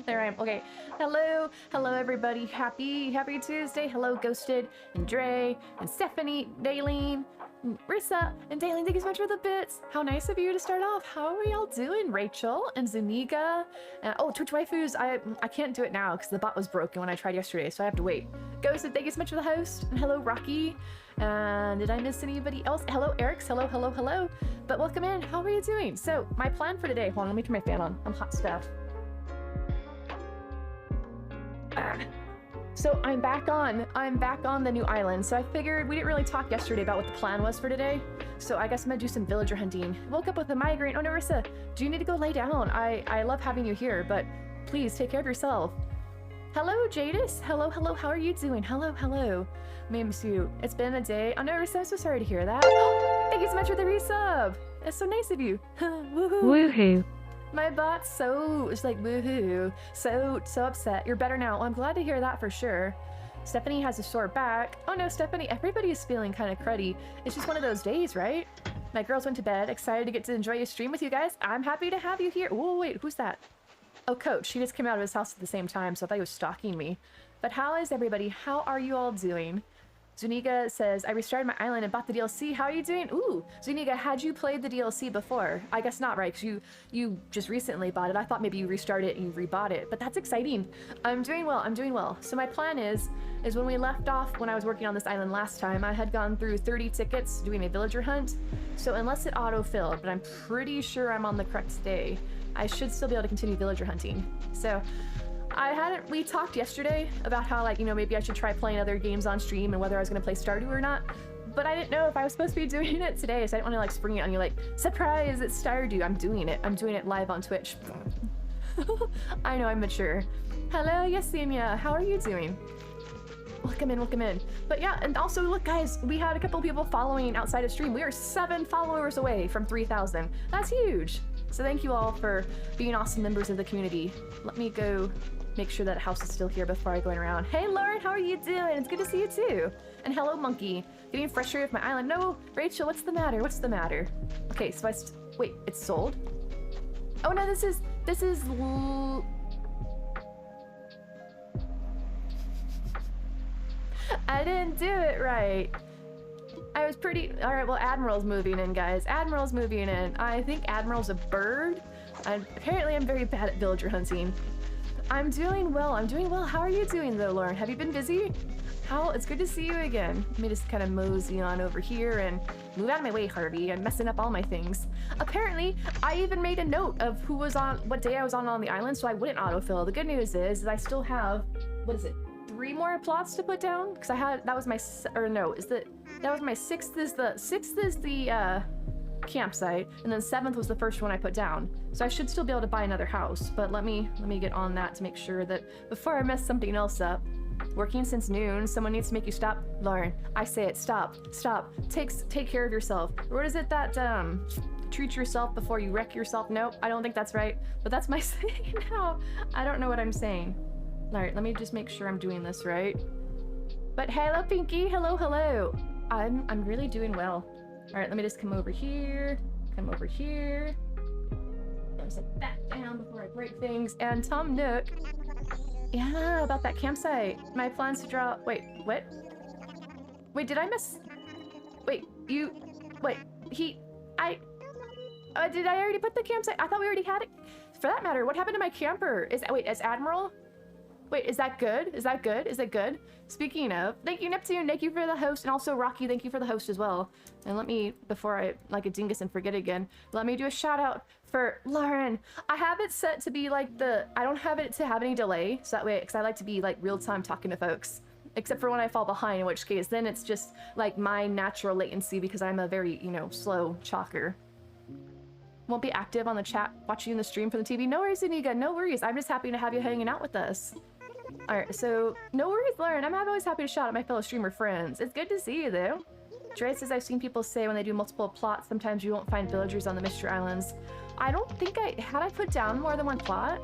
There I am. Okay. Hello. Hello, everybody. Happy Tuesday. Hello, Ghosted, and Dre, and Stephanie, Daleen, and Rissa, and Daleen. Thank you so much for the bits. How nice of you to start off. How are y'all doing? Rachel, and Zuniga, and oh, Twitch Waifus. I can't do it now because the bot was broken when I tried yesterday, so I have to wait. Ghosted, thank you so much for the host. And hello, Rocky. And did I miss anybody else? Hello, Erics. Hello, hello, hello. But welcome in. How are you doing? So, my plan for today. Hold on, let me turn my fan on. I'm hot stuff. So I'm back on the new island. So I figured we didn't really talk yesterday about what the plan was for today. So I guess I'm gonna do some villager hunting. Woke up with a migraine. Oh, Narissa, do you need to go lay down? I love having you here, but please take care of yourself. Hello, Jadis. Hello, hello. How are you doing? Hello, hello. May I miss you? It's been a day. Oh, Narissa, I'm so sorry to hear that. Thank you so much for the resub. That's so nice of you. Woohoo. Woohoo. My bot's it's like woohoo, so upset. You're better now. Well, I'm glad to hear that for sure. Stephanie has a sore back. Oh no, Stephanie, everybody is feeling kind of cruddy. It's just one of those days, right? My girls went to bed, excited to get to enjoy a stream with you guys. I'm happy to have you here. Oh wait, who's that? Oh, Coach, he just came out of his house at the same time, so I thought he was stalking me. But how is everybody? How are you all doing? Zuniga says, I restarted my island and bought the DLC. How are you doing? Ooh, Zuniga, had you played the DLC before? I guess not, right? Because you just recently bought it. I thought maybe you restarted it and you rebought it, but that's exciting. I'm doing well, I'm doing well. So my plan is when we left off when I was working on this island last time, I had gone through 30 tickets doing a villager hunt. So unless it auto-filled, but I'm pretty sure I'm on the correct day, I should still be able to continue villager hunting. So we talked yesterday about how, like, you know, maybe I should try playing other games on stream and whether I was going to play Stardew or not. But I didn't know if I was supposed to be doing it today, so I didn't want to, like, spring it on you, like, surprise, it's Stardew. I'm doing it. I'm doing it live on Twitch. I know, I'm mature. Hello, Yesenia. How are you doing? Welcome in, welcome in. But yeah, and also, look, guys, we had a couple people following outside of stream. We are 7 followers away from 3,000. That's huge. So thank you all for being awesome members of the community. Let me go make sure that house is still here before I go around. Hey Lauren, how are you doing? It's good to see you too. And hello Monkey. Getting frustrated with my island. No, Rachel, what's the matter? What's the matter? Okay, so wait, it's sold? Oh no, this is I didn't do it right. I was pretty... Alright, well, Admiral's moving in, guys. Admiral's moving in. I think Admiral's a bird. Apparently, I'm very bad at villager hunting. I'm doing well. I'm doing well. How are you doing, though, Lauren? Have you been busy? It's good to see you again. Let me just kind of mosey on over here and move out of my way, Harvey. I'm messing up all my things. Apparently, I even made a note of what day I was on the island, so I wouldn't autofill. The good news is I still have... What is it? 3 more plots to put down because that was my sixth is the campsite, and then 7th was the first one I put down, so I should still be able to buy another house. But let me get on that to make sure that before I mess something else up. Working since noon, someone needs to make you stop. Lauren, I say it. Stop. Take care of yourself. What is it that treat yourself before you wreck yourself? Nope, I don't think that's right, but that's my saying now. I don't know what I'm saying. Alright, let me just make sure I'm doing this right. But hello, Pinky. Hello, hello. I'm really doing well. Alright, let me just come over here. Let me set that down before I break things. And Tom Nook. Yeah, about that campsite. My plans to draw... Wait, what? Wait, did I miss... Wait, you... Wait, did I already put the campsite? I thought we already had it. For that matter, what happened to my camper? Is Admiral? Wait, is that good? Is it good? Speaking of, thank you, Neptune, thank you for the host, and also Rocky, thank you for the host as well. And let me, before I, like a dingus and forget again, let me do a shout out for Lauren. I have it set to be like I don't have it to have any delay, so that way, because I like to be like real time talking to folks. Except for when I fall behind, in which case, then it's just like my natural latency because I'm a very, you know, slow chalker. Won't be active on the chat watching the stream from the TV. No worries, Iniga, no worries. I'm just happy to have you hanging out with us. Alright, so no worries, Lauren. I'm always happy to shout at my fellow streamer friends. It's good to see you, though. Dre says I've seen people say when they do multiple plots, sometimes you won't find villagers on the Mystery Islands. I don't think had I put down more than 1 plot?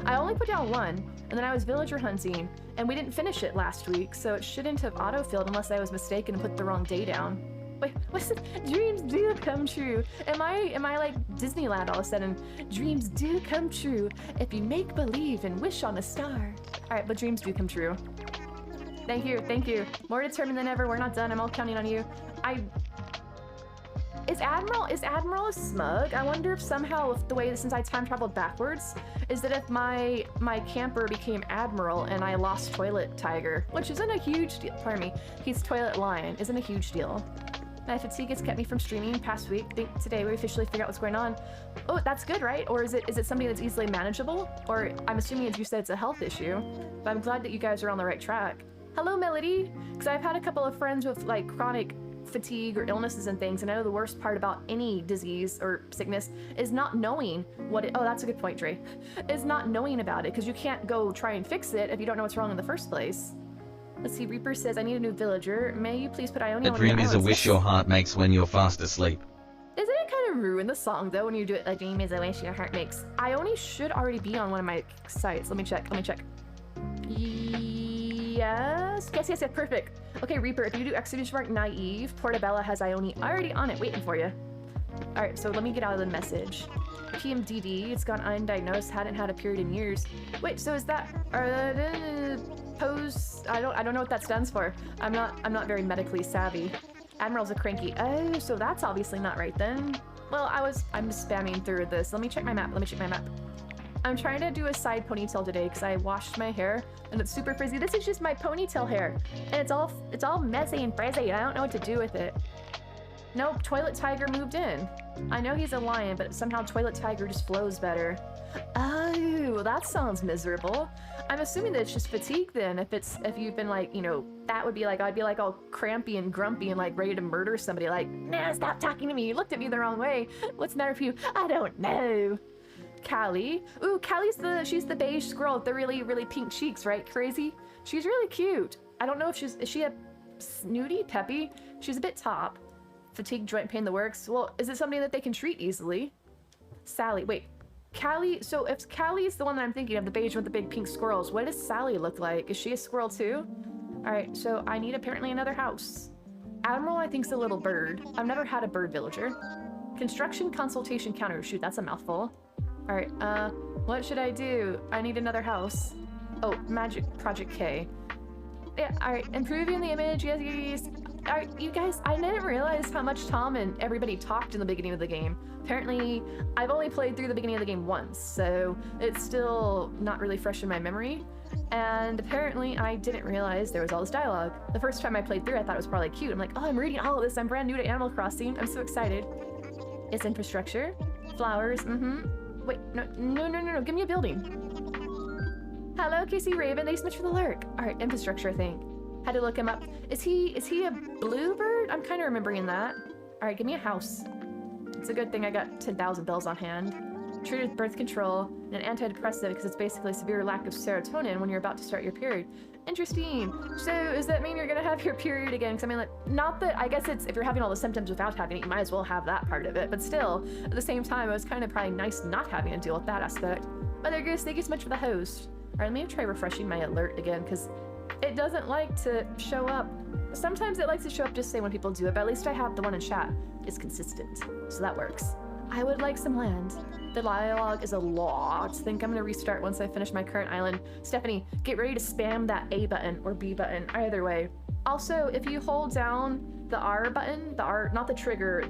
I only put down 1, and then I was villager hunting, and we didn't finish it last week, so it shouldn't have auto-filled unless I was mistaken and put the wrong day down. Wait, what's it? Dreams do come true. Am I like Disneyland all of a sudden? Dreams do come true if you make believe and wish on a star. All right, but dreams do come true. Thank you, thank you. More determined than ever. We're not done. I'm all counting on you. Is Admiral smug? I wonder if somehow, if the way since I time traveled backwards, is that if my camper became Admiral and I lost Toilet Tiger, which isn't a huge deal. Pardon me. He's Toilet Lion. Isn't a huge deal. My fatigue has kept me from streaming past week. Think today we officially figure out what's going on. Oh, that's good, right? Or is it something that's easily manageable? Or I'm assuming, as you said, it's a health issue. But I'm glad that you guys are on the right track. Hello, Melody. Because I've had a couple of friends with like chronic fatigue or illnesses and things, and I know the worst part about any disease or sickness is not knowing what it— oh, that's a good point, Dre. Is not knowing about it, because you can't go try and fix it if you don't know what's wrong in the first place. Let's see, Reaper says, I need a new villager. May you please put Ione on A dream is a wish your heart makes when you're fast asleep. Isn't it kind of ruin the song though when you do it? A dream is a wish your heart makes. Ione should already be on one of my sites. Let me check. Yes, perfect. Okay, Reaper, if you do exclamation mark naive, Portabella has Ione already on it, waiting for you. All right, so let me get out of the message. PMDD, it's gone undiagnosed, hadn't had a period in years. Wait, so is that pose? I don't know what that stands for. I'm not very medically savvy. Admiral's a cranky. Oh, so that's obviously not right then. Well, I'm spamming through this. Let me check my map. I'm trying to do a side ponytail today because I washed my hair and it's super frizzy. This is just my ponytail hair, and it's all messy and frizzy. I don't know what to do with it. Nope, Toilet Tiger moved in. I know he's a lion, but somehow Toilet Tiger just flows better. Oh, that sounds miserable. I'm assuming that it's just fatigue then. If you've been like, you know, that would be like, I'd be like all crampy and grumpy and like ready to murder somebody. Like, nah, stop talking to me. You looked at me the wrong way. What's the matter with you? I don't know. Callie. Ooh, she's the beige squirrel with the really, really pink cheeks, right? Crazy. She's really cute. I don't know if is she a snooty, peppy? She's a bit top. Fatigue, joint pain, the works. Well, is it something that they can treat easily? Sally, wait. Callie, so if Callie's the one that I'm thinking of, the beige with the big pink squirrels, what does Sally look like? Is she a squirrel too? All right, so I need apparently another house. Admiral, I think's a little bird. I've never had a bird villager. Construction consultation counter. Shoot, that's a mouthful. All right, what should I do? I need another house. Oh, Magic Project K. Yeah, all right, improving the image, yes. All right, you guys, I didn't realize how much Tom and everybody talked in the beginning of the game. Apparently, I've only played through the beginning of the game once, so it's still not really fresh in my memory. And apparently, I didn't realize there was all this dialogue. The first time I played through, I thought it was probably cute. I'm like, oh, I'm reading all of this. I'm brand new to Animal Crossing. I'm so excited. It's infrastructure, flowers, Wait, no, give me a building. Hello, Casey Raven, thanks so much for the lurk. All right, infrastructure, I think. Had to look him up. Is he a bluebird? I'm kind of remembering that. All right, give me a house. It's a good thing I got 10,000 bells on hand. Treated with birth control and an antidepressant because it's basically a severe lack of serotonin when you're about to start your period. Interesting. So does that mean you're gonna have your period again? Because I mean, like, not that, I guess it's, if you're having all the symptoms without having it, you might as well have that part of it. But still, at the same time, it was kind of probably nice not having to deal with that aspect. Mother Goose, thank you so much for the host. All right, let me try refreshing my alert again because it doesn't like to show up. Sometimes it likes to show up just say when people do it, but at least I have the one in chat. It's consistent, so that works. I would like some land. The dialogue is a lot. I think I'm gonna restart once I finish my current island. Stephanie, get ready to spam that A button or B button, either way. Also, if you hold down the R button, the R, not the trigger,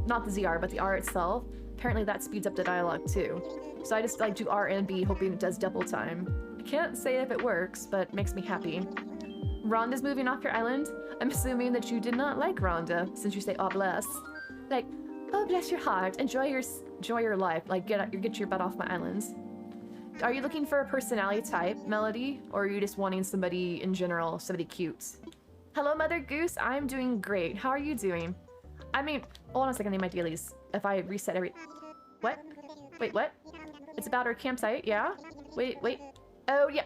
not the ZR, but the R itself, apparently that speeds up the dialogue too. So I just like do R and B, hoping it does double time. I can't say if it works, but it makes me happy. Rhonda's moving off your island. I'm assuming that you did not like Rhonda, since you say, oh bless. Like, oh bless your heart, enjoy your life, like get your butt off my islands. Are you looking for a personality type, Melody, or are you just wanting somebody in general, somebody cute? Hello, Mother Goose, I'm doing great. How are you doing? I mean, hold on a second, I need my dailies. If I reset what? Wait, what? It's about our campsite, yeah? Wait. Oh, yeah.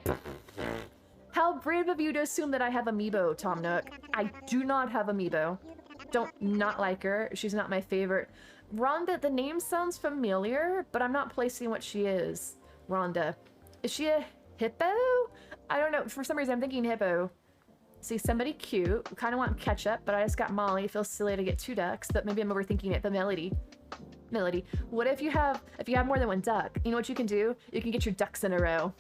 How brave of you to assume that I have Amiibo, Tom Nook. I do not have Amiibo. Don't not like her. She's not my favorite. Rhonda, the name sounds familiar, but I'm not placing what she is. Rhonda. Is she a hippo? I don't know. For some reason, I'm thinking hippo. See somebody cute. Kind of want ketchup, but I just got Molly. It feels silly to get 2 ducks, but maybe I'm overthinking it. But Melody, what if you have more than 1 duck? You know what you can do? You can get your ducks in a row.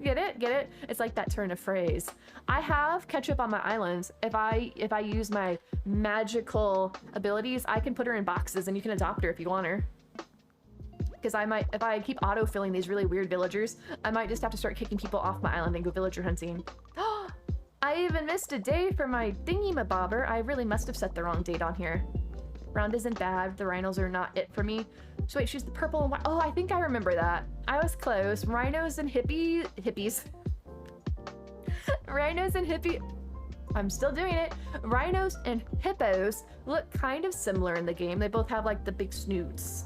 Get it? Get it? It's like that turn of phrase. I have ketchup on my island. If I use my magical abilities, I can put her in boxes and you can adopt her if you want her. Because if I keep auto-filling these really weird villagers, I might just have to start kicking people off my island and go villager hunting. I even missed a day for my thingy-mabobber. I really must have set the wrong date on here. Round isn't bad. The rhinos are not it for me. So wait, she's the purple and white. Oh, I think I remember that. I was close. Rhinos and hippies. Rhinos and I'm still doing it. Rhinos and hippos look kind of similar in the game. They both have like the big snoots.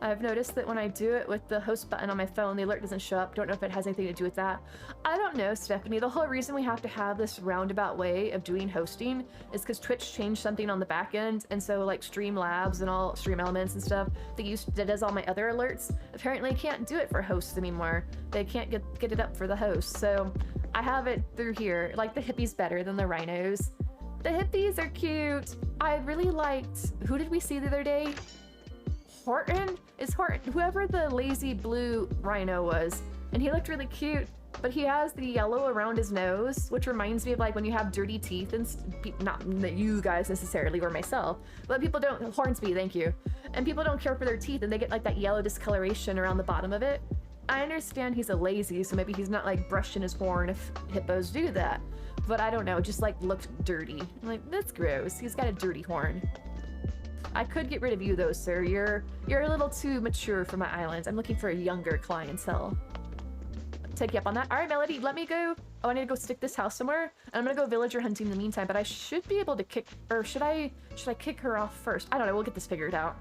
I've noticed that when I do it with the host button on my phone, the alert doesn't show up. Don't know if it has anything to do with that. I don't know, Stephanie. The whole reason we have to have this roundabout way of doing hosting is because Twitch changed something on the back end. And so like Streamlabs and all Stream Elements and stuff that does all my other alerts apparently can't do it for hosts anymore. They can't get it up for the hosts. So I have it through here. Like the hippies better than the rhinos. The hippies are cute. I really liked, who did we see the other day? Horton? Is Horton, whoever the lazy blue rhino was, and he looked really cute, but he has the yellow around his nose, which reminds me of like when you have dirty teeth and not that you guys necessarily or myself, but people don't, Hornsby, thank you, and people don't care for their teeth and they get like that yellow discoloration around the bottom of it. I understand he's a lazy, so maybe he's not like brushing his horn if hippos do that, but I don't know, it just like looked dirty. I'm like, that's gross, he's got a dirty horn. I could get rid of you though, sir. You're a little too mature for my islands. I'm looking for a younger clientele. Take you up on that. All right, Melody, let me go. Oh, I need to go stick this house somewhere. And I'm gonna go villager hunting in the meantime, but I should be able to kick, or should I kick her off first? I don't know, we'll get this figured out.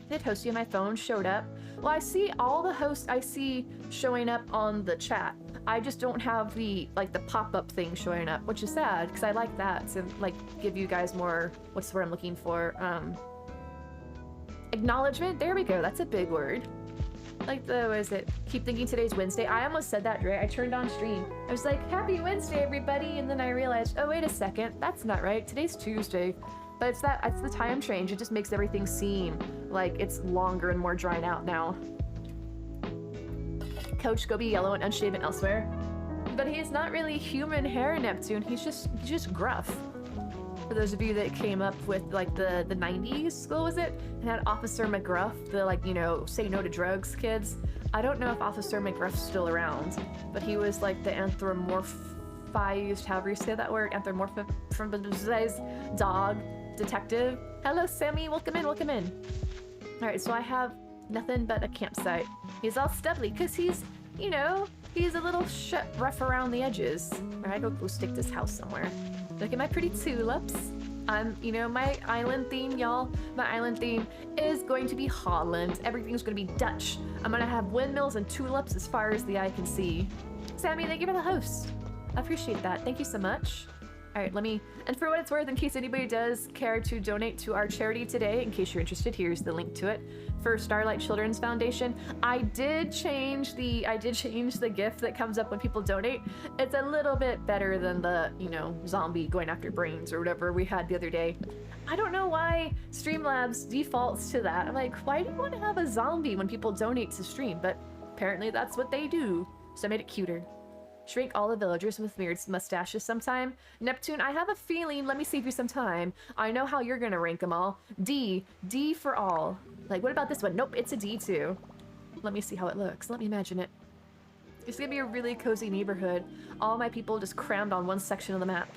Did Hosty on my phone showed up? Well, I see all the hosts I see showing up on the chat. I just don't have the pop-up thing showing up, which is sad because I like that to like give you guys more, what's the word I'm looking for? Acknowledgement. There we go. That's a big word. Like what is it? Keep thinking today's Wednesday. I almost said that, Dre. I turned on stream. I was like, happy Wednesday, everybody. And then I realized, oh, wait a second. That's not right. Today's Tuesday. But it's the time change. It just makes everything seem like it's longer and more drawn out now. Coach, go be yellow and unshaven elsewhere. But he's not really human hair, Neptune. He's just gruff. For those of you that came up with like the 90s, what was it? And had Officer McGruff, the like, you know, say no to drugs kids. I don't know if Officer McGruff's still around, but he was like the anthropomorphized, however you say that word, anthropomorphized dog detective. Hello, Sammy. Welcome in. Welcome in. All right, so I have nothing but a campsite. He's all stubbly because he's, you know, he's a little rough around the edges. All right, go stick this house somewhere. Look at my pretty tulips. You know, my island theme, y'all. My island theme is going to be Holland. Everything's going to be Dutch. I'm going to have windmills and tulips as far as the eye can see. Sammy, thank you for the host. I appreciate that. Thank you so much. All right, and for what it's worth, in case anybody does care to donate to our charity today, in case you're interested, here's the link to it. For Starlight Children's Foundation, I did change the gift that comes up when people donate. It's a little bit better than the, you know, zombie going after brains or whatever we had the other day. I don't know why Streamlabs defaults to that. I'm like, why do you want to have a zombie when people donate to stream? But apparently that's what they do. So I made it cuter. Shrink all the villagers with weird mustaches sometime. Neptune, I have a feeling, let me save you some time. I know how you're gonna rank them all. D for all. Like, what about this one? Nope, it's a D too. Let me see how it looks. Let me imagine it. It's gonna be a really cozy neighborhood. All my people just crammed on one section of the map.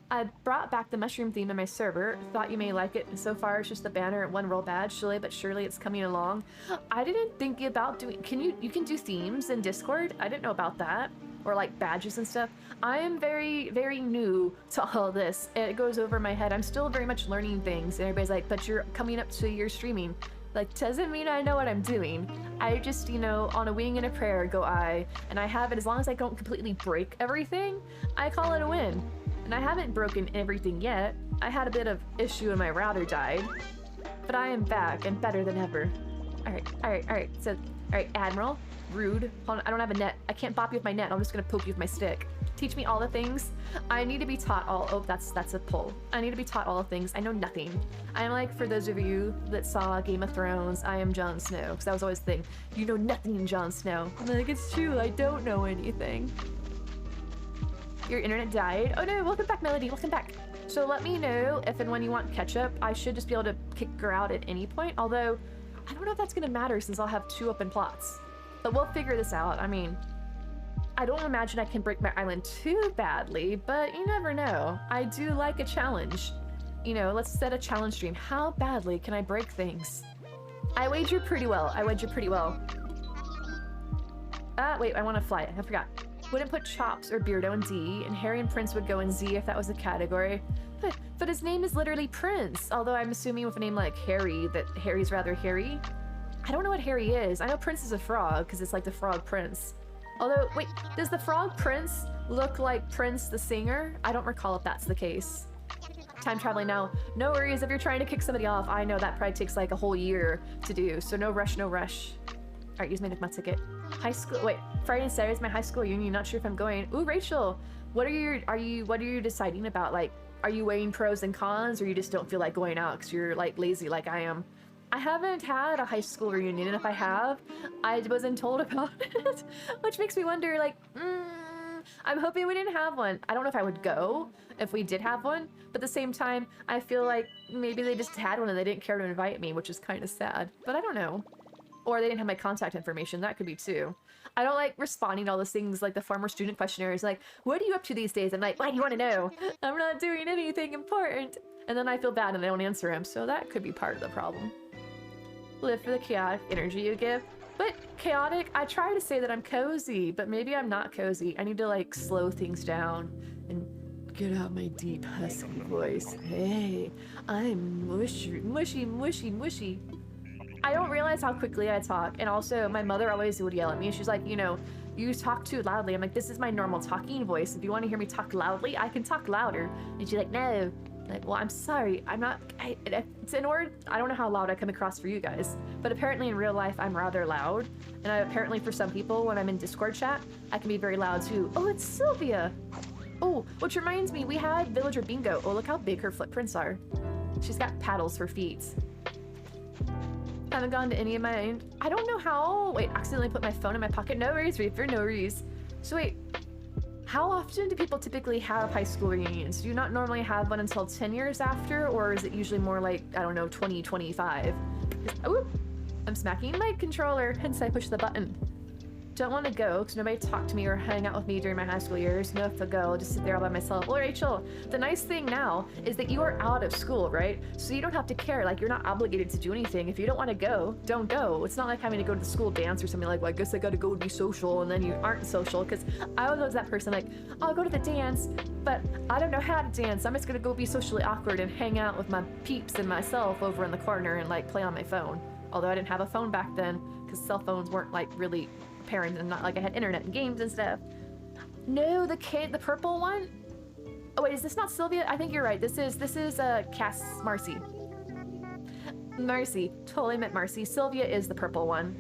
I brought back the mushroom theme in my server. Thought you may like it. So far, it's just the banner and one roll badge. Slowly but surely, it's coming along. I didn't think about doing. You can do themes in Discord? I didn't know about that, or like badges and stuff. I am very, very new to all this. It goes over my head. I'm still very much learning things, and everybody's like, "But you're coming up to your streaming." Like, doesn't mean I know what I'm doing. I just, you know, on a wing and a prayer go I, and I have it. As long as I don't completely break everything, I call it a win. And I haven't broken everything yet. I had a bit of issue and my router died. But I am back and better than ever. Alright. So, alright, Admiral. Rude. Hold on, I don't have a net. I can't bop you with my net. I'm just gonna poke you with my stick. Teach me all the things. I need to be taught all. Oh, that's a pull. I need to be taught all the things. I know nothing. I'm like, for those of you that saw Game of Thrones, I am Jon Snow, because that was always the thing. You know nothing, Jon Snow. I'm like, it's true. I don't know anything. Your internet died. Oh no! Welcome back, Melody. Welcome back. So let me know if and when you want ketchup. I should just be able to kick her out at any point. Although, I don't know if that's gonna matter since I'll have 2 open plots. But we'll figure this out. I mean, I don't imagine I can break my island too badly, but you never know. I do like a challenge. You know, let's set a challenge stream. How badly can I break things? I wager pretty well. I wager pretty well. Wait, I want to fly it. I forgot. Wouldn't put Chops or Beardo in D, and Harry and Prince would go in Z if that was a category. But his name is literally Prince, although I'm assuming with a name like Harry, that Harry's rather hairy. I don't know what Harry is. I know Prince is a frog, because it's like the Frog Prince. Although, wait, does the Frog Prince look like Prince the singer? I don't recall if that's the case. Time traveling now. No worries if you're trying to kick somebody off. I know that probably takes like a whole year to do, so no rush, no rush. All right, use my Nickma ticket. High school, wait, Friday and Saturday is my high school reunion. Not sure if I'm going. Ooh, Rachel, what are you deciding about? Like, are you weighing pros and cons, or you just don't feel like going out because you're like lazy like I am? I haven't had a high school reunion, and if I have, I wasn't told about it, which makes me wonder, like, I'm hoping we didn't have one. I don't know if I would go if we did have one, but at the same time, I feel like maybe they just had one and they didn't care to invite me, which is kind of sad, but I don't know. Or they didn't have my contact information. That could be too. I don't like responding to all those things like the former student questionnaires, like, what are you up to these days? I'm like, why do you want to know? I'm not doing anything important. And then I feel bad and I don't answer him, so that could be part of the problem. Live for the chaotic energy you give. But chaotic, I try to say that I'm cozy, but maybe I'm not cozy. I need to like slow things down and get out my deep husky voice. Hey, I'm mushy, mushy, mushy, mushy. I don't realize how quickly I talk, and also my mother always would yell at me. She's like, you know, you talk too loudly. I'm like, this is my normal talking voice. If you want to hear me talk loudly, I can talk louder. And she's like, no. Like, well, I'm sorry. I'm not. It's in order. I don't know how loud I come across for you guys, but apparently in real life I'm rather loud, and apparently for some people when I'm in Discord chat I can be very loud too. Oh, it's Sylvia. Oh, which reminds me, we had villager bingo. Oh, look how big her footprints are. She's got paddles for feet. Haven't gone to any of mine. I don't know how. Wait, accidentally put my phone in my pocket. No worries, Reaper, no worries. So wait, how often do people typically have high school reunions? Do you not normally have one until 10 years after, or is it usually more like, I don't know, 2025? Oh, I'm smacking my controller, hence I push the button. Don't want to go because nobody talked to me or hang out with me during my high school years. No, if to go, I'll just sit there all by myself. Well, Rachel, the nice thing now is that you are out of school, right? So you don't have to care. Like, you're not obligated to do anything. If you don't want to go, don't go. It's not like having to go to the school dance or something like, well, I guess I got to go be social, and then you aren't social. Because I was that person like, I'll go to the dance, but I don't know how to dance. I'm just going to go be socially awkward and hang out with my peeps and myself over in the corner and like play on my phone. Although I didn't have a phone back then because cell phones weren't like really parents and not like I had internet and games and stuff. No, the purple one. Oh wait, is this not Sylvia? I think you're right. This is Cass Marcy. Marcy, totally meant Marcy. Sylvia is the purple one.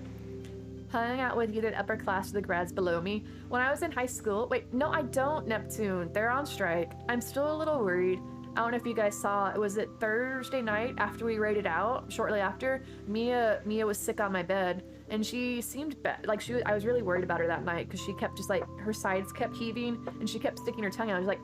Hung out with either the upper class or the grads below me. When I was in high school, wait, no, I don't, Neptune. They're on strike. I'm still a little worried. I don't know if you guys saw, was it Thursday night after we raided out? Shortly after, Mia was sick on my bed, and she seemed bad. Like I was really worried about her that night because she kept just like, her sides kept heaving, and she kept sticking her tongue out. I was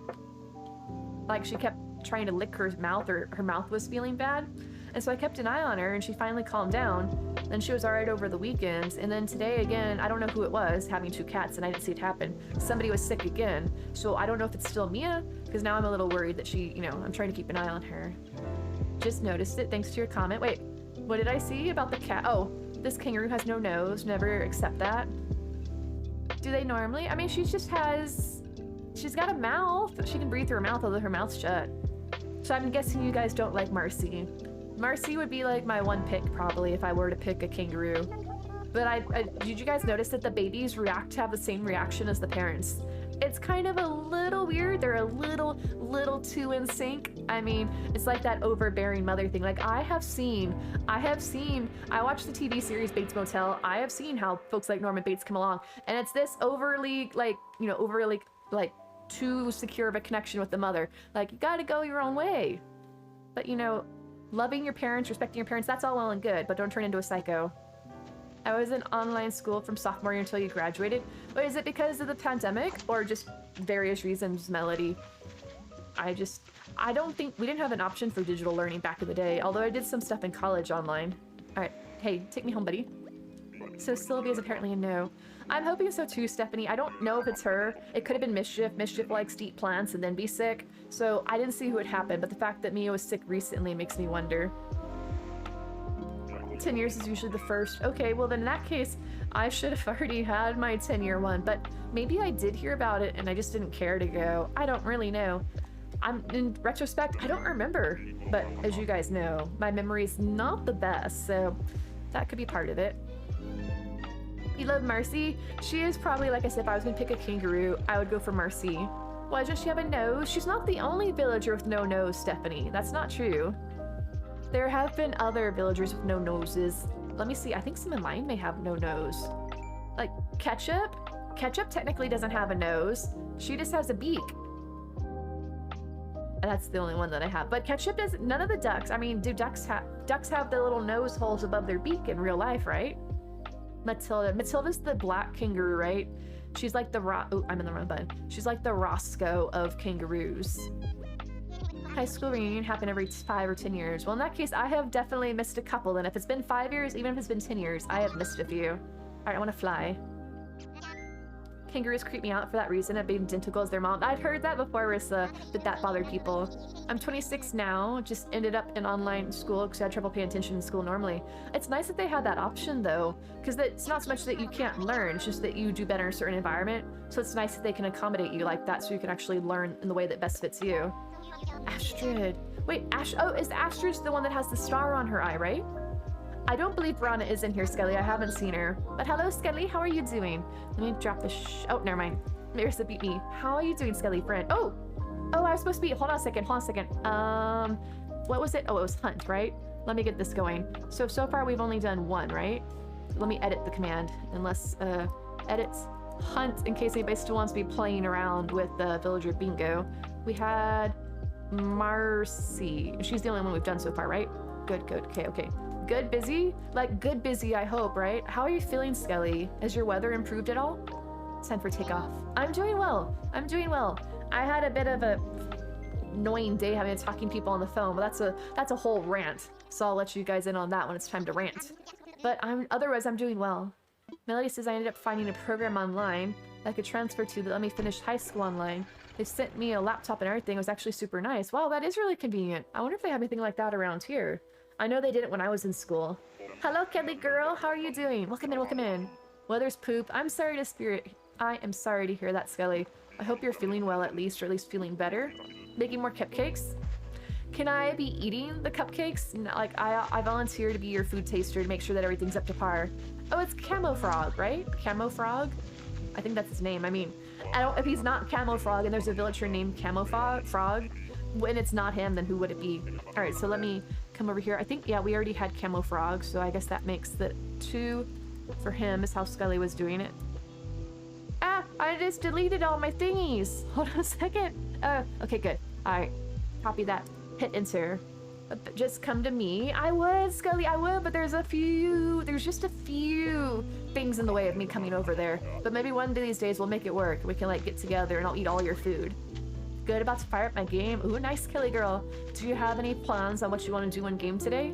like she kept trying to lick her mouth, or her mouth was feeling bad. And so I kept an eye on her, and she finally calmed down. Then she was all right over the weekends. And then today again, I don't know who it was, having 2 cats, and I didn't see it happen. Somebody was sick again. So I don't know if it's still Mia, because now I'm a little worried that she, you know, I'm trying to keep an eye on her. Just noticed it, thanks to your comment. Wait, what did I see about the cat? Oh, this kangaroo has no nose, never accept that. Do they normally? I mean, she's got a mouth. She can breathe through her mouth, although her mouth's shut. So I'm guessing you guys don't like Marcy. Marcy would be like my one pick probably if I were to pick a kangaroo. But did you guys notice that the babies have the same reaction as the parents? It's kind of a little weird. They're a little too in sync. I mean, it's like that overbearing mother thing. Like I watched the TV series Bates Motel. I have seen how folks like Norman Bates come along, and it's this overly too secure of a connection with the mother. Like, you gotta go your own way. But, you know, loving your parents, respecting your parents, that's all well and good, but don't turn into a psycho. I was in online school from sophomore year until you graduated. But is it because of the pandemic or just various reasons, Melody? I don't think we didn't have an option for digital learning back in the day, although I did some stuff in college online. All right, hey, take me home, buddy. So Sylvia's apparently a no. I'm hoping so too, Stephanie. I don't know if it's her. It could have been Mischief. Mischief likes to eat plants and then be sick. So I didn't see who it happened, but the fact that Mia was sick recently makes me wonder. 10 years is usually the first. Okay, well then in that case, I should have already had my 10-year one, but maybe I did hear about it and I just didn't care to go. I don't really know. In retrospect, I don't remember, but as you guys know, my memory's not the best, so that could be part of it. You love Marcy? She is probably, like I said, if I was gonna pick a kangaroo, I would go for Marcy. Why doesn't she have a nose? She's not the only villager with no nose, Stephanie. That's not true. There have been other villagers with no noses. Let me see, I think some in mine may have no nose. Like, Ketchup? Ketchup technically doesn't have a nose. She just has a beak. And that's the only one that I have. But Ketchup does, none of the ducks, I mean, do ducks have the little nose holes above their beak in real life, right? Matilda's the black kangaroo, right? She's like the oh, I'm in the wrong button. She's like the Roscoe of kangaroos. High school reunion happen every 5 or 10 years. Well, in that case, I have definitely missed a couple. And if it's been 5 years, even if it's been 10 years, I have missed a few. All right, I want to fly. Kangaroos creep me out for that reason of being identical as their mom. I'd heard that before, Rissa, that bothered people. I'm 26 now, just ended up in online school because I had trouble paying attention in school normally. It's nice that they had that option though, because it's not so much that you can't learn, it's just that you do better in a certain environment. So it's nice that they can accommodate you like that so you can actually learn in the way that best fits you. Astrid. Wait, oh, is Astrid the one that has the star on her eye, right? I don't believe Rana is in here, Skelly. I haven't seen her. But hello, Skelly. How are you doing? Let me drop the oh, never mind. Marissa beat me. How are you doing, Skelly, friend? Oh, I was supposed to be. Hold on a second. What was it? Oh, it was hunt, right? Let me get this going. So far we've only done one, right? Let me edit the command. Unless, edits hunt in case anybody still wants to be playing around with the villager bingo. We had Marcy. She's the only one we've done so far, right? Good. Okay. Good, busy? Like, good, busy, I hope, right? How are you feeling, Skelly? Has your weather improved at all? It's time for takeoff. I'm doing well. I had a bit of a annoying day having to talking to people on the phone, but that's a whole rant. So I'll let you guys in on that when it's time to rant. But otherwise, I'm doing well. Melody says I ended up finding a program online that I could transfer to that let me finish high school online. They sent me a laptop and everything. It was actually super nice. Wow, that is really convenient. I wonder if they have anything like that around here. I know they did it when I was in school. Hello, Kelly girl. How are you doing? Welcome in. Weather's poop. I am sorry to hear that, Skelly. I hope you're feeling well at least, or at least feeling better. Making more cupcakes? Can I be eating the cupcakes? No, like, I volunteer to be your food taster to make sure that everything's up to par. Oh, it's Camo Frog, right? Camo Frog? I think that's his name. I mean, if he's not Camo Frog and there's a villager named Camo Frog, when it's not him, then who would it be? All right, so let me come over here. I think, yeah, we already had Camo Frog, so I guess that makes the 2 for him is how Scully was doing it. Ah, I just deleted all my thingies. Hold on a second. Okay, good. All right, copy that. Hit enter. Just come to me. I would, Scully, I would, but there's just a few things in the way of me coming over there. But maybe one of these days we'll make it work. We can, like, get together and I'll eat all your food. Good, about to fire up my game. Ooh, nice, Kelly girl. Do you have any plans on what you want to do in game today?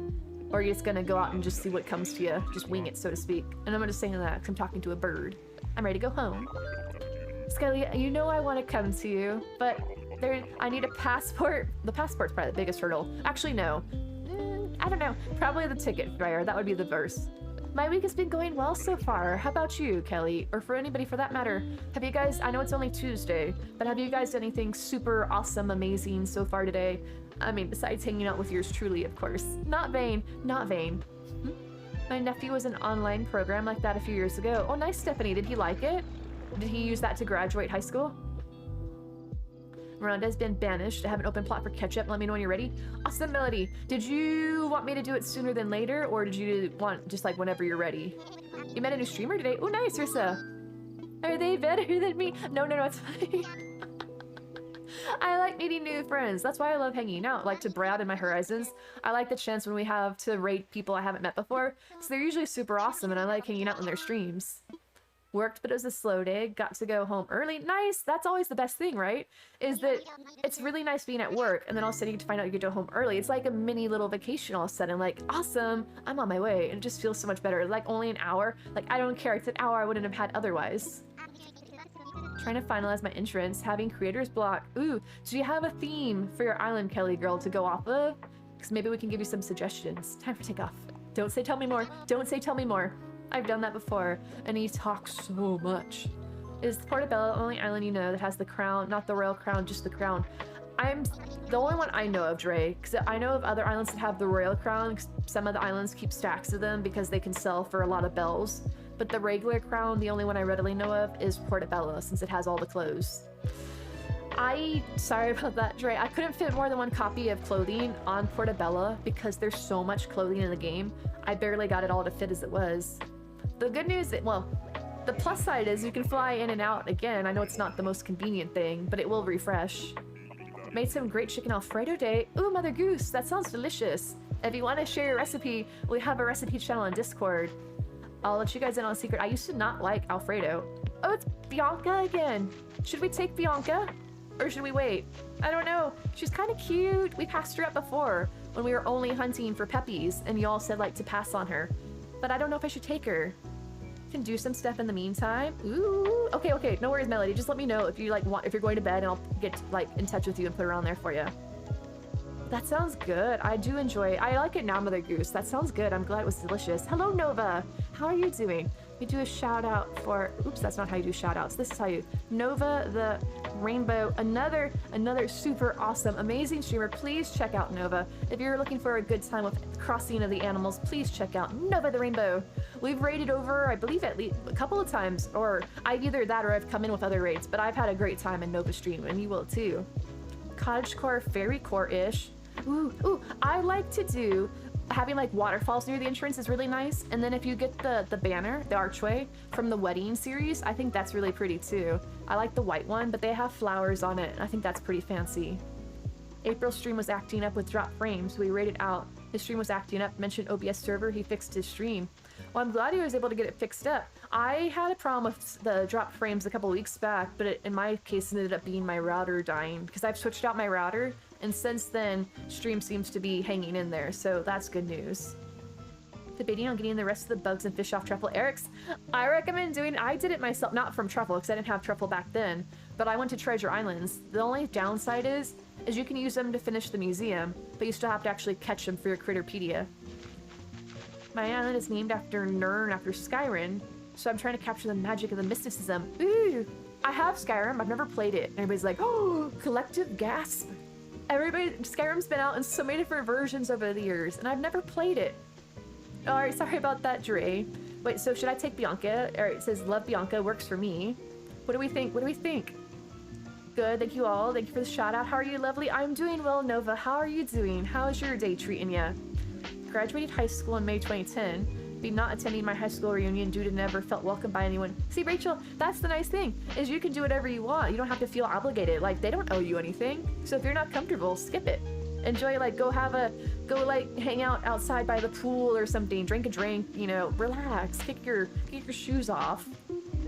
Or are you just gonna go out and just see what comes to you? Just wing it, so to speak. And I'm just saying that because I'm talking to a bird. I'm ready to go home. Skelly, you know I want to come to you, but I need a passport. The passport's probably the biggest hurdle. Actually, no. I don't know. Probably the ticket buyer. That would be the verse. My week has been going well so far. How about you, Kelly? Or for anybody for that matter. Have you guys, I know it's only Tuesday, but have you guys done anything super awesome, amazing so far today? I mean, besides hanging out with yours truly, of course. Not vain. My nephew was an online program like that a few years ago. Oh, nice, Stephanie. Did he like it? Did he use that to graduate high school? Miranda's been banished. I have an open plot for Ketchup. Let me know when you're ready. Awesome, Melody. Did you want me to do it sooner than later, or did you want just like whenever you're ready? You met a new streamer today? Oh, nice, Rissa. Are they better than me? No, it's fine. I like meeting new friends. That's why I love hanging out, like to broaden my horizons. I like the chance when we have to rate people I haven't met before, so they're usually super awesome, and I like hanging out in their streams. Worked, but it was a slow day. Got to go home early. Nice! That's always the best thing, right? Is that it's really nice being at work, and then all of a sudden you get to find out you get to go home early. It's like a mini little vacation all of a sudden. Like, awesome! I'm on my way. And it just feels so much better. Like, only an hour. Like, I don't care. It's an hour I wouldn't have had otherwise. Trying to finalize my entrance. Having creator's block. Ooh, do you have a theme for your island, Kelly girl, to go off of? Because maybe we can give you some suggestions. Time for takeoff. Don't say tell me more. Don't say tell me more. I've done that before, and he talks so much. Is Portobello the only island you know that has the crown? Not the royal crown, just the crown. I'm the only one I know of, Dre, because I know of other islands that have the royal crown. Some of the islands keep stacks of them because they can sell for a lot of bells. But the regular crown, the only one I readily know of, is Portobello, since it has all the clothes. Sorry about that, Dre. I couldn't fit more than one copy of clothing on Portobello because there's so much clothing in the game. I barely got it all to fit as it was. The good news, well, the plus side is you can fly in and out again. I know it's not the most convenient thing, but it will refresh. Made some great chicken Alfredo day. Ooh, Mother Goose, that sounds delicious. If you want to share your recipe, we have a recipe channel on Discord. I'll let you guys in on a secret. I used to not like Alfredo. Oh, it's Bianca again. Should we take Bianca? Or should we wait? I don't know. She's kind of cute. We passed her up before when we were only hunting for Peppies, and you all said like to pass on her. But I don't know if I should take her. Can do some stuff in the meantime. Ooh. Okay. No worries, Melody. Just let me know if you if you're going to bed, and I'll get in touch with you and put her on there for you. That sounds good. I do enjoy it. I like it now, Mother Goose. That sounds good. I'm glad it was delicious. Hello, Nova. How are you doing? We do a shout out for, oops, that's not how you do shout outs. This is how you, Nova the Rainbow, another super awesome, amazing streamer. Please check out Nova. If you're looking for a good time with crossing of the animals, please check out Nova the Rainbow. We've raided over, I believe, at least a couple of times, or I've either that or I've come in with other raids, but I've had a great time in Nova stream, and you will too. Cottagecore, fairy core-ish. Ooh, I like to do having like waterfalls near the entrance is really nice, and then if you get the banner, the archway from the wedding series, I think that's really pretty too. I like the white one, but they have flowers on it, and I think that's pretty fancy. April's stream was acting up with drop frames. We rated out. His stream was acting up. Mentioned OBS server. He fixed his stream. Well, I'm glad he was able to get it fixed up. I had a problem with the drop frames a couple weeks back, but in my case, it ended up being my router dying because I've switched out my router, and since then, stream seems to be hanging in there, so that's good news. Debating on getting the rest of the bugs and fish off truffle. Eric's, I recommend doing, I did it myself, not from truffle because I didn't have truffle back then, but I went to Treasure Islands. The only downside is you can use them to finish the museum, but you still have to actually catch them for your Critterpedia. My island is named after Nirn, after Skyrim, so I'm trying to capture the magic of the mysticism. Ooh, I have Skyrim, I've never played it. Everybody's like, oh, collective gasp. Skyrim's been out in so many different versions over the years, and I've never played it. Alright, sorry about that, Dre. Wait, so should I take Bianca? Alright, it says love Bianca, works for me. What do we think? Good, thank you all. Thank you for the shout out. How are you, lovely? I'm doing well, Nova. How are you doing? How's your day treating ya? Graduated high school in May 2010. Be not attending my high school reunion due to never felt welcome by anyone. See, Rachel, that's the nice thing, is you can do whatever you want. You don't have to feel obligated. Like, they don't owe you anything. So if you're not comfortable, skip it. Enjoy, like, go hang out outside by the pool or something, drink a drink, you know, relax, kick your shoes off.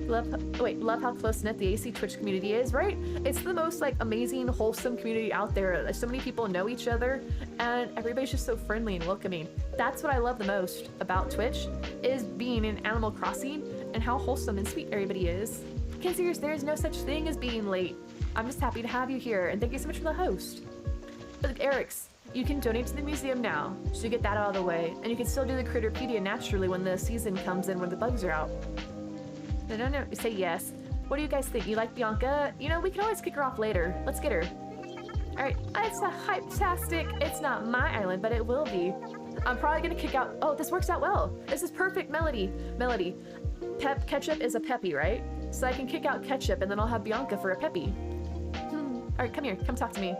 Love how close-knit the AC Twitch community is, right? It's the most, like, amazing, wholesome community out there. So many people know each other, and everybody's just so friendly and welcoming. That's what I love the most about Twitch, is being in Animal Crossing, and how wholesome and sweet everybody is. Considers there is no such thing as being late. I'm just happy to have you here, and thank you so much for the host. But Eric's, you can donate to the museum now, so you get that out of the way, and you can still do the Critterpedia naturally when the season comes in, when the bugs are out. No, say yes. What do you guys think? You like Bianca? You know, we can always kick her off later. Let's get her. Alright, it's a hype-tastic. It's not my island, but it will be. I'm probably gonna kick out, oh, this works out well. This is perfect, Melody. Ketchup is a Peppy, right? So I can kick out Ketchup, and then I'll have Bianca for a Peppy. Alright, come here, come talk to me.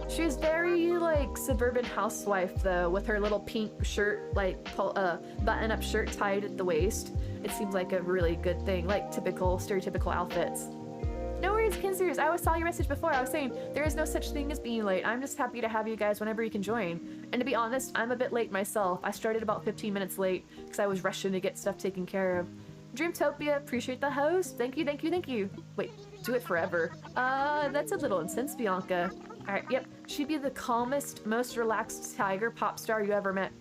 She was very, like, suburban housewife, though, with her little pink shirt, like, button-up shirt tied at the waist. It seems like a really good thing, like stereotypical outfits. No worries, Kinsey. villagers, I saw your message before. I was saying there is no such thing as being late. I'm just happy to have you guys whenever you can join. And to be honest, I'm a bit late myself. I started about 15 minutes late because I was rushing to get stuff taken care of. Dreamtopia, appreciate the host. Thank you, thank you, thank you. Wait, do it forever. That's a little intense, Bianca. Alright, yep. She'd be the calmest, most relaxed tiger pop star you ever met.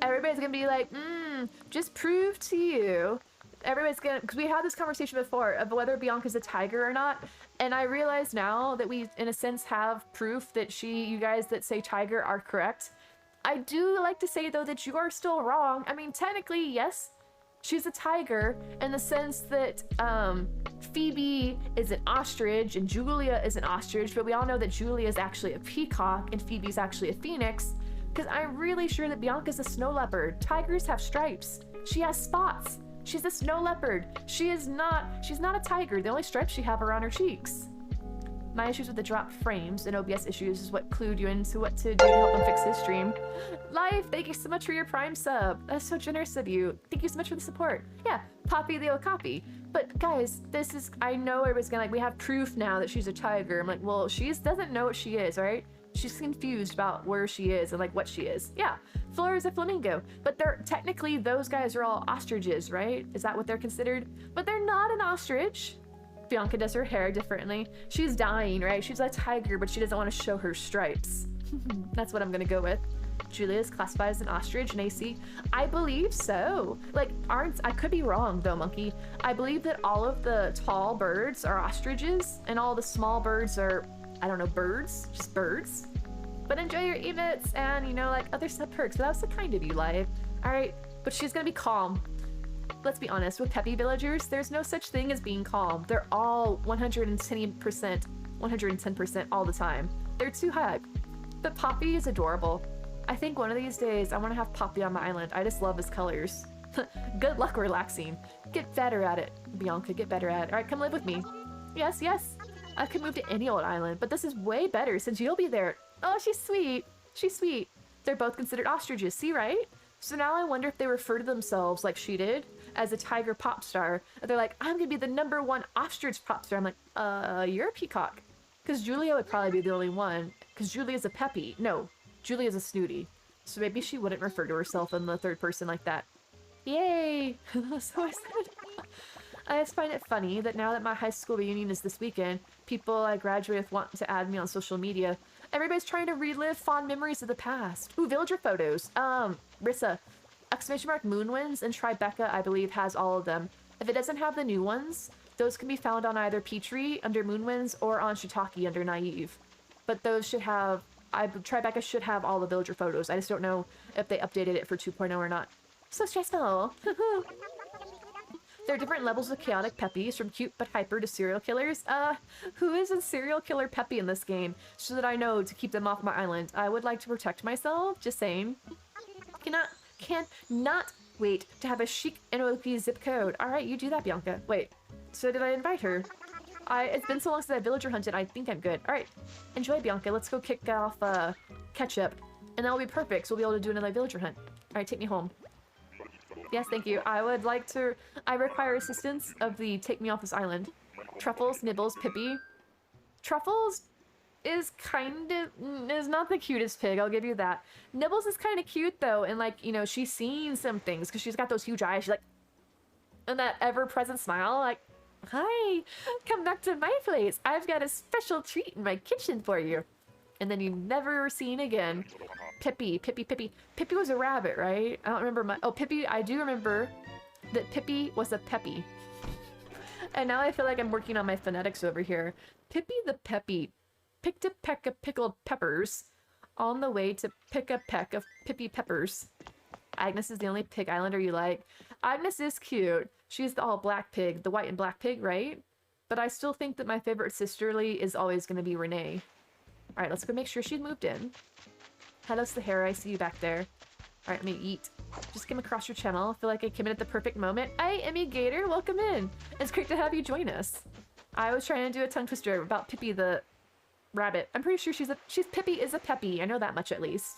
Everybody's gonna be like, just prove to you. Everybody's gonna, because we had this conversation before of whether Bianca's a tiger or not, and I realize now that we, in a sense, have proof that you guys that say tiger are correct. I do like to say, though, that you are still wrong. I mean, technically, yes, she's a tiger in the sense that Phoebe is an ostrich and Julia is an ostrich, but we all know that Julia is actually a peacock and Phoebe's actually a phoenix, because I'm really sure that Bianca's a snow leopard. Tigers have stripes. She has spots. She's a snow leopard. She's not a tiger. The only stripes she have are on her cheeks. My issues with the dropped frames and OBS issues is what clued you into what to do to help him fix his stream. Live, thank you so much for your Prime sub. That's so generous of you. Thank you so much for the support. Yeah, Poppy the Okapi. But guys, this is, I know everybody's gonna we have proof now that she's a tiger. I'm like, well, doesn't know what she is, right? She's confused about where she is and like what she is. Yeah, Flora is a flamingo, but they're technically, those guys are all ostriches, right? Is that what they're considered? But they're not an ostrich. Bianca does her hair differently. She's dying, right? She's a tiger, but she doesn't want to show her stripes. That's what I'm gonna go with. Julia is classified as an ostrich in AC. I believe so. Like, I could be wrong though, Monkey. I believe that all of the tall birds are ostriches and all the small birds are, I don't know, birds, just birds. But enjoy your emotes and, you know, like other sub perks. But that was so kind of you, Live. All right, but she's gonna be calm. Let's be honest, with peppy villagers, there's no such thing as being calm. They're all 110%, 110% all the time. They're too high. But Poppy is adorable. I think one of these days I want to have Poppy on my island. I just love his colors. Good luck relaxing. Get better at it, Bianca, get better at it. All right, come live with me. Yes, yes. I could move to any old island, but this is way better since you'll be there. Oh, she's sweet. She's sweet. They're both considered ostriches, see, right? So now I wonder if they refer to themselves like she did as a tiger pop star. They're like, I'm gonna be the #1 ostrich pop star. I'm like, you're a peacock. Because Julia would probably be the only one. Because Julia's a peppy. No, Julia's a snooty. So maybe she wouldn't refer to herself in the third person like that. Yay! So I said, I just find it funny that now that my high school reunion is this weekend, people I graduate with want to add me on social media. Everybody's trying to relive fond memories of the past. Ooh, villager photos. Rissa, ! Moonwinds and Tribeca, I believe, has all of them. If it doesn't have the new ones, those can be found on either Petrie under Moonwinds or on Shiitake under Naive. But those should have, Tribeca should have all the villager photos. I just don't know if they updated it for 2.0 or not. So stressful. There are different levels of chaotic peppies, from cute but hyper to serial killers. Who is a serial killer peppy in this game, so that I know to keep them off my island? I would like to protect myself, just saying. Cannot wait to have a chic Inoki zip code. Alright, you do that, Bianca. Wait, so did I invite her? It's been so long since I villager hunted, I think I'm good. Alright, enjoy, Bianca. Let's go kick off, Ketchup. And that'll be perfect, so we'll be able to do another villager hunt. Alright, take me home. Yes, thank you. I require assistance of the Take Me Off This Island. Truffles, Nibbles, Pippi. Truffles is not the cutest pig, I'll give you that. Nibbles is kind of cute though, and like, you know, she's seen some things because she's got those huge eyes. She's like, and that ever-present smile, like, hi, come back to my place. I've got a special treat in my kitchen for you. And then you never seen again. Pippi. Pippi was a rabbit, right? I don't remember oh, Pippi, I do remember that Pippi was a peppy. And now I feel like I'm working on my phonetics over here. Pippi the peppy picked a peck of pickled peppers on the way to pick a peck of Pippi peppers. Agnes is the only pig islander you like. Agnes is cute. She's the all black pig, the white and black pig, right? But I still think that my favorite sisterly is always going to be Renee. Alright, let's go make sure she's moved in. Hello, Sahara, I see you back there. Alright, let me eat. Just came across your channel. I feel like I came in at the perfect moment. Hey, Emmy Gator, welcome in. It's great to have you join us. I was trying to do a tongue twister about Pippi the rabbit. I'm pretty sure she's Pippi is a peppy. I know that much at least.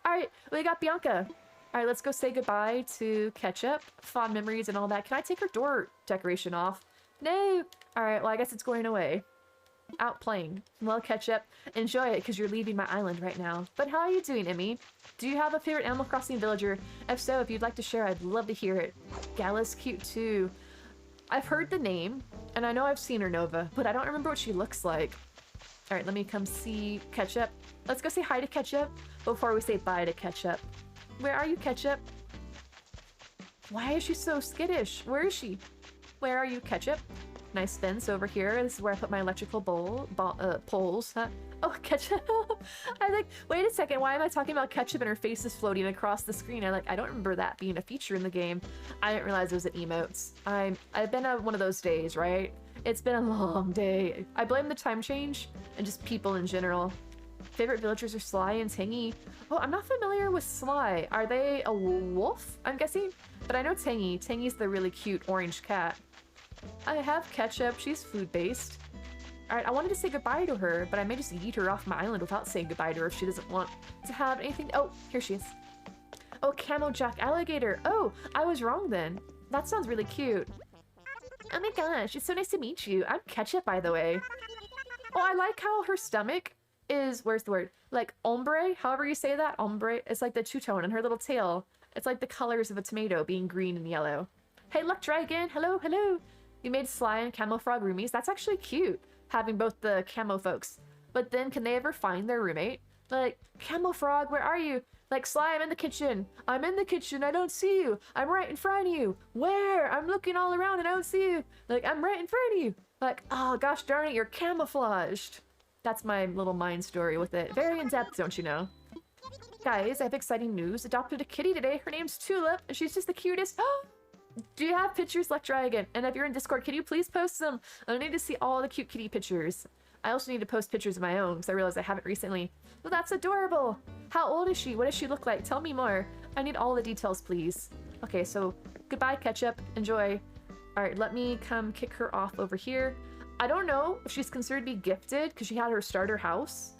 Alright, we got Bianca. Alright, let's go say goodbye to Ketchup. Fond memories and all that. Can I take her door decoration off? No! Alright, well, I guess it's going away. Out playing. Well, Ketchup, enjoy it because you're leaving my island right now. But how are you doing, Emmy? Do you have a favorite Animal Crossing villager? If so, if you'd like to share, I'd love to hear it. Gala's cute too. I've heard the name, and I know I've seen her, Nova, but I don't remember what she looks like. Alright, let me come see Ketchup. Let's go say hi to Ketchup before we say bye to Ketchup. Where are you, Ketchup? Why is she so skittish? Where is she? Where are you, Ketchup? Nice fence over here. This is where I put my electrical poles. Huh? Oh, Ketchup. I like, wait a second. Why am I talking about Ketchup and her face is floating across the screen? I don't remember that being a feature in the game. I didn't realize it was an emotes. I've been one of those days, right? It's been a long day. I blame the time change and just people in general. Favorite villagers are Sly and Tangy. Oh, I'm not familiar with Sly. Are they a wolf, I'm guessing? But I know Tangy. Tangy's the really cute orange cat. I have Ketchup. She's food-based. Alright, I wanted to say goodbye to her, but I may just yeet her off my island without saying goodbye to her if she doesn't want to have anything. Oh, here she is. Oh, Camo Jack Alligator. Oh, I was wrong then. That sounds really cute. Oh my gosh, it's so nice to meet you. I'm Ketchup, by the way. Oh, I like how her stomach is, where's the word? Like ombre, however you say that. Ombre. It's like the two-tone, and her little tail. It's like the colors of a tomato being green and yellow. Hey, Luck Dragon. Hello, hello. You made Sly and Camo Frog roomies. That's actually cute, having both the camo folks. But then, can they ever find their roommate? Like, Camo Frog, where are you? Like, Sly, I'm in the kitchen. I'm in the kitchen. I don't see you. I'm right in front of you. Where? I'm looking all around and I don't see you. Like, I'm right in front of you. Like, oh, gosh darn it, you're camouflaged. That's my little mind story with it. Very in-depth, don't you know? Guys, I have exciting news. Adopted a kitty today. Her name's Tulip, and she's just the cutest. Do you have pictures, Luck Dragon? And if you're in Discord, can you please post them? I need to see all the cute kitty pictures. I also need to post pictures of my own, because I realized I haven't recently. Well, that's adorable! How old is she? What does she look like? Tell me more. I need all the details, please. Okay, so goodbye, Ketchup. Enjoy. Alright, let me come kick her off over here. I don't know if she's considered to be gifted, because she had her starter house.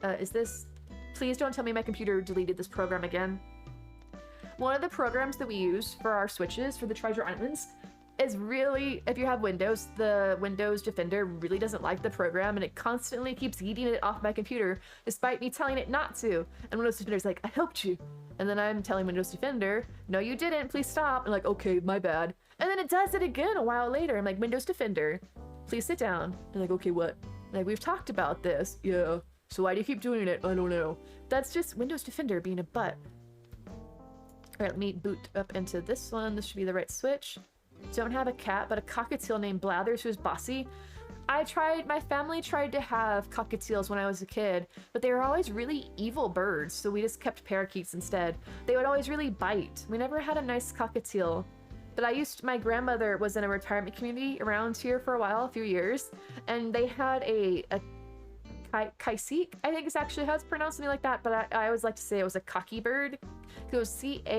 Is this... Please don't tell me my computer deleted this program again. One of the programs that we use for our switches for the Treasure Islands is really, if you have Windows, the Windows Defender really doesn't like the program and it constantly keeps yeeting it off my computer despite me telling it not to. And Windows Defender's like, I helped you. And then I'm telling Windows Defender, no you didn't, please stop. And like, okay, my bad. And then it does it again a while later. I'm like, Windows Defender, please sit down. And like, okay, what? Like, we've talked about this. Yeah. So why do you keep doing it? I don't know. That's just Windows Defender being a butt. Alright, let me boot up into this one. This should be the right switch. Don't have a cat, but a cockatiel named Blathers who's bossy. My family tried to have cockatiels when I was a kid, but they were always really evil birds, so we just kept parakeets instead. They would always really bite. We never had a nice cockatiel. But my grandmother was in a retirement community around here for a few years, and they had a Cacique, I think is actually how it's pronounced, something like that, but I always like to say it was a cocky bird. It was C-A-I-Q-U-E,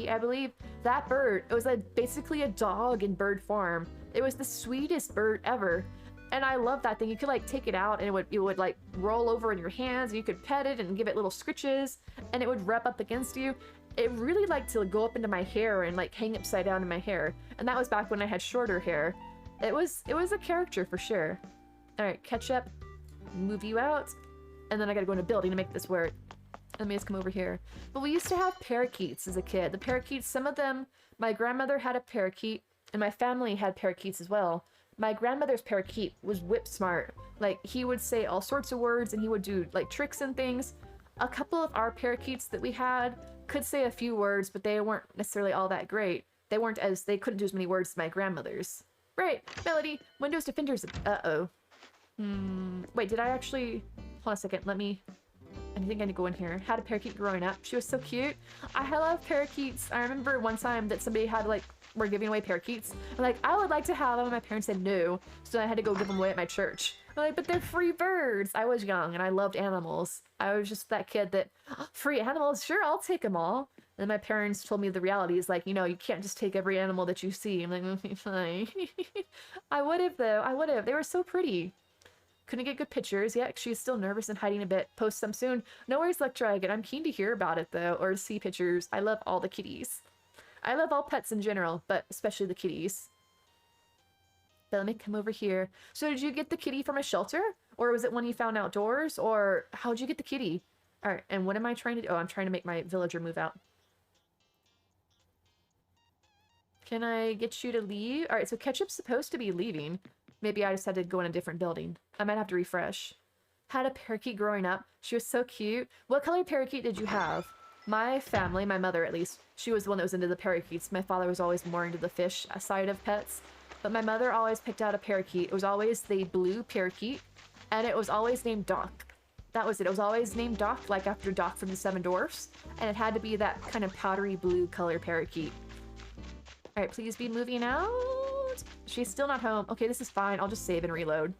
I believe. That bird, it was basically a dog in bird form. It was the sweetest bird ever. And I love that thing. You could like take it out and it would like roll over in your hands and you could pet it and give it little scritches and it would rub up against you. It really liked to go up into my hair and like hang upside down in my hair. And that was back when I had shorter hair. It was a character for sure. Alright, Ketchup, move you out. And then I gotta go in a building to make this work. Let me just come over here. But we used to have parakeets as a kid. The parakeets, some of them, my grandmother had a parakeet, and my family had parakeets as well. My grandmother's parakeet was whip smart. Like, he would say all sorts of words, and he would do, like, tricks and things. A couple of our parakeets that we had could say a few words, but they weren't necessarily all that great. They couldn't do as many words as my grandmother's. Right, Melody, Windows Defender's, uh-oh. Wait, did I actually... Hold on a second, I think I need to go in here. Had a parakeet growing up. She was so cute. I love parakeets. I remember one time that somebody were giving away parakeets. I'm like, I would like to have them. And my parents said no. So I had to go give them away at my church. I'm like, but they're free birds. I was young and I loved animals. I was just that kid that, free animals? Sure, I'll take them all. And then my parents told me the reality is like, you know, you can't just take every animal that you see. I'm like, okay, fine. I would have though. I would have. They were so pretty. Couldn't get good pictures yet. She's still nervous and hiding a bit. Post some soon. No worries, Luck Dragon. I'm keen to hear about it though, or to see pictures. I love all the kitties. I love all pets in general, but especially the kitties. But let me come over here. So did you get the kitty from a shelter? Or was it one you found outdoors? Or how'd you get the kitty? All right, and what am I trying to do? Oh, I'm trying to make my villager move out. Can I get you to leave? All right, so Ketchup's supposed to be leaving. Maybe I just had to go in a different building. I might have to refresh. Had a parakeet growing up. She was so cute. What color parakeet did you have? My family, my mother at least, she was the one that was into the parakeets. My father was always more into the fish side of pets. But my mother always picked out a parakeet. It was always the blue parakeet, and it was always named Doc. That was it. It was always named Doc, like after Doc from the Seven Dwarfs, and it had to be that kind of powdery blue color parakeet. All right, please be moving out. She's still not home. Okay, this is fine. I'll just save and reload.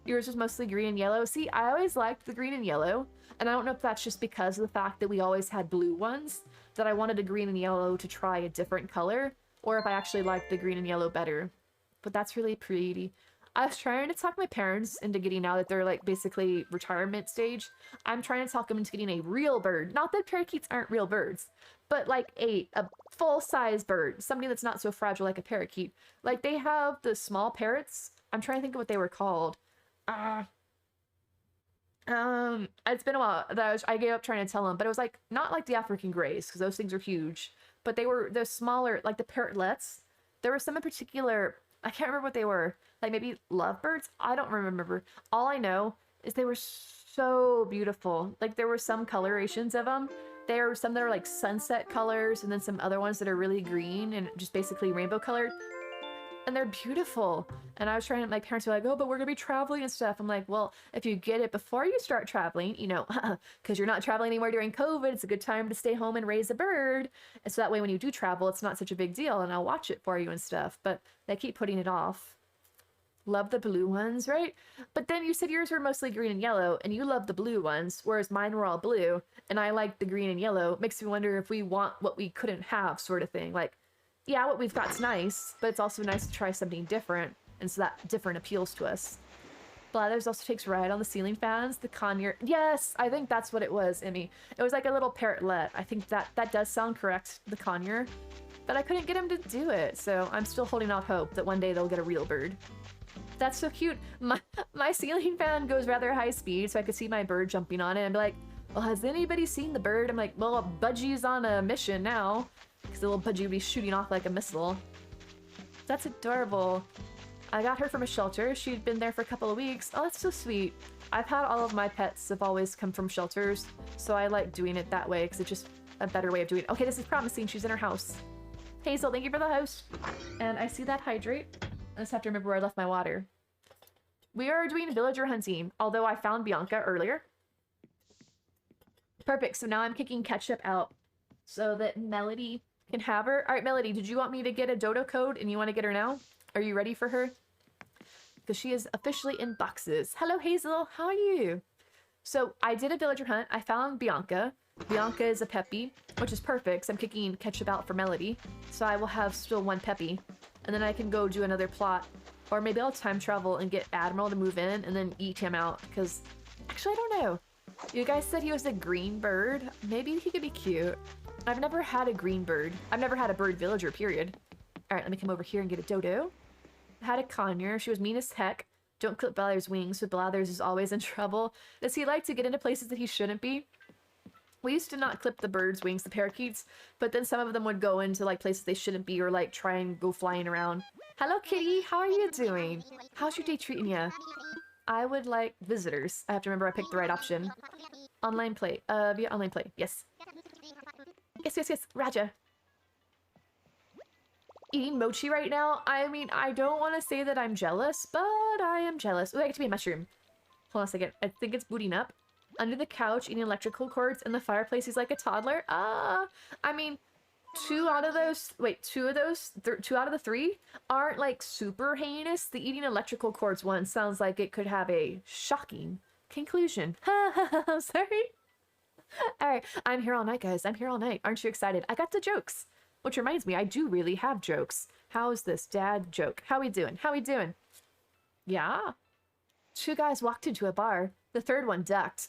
Yours was mostly green and yellow. See, I always liked the green and yellow, and I don't know if that's just because of the fact that we always had blue ones, that I wanted a green and yellow to try a different color, or if I actually liked the green and yellow better. But that's really pretty. I was trying to talk my parents into getting, now that they're like basically retirement stage, I'm trying to talk them into getting a real bird. Not that parakeets aren't real birds, but like a full-size bird, something that's not so fragile like a parakeet. Like they have the small parrots. I'm trying to think of what they were called. It's been a while that I gave up trying to tell them, but it was like not like the African grays because those things are huge, but they were the smaller, like the parrotlets. There were some in particular. I can't remember what they were. Like maybe lovebirds? I don't remember. All I know is they were so beautiful. Like there were some colorations of them. There were some that are like sunset colors, and then some other ones that are really green and just basically rainbow colored. And they're beautiful. And I was trying to, my parents were like, oh, but we're gonna be traveling and stuff. I'm like, well, if you get it before you start traveling, you know, because you're not traveling anywhere during COVID, it's a good time to stay home and raise a bird. And so that way when you do travel, it's not such a big deal, and I'll watch it for you and stuff. But they keep putting it off. Love the blue ones, right? But then you said yours were mostly green and yellow, and you love the blue ones, whereas mine were all blue, and I like the green and yellow. Makes me wonder if we want what we couldn't have, sort of thing. Like, yeah, what we've got's nice, but it's also nice to try something different, and so that different appeals to us. Blathers also takes ride on the ceiling fans, the conure. Yes, I think that's what it was, Emmy. It was like a little parrotlet. I think that does sound correct, the conure. But I couldn't get him to do it, so I'm still holding out hope that one day they'll get a real bird. That's so cute. My ceiling fan goes rather high speed, so I could see my bird jumping on it and be like, well, has anybody seen the bird? I'm like, well, Budgie's on a mission now. Because the little Budgie would be shooting off like a missile. That's adorable. I got her from a shelter. She'd been there for a couple of weeks. Oh, that's so sweet. I've had all of my pets have always come from shelters, so I like doing it that way because it's just a better way of doing it. Okay, this is promising. She's in her house. Hazel, thank you for the house. And I see that hydrate. I just have to remember where I left my water. We are doing villager hunting, although I found Bianca earlier. Perfect, so now I'm kicking Ketchup out so that Melody can have her. All right, Melody, did you want me to get a dodo code and you want to get her now? Are you ready for her? Because she is officially in boxes. Hello, Hazel, how are you? So I did a villager hunt. I found Bianca. Bianca is a Peppy, which is perfect, so I'm kicking Ketchup out for Melody. So I will have still one Peppy. And then I can go do another plot. Or maybe I'll time travel and get Admiral to move in and then eat him out. Because, actually, I don't know. You guys said he was a green bird. Maybe he could be cute. I've never had a green bird. I've never had a bird villager, period. Alright, let me come over here and get a dodo. I had a conure. She was mean as heck. Don't clip Blathers' wings, but Blathers is always in trouble. Does he like to get into places that he shouldn't be? We used to not clip the birds' wings, the parakeets, but then some of them would go into like places they shouldn't be or like try and go flying around. Hello, kitty. How are you doing? How's your day treating you? I would like visitors. I have to remember I picked the right option. Online play. Via online play. Yes. Yes. Raja. Eating mochi right now? I mean, I don't want to say that I'm jealous, but I am jealous. Oh, I get to be a mushroom. Hold on a second. I think it's booting up. Under the couch, eating electrical cords, in the fireplace, he's like a toddler. I mean, two out of the three aren't like super heinous. The eating electrical cords one sounds like it could have a shocking conclusion. I'm sorry. All right, I'm here all night, guys. I'm here all night. Aren't you excited? I got the jokes. Which reminds me, I do really have jokes. How's this dad joke? How we doing? Yeah. Two guys walked into a bar. The third one ducked.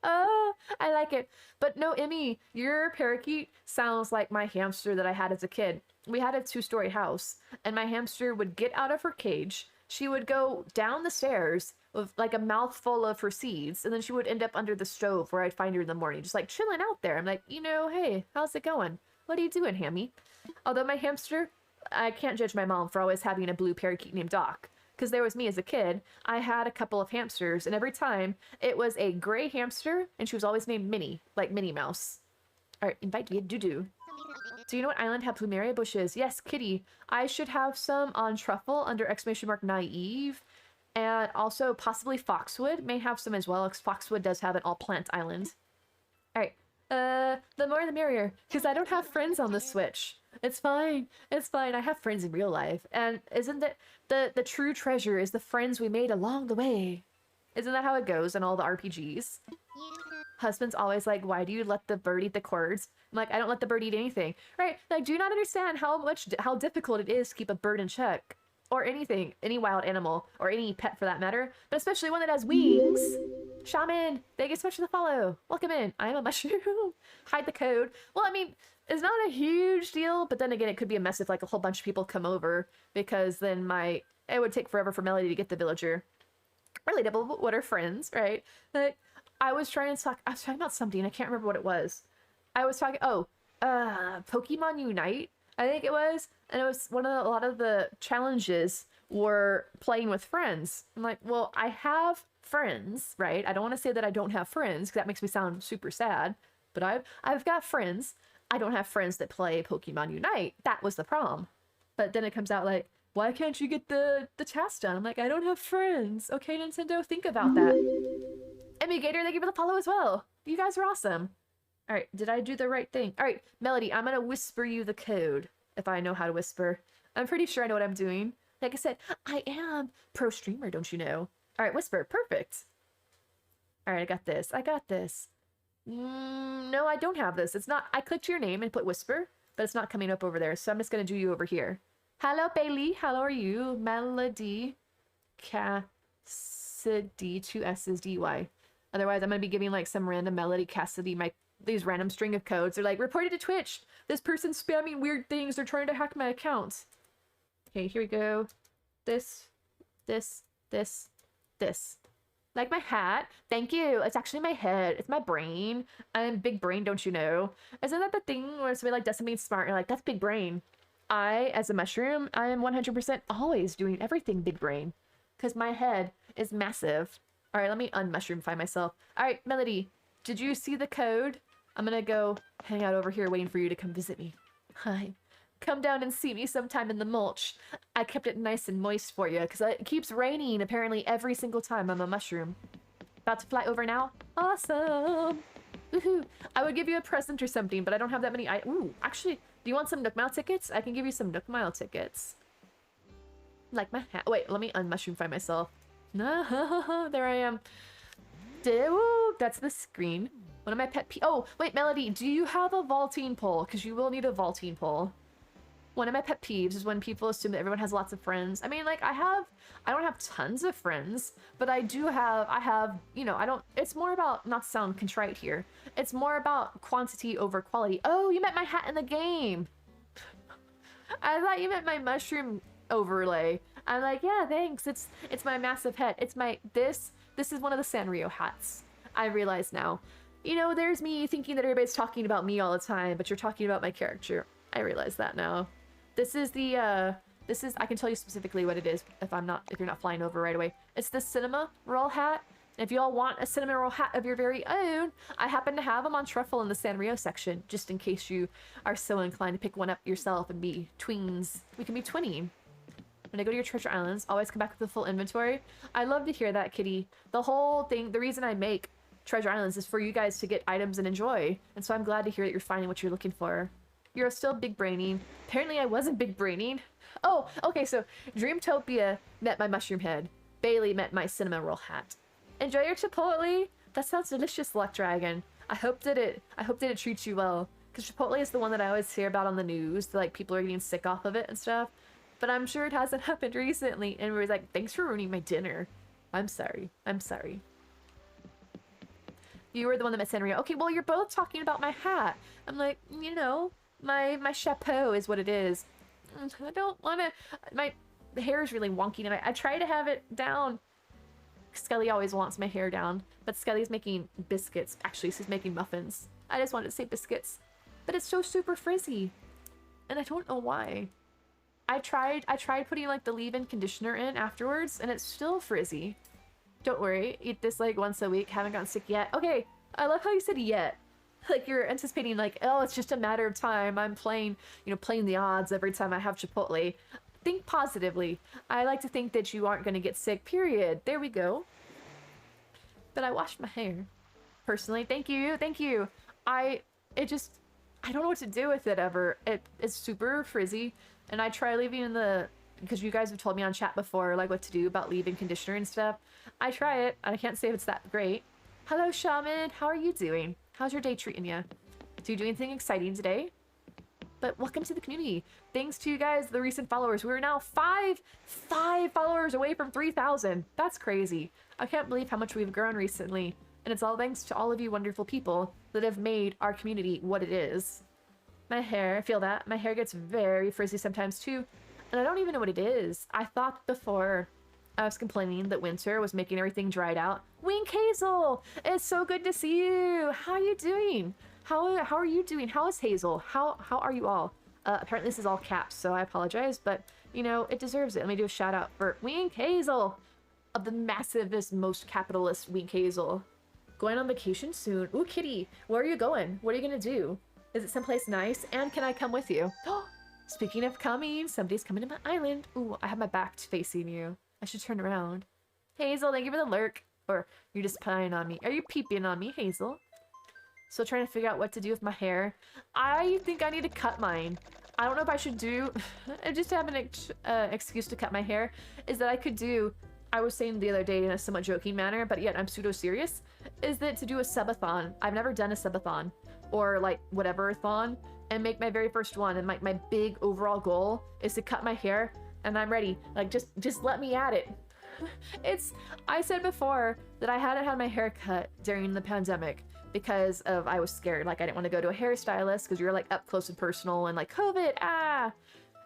Oh, I like it. But no, Emmy, your parakeet sounds like my hamster that I had as a kid. We had a 2-story house, and my hamster would get out of her cage. She would go down the stairs with like a mouthful of her seeds, and then she would end up under the stove where I'd find her in the morning, just like chilling out there. I'm like, hey, how's it going? What are you doing, Hammy? Although my hamster, I can't judge my mom for always having a blue parakeet named Doc. Because there was me as a kid. I had a couple of hamsters, and every time it was a gray hamster, and she was always named Minnie, like Minnie Mouse. All right, invite me, do. Do you know what island have plumeria bushes? Yes, Kitty. I should have some on Truffle under exclamation mark naive. And also possibly Foxwood may have some as well, because Foxwood does have an all plant island. All right. The more the merrier, because I don't have friends on the Switch. It's fine. It's fine. I have friends in real life. And isn't that the true treasure is the friends we made along the way? Isn't that how it goes in all the RPGs? Husband's always like, why do you let the bird eat the cords? I'm like, I don't let the bird eat anything. Right? Like, do you not understand how difficult it is to keep a bird in check? Or anything, any wild animal, or any pet for that matter, but especially one that has wings. Shaman, thank you so much for the follow. Welcome in. I am a mushroom. Hide the code. Well, I mean, it's not a huge deal, but then again, it could be a mess if like a whole bunch of people come over, because then it would take forever for Melody to get the villager. Relatable, but what are friends, right? Like, I was talking about something, I can't remember what it was. I was talking, Pokemon Unite, I think it was, and it was a lot of the challenges were playing with friends. I'm like, well, I have friends, right? I don't want to say that I don't have friends, because that makes me sound super sad, but I've got friends. I don't have friends that play Pokemon Unite. That was the problem. But then it comes out like, why can't you get the task done? I'm like, I don't have friends. Okay, Nintendo, think about that. Emmy Gator, thank you for the follow as well. You guys are awesome. All right, did I do the right thing? All right, Melody, I'm going to whisper you the code if I know how to whisper. I'm pretty sure I know what I'm doing. Like I said, I am pro streamer, don't you know? All right, whisper. Perfect. All right, I got this. No, I don't have this. It's not. I clicked your name and put whisper, but it's not coming up over there. So I'm just going to do you over here. Hello, Bailey. How are you? Melody Cassidy, 2 S's D-Y. Otherwise, I'm going to be giving like some random Melody Cassidy these random string of codes. They're like, reported to Twitch. This person's spamming weird things. They're trying to hack my account. Okay, here we go. This. Like my hat. Thank you. It's actually my head. It's my brain. I'm big brain, don't you know? Isn't that the thing where somebody like does something smart and you're like, that's big brain? I, as a mushroom, I am 100% always doing everything big brain. Because my head is massive. All right, let me unmushroomify myself. All right, Melody, did you see the code? I'm gonna go hang out over here waiting for you to come visit me. Hi. Come down and see me sometime in the mulch. I kept it nice and moist for you because it keeps raining apparently every single time I'm a mushroom. About to fly over now? Awesome! Woohoo! I would give you a present or something, but I don't have that many. Ooh, actually, do you want some Nook Mile tickets? I can give you some Nook Mile tickets. Like my hat. Wait, let me unmushroomify myself. No, there I am. Ooh, that's the screen. One of my pet oh, wait, Melody, do you have a vaulting pole? Because you will need a vaulting pole. One of my pet peeves is when people assume that everyone has lots of friends. I mean, like, I don't have tons of friends, but I have, you know, it's more about, not to sound contrite here, it's more about quantity over quality. Oh, you meant my hat in the game. I thought you meant my mushroom overlay. I'm like, yeah, thanks. It's my massive head. This is one of the Sanrio hats. I realize now. You know, there's me thinking that everybody's talking about me all the time, but you're talking about my character. I realize that now. This is I can tell you specifically what it is if you're not flying over right away. It's the cinema roll hat. If y'all want a cinema roll hat of your very own, I happen to have them on Truffle in the Sanrio section, just in case you are so inclined to pick one up yourself and be tweens. We can be twinning. When I go to your treasure islands, always come back with a full inventory. I love to hear that, Kitty. The whole thing, the reason I make treasure islands is for you guys to get items and enjoy. And so I'm glad to hear that you're finding what you're looking for. You're still big braining. Apparently I wasn't big braining. Oh, okay, so Dreamtopia met my mushroom head. Bailey met my cinnamon roll hat. Enjoy your Chipotle. That sounds delicious, Luck Dragon. I hope that it treats you well. Because Chipotle is the one that I always hear about on the news. That, like, people are getting sick off of it and stuff. But I'm sure it hasn't happened recently. And we're like, thanks for ruining my dinner. I'm sorry. I'm sorry. You were the one that met Sanrio. Okay, well, you're both talking about my hat. I'm like, you know, my chapeau is what it is. I don't want to... My hair is really wonky, and I try to have it down. Skelly always wants my hair down, but Skelly's making biscuits. Actually, she's making muffins. I just wanted to say biscuits. But it's so super frizzy, and I don't know why. I tried putting like the leave-in conditioner in afterwards, and it's still frizzy. Don't worry, eat this like once a week. Haven't gotten sick yet. Okay, I love how you said yet. Like you're anticipating like, oh, it's just a matter of time. I'm playing, you know, playing the odds every time I have Chipotle. Think positively. I like to think that you aren't going to get sick, period. There we go. But I washed my hair. Personally, thank you, thank you. I don't know what to do with it ever. It's super frizzy, and I try leaving in the... Because you guys have told me on chat before, like, what to do about leave-in conditioner and stuff. I try it. I can't say if it's that great. Hello, Shaman. How are you doing? How's your day treating you? Do you do anything exciting today? But welcome to the community. Thanks to you guys, the recent followers. We're now five followers away from 3,000. That's crazy. I can't believe how much we've grown recently. And it's all thanks to all of you wonderful people that have made our community what it is. My hair, I feel that. My hair gets very frizzy sometimes too. And I don't even know what it is. I thought before I was complaining that winter was making everything dried out. Wink Hazel! It's so good to see you! How are you doing? How are you doing? How is Hazel? How are you all? Apparently this is all caps, so I apologize, but, you know, it deserves it. Let me do a shout out for Wink Hazel! Of the massivest, most capitalist Wink Hazel. Going on vacation soon. Ooh, Kitty! Where are you going? What are you gonna do? Is it someplace nice? And can I come with you? Speaking of coming, somebody's coming to my island. Ooh, I have my back facing you. I should turn around. Hazel, thank you for the lurk. Or you're just prying on me. Are you peeping on me, Hazel? Still trying to figure out what to do with my hair. I think I need to cut mine. I don't know if I should do... I just have an excuse to cut my hair. Is that I could do... I was saying the other day in a somewhat joking manner, but yet I'm pseudo-serious. Is that to do a subathon. I've never done a subathon. Or like whatever-thon. And make my very first one. And my big overall goal is to cut my hair. And I'm ready. Like, just let me at it. I said before that I hadn't had my hair cut during the pandemic because of I was scared. Like, I didn't want to go to a hairstylist because you're like up close and personal and like COVID, ah.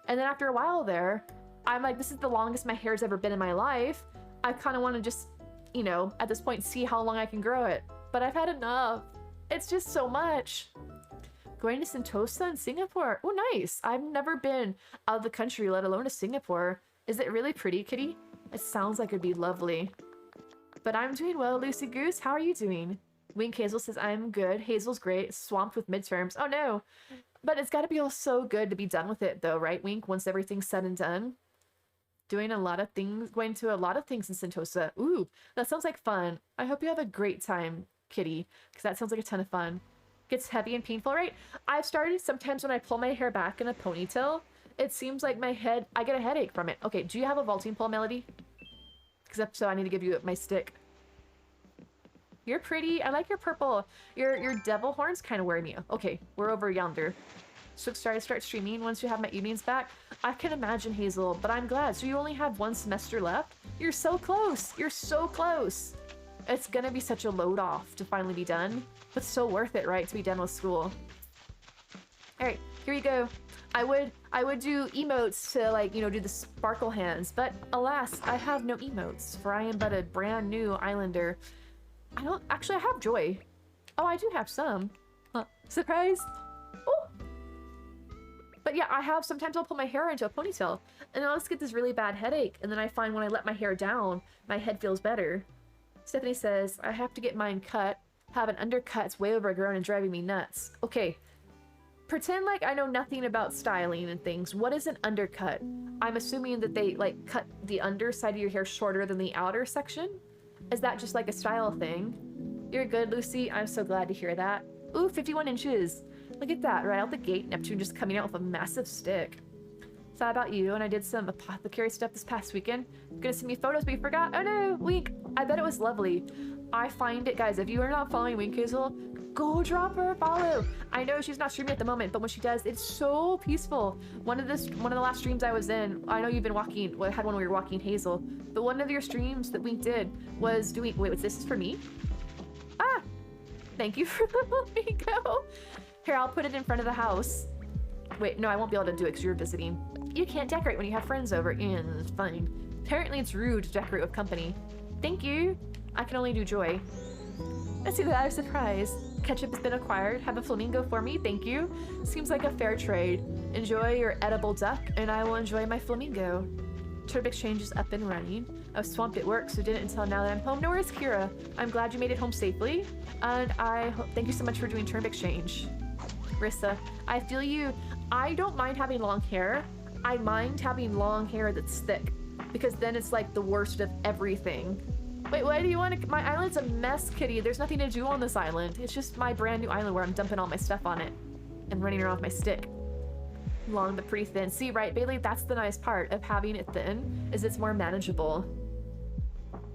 And then after a while there, I'm like, this is the longest my hair's ever been in my life. I kind of want to just, you know, at this point, see how long I can grow it. But I've had enough. It's just so much. Going to Sentosa in Singapore. Oh, nice. I've never been out of the country, let alone to Singapore. Is it really pretty, Kitty? It sounds like it'd be lovely. But I'm doing well, Lucy Goose. How are you doing? Wink Hazel says, I'm good. Hazel's great. Swamped with midterms. Oh, no. But it's got to be all so good to be done with it, though, right, Wink? Once everything's said and done. Doing a lot of things, going to a lot of things in Sentosa. Ooh, that sounds like fun. I hope you have a great time, Kitty, because that sounds like a ton of fun. Gets heavy and painful, right? I've started sometimes when I pull my hair back in a ponytail, it seems like my head, I get a headache from it. Okay, do you have a vaulting pole, Melody? Because if so, I need to give you my stick. You're pretty. I like your purple. Your devil horns kind of wear me. Okay, we're over yonder. So excited to start streaming once you have my evenings back. I can imagine, Hazel, but I'm glad. So you only have one semester left? You're so close. You're so close. It's gonna be such a load off to finally be done, but so worth it, right, to be done with school. All right, here we go. I would do emotes to, like, you know, do the sparkle hands, but alas, I have no emotes, for I am but a brand new islander. I have joy. Oh, I do have some. Surprise. Oh. But yeah, sometimes I'll pull my hair into a ponytail, and I'll just get this really bad headache, and then I find when I let my hair down, my head feels better. Stephanie says, I have to get mine cut. Have an undercut, it's way overgrown and driving me nuts. Okay. Pretend like I know nothing about styling and things. What is an undercut? I'm assuming that they, like, cut the underside of your hair shorter than the outer section? Is that just like a style thing? You're good, Lucy. I'm so glad to hear that. Ooh, 51 inches. Look at that, right out the gate. Neptune just coming out with a massive stick. Thought about you, and I did some apothecary stuff this past weekend. You're gonna send me photos, but you forgot? Oh no, Wink. I bet it was lovely. I find it, guys, if you are not following Wink Hazel, go drop her a follow. I know she's not streaming at the moment, but when she does, it's so peaceful. One of the last streams I was in, I know you've been walking, well, I had one where you were walking Hazel, but one of your streams that Wink did was doing, wait, what's this? Is for me? Ah! Thank you for the flamingo. Here, I'll put it in front of the house. Wait, no, I won't be able to do it because you're visiting. You can't decorate when you have friends over. Fine. Apparently it's rude to decorate with company. Thank you. I can only do joy. Let's see that surprise. Ketchup has been acquired. Have a flamingo for me. Thank you. Seems like a fair trade. Enjoy your edible duck, and I will enjoy my flamingo. Turb exchange is up and running. I was swamped at work, so didn't until now that I'm home. No worries, Kira. I'm glad you made it home safely, and thank you so much for doing turb exchange. Rissa, I feel you. I don't mind having long hair. I mind having long hair that's thick, because then it's like the worst of everything. Wait, why do you want to? My island's a mess, Kitty. There's nothing to do on this island. It's just my brand new island where I'm dumping all my stuff on it and running around with my stick. Long but pretty thin. See, right, Bailey? That's the nice part of having it thin, is it's more manageable.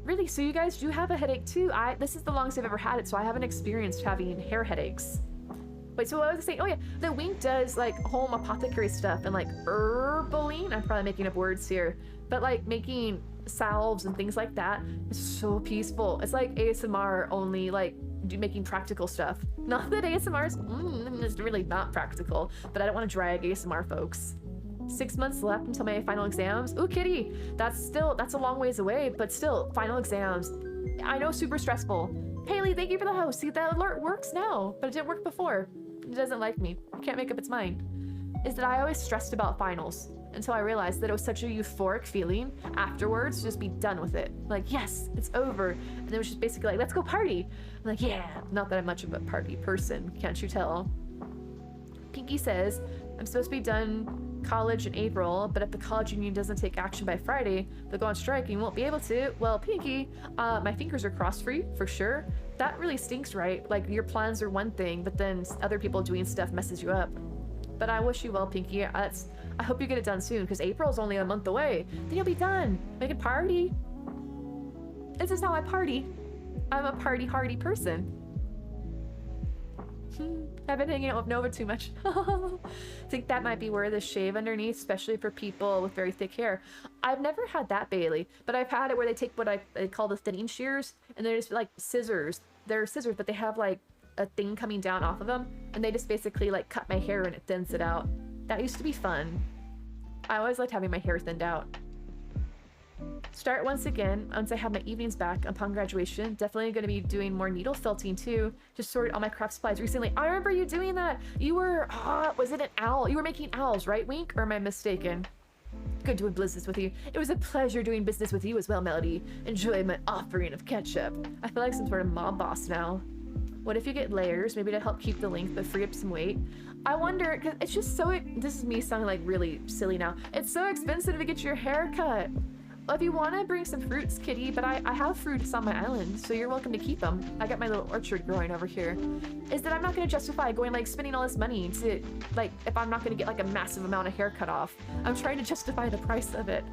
Really? So you guys do have a headache too? This is the longest I've ever had it, so I haven't experienced having hair headaches. Wait, so what was I saying? Oh yeah, the Wink does like home apothecary stuff and like herbaline. I'm probably making up words here, but like making salves and things like that is so peaceful. It's like ASMR, only like making practical stuff. Not that ASMR is really not practical, but I don't want to drag ASMR folks. 6 months left until my final exams. Ooh, Kitty, that's a long ways away, but still, final exams. I know, super stressful. Haley, thank you for the host. See, that alert works now, but it didn't work before. It doesn't like me. It can't make up its mind. Is that I always stressed about finals until I realized that it was such a euphoric feeling afterwards to just be done with it. Like, yes, it's over. And it was just basically like, let's go party. I'm like, yeah, not that I'm much of a party person, can't you tell? Pinky says, I'm supposed to be done college in April, but if the college union doesn't take action by Friday, they'll go on strike and you won't be able to. Well, Pinky, my fingers are crossed for you, for sure. That really stinks, right? Like, your plans are one thing, but then other people doing stuff messes you up. But I wish you well, Pinky. I hope you get it done soon, because April's only a month away. Then you'll be done. We can party. This is how I party. I'm a party-hardy person. I've been hanging out with Nova too much. Think that might be where the shave underneath, especially for people with very thick hair. I've never had that, Bailey, but I've had it where they take what they call the thinning shears, and they're just like scissors. They're scissors, but they have like a thing coming down off of them, and they just basically like cut my hair and it thins it out. That used to be fun. I always liked having my hair thinned out. Start once again once I have my evenings back upon graduation. Definitely going to be doing more needle felting too. Just sorted all my craft supplies recently. I remember you doing that. You were, was it an owl? You were making owls, right, Wink? Or am I mistaken? Good doing business with you. It was a pleasure doing business with you as well, Melody. Enjoy my offering of ketchup. I feel like some sort of mob boss now. What if you get layers, maybe to help keep the length but free up some weight? I wonder, because it's just so, this is me sounding like really silly now. It's so expensive to get your hair cut. Well, if you want to bring some fruits, Kitty, but I have fruits on my island, so you're welcome to keep them. I got my little orchard growing over here. Is that I'm not going to justify going, like, spending all this money to, like, if I'm not going to get, like, a massive amount of hair cut off. I'm trying to justify the price of it.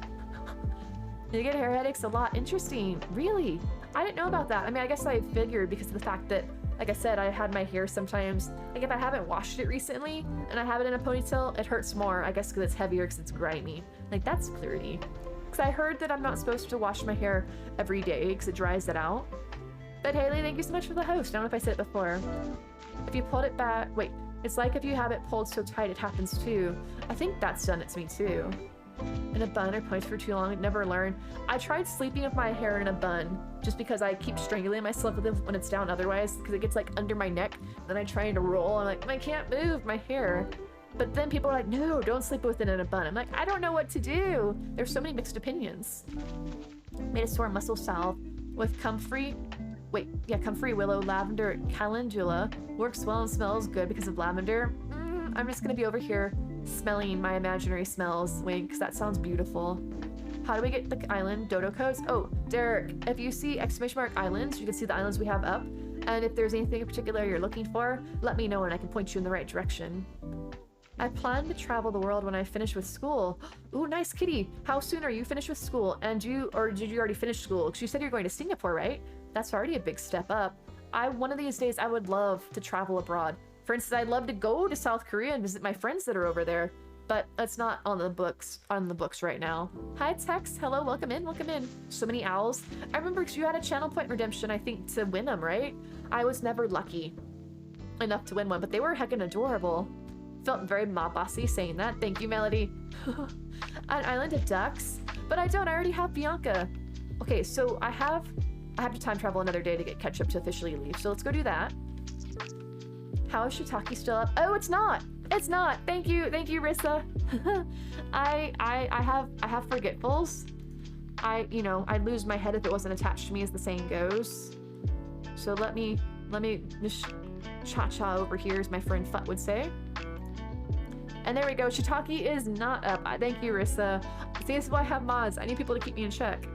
You get hair headaches a lot. Interesting. Really? I didn't know about that. I mean, I guess I figured because of the fact that, like I said, I had my hair sometimes, like if I haven't washed it recently and I have it in a ponytail, it hurts more, I guess because it's heavier because it's grimy. Like, that's clearly. Because I heard that I'm not supposed to wash my hair every day because it dries it out. But Haley, thank you so much for the host. I don't know if I said it before. If you pulled it back, wait, it's like if you have it pulled so tight it happens too. I think that's done it to me too. In a bun or ponytail for too long, never learned. I tried sleeping with my hair in a bun just because I keep strangling myself with it when it's down otherwise, because it gets like under my neck. Then I'm trying to roll. I'm like, I can't move my hair. But then people are like, no, don't sleep with it in a bun. I'm like, I don't know what to do. There's so many mixed opinions. Made a sore muscle salve with comfrey willow, lavender, calendula. Works well and smells good because of lavender. I'm just gonna be over here smelling my imaginary smells, Wink, because that sounds beautiful. How do we get the island dodo codes? Oh, Derek, if you see !islands, you can see the islands we have up. And if there's anything in particular you're looking for, let me know and I can point you in the right direction. I plan to travel the world when I finish with school. Ooh, nice, Kitty. How soon are you finished with school? And did you already finish school? Because you said you're going to Singapore, right? That's already a big step up. One of these days, I would love to travel abroad. For instance, I'd love to go to South Korea and visit my friends that are over there. but it's not on the books right now. Hi Tex, hello, welcome in, welcome in. So many owls. I remember you had a channel point redemption, I think, to win them, right? I was never lucky enough to win one, but they were heckin' adorable. Felt very mob bossy saying that. Thank you, Melody. An island of ducks, but I already have Bianca. Okay, so I have to time travel another day to get ketchup to officially leave, so let's go do that. How is Shiitake still up? Oh, it's not. It's not. Thank you, Rissa. I have forgetfuls. You know, I'd lose my head if it wasn't attached to me, as the saying goes. So let me just cha-cha over here, as my friend Fut would say. And there we go. Shiitake is not up. Thank you, Rissa. See, this is why I have mods. I need people to keep me in check.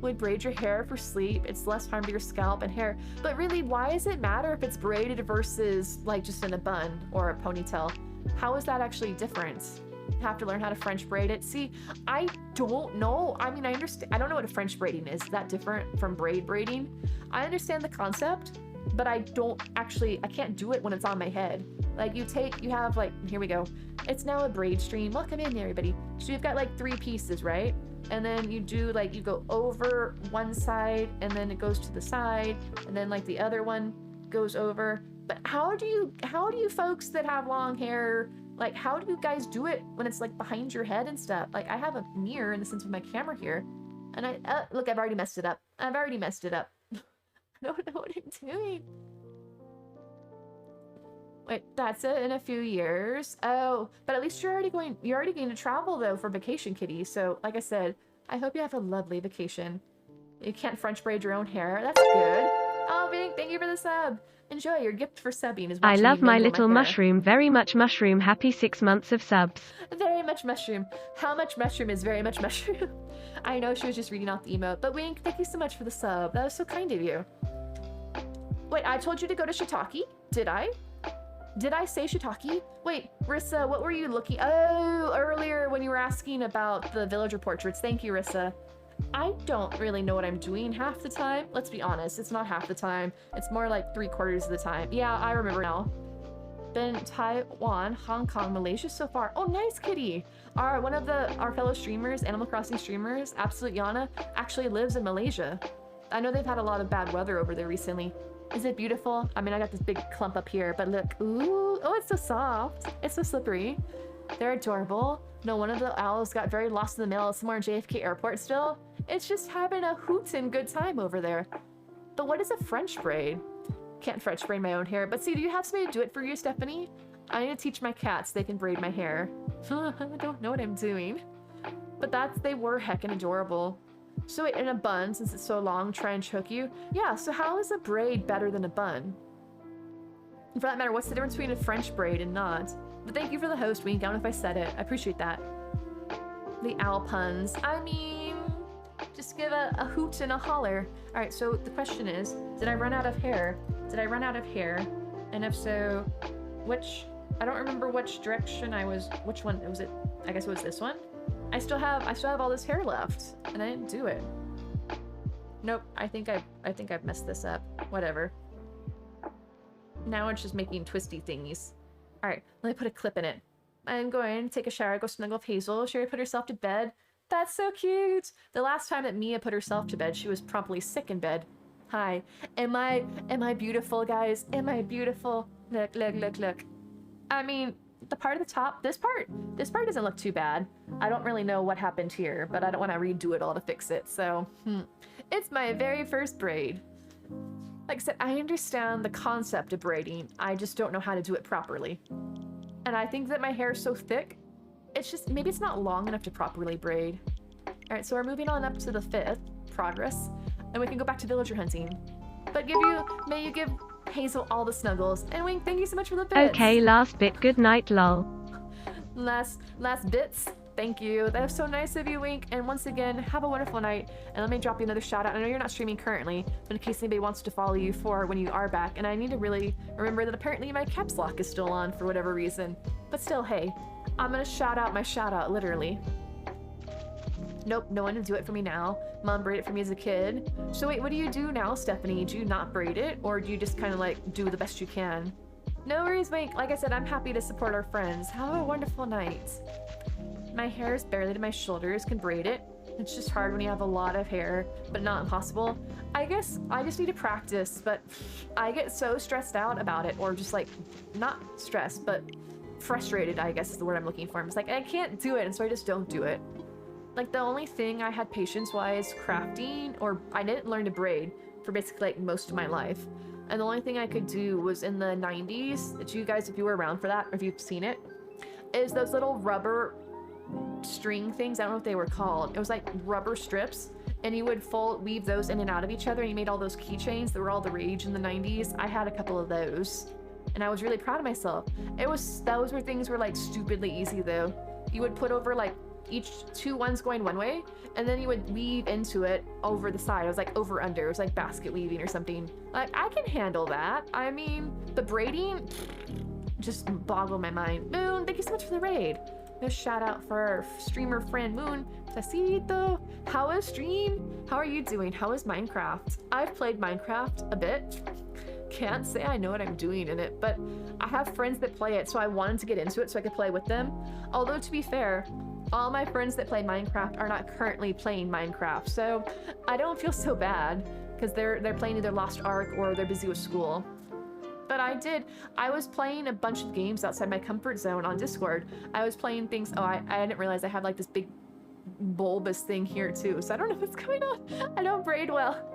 Would braid your hair for sleep. It's less harm to your scalp and hair. But really, why does it matter if it's braided versus like just in a bun or a ponytail? How is that actually different? Have to learn how to French braid it. See, I don't know. I mean, I understand. I don't know what a French braiding is. Is that different from braiding? I understand the concept, but I can't do it when it's on my head. Like you have like, here we go. It's now a braid stream. Welcome in, everybody. So you've got like 3 pieces, right? And then you do like, you go over one side and then it goes to the side and then like the other one goes over. But how do you folks that have long hair, like how do you guys do it when it's like behind your head and stuff? Like I have a mirror in the sense of my camera here and look, I've already messed it up. I don't know what I'm doing. Wait, that's it in a few years. Oh, but at least you're already going to travel though for vacation, Kitty. So like I said, I hope you have a lovely vacation. You can't French braid your own hair. That's good. Oh, Vink, thank you for the sub. Enjoy your gift for subbing. Is I love my little mushroom. Very much mushroom. Happy 6 months of subs. Very much mushroom. How much mushroom is very much mushroom? I know she was just reading out the emote, but Wink, thank you so much for the sub. That was so kind of you. Wait, I told you to go to Shiitake? Did I? Did I say Shiitake? Wait, Rissa, what were you looking? Oh, earlier when you were asking about the villager portraits. Thank you, Rissa. I don't really know what I'm doing half the time. Let's be honest, it's not half the time. It's more like 3/4 of the time. Yeah, I remember now. Been Taiwan, Hong Kong, Malaysia so far. Oh, nice, Kitty. One of our fellow streamers, Animal Crossing streamers, Absolute Yana, actually lives in Malaysia. I know they've had a lot of bad weather over there recently. Is it beautiful? I mean, I got this big clump up here, but look. Ooh, oh, it's so soft. It's so slippery. They're adorable. No, one of the owls got very lost in the mail somewhere in JFK airport still. It's just having a hootin' good time over there. But what is a French braid? Can't French braid my own hair. But see, do you have somebody to do it for you, Stephanie? I need to teach my cats they can braid my hair. I don't know what I'm doing. But they were heckin' adorable. So wait, in a bun, since it's so long, try and choke you? Yeah, so how is a braid better than a bun? And for that matter, what's the difference between a French braid and not? But thank you for the host, Wink. I don't know if I said it. I appreciate that. The owl puns. I mean, just give a hoot and a holler. All right, so the question is, did I run out of hair? Did I run out of hair? And if so, I don't remember which direction which one, was it? I guess it was this one? I still have all this hair left, and I didn't do it. Nope, I think I've messed this up. Whatever. Now it's just making twisty thingies. All right, let me put a clip in it. I'm going to take a shower, go snuggle with Hazel. She already put herself to bed. That's so cute. The last time that Mia put herself to bed, she was promptly sick in bed. Hi, am I beautiful, guys? Am I beautiful? Look, look, look, look. I mean, the part at the top, this part doesn't look too bad. I don't really know what happened here, but I don't want to redo it all to fix it. So, it's my very first braid. Like I said, I understand the concept of braiding. I just don't know how to do it properly. And I think that my hair is so thick, it's just, maybe it's not long enough to properly braid. All right, so we're moving on up to the 5th, progress, and we can go back to villager hunting. But may you give Hazel all the snuggles. And Wink, thank you so much for the bits. Okay, last bit. Good night, lol. Last bits. Thank you. That was so nice of you, Wink. And once again, have a wonderful night. And let me drop you another shout out. I know you're not streaming currently, but in case anybody wants to follow you for when you are back. And I need to really remember that apparently my caps lock is still on for whatever reason. But still, hey, I'm gonna shout out my shout out, literally. Nope, no one to do it for me now. Mom braided it for me as a kid. So wait, what do you do now, Stephanie? Do you not braid it? Or do you just kind of like do the best you can? No worries, Wink. Like I said, I'm happy to support our friends. Have a wonderful night. My hair is barely to my shoulders. Can braid it. It's just hard when you have a lot of hair, but not impossible. I guess I just need to practice, but I get so stressed out about it, or just like, not stressed, but frustrated, I guess is the word I'm looking for. I'm just like, I can't do it, and so I just don't do it. Like, the only thing I had patience-wise crafting, or I didn't learn to braid for basically like most of my life. And the only thing I could do was in the 90s, to you guys, if you were around for that, or if you've seen it, is those little rubber string things. I don't know what they were called. It was like rubber strips, and you would weave those in and out of each other, and you made all those keychains that were all the rage in the 90s. I had a couple of those, and I was really proud of myself. Those were things were like stupidly easy though. You would put over like each two ones going one way, and then you would weave into it over the side. It was like over under. It was like basket weaving or something. Like, I can handle that. I mean, the braiding just boggled my mind. Moon, thank you so much for the raid. A shout out for our streamer friend Moon. Tacito. How is stream? How are you doing? How is Minecraft? I've played Minecraft a bit. Can't say I know what I'm doing in it, but I have friends that play it, so I wanted to get into it so I could play with them. Although, to be fair, all my friends that play Minecraft are not currently playing Minecraft, so I don't feel so bad because they're playing either Lost Ark or they're busy with school. But I was playing a bunch of games outside my comfort zone on Discord. I was playing things, I didn't realize I have like this big bulbous thing here too, so I don't know what's going on. I don't braid well.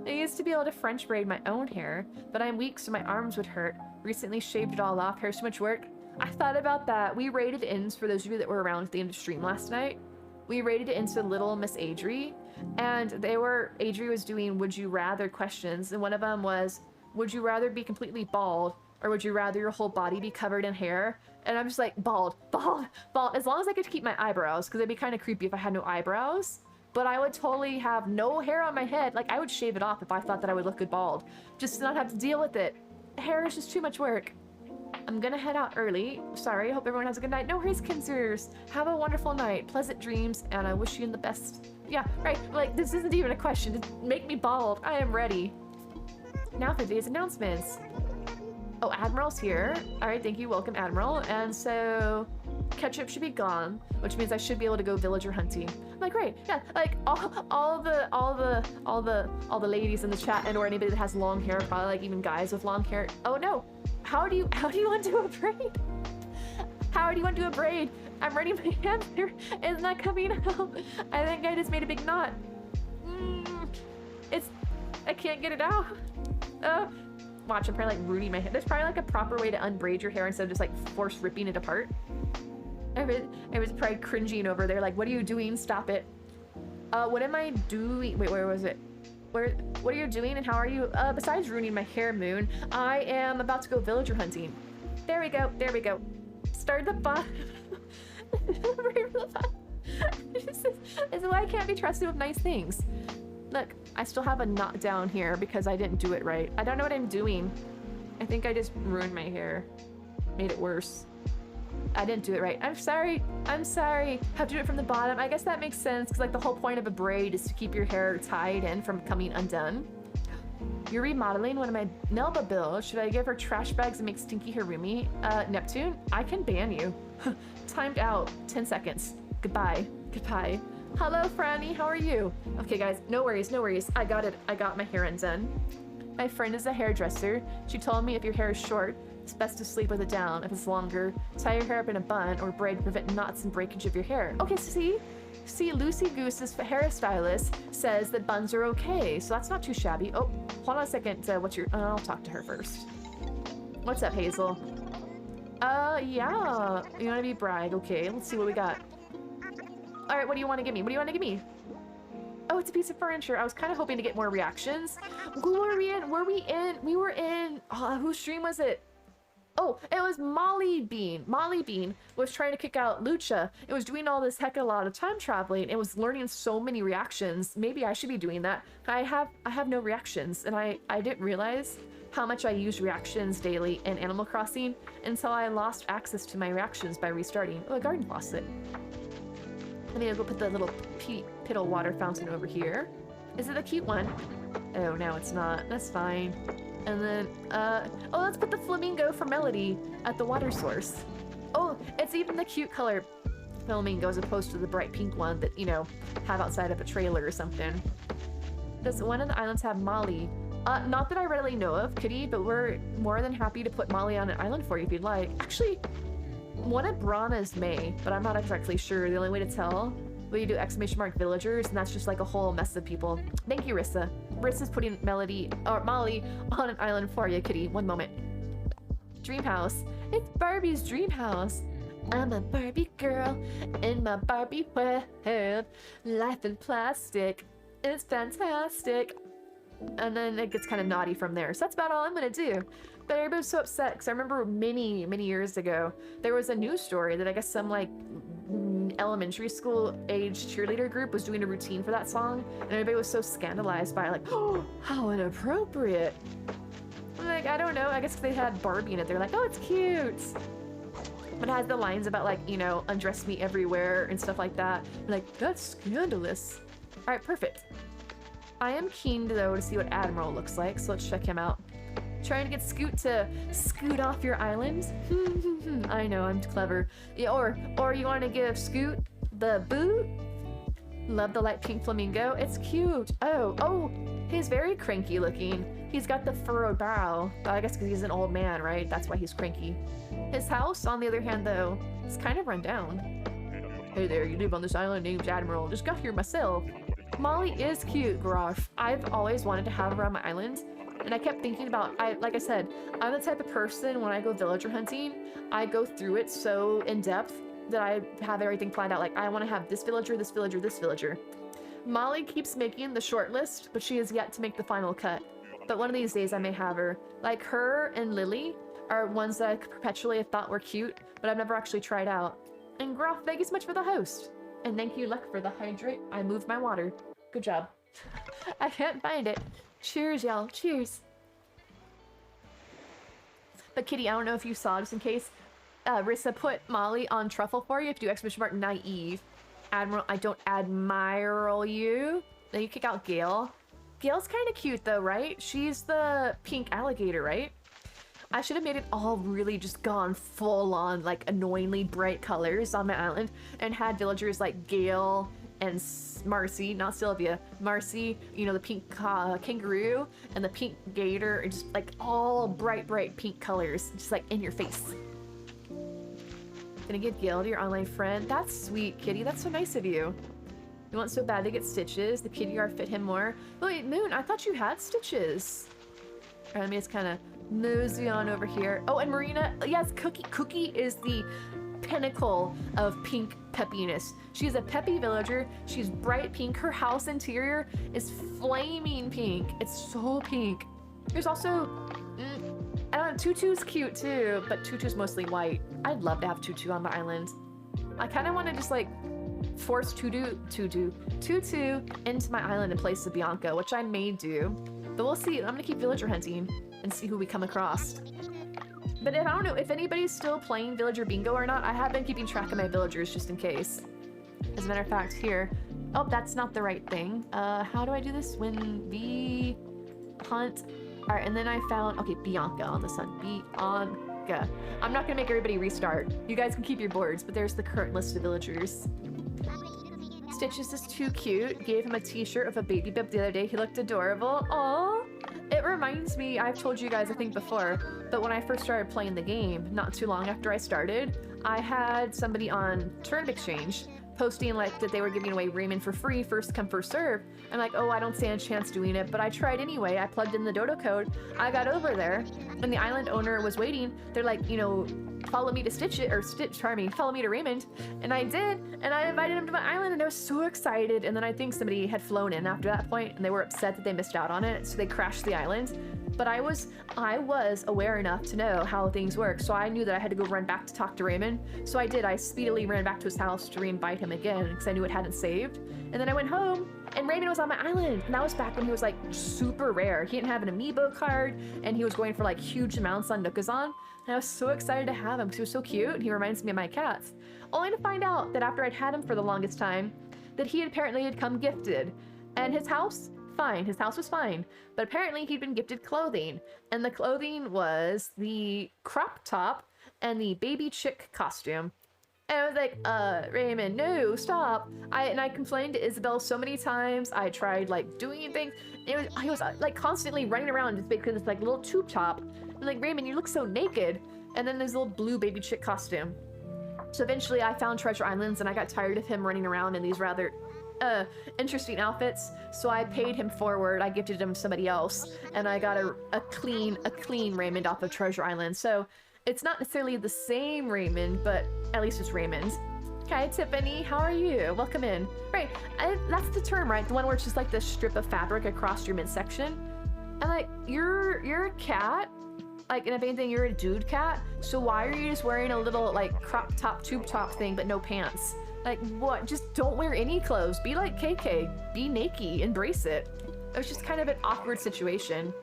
I used to be able to French braid my own hair, but I'm weak so my arms would hurt. Recently shaved it all off. Hair's too much work. I thought about that. We raided ins, for those of you that were around at the end of stream last night. We raided into Little Miss Adri, and Adri was doing would you rather questions, and one of them was, would you rather be completely bald, or would you rather your whole body be covered in hair? And I'm just like, bald, bald, bald. As long as I could keep my eyebrows, because it'd be kind of creepy if I had no eyebrows. But I would totally have no hair on my head. Like, I would shave it off if I thought that I would look good bald. Just to not have to deal with it. Hair is just too much work. I'm gonna head out early. Sorry, I hope everyone has a good night. No worries, Kinsers. Have a wonderful night. Pleasant dreams, and I wish you the best. Yeah, right. Like, this isn't even a question. Just make me bald. I am ready. Now for today's announcements. Oh, Admiral's here. All right, thank you. Welcome, Admiral. And so, ketchup should be gone, which means I should be able to go villager hunting. I'm like, great. Yeah, like all the ladies in the chat, and or anybody that has long hair, probably like even guys with long hair. Oh no, how do you want to do a braid? How do you want to do a braid? I'm running my hands here. It's not coming out. I think I just made a big knot. I can't get it out. Watch, I'm probably like rooting my hair. There's probably like a proper way to unbraid your hair instead of just like force ripping it apart. I was probably cringing over there like, what are you doing? Stop it. What am I doing? Wait, where was it? What are you doing and how are you? Besides ruining my hair, Moon, I am about to go villager hunting. There we go. There we go. Start the bot. This is why I can't be trusted with nice things. Look, I still have a knot down here because I didn't do it right. I don't know what I'm doing. I think I just ruined my hair. Made it worse. I didn't do it right. I'm sorry. I'm sorry. Have to do it from the bottom. I guess that makes sense because like the whole point of a braid is to keep your hair tied in from coming undone. You're remodeling one of my Melba bills. Should I give her trash bags and make Stinky her roomie? Neptune, I can ban you. Timed out. 10 seconds. Goodbye. Goodbye. Hello, Franny. How are you? Okay, guys. No worries. No worries. I got it. I got my hair undone. My friend is a hairdresser. She told me if your hair is short, it's best to sleep with it down. If it's longer, tie your hair up in a bun or braid to prevent knots and breakage of your hair. Okay, see, Lucy Goose's hairstylist says that buns are okay, so that's not too shabby. Oh, hold on a second. What's your? I'll talk to her first. What's up, Hazel? Yeah. You want to be bride? Okay, let's see what we got. All right, what do you want to give me? What do you want to give me? Oh, it's a piece of furniture. I was kind of hoping to get more reactions. Who were we in? We were in. Whose stream was it? Oh, it was Molly Bean. Molly Bean was trying to kick out Lucha. It was doing all this heck of a lot of time traveling. It was learning so many reactions. Maybe I should be doing that. I have no reactions, and I didn't realize how much I use reactions daily in Animal Crossing until I lost access to my reactions by restarting. Oh, a garden faucet. Let me go put the little piddle water fountain over here. Is it a cute one? Oh, no, it's not. That's fine. And then, oh, let's put the flamingo for Melody at the water source. Oh, it's even the cute color flamingo as opposed to the bright pink one that, you know, have outside of a trailer or something. Does one of the islands have Molly? Not that I readily know of, Kitty, but we're more than happy to put Molly on an island for you if you'd like. Actually, one of Brana's may, but I'm not exactly sure. The only way to tell, will you do ! villagers, and that's just like a whole mess of people. Thank you, Rissa. Rissa's putting Molly on an island for you, Kitty. One moment. Dream house. It's Barbie's dream house. I'm a Barbie girl in my Barbie world. Life in plastic. It's fantastic. And then it gets kind of naughty from there. So that's about all I'm gonna do. But everybody's so upset because I remember many, many years ago, there was a news story that I guess some like elementary school age cheerleader group was doing a routine for that song. And everybody was so scandalized by it, like, oh, how inappropriate. Like, I don't know, I guess they had Barbie in it. They're like, oh, it's cute. But it has the lines about like, you know, undress me everywhere and stuff like that. Like, that's scandalous. All right, perfect. I am keen though to see what Admiral looks like, so let's check him out. Trying to get Scoot to scoot off your island? I know, I'm clever. Yeah, or you want to give Scoot the boot? Love the light pink flamingo. It's cute. Oh, he's very cranky looking. He's got the furrowed brow. I guess because he's an old man, right? That's why he's cranky. His house, on the other hand, though, is kind of run down. Hey there, you live on this island named Admiral. Just got here myself. Molly is cute, Groff. I've always wanted to have her on my island, and I kept thinking about, like I said, I'm the type of person when I go villager hunting, I go through it so in depth that I have everything planned out. Like, I want to have this villager, this villager, this villager. Molly keeps making the short list, but she has yet to make the final cut. But one of these days I may have her. Like, her and Lily are ones that I perpetually have thought were cute, but I've never actually tried out. And Groff, thank you so much for the host. And thank you, Luck, for the hydrate. I moved my water. Good job. I can't find it. Cheers, y'all. Cheers. But Kitty, I don't know if you saw, just in case, Rissa put Molly on truffle for you if you do ! naive. Admiral, I don't admire you. Then you kick out Gale. Gale's kind of cute though, right? She's the pink alligator, right? I should have made it all really just gone full on, like, annoyingly bright colors on my island and had villagers like Gale and Marcy, not Sylvia, Marcy, you know, the pink kangaroo and the pink gator, and just like all bright pink colors, just like in your face. Gonna give Gale to your online friend. That's sweet, Kitty. That's so nice of you. You want so bad to get stitches. The kitty yard fit him more. Wait, Moon, I thought you had stitches. All right, let me just kind of mosey on over here. Oh, and Marina, yes, Cookie is the pinnacle of pink peppiness. She's a peppy villager. She's bright pink. Her house interior is flaming pink. It's so pink. There's also, I don't know, Tutu's cute too, but Tutu's mostly white. I'd love to have Tutu on my island. I kind of want to just like force Tutu into my island in place of Bianca, which I may do. But we'll see. I'm gonna keep villager hunting and see who we come across. But I don't know if anybody's still playing Villager Bingo or not. I have been keeping track of my villagers just in case. As a matter of fact, here. Oh, that's not the right thing. How do I do this? When we hunt. All right, and then I found, okay, Bianca on the sun. Bianca. I'm not gonna make everybody restart. You guys can keep your boards, but there's the current list of villagers. Stitches is too cute. Gave him a t-shirt of a baby bib the other day. He looked adorable. Aww. It reminds me, I've told you guys I think before, but when I first started playing the game, not too long after I started, I had somebody on Turnip Exchange posting like that they were giving away Raymond for free, first come first serve. I'm like, oh, I don't stand a chance doing it, but I tried anyway. I plugged in the dodo code. I got over there and the island owner was waiting. They're like, you know, follow me to follow me to Raymond. And I did, and I invited him to my island and I was so excited. And then I think somebody had flown in after that point and they were upset that they missed out on it, so they crashed the island. But I was aware enough to know how things work, so I knew that I had to go run back to talk to Raymond. So I did. I speedily ran back to his house to re-invite him again because I knew it hadn't saved. And then I went home and Raymond was on my island, and that was back when he was like super rare. He didn't have an amiibo card and he was going for like huge amounts on Nookazon. And I was so excited to have him because he was so cute and he reminds me of my cats. Only to find out that after I'd had him for the longest time, that he apparently had come gifted. And his house, Fine, his house was fine. But apparently he'd been gifted clothing. And the clothing was the crop top and the baby chick costume. And I was like, Raymond, no, stop. I complained to Isabel so many times. I tried like doing things. I was like constantly running around just because it's like a little tube top. I'm like, Raymond, you look so naked. And then there's a little blue baby chick costume. So eventually I found Treasure Islands and I got tired of him running around in these rather interesting outfits. So I paid him forward. I gifted him to somebody else and I got a clean Raymond off of Treasure Island. So it's not necessarily the same Raymond, but at least it's Raymond. Okay, Tiffany, how are you? Welcome in. Right, that's the term, right? The one where it's just like this strip of fabric across your midsection. And like, you're a cat. Like, and if anything, you're a dude cat. So why are you just wearing a little like crop top, tube top thing, but no pants? Like what? Just don't wear any clothes. Be like KK. Be naked. Embrace it. It was just kind of an awkward situation.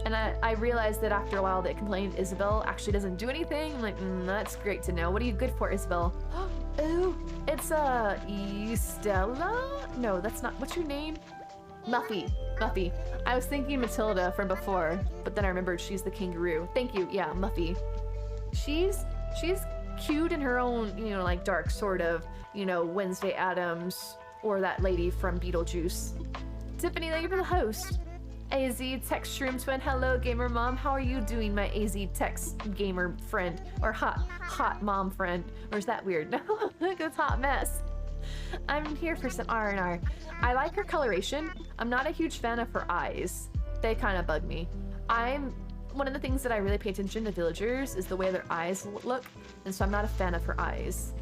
And I realized that after a while that complaining to Isabel actually doesn't do anything. I'm like, that's great to know. What are you good for, Isabel? Oh, it's Estella? No, that's not. What's your name? Muffy. Muffy. I was thinking Matilda from before, but then I remembered she's the kangaroo. Thank you. Yeah, Muffy. She's cute in her own, you know, like dark sort of, you know, Wednesday Addams or that lady from Beetlejuice. Tiffany, thank you for the host. AZ Text Shroom Twin, hello gamer mom. How are you doing, my AZ Text gamer friend? Or hot mom friend? Or is that weird? No, it's hot mess. I'm here for some R&R. I like her coloration. I'm not a huge fan of her eyes. They kind of bug me. One of the things that I really pay attention to villagers is the way their eyes look, and so I'm not a fan of her eyes.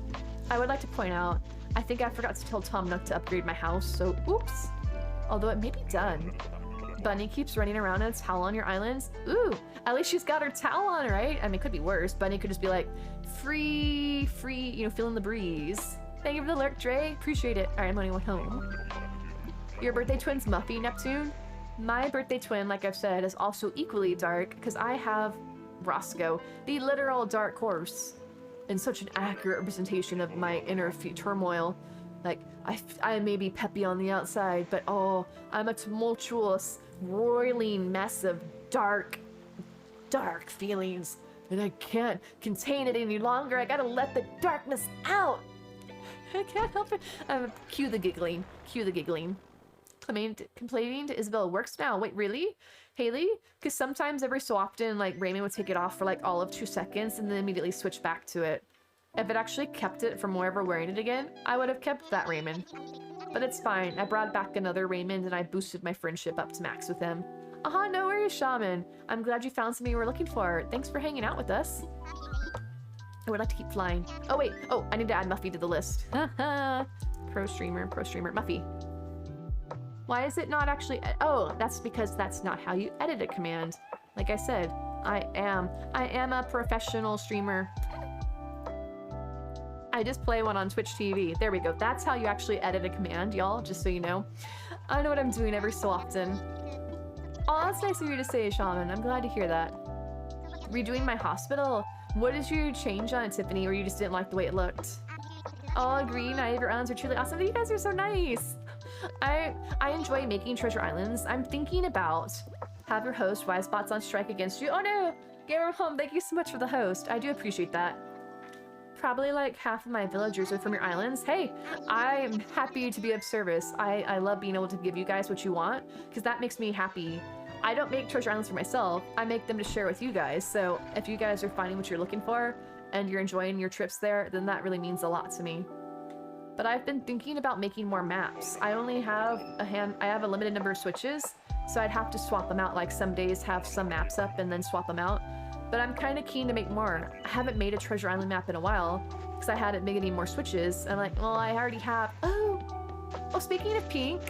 I would like to point out, I think I forgot to tell Tom Nook to upgrade my house, so oops. Although it may be done. Bunny keeps running around in a towel on your islands. Ooh, at least she's got her towel on, right? I mean, it could be worse. Bunny could just be like, free, you know, feeling the breeze. Thank you for the lurk, Dre. Appreciate it. All right, I'm going home. Your birthday twin's Muffy, Neptune. My birthday twin, like I've said, is also equally dark because I have Roscoe, the literal dark horse, and such an accurate representation of my inner turmoil. Like, I may be peppy on the outside, but oh, I'm a tumultuous, roiling mess of dark feelings. And I can't contain it any longer. I gotta let the darkness out. I can't help it. Cue the giggling. Cue the giggling. Complaining to Isabel works now. Wait, really? Haley? Because sometimes every so often, like, Raymond would take it off for like all of 2 seconds and then immediately switch back to it. If it actually kept it from wherever wearing it again, I would have kept that Raymond. But it's fine. I brought back another Raymond and I boosted my friendship up to max with him. No worries, Shaman. I'm glad you found something you were looking for. Thanks for hanging out with us. I would like to keep flying. Oh, wait. Oh, I need to add Muffy to the list. Pro streamer, Muffy. Why is it not actually... Oh, that's because that's not how you edit a command. Like I said, I am a professional streamer. I just play one on Twitch TV. There we go. That's how you actually edit a command, y'all, just so you know. I know what I'm doing every so often. Oh, that's nice of you to say, Shaman. I'm glad to hear that. Redoing my hospital? What is your change on it, Tiffany, or you just didn't like the way it looked? Oh, agree. Naive, your islands are truly awesome. You guys are so nice. I enjoy making treasure islands. I'm thinking about have your host Wisebots on strike against you. Oh no! Gamer Home, thank you so much for the host. I do appreciate that. Probably like half of my villagers are from your islands. Hey, I'm happy to be of service. I love being able to give you guys what you want because that makes me happy. I don't make treasure islands for myself. I make them to share with you guys. So if you guys are finding what you're looking for and you're enjoying your trips there, then that really means a lot to me. But I've been thinking about making more maps. I only have I have a limited number of switches, so I'd have to swap them out. Like some days have some maps up and then swap them out. But I'm kind of keen to make more. I haven't made a treasure island map in a while because I hadn't made any more switches. I'm like, well, I already have. Oh, speaking of Pink,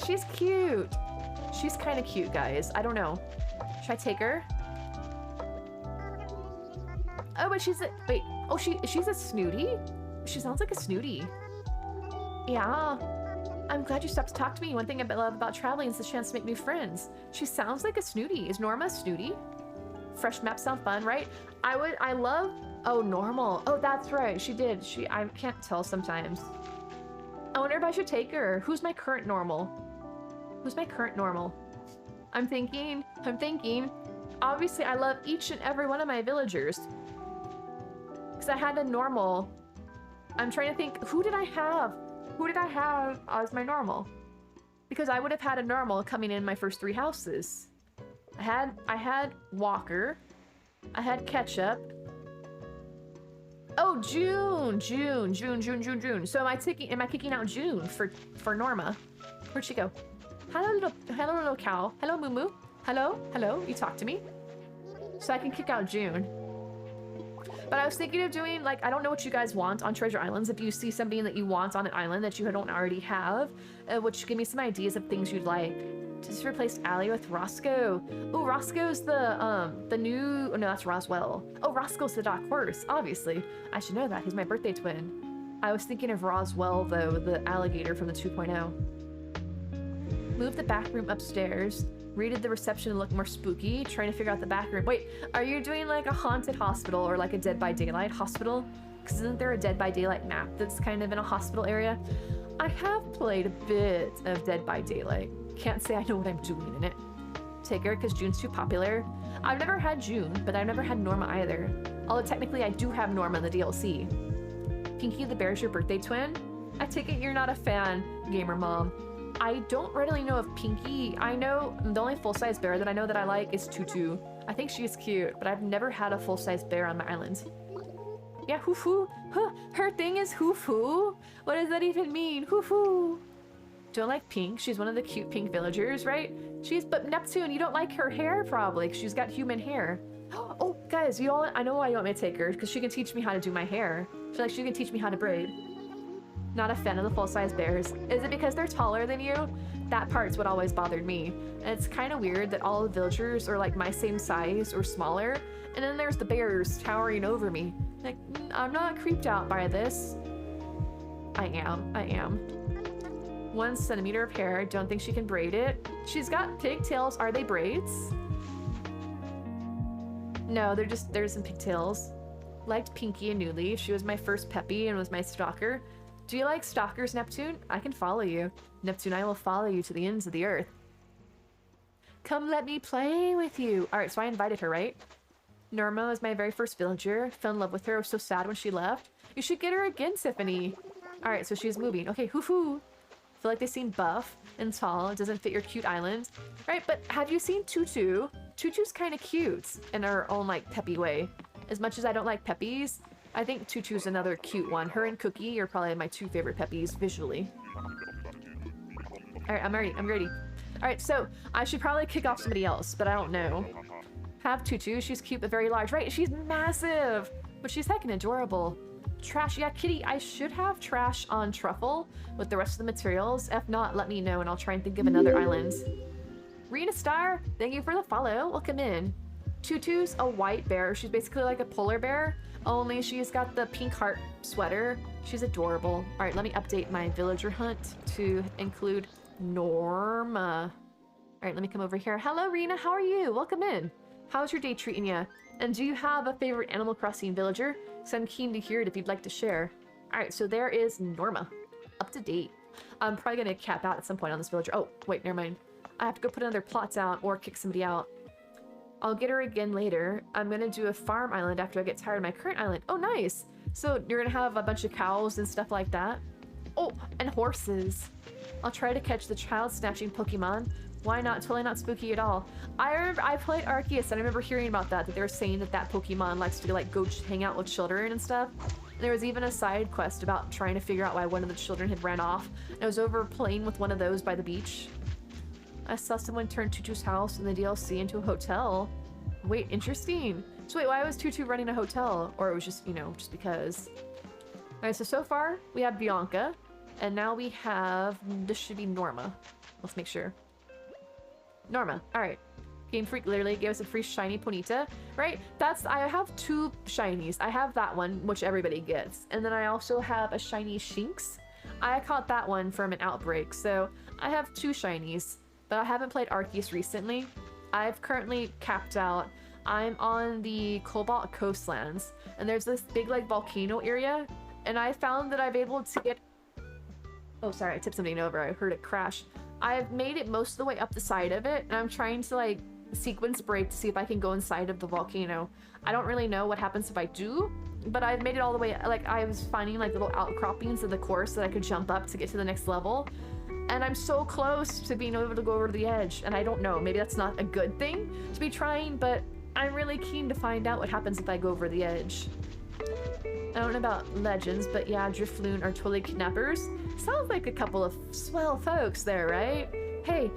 she's cute. She's kind of cute, guys. I don't know. Should I take her? Oh, but she's a wait. Oh, she's a snooty. She sounds like a snooty. Yeah. I'm glad you stopped to talk to me. One thing I love about traveling is the chance to make new friends. She sounds like a snooty. Is Norma a snooty? Fresh maps sound fun, right? I love, oh, normal. Oh, that's right. She did. I can't tell sometimes. I wonder if I should take her. Who's my current normal? Who's my current normal? I'm thinking. Obviously, I love each and every one of my villagers. Because I had a normal. I'm trying to think, who did I have? Who did I have as my normal? Because I would have had a normal coming in my first 3 houses. I had Walker. I had Ketchup. Oh, June. So am I kicking out June for Norma? Where'd she go? Hello little cow. Hello Moo Moo. Hello, you talk to me? So I can kick out June. But I was thinking of doing, like, I don't know what you guys want on Treasure Islands. If you see something that you want on an island that you don't already have, which give me some ideas of things you'd like. Just replaced Allie with Roscoe. Oh, Roscoe's the new, oh no, that's Roswell. Oh, Roscoe's the dark horse, obviously. I should know that, he's my birthday twin. I was thinking of Roswell though, the alligator from the 2.0. Move the back room upstairs. Rated the reception to look more spooky. Trying to figure out the back room. Wait, are you doing like a haunted hospital or like a Dead by Daylight hospital? Because isn't there a Dead by Daylight map that's kind of in a hospital area? I have played a bit of Dead by Daylight. Can't say I know what I'm doing in it. Take her because June's too popular. I've never had June, but I've never had Norma either. Although technically I do have Norma in the DLC. Pinky the Bear's your birthday twin? I take it you're not a fan, gamer mom. I don't readily know of Pinky. I know the only full-size bear that I know that I like is Tutu. I think she's cute, but I've never had a full-size bear on my island. Yeah, hoo-hoo. Huh, her thing is hoo-hoo? What does that even mean? Hoo-hoo. Don't like Pink. She's one of the cute pink villagers, right? But Neptune, you don't like her hair probably, because she's got human hair. Oh, guys, I know why you want me to take her, because she can teach me how to do my hair. I feel like she can teach me how to braid. Not a fan of the full-size bears. Is it because they're taller than you? That part's what always bothered me. And it's kind of weird that all the villagers are like my same size or smaller, and then there's the bears towering over me. Like, I'm not creeped out by this. I am. 1 centimeter of hair. Don't think she can braid it. She's got pigtails. Are they braids? No, there's some pigtails. Liked Pinky and New Leaf. She was my first Peppy and was my stalker. Do you like stalkers, Neptune? I can follow you. Neptune, I will follow you to the ends of the earth. Come let me play with you. All right, so I invited her, right? Norma was my very first villager. Fell in love with her. I was so sad when she left. You should get her again, Tiffany. All right, so she's moving. Okay, hoo-hoo. Feel like they seem buff and tall. It doesn't fit your cute island. Right, but have you seen Tutu? Tutu's kind of cute in her own, like, peppy way. As much as I don't like peppies, I think Tutu's another cute one. Her and Cookie are probably my 2 favorite peppies visually. All right, I'm ready. All right, so I should probably kick off somebody else, but I don't know. Have Tutu, she's cute but very large. Right, she's massive, but she's heckin' adorable. Trash, yeah, Kitty, I should have Trash on Truffle with the rest of the materials. If not, let me know and I'll try and think of another island. Rena Star, thank you for the follow. Welcome in. Tutu's a white bear. She's basically like a polar bear, only she's got the pink heart sweater. She's adorable. All right, let me update my villager hunt to include Norma. All right, let me come over here. Hello, Rena. How are you? Welcome in. How's your day treating you? And do you have a favorite Animal Crossing villager? So I'm keen to hear it if you'd like to share. All right, so there is Norma. Up to date. I'm probably going to cap out at some point on this villager. Oh, wait, never mind. I have to go put another plot down or kick somebody out. I'll get her again later. I'm gonna do a farm island after I get tired of my current island. Oh, nice. So you're gonna have a bunch of cows and stuff like that. Oh, and horses. I'll try to catch the child snatching Pokemon. Why not? Totally not spooky at all. I remember I played Arceus and I remember hearing about that they were saying that Pokemon likes to like go hang out with children and stuff. And there was even a side quest about trying to figure out why one of the children had ran off. And I was over playing with one of those by the beach. I saw someone turn Tutu's house in the DLC into a hotel. Wait, interesting. So wait, why was Tutu running a hotel? Or it was just, you know, just because. Alright, so far we have Bianca. And now we have, this should be Norma. Let's make sure. Norma, alright. Game Freak literally gave us a free shiny Ponyta, right? I have 2 shinies. I have that one, which everybody gets. And then I also have a shiny Shinx. I caught that one from an outbreak, so I have 2 shinies. But I haven't played Arceus recently. I've currently capped out. I'm on the Cobalt Coastlands, and there's this big like volcano area, and I found that I'm able to get... Oh, sorry, I tipped something over. I heard it crash. I've made it most of the way up the side of it, and I'm trying to like sequence break to see if I can go inside of the volcano. I don't really know what happens if I do, but I've made it all the way. Like, I was finding like little outcroppings of the course that I could jump up to get to the next level, and I'm so close to being able to go over the edge. And I don't know, maybe that's not a good thing to be trying, but I'm really keen to find out what happens if I go over the edge. I don't know about legends, but yeah, Drifloon are totally kidnappers. Sounds like a couple of swell folks there, right? Hey,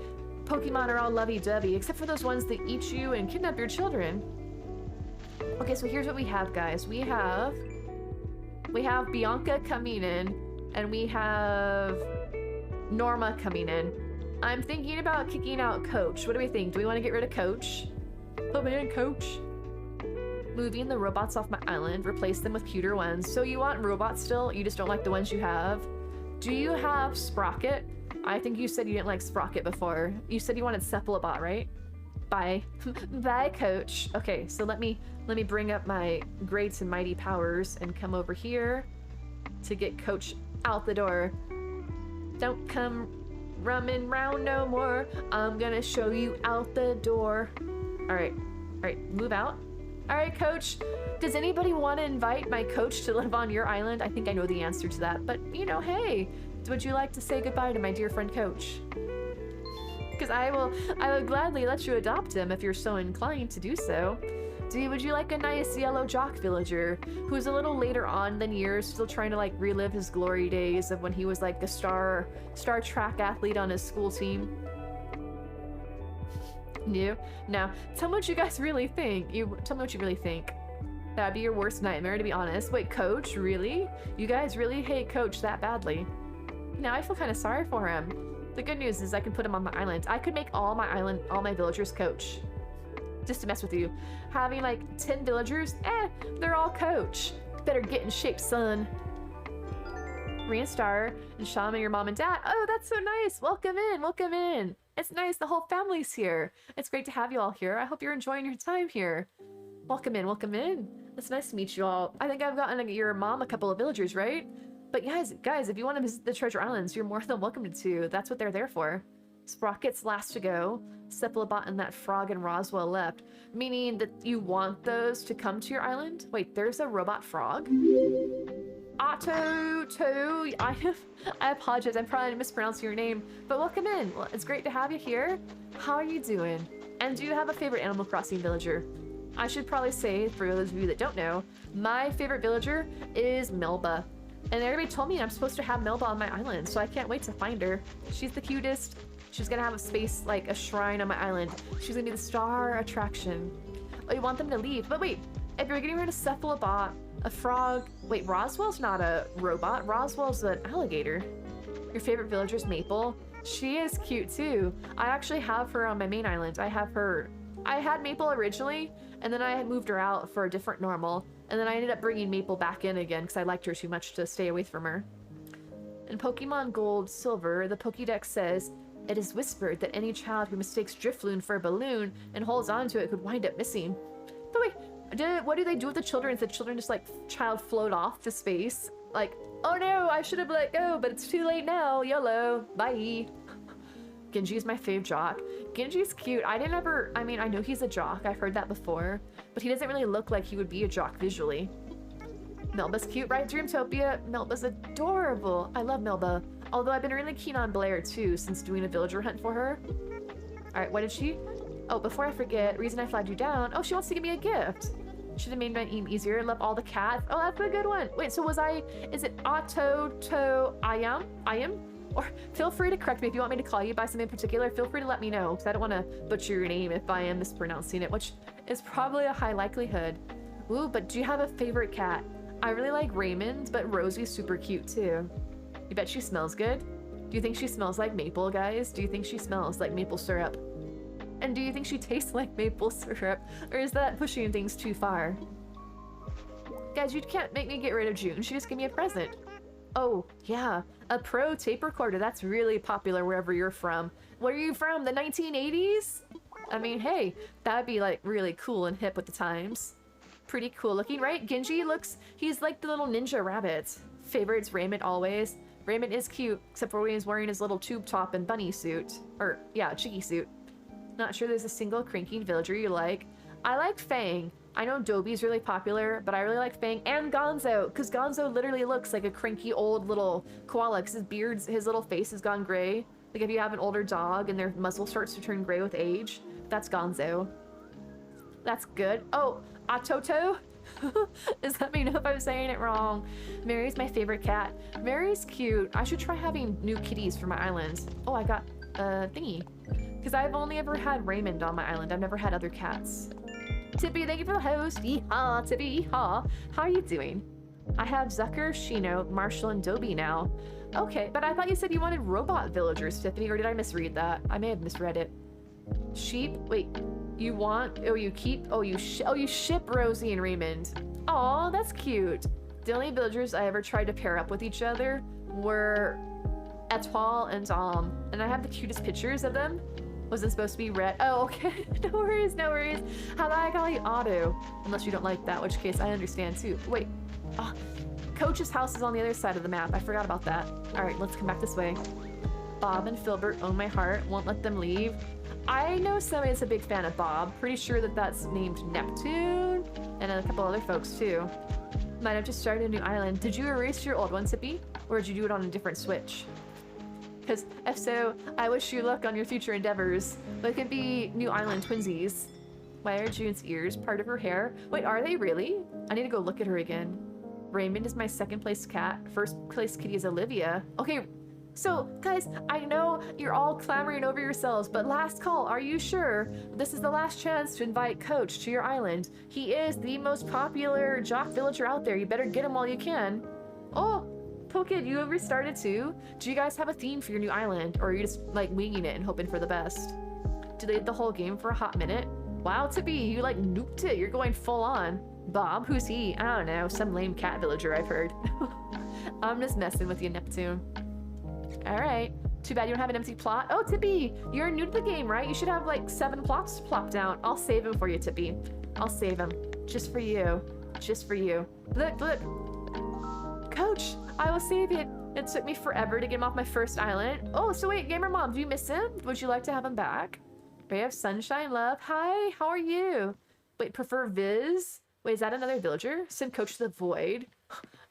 Pokemon are all lovey-dovey, except for those ones that eat you and kidnap your children. Okay, so here's what we have, guys. We have Bianca coming in, and we have Norma coming in. I'm thinking about kicking out Coach. What do we think? Do we want to get rid of Coach? Oh man, Coach. Moving the robots off my island, replace them with cuter ones. So you want robots still? You just don't like the ones you have? Do you have Sprocket? I think you said you didn't like Sprocket before. You said you wanted Cephalobot, right? Bye. Bye, Coach. Okay, so let me bring up my great and mighty powers and come over here to get Coach out the door. Don't come running round no more. I'm gonna show you out the door. All right, move out. All right, Coach. Does anybody want to invite my coach to live on your island? I think I know the answer to that, but you know, hey, would you like to say goodbye to my dear friend Coach? Because I will gladly let you adopt him if you're so inclined to do so. Would you like a nice yellow jock villager who's a little later on than years, still trying to like relive his glory days of when he was like a star track athlete on his school team? No. Now, tell me what you guys really think. Tell me what you really think. That'd be your worst nightmare, to be honest. Wait, Coach? Really? You guys really hate Coach that badly? Now I feel kind of sorry for him. The good news is I can put him on my island. I could make all my villagers Coach. Just to mess with you. Having like 10 villagers, they're all Coach. Better get in shape, son. Reinstar and Shama, your mom and dad. Oh, that's so nice. Welcome in, welcome in. It's nice, the whole family's here. It's great to have you all here. I hope you're enjoying your time here. Welcome in, welcome in. It's nice to meet you all. I think I've gotten your mom a couple of villagers, right? But guys, if you want to visit the Treasure Islands, you're more than welcome to. That's what they're there for. Sprocket's last to go. Cephalobot and that frog and Roswell left. Meaning that you want those to come to your island? Wait, there's a robot frog? Otto, I apologize, I'm probably mispronouncing your name, but welcome in. Well, it's great to have you here. How are you doing? And do you have a favorite Animal Crossing villager? I should probably say, for those of you that don't know, my favorite villager is Melba. And everybody told me I'm supposed to have Melba on my island, so I can't wait to find her. She's the cutest. She's gonna have a space, like a shrine on my island. She's gonna be the star attraction. Oh, you want them to leave? But wait, if you're getting rid of Cephalobot, a frog... Wait, Roswell's not a robot. Roswell's an alligator. Your favorite villager's Maple. She is cute too. I actually have her on my main island. I had Maple originally, and then I had moved her out for a different normal, and then I ended up bringing Maple back in again because I liked her too much to stay away from her. In Pokemon Gold Silver, the Pokédex says, "It is whispered that any child who mistakes Drifloon for a balloon and holds onto it could wind up missing." But wait, what do they do with the children? If the children just like child float off to space? Like, oh no, I should have let go, but it's too late now. YOLO. Bye. Genji's my fave jock. Genji's cute. I know he's a jock. I've heard that before, but he doesn't really look like he would be a jock visually. Melba's cute, right? Dreamtopia. Melba's adorable. I love Melba. Although I've been really keen on Blair too, since doing a villager hunt for her. Alright, what did she? Oh, before I forget, reason I flagged you down. Oh, she wants to give me a gift. Should have made my name easier. Love all the cats. Oh, that's a good one. Wait, so is it I am? Or feel free to correct me if you want me to call you by something in particular. Feel free to let me know, because I don't want to butcher your name if I am mispronouncing it, which is probably a high likelihood. Ooh, but do you have a favorite cat? I really like Raymond, but Rosie's super cute too. You bet she smells good? Do you think she smells like maple, guys? Do you think she smells like maple syrup? And do you think she tastes like maple syrup? Or is that pushing things too far? Guys, you can't make me get rid of June. She just gave me a present. Oh, yeah. A pro tape recorder. That's really popular wherever you're from. Where are you from? The 1980s? I mean, hey, that'd be like really cool and hip with the times. Pretty cool looking, right? Genji he's like the little ninja rabbit. Favorites, Raymond always. Raymond is cute, except for when he's wearing his little tube top and bunny suit. Or, yeah, chicky suit. Not sure there's a single cranky villager you like. I like Fang. I know Dobie's really popular, but I really like Fang and Gonzo, because Gonzo literally looks like a cranky old little koala, because his little face has gone gray. Like if you have an older dog and their muzzle starts to turn gray with age, that's Gonzo. That's good. Oh, Atoto? Does that mean if I'm saying it wrong? Mary's my favorite cat. Mary's cute. I should try having new kitties for my island. Oh, I got a thingy. Because I've only ever had Raymond on my island. I've never had other cats. Tippy, thank you for the host. Yeehaw, Tippy, yeehaw. How are you doing? I have Zucker, Shino, Marshall, and Dobie now. Okay, but I thought you said you wanted robot villagers, Tiffany, or did I misread that? I may have misread it. Sheep? Wait, you want? Oh, you keep? Oh, you ship Rosie and Raymond. Aw, that's cute. The only villagers I ever tried to pair up with each other were Etoile and Dom, and I have the cutest pictures of them. Was it supposed to be red? Oh, okay. No worries, no worries. How about I call you Otto? Unless you don't like that, which case I understand too. Wait. Oh, Coach's house is on the other side of the map. I forgot about that. All right, let's come back this way. Bob and Filbert own my heart. Won't let them leave. I know somebody that's a big fan of Bob. Pretty sure that that's named Neptune. And a couple other folks too. Might have just started a new island. Did you erase your old one, Sippy? Or did you do it on a different Switch? Because if so, I wish you luck on your future endeavors. But it could be New Island twinsies. Why are June's ears part of her hair? Wait, are they really? I need to go look at her again. Raymond is my second place cat. First place kitty is Olivia. Okay, so guys, I know you're all clamoring over yourselves, but last call, are you sure? This is the last chance to invite Coach to your island. He is the most popular jock villager out there. You better get him while you can. Oh, Pokid, you have restarted too? Do you guys have a theme for your new island? Or are you just like winging it and hoping for the best? Delayed the whole game for a hot minute? Wow, Tippy, you like nuked it. You're going full on. Bob, who's he? I don't know, some lame cat villager I've heard. I'm just messing with you, Neptune. Alright, too bad you don't have an empty plot. Oh, Tippy, you're new to the game, right? You should have like 7 plots plopped down. I'll save him for you, Tippy. I'll save him. Just for you. Just for you. Look, look. Coach, I will save it. It took me forever to get him off my first island. Oh, so wait, Gamer Mom, do you miss him? Would you like to have him back? Ray of Sunshine, love. Hi, how are you? Wait, prefer Viz? Wait, is that another villager? Send Coach to the void.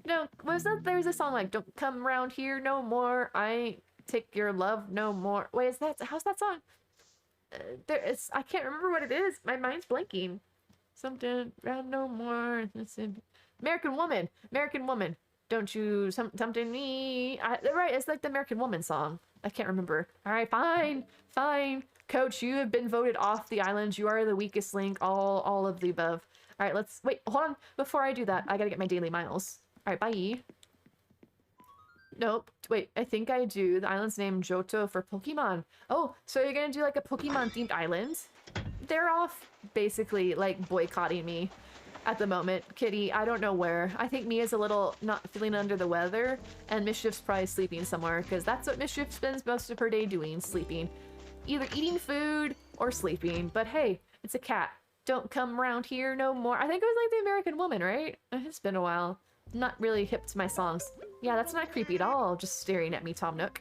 No, was that there's a song like "Don't come around here no more. I ain't take your love no more." Wait, is that how's that song? I can't remember what it is. My mind's blanking. Something around no more. American Woman. American Woman. Don't you something me? Right, it's like the American Woman song. I can't remember. All right, fine, fine. Coach, you have been voted off the island. You are the weakest link. All of the above. All right, let's wait. Hold on. Before I do that, I gotta get my daily miles. All right, bye. Nope. Wait, I think I do. The island's named Johto for Pokemon. Oh, so you're gonna do like a Pokemon-themed island? They're off basically like boycotting me at the moment. Kitty, I don't know where. I think Mia's a little not feeling under the weather, and Mischief's probably sleeping somewhere because that's what Mischief spends most of her day doing, sleeping. Either eating food or sleeping. But hey, it's a cat. Don't come around here no more. I think it was like the American Woman, right? It's been a while. I'm not really hip to my songs. Yeah, that's not creepy at all, just staring at me, Tom Nook.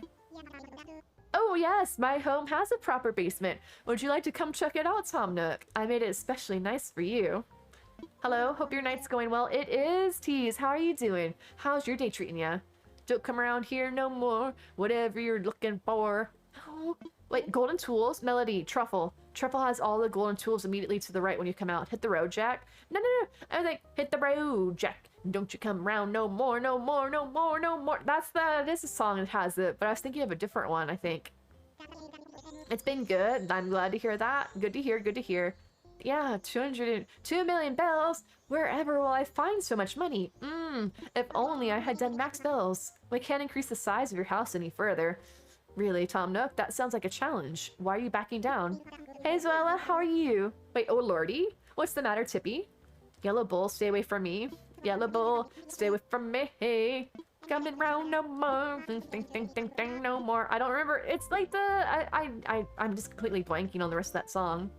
Oh yes, my home has a proper basement. Would you like to come check it out, Tom Nook? I made it especially nice for you. Hello, hope your night's going well. It is, Tease. How are you doing? How's your day treating ya? Don't come around here no more, whatever you're looking for. Oh, wait, golden tools? Melody, Truffle. Truffle has all the golden tools immediately to the right when you come out. Hit the road, Jack. No, no, no. I was like, hit the road, Jack. Don't you come around no more, no more, no more, no more. This is a song that has it, but I was thinking of a different one, I think. It's been good. I'm glad to hear that. Good to hear, good to hear. Yeah, 2 million bells. Wherever will I find so much money? If only I had done max bells. We can't increase the size of your house any further. Really, Tom Nook? That sounds like a challenge. Why are you backing down? Hey, Zoella, how are you? Wait, oh lordy? What's the matter, Tippy? Yellow Bull, stay away from me. Yellow Bull, stay away from me. Hey, coming round no more. Ding, ding, ding, ding, ding, no more. I don't remember. It's like I'm just completely blanking on the rest of that song.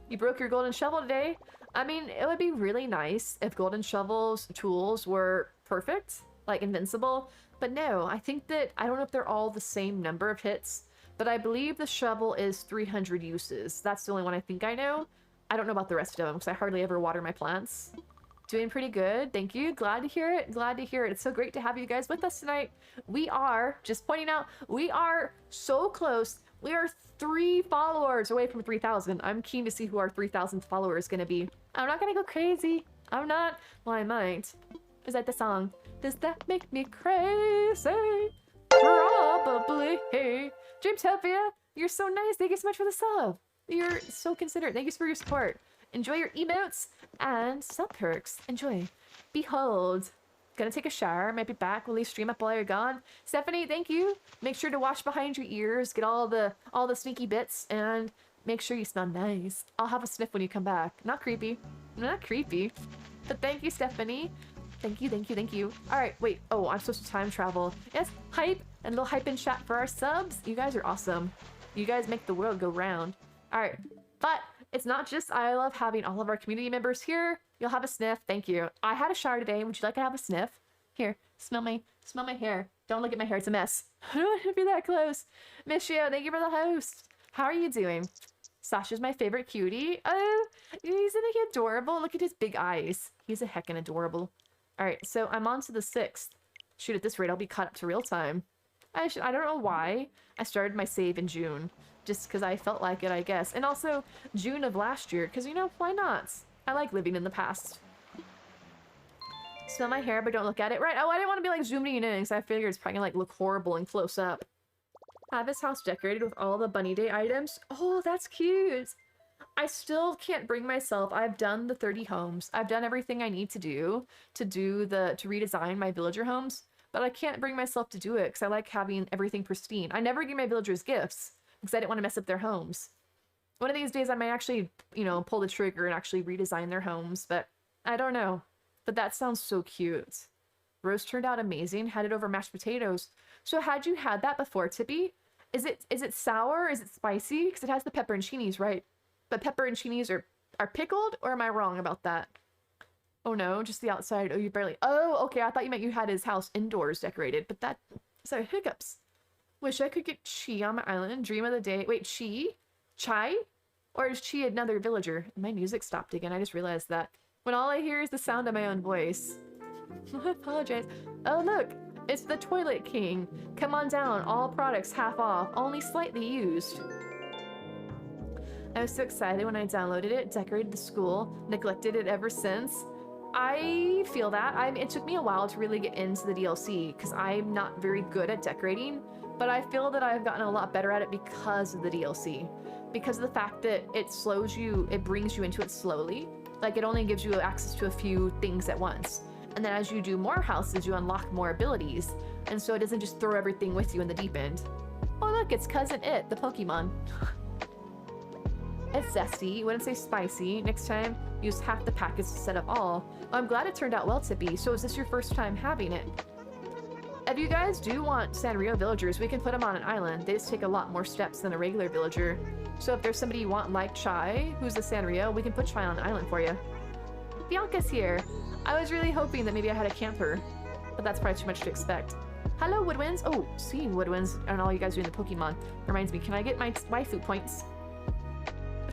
You broke your golden shovel today? I mean, it would be really nice if golden shovel's tools were perfect. like invincible. But no, I think that, I don't know if they're all the same number of hits, but I believe the shovel is 300 uses. That's the only one I think I know. I don't know about the rest of them because I hardly ever water my plants. Doing pretty good. Thank you. Glad to hear it. Glad to hear it. It's so great to have you guys with us tonight. We are, just pointing out, we are so close. We are 3 followers away from 3,000. I'm keen to see who our 3,000th follower is going to be. I'm not going to go crazy. I'm not. Well, I might. Is that the song? Does that make me crazy? Probably. Hey, James Hevia, you're so nice. Thank you so much for the sub. You're so considerate. Thank you for your support. Enjoy your emotes and sub perks. Enjoy. Behold. Gonna take a shower. Might be back. Will you stream up while you're gone? Stephanie, thank you. Make sure to wash behind your ears. Get all the sneaky bits and make sure you smell nice. I'll have a sniff when you come back. Not creepy. Not creepy. But thank you, Stephanie. Thank you, thank you, thank you. All right, wait. Oh, I'm supposed to time travel. Yes, hype and a little hype in chat for our subs. You guys are awesome. You guys make the world go round. All right, but it's not just I love having all of our community members here. You'll have a sniff. Thank you. I had a shower today. Would you like to have a sniff? Here, smell my hair. Don't look at my hair. It's a mess. I don't want to be that close. Michio, thank you for the host. How are you doing? Sasha's my favorite cutie. Oh, isn't he adorable? Look at his big eyes. He's a heckin' adorable. All right, so I'm on to the 6th. Shoot, at this rate, I'll be caught up to real time. I don't know why I started my save in June. Just because I felt like it, I guess. And also June of last year, because, you know, why not? I like living in the past. Smell my hair, but don't look at it. Right, oh, I didn't want to be, like, zooming in because I figured it's probably gonna, like, look horrible and close up. Have his house decorated with all the Bunny Day items. Oh, that's cute. I still can't bring myself. I've done the 30 homes. I've done everything I need to do to redesign my villager homes, but I can't bring myself to do it because I like having everything pristine. I never give my villagers gifts because I didn't want to mess up their homes. One of these days I might actually, you know, pull the trigger and actually redesign their homes, but I don't know. But that sounds so cute. Roast turned out amazing. Had it over mashed potatoes. So had you had that before, Tippy? Is it sour? Is it spicy? Because it has the pepperoncinis, right? But pepperoncinis are pickled, or am I wrong about that? Oh no, just the outside. Oh, you barely. Oh, okay. I thought you meant you had his house indoors decorated, but that. Sorry, hiccups. Wish I could get Chi on my island. Dream of the day. Wait, Chi? Chai? Or is Chi another villager? My music stopped again. I just realized that. When all I hear is the sound of my own voice. I apologize. Oh, look. It's the Toilet King. Come on down. All products half off. Only slightly used. I was so excited when I downloaded it, decorated the school, neglected it ever since. I feel that. It took me a while to really get into the DLC because I'm not very good at decorating, but I feel that I've gotten a lot better at it because of the DLC. Because of the fact that it slows you, it brings you into it slowly. Like, it only gives you access to a few things at once. And then as you do more houses, you unlock more abilities. And so it doesn't just throw everything with you in the deep end. Oh look, it's Cousin It, the Pokemon. It's zesty. Wouldn't say spicy. Next time, use half the packets to set up all. Oh, I'm glad it turned out well, Tippy. So is this your first time having it? If you guys do want Sanrio villagers, we can put them on an island. They just take a lot more steps than a regular villager. So if there's somebody you want like Chai, who's a Sanrio, we can put Chai on an island for you. Bianca's here. I was really hoping that maybe I had a camper, but that's probably too much to expect. Hello, Woodwinds. Oh, seeing Woodwinds and all you guys doing the Pokemon reminds me, can I get my waifu points?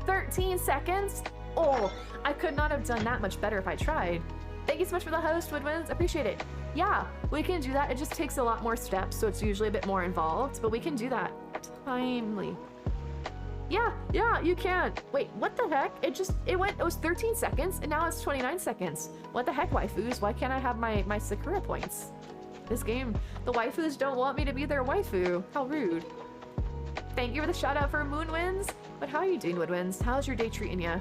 13 seconds? Oh, I could not have done that much better if I tried. Thank you so much for the host, Woodwinds. Appreciate it. Yeah, we can do that. It just takes a lot more steps, so it's usually a bit more involved, but we can do that. Timely. Yeah, you can. Wait, what the heck? It was 13 seconds, and now it's 29 seconds. What the heck, waifus? Why can't I have my Sakura points? This game, the waifus don't want me to be their waifu. How rude. Thank you for the shout out for Moonwinds. But how are you doing, Woodwinds? How's your day treating ya?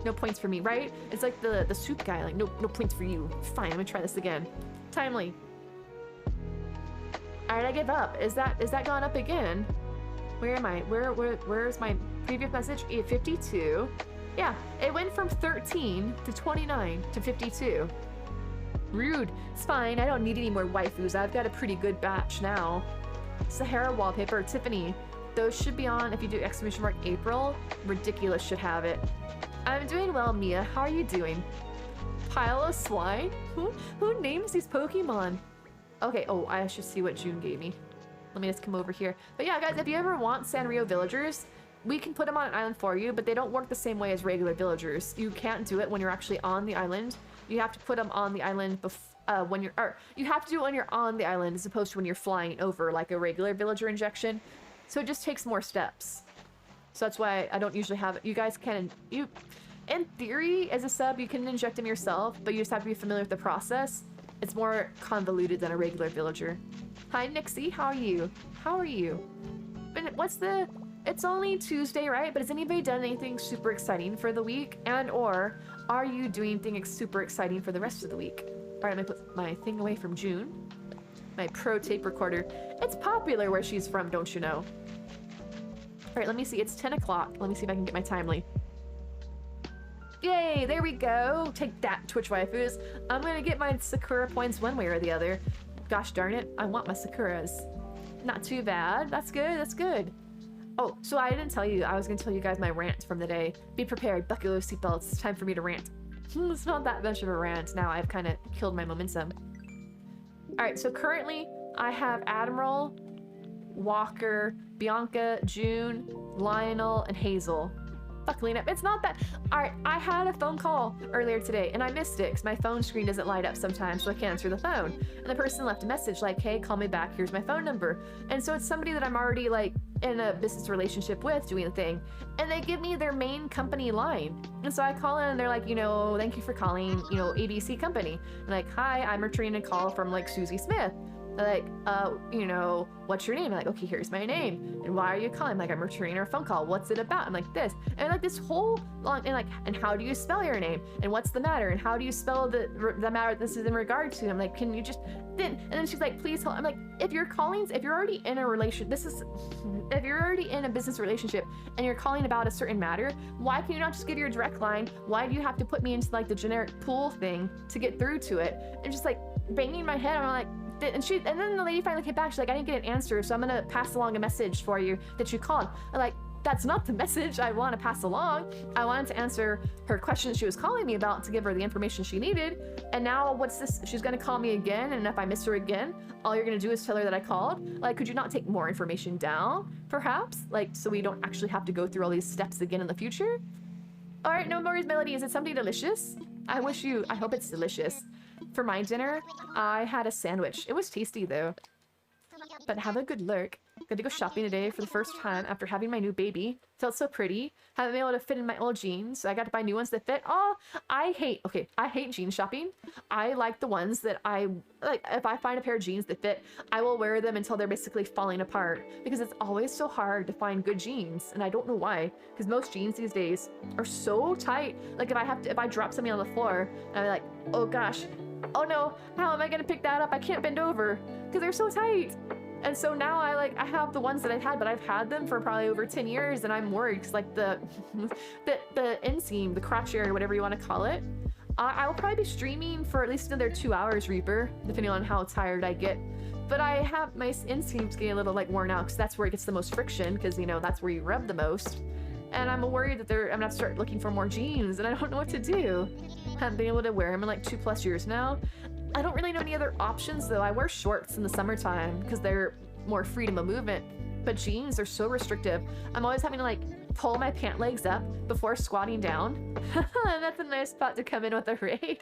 No points for me, right? It's like the soup guy, like no points for you. Fine, I'm gonna try this again. Timely. Alright, I give up. Is that gone up again? Where am I? Where's my previous message? 52. Yeah, it went from 13 to 29 to 52. Rude. It's fine. I don't need any more waifus. I've got a pretty good batch now. Sahara wallpaper, Tiffany. Those should be on if you do exclamation mark April. Ridiculous should have it. I'm doing well, Mia. How are you doing? Pile of swine? Who names these Pokemon? Okay, oh, I should see what June gave me. Let me just come over here. But yeah, guys, if you ever want Sanrio villagers, we can put them on an island for you, but they don't work the same way as regular villagers. You can't do it when you're actually on the island. You have to put them on the island when you're, or you have to do it when you're on the island as opposed to when you're flying over, like a regular villager injection. So it just takes more steps. So that's why I don't usually have it. You guys can, in theory, as a sub, you can inject them yourself, but you just have to be familiar with the process. It's more convoluted than a regular villager. Hi, Nixie. How are you? How are you? And what's the... It's only Tuesday, right? But has anybody done anything super exciting for the week? And or are you doing things super exciting for the rest of the week? All right, I'm gonna put my thing away from June. My pro tape recorder. It's popular where she's from, don't you know? All right, let me see. It's 10 o'clock. Let me see if I can get my timely. Yay, there we go. Take that, Twitch waifus. I'm gonna get my Sakura points one way or the other. Gosh darn it, I want my Sakuras. Not too bad. That's good, that's good. Oh, so I didn't tell you. I was gonna tell you guys my rant from the day. Be prepared, buckle those seatbelts. It's time for me to rant. It's not that much of a rant. Now I've kind of killed my momentum. All right, so currently I have Admiral, Walker, Bianca, June, Lionel, and Hazel. Buckling up. It's not that... Alright, I had a phone call earlier today, and I missed it because my phone screen doesn't light up sometimes, so I can't answer the phone. And the person left a message like, hey, call me back, here's my phone number. And so it's somebody that I'm already, like, in a business relationship with doing the thing. And they give me their main company line. And so I call in, and they're like, you know, thank you for calling, you know, ABC company. And like, hi, I'm returning a call from, like, Susie Smith. They're like, you know, what's your name? I'm like, okay, here's my name. And why are you calling? I'm like, I'm returning our phone call. What's it about? I'm like, this. And like this whole long, and like, and how do you spell your name? And what's the matter? And how do you spell the matter this is in regard to? I'm like, can you just, then, and then she's like, please help. I'm like, if you're already in a if you're already in a business relationship and you're calling about a certain matter, why can you not just give your direct line? Why do you have to put me into like the generic pool thing to get through to it? And just like banging my head, I'm like, and then the lady finally came back. She's like, I didn't get an answer, so I'm gonna pass along a message for you that you called. I'm like, that's not the message I want to pass along. I wanted to answer her question she was calling me about to give her the information she needed. And now what's this? She's gonna call me again, and if I miss her again, all you're gonna do is tell her that I called? Like, could you not take more information down, perhaps? Like, so we don't actually have to go through all these steps again in the future? All right, no worries, Melody. Is it something delicious? I hope it's delicious. For my dinner, I had a sandwich. It was tasty though. But have a good lurk. Got to go shopping today for the first time after having my new baby. Felt so pretty. Haven't been able to fit in my old jeans, so I got to buy new ones that fit. Oh, I hate jean shopping. I like the ones that if I find a pair of jeans that fit, I will wear them until they're basically falling apart because it's always so hard to find good jeans, and I don't know why, because most jeans these days are so tight. Like if I drop something on the floor, I'm like, oh gosh, oh no, how am I gonna pick that up? I can't bend over because they're so tight. And so now I have the ones that I've had, but I've had them for probably over 10 years, and I'm worried because like the inseam, the crotch area, whatever you want to call it, I will probably be streaming for at least another 2 hours, Reaper, depending on how tired I get. But I have my inseams getting a little like worn out because that's where it gets the most friction, because you know that's where you rub the most. And I'm worried that I'm gonna start looking for more jeans, and I don't know what to do. Haven't been able to wear them in like 2+ years now. I don't really know any other options though. I wear shorts in the summertime because they're more freedom of movement, but jeans are so restrictive. I'm always having to like pull my pant legs up before squatting down. That's a nice spot to come in with a raid.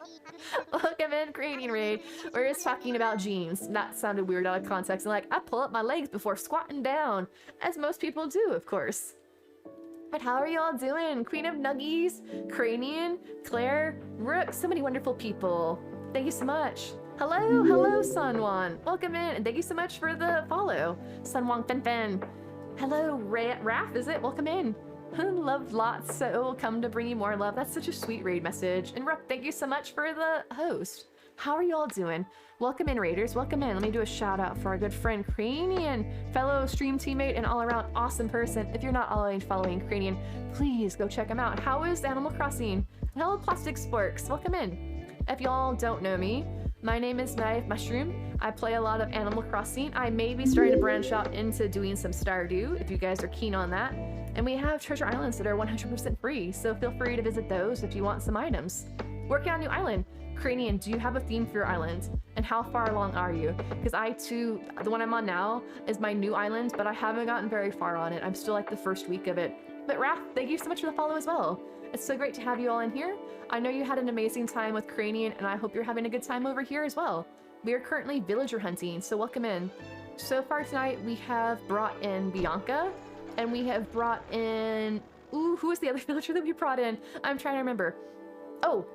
Welcome in, creating raid. We're just talking about jeans. That sounded weird out of context. And like, I pull up my legs before squatting down, as most people do, of course. But how are you all doing? Queen of Nuggies, Cranian, Claire, Rook, so many wonderful people. Thank you so much. Hello, Sunwon. Welcome in, and thank you so much for the follow. Sunwon Fen. Hello, Raph, is it? Welcome in. Love lots, so come to bring you more love. That's such a sweet raid message. And Rook, thank you so much for the host. How are you all doing? Welcome in, Raiders. Welcome in. Let me do a shout out for our good friend Cranian, fellow stream teammate and all around awesome person. If you're not already following Cranian, please go check him out. How is Animal Crossing? Hello, Plastic Sporks. Welcome in. If y'all don't know me, my name is Knife Mushroom. I play a lot of Animal Crossing. I may be starting to branch out into doing some Stardew if you guys are keen on that. And we have treasure islands that are 100% free, so feel free to visit those if you want some items. Working on a new island. Cranian, do you have a theme for your island? And how far along are you? Because I too, the one I'm on now is my new island, but I haven't gotten very far on it. I'm still like the first week of it. But Raph, thank you so much for the follow as well. It's so great to have you all in here. I know you had an amazing time with Cranian, and I hope you're having a good time over here as well. We are currently villager hunting, so welcome in. So far tonight, we have brought in Bianca, and we have brought in... Ooh, who was the other villager that we brought in? I'm trying to remember. Oh,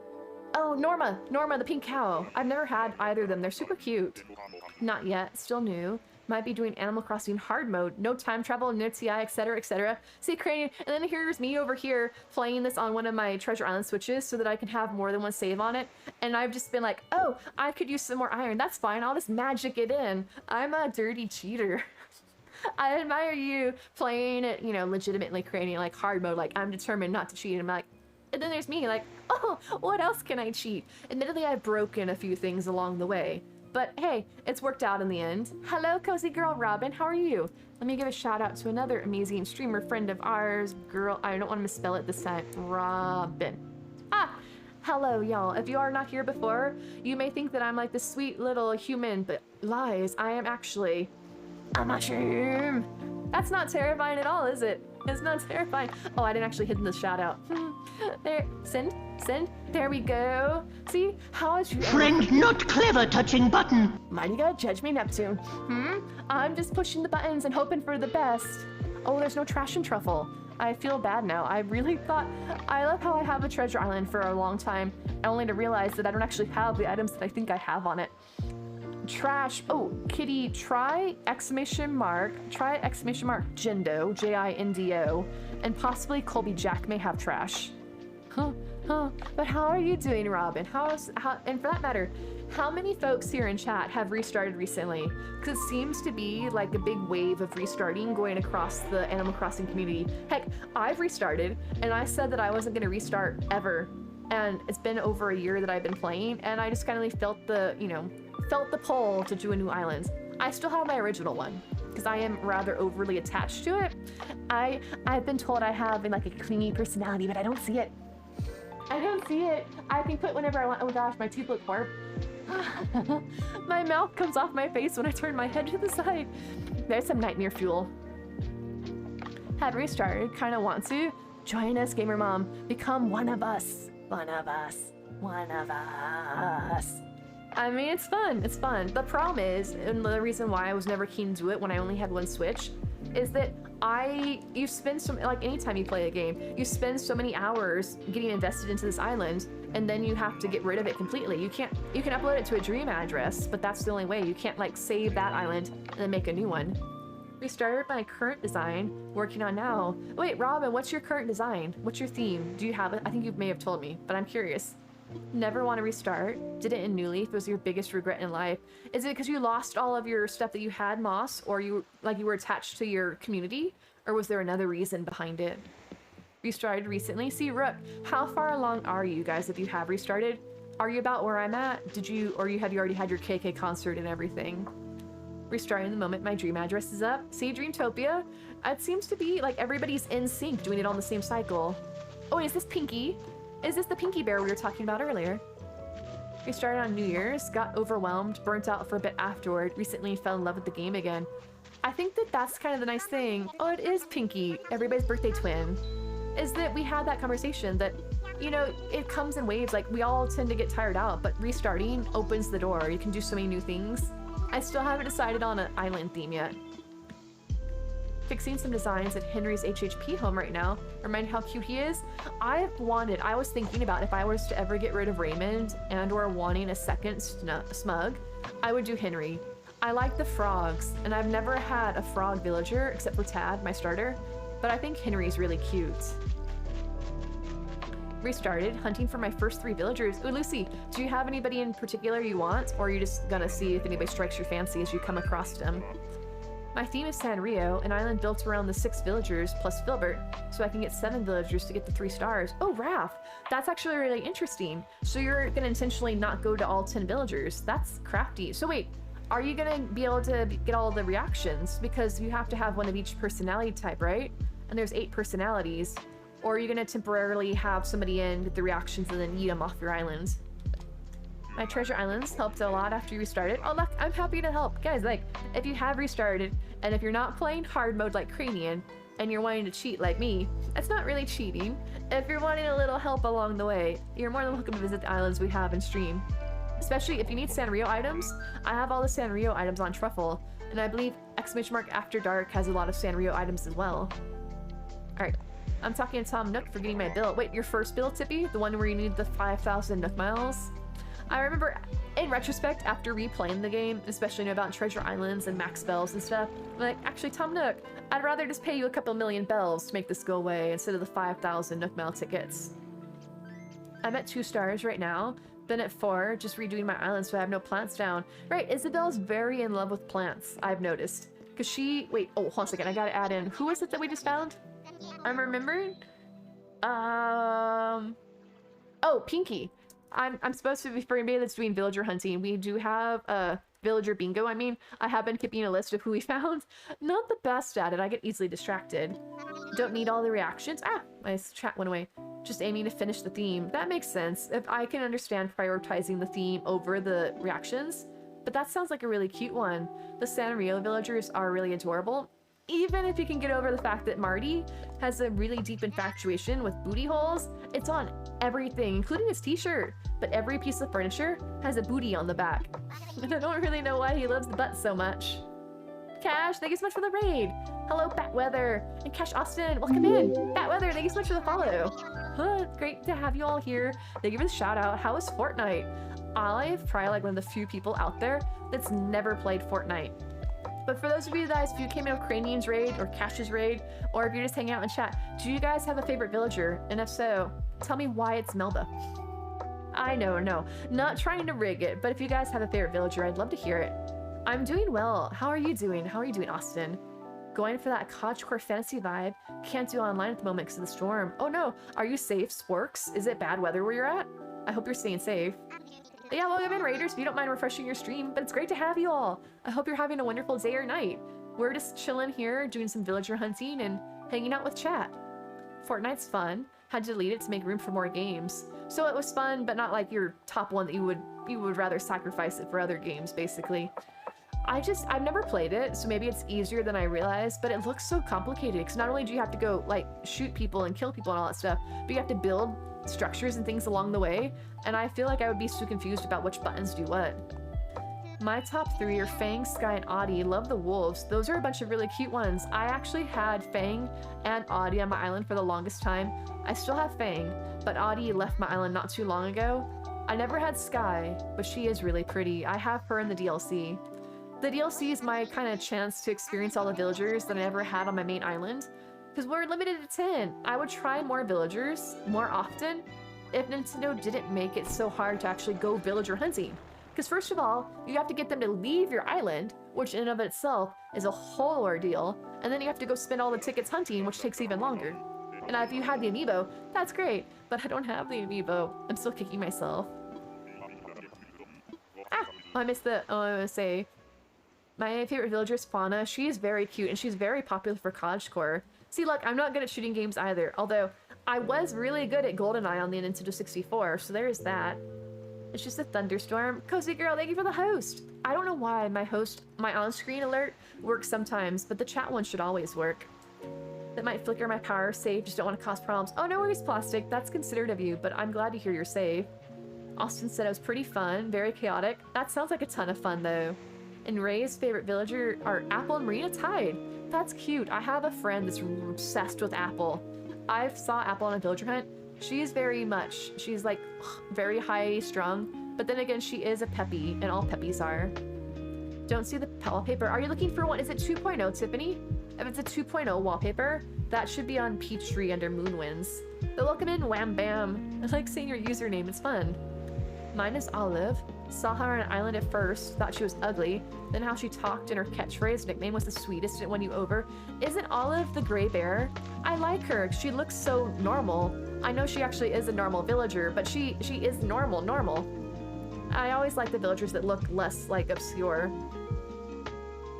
Norma, the pink cow. I've never had either of them. They're super cute. Not yet, still new. Might be doing Animal Crossing hard mode. No time travel, no TI, etc, etc. See, Cranian, and then here's me over here playing this on one of my Treasure Island switches so that I can have more than one save on it. And I've just been like, oh, I could use some more iron. That's fine, I'll just magic it in. I'm a dirty cheater. I admire you playing it, you know, legitimately Cranian, like hard mode, like I'm determined not to cheat. And I'm like, and then there's me like, oh, what else can I cheat? Admittedly, I've broken a few things along the way. But hey, it's worked out in the end. Hello, cozy girl Robin, how are you? Let me give a shout out to another amazing streamer friend of ours, girl, I don't want to misspell it this time, Robin. Ah, hello y'all. If you are not here before, you may think that I'm like this sweet little human, but lies, I am actually a mushroom. That's not terrifying at all, is it? It's not terrifying. Oh, I didn't actually hit the shout out. There, send. There we go. See, how is your friend not clever touching button? Mighty God, judge me, Neptune. I'm just pushing the buttons and hoping for the best. Oh, there's no trash and truffle. I feel bad now. I really thought, I love how I have a treasure island for a long time, only to realize that I don't actually have the items that I think I have on it. Trash. Oh, Kitty, try exclamation mark Jindo, Jindo, and possibly Colby Jack may have trash. But how are you doing, Robin? And for that matter, how many folks here in chat have restarted recently? Because it seems to be like a big wave of restarting going across the Animal Crossing community. Heck, I've restarted, and I said that I wasn't going to restart ever. And it's been over a year that I've been playing, and I just kind of felt the, you know, felt the pull to do a new island. I still have my original one because I am rather overly attached to it. I've been told I have like a clingy personality, but I don't see it. I don't see it. I can quit whenever I want. Oh gosh, my teeth look horrible. My mouth comes off my face when I turn my head to the side. There's some nightmare fuel. Have restarted, kind of want to. Join us, Gamer Mom. Become one of us. One of us. One of us. I mean, it's fun. It's fun. The problem is, and the reason why I was never keen to do it when I only had one Switch, is that you spend like anytime you play a game, you spend so many hours getting invested into this island, and then you have to get rid of it completely. You can upload it to a dream address, but that's the only way. You can't like save that island and then make a new one. Restarted my current design, working on now. Wait, Robin, what's your current design? What's your theme? Do you have it? I think you may have told me, but I'm curious. Never want to restart. Did it in New Leaf. Was your biggest regret in life. Is it because you lost all of your stuff that you had, Moss, or you were attached to your community, or was there another reason behind it? Restarted recently. See, Rook, how far along are you guys? If you have restarted, are you about where I'm at? Have you already had your KK concert and everything? Restarting the moment my dream address is up. See, Dreamtopia. It seems to be like everybody's in sync, doing it on the same cycle. Oh, is this Pinky? Is this the Pinky Bear we were talking about earlier? We started on New Year's, got overwhelmed, burnt out for a bit afterward, recently fell in love with the game again. I think that that's kind of the nice thing. Oh, it is Pinky, everybody's birthday twin. Is that we had that conversation that, you know, it comes in waves. Like, we all tend to get tired out, but restarting opens the door. You can do so many new things. I still haven't decided on an island theme yet. Fixing some designs at Henry's HHP home right now. Remind how cute he is. I was thinking about if I was to ever get rid of Raymond and or wanting a second smug, I would do Henry. I like the frogs, and I've never had a frog villager except for Tad, my starter, but I think Henry's really cute. Restarted, hunting for my first 3 villagers. Ooh, Lucy, do you have anybody in particular you want, or are you just gonna see if anybody strikes your fancy as you come across them? My theme is Sanrio, an island built around the 6 villagers plus Filbert, so I can get 7 villagers to get the 3 stars. Oh, Raph, that's actually really interesting. So you're gonna intentionally not go to all 10 villagers. That's crafty. So wait, are you gonna be able to get all the reactions? Because you have to have one of each personality type, right? And there's 8 personalities. Or are you gonna temporarily have somebody in, get the reactions, and then eat them off your island? My treasure islands helped a lot after you restarted. Oh look, I'm happy to help. Guys, like, if you have restarted, and if you're not playing hard mode like Cranian, and you're wanting to cheat like me, that's not really cheating. If you're wanting a little help along the way, you're more than welcome to visit the islands we have in stream. Especially if you need Sanrio items, I have all the Sanrio items on Truffle, and I believe After Dark has a lot of Sanrio items as well. Alright, I'm talking to Tom Nook for getting my bill. Wait, your first bill, Tippy? The one where you need the 5,000 Nook miles? I remember, in retrospect, after replaying the game, especially about treasure islands and max bells and stuff, I'm like, actually, Tom Nook, I'd rather just pay you a couple million bells to make this go away instead of the 5,000 Nook mile tickets. I'm at 2 stars right now, been at 4, just redoing my island so I have no plants down. Right, Isabel's very in love with plants, I've noticed. Because she, wait, oh, hold on a second, I gotta add in, who is it that we just found? I'm remembering? Oh, Pinky. I'm supposed to be, for anybody that's doing villager hunting, we do have villager bingo. I mean, I have been keeping a list of who we found. Not the best at it. I get easily distracted. Don't need all the reactions. Ah, my chat went away. Just aiming to finish the theme. That makes sense. If I can understand prioritizing the theme over the reactions. But that sounds like a really cute one. The Sanrio villagers are really adorable. Even if you can get over the fact that Marty has a really deep infatuation with booty holes, it's on everything, including his t-shirt. But every piece of furniture has a booty on the back. And I don't really know why he loves the butt so much. Cash, thank you so much for the raid. Hello, Batweather. And Cash Austin, welcome in. Batweather, thank you so much for the follow. Great to have you all here. Thank you for the shout out. How is Fortnite? I'm probably like one of the few people out there that's never played Fortnite. But for those of you guys, if you came in with Cranian's raid or Cash's raid, or if you're just hanging out in chat, do you guys have a favorite villager? And if so, tell me why it's Melba. I know, no, not trying to rig it, but if you guys have a favorite villager, I'd love to hear it. I'm doing well. How are you doing? How are you doing, Austin? Going for that cottagecore fantasy vibe. Can't do online at the moment because of the storm. Oh no, are you safe, Sporks? Is it bad weather where you're at? I hope you're staying safe. But yeah, welcome in, Raiders, if you don't mind refreshing your stream, but it's great to have you all. I hope you're having a wonderful day or night. We're just chilling here, doing some villager hunting and hanging out with chat. Fortnite's fun. Had to delete it to make room for more games. So it was fun, but not like your top one that you would rather sacrifice it for other games, basically. I've never played it, so maybe it's easier than I realized, but it looks so complicated, because not only do you have to go, like, shoot people and kill people and all that stuff, but you have to build structures and things along the way, and I feel like I would be so confused about which buttons do what. My top 3 are Fang, Sky, and Audie. Love the wolves. Those are a bunch of really cute ones. I actually had Fang and Audie on my island for the longest time. I still have Fang, but Audie left my island not too long ago. I never had Sky, but she is really pretty. I have her in the DLC. The DLC is my kind of chance to experience all the villagers that I never had on my main island, because we're limited to 10. I would try more villagers more often if Nintendo didn't make it so hard to actually go villager hunting. Because first of all, you have to get them to leave your island, which in and of itself is a whole ordeal, and then you have to go spend all the tickets hunting, which takes even longer. And if you had the amiibo, that's great, but I don't have the amiibo. I'm still kicking myself. Ah, I missed the, oh, I was gonna say, my favorite villager is Fauna. She is very cute, and she's very popular for cottagecore. See, look, I'm not good at shooting games either, although I was really good at GoldenEye on the Nintendo 64, so there's that. It's just a thunderstorm. Cozy Girl, thank you for the host. I don't know why my on-screen alert works sometimes, but the chat one should always work. That might flicker my power save, just don't want to cause problems. Oh, no worries, Plastic. That's considerate of you, but I'm glad to hear you're safe. Austin said it was pretty fun, very chaotic. That sounds like a ton of fun, though. And Ray's favorite villager are Apple and Marina Tide. That's cute. I have a friend that's obsessed with Apple. I saw Apple on a villager hunt. She's she's like very high strung, but then again, she is a peppy, and all peppies are. Don't see the wallpaper. Are you looking for one? Is it 2.0, Tiffany? If it's a 2.0 wallpaper, that should be on Peachtree under Moonwinds. But welcome in, Wham Bam. I like saying your username, it's fun. Mine is Olive. Saw her on an island at first, thought she was ugly, then how she talked and her catchphrase nickname was the sweetest and it won you over. Isn't Olive the gray bear? I like her. She looks so normal. I know she actually is a normal villager, but she is normal. I always like the villagers that look less like obscure.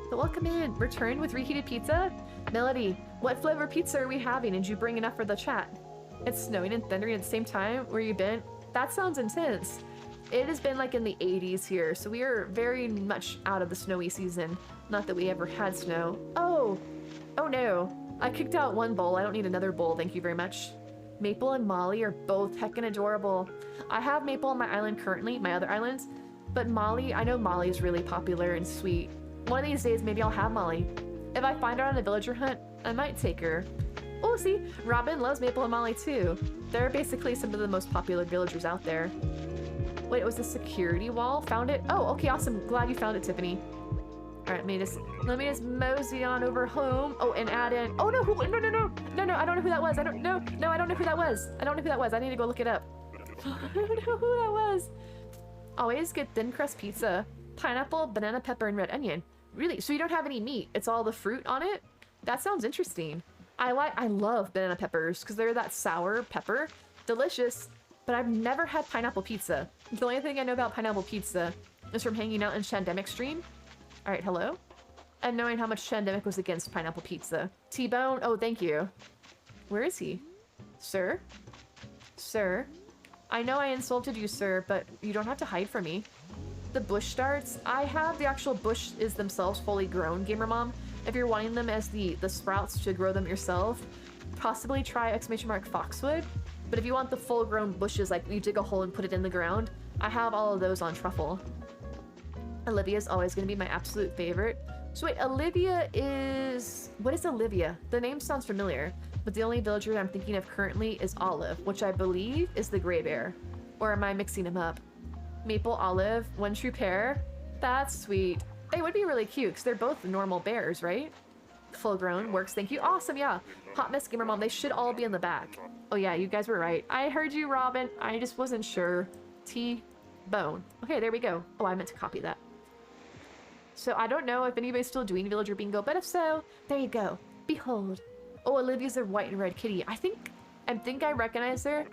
So welcome in. Return with reheated pizza? Melody, what flavor pizza are we having? Did you bring enough for the chat? It's snowing and thundering at the same time. Where you been? That sounds intense. It has been like in the 80s here, so we are very much out of the snowy season. Not that we ever had snow. Oh! Oh no. I kicked out one bowl. I don't need another bowl, thank you very much. Maple and Molly are both heckin' adorable. I have Maple on my island currently, my other islands, but Molly, I know Molly is really popular and sweet. One of these days, maybe I'll have Molly. If I find her on a villager hunt, I might take her. Oh, see, Robin loves Maple and Molly too. They're basically some of the most popular villagers out there. Wait, it was a security wall? Found it? Oh, okay, awesome. Glad you found it, Tiffany. All right, let me just mosey on over home. Oh, and add in. Oh no, no, no, no, no, no! I don't know who that was. I don't know. No, I don't know who that was. I don't know who that was. I need to go look it up. I don't know who that was. Always get thin crust pizza, pineapple, banana pepper, and red onion. Really? So you don't have any meat? It's all the fruit on it? That sounds interesting. I love banana peppers because they're that sour pepper, delicious. But I've never had pineapple pizza. The only thing I know about pineapple pizza is from hanging out in Shandemic stream. All right, hello? And knowing how much Shandemic was against pineapple pizza. T-Bone, oh, thank you. Where is he? Sir? Sir? I know I insulted you, sir, but you don't have to hide from me. The bush starts. I have the actual bush is themselves fully grown, Gamer Mom. If you're wanting them as the sprouts to grow them yourself, possibly try !Foxwood. But if you want the full-grown bushes, like you dig a hole and put it in the ground, I have all of those on truffle. Olivia's always going to be my absolute favorite. So wait, Olivia is... What is Olivia? The name sounds familiar, but the only villager I'm thinking of currently is Olive, which I believe is the gray bear. Or am I mixing them up? Maple, Olive, one true pair? That's sweet. They would be really cute, because they're both normal bears, right? Full grown, works, thank you. Awesome, yeah. Hot Mess Gamer Mom, they should all be in the back. Oh yeah, you guys were right. I heard you, Robin. I just wasn't sure. T-Bone. Okay, there we go. Oh, I meant to copy that. So I don't know if anybody's still doing Villager Bingo, but if so, there you go. Behold. Oh, Olivia's a white and red kitty. I think I recognize her.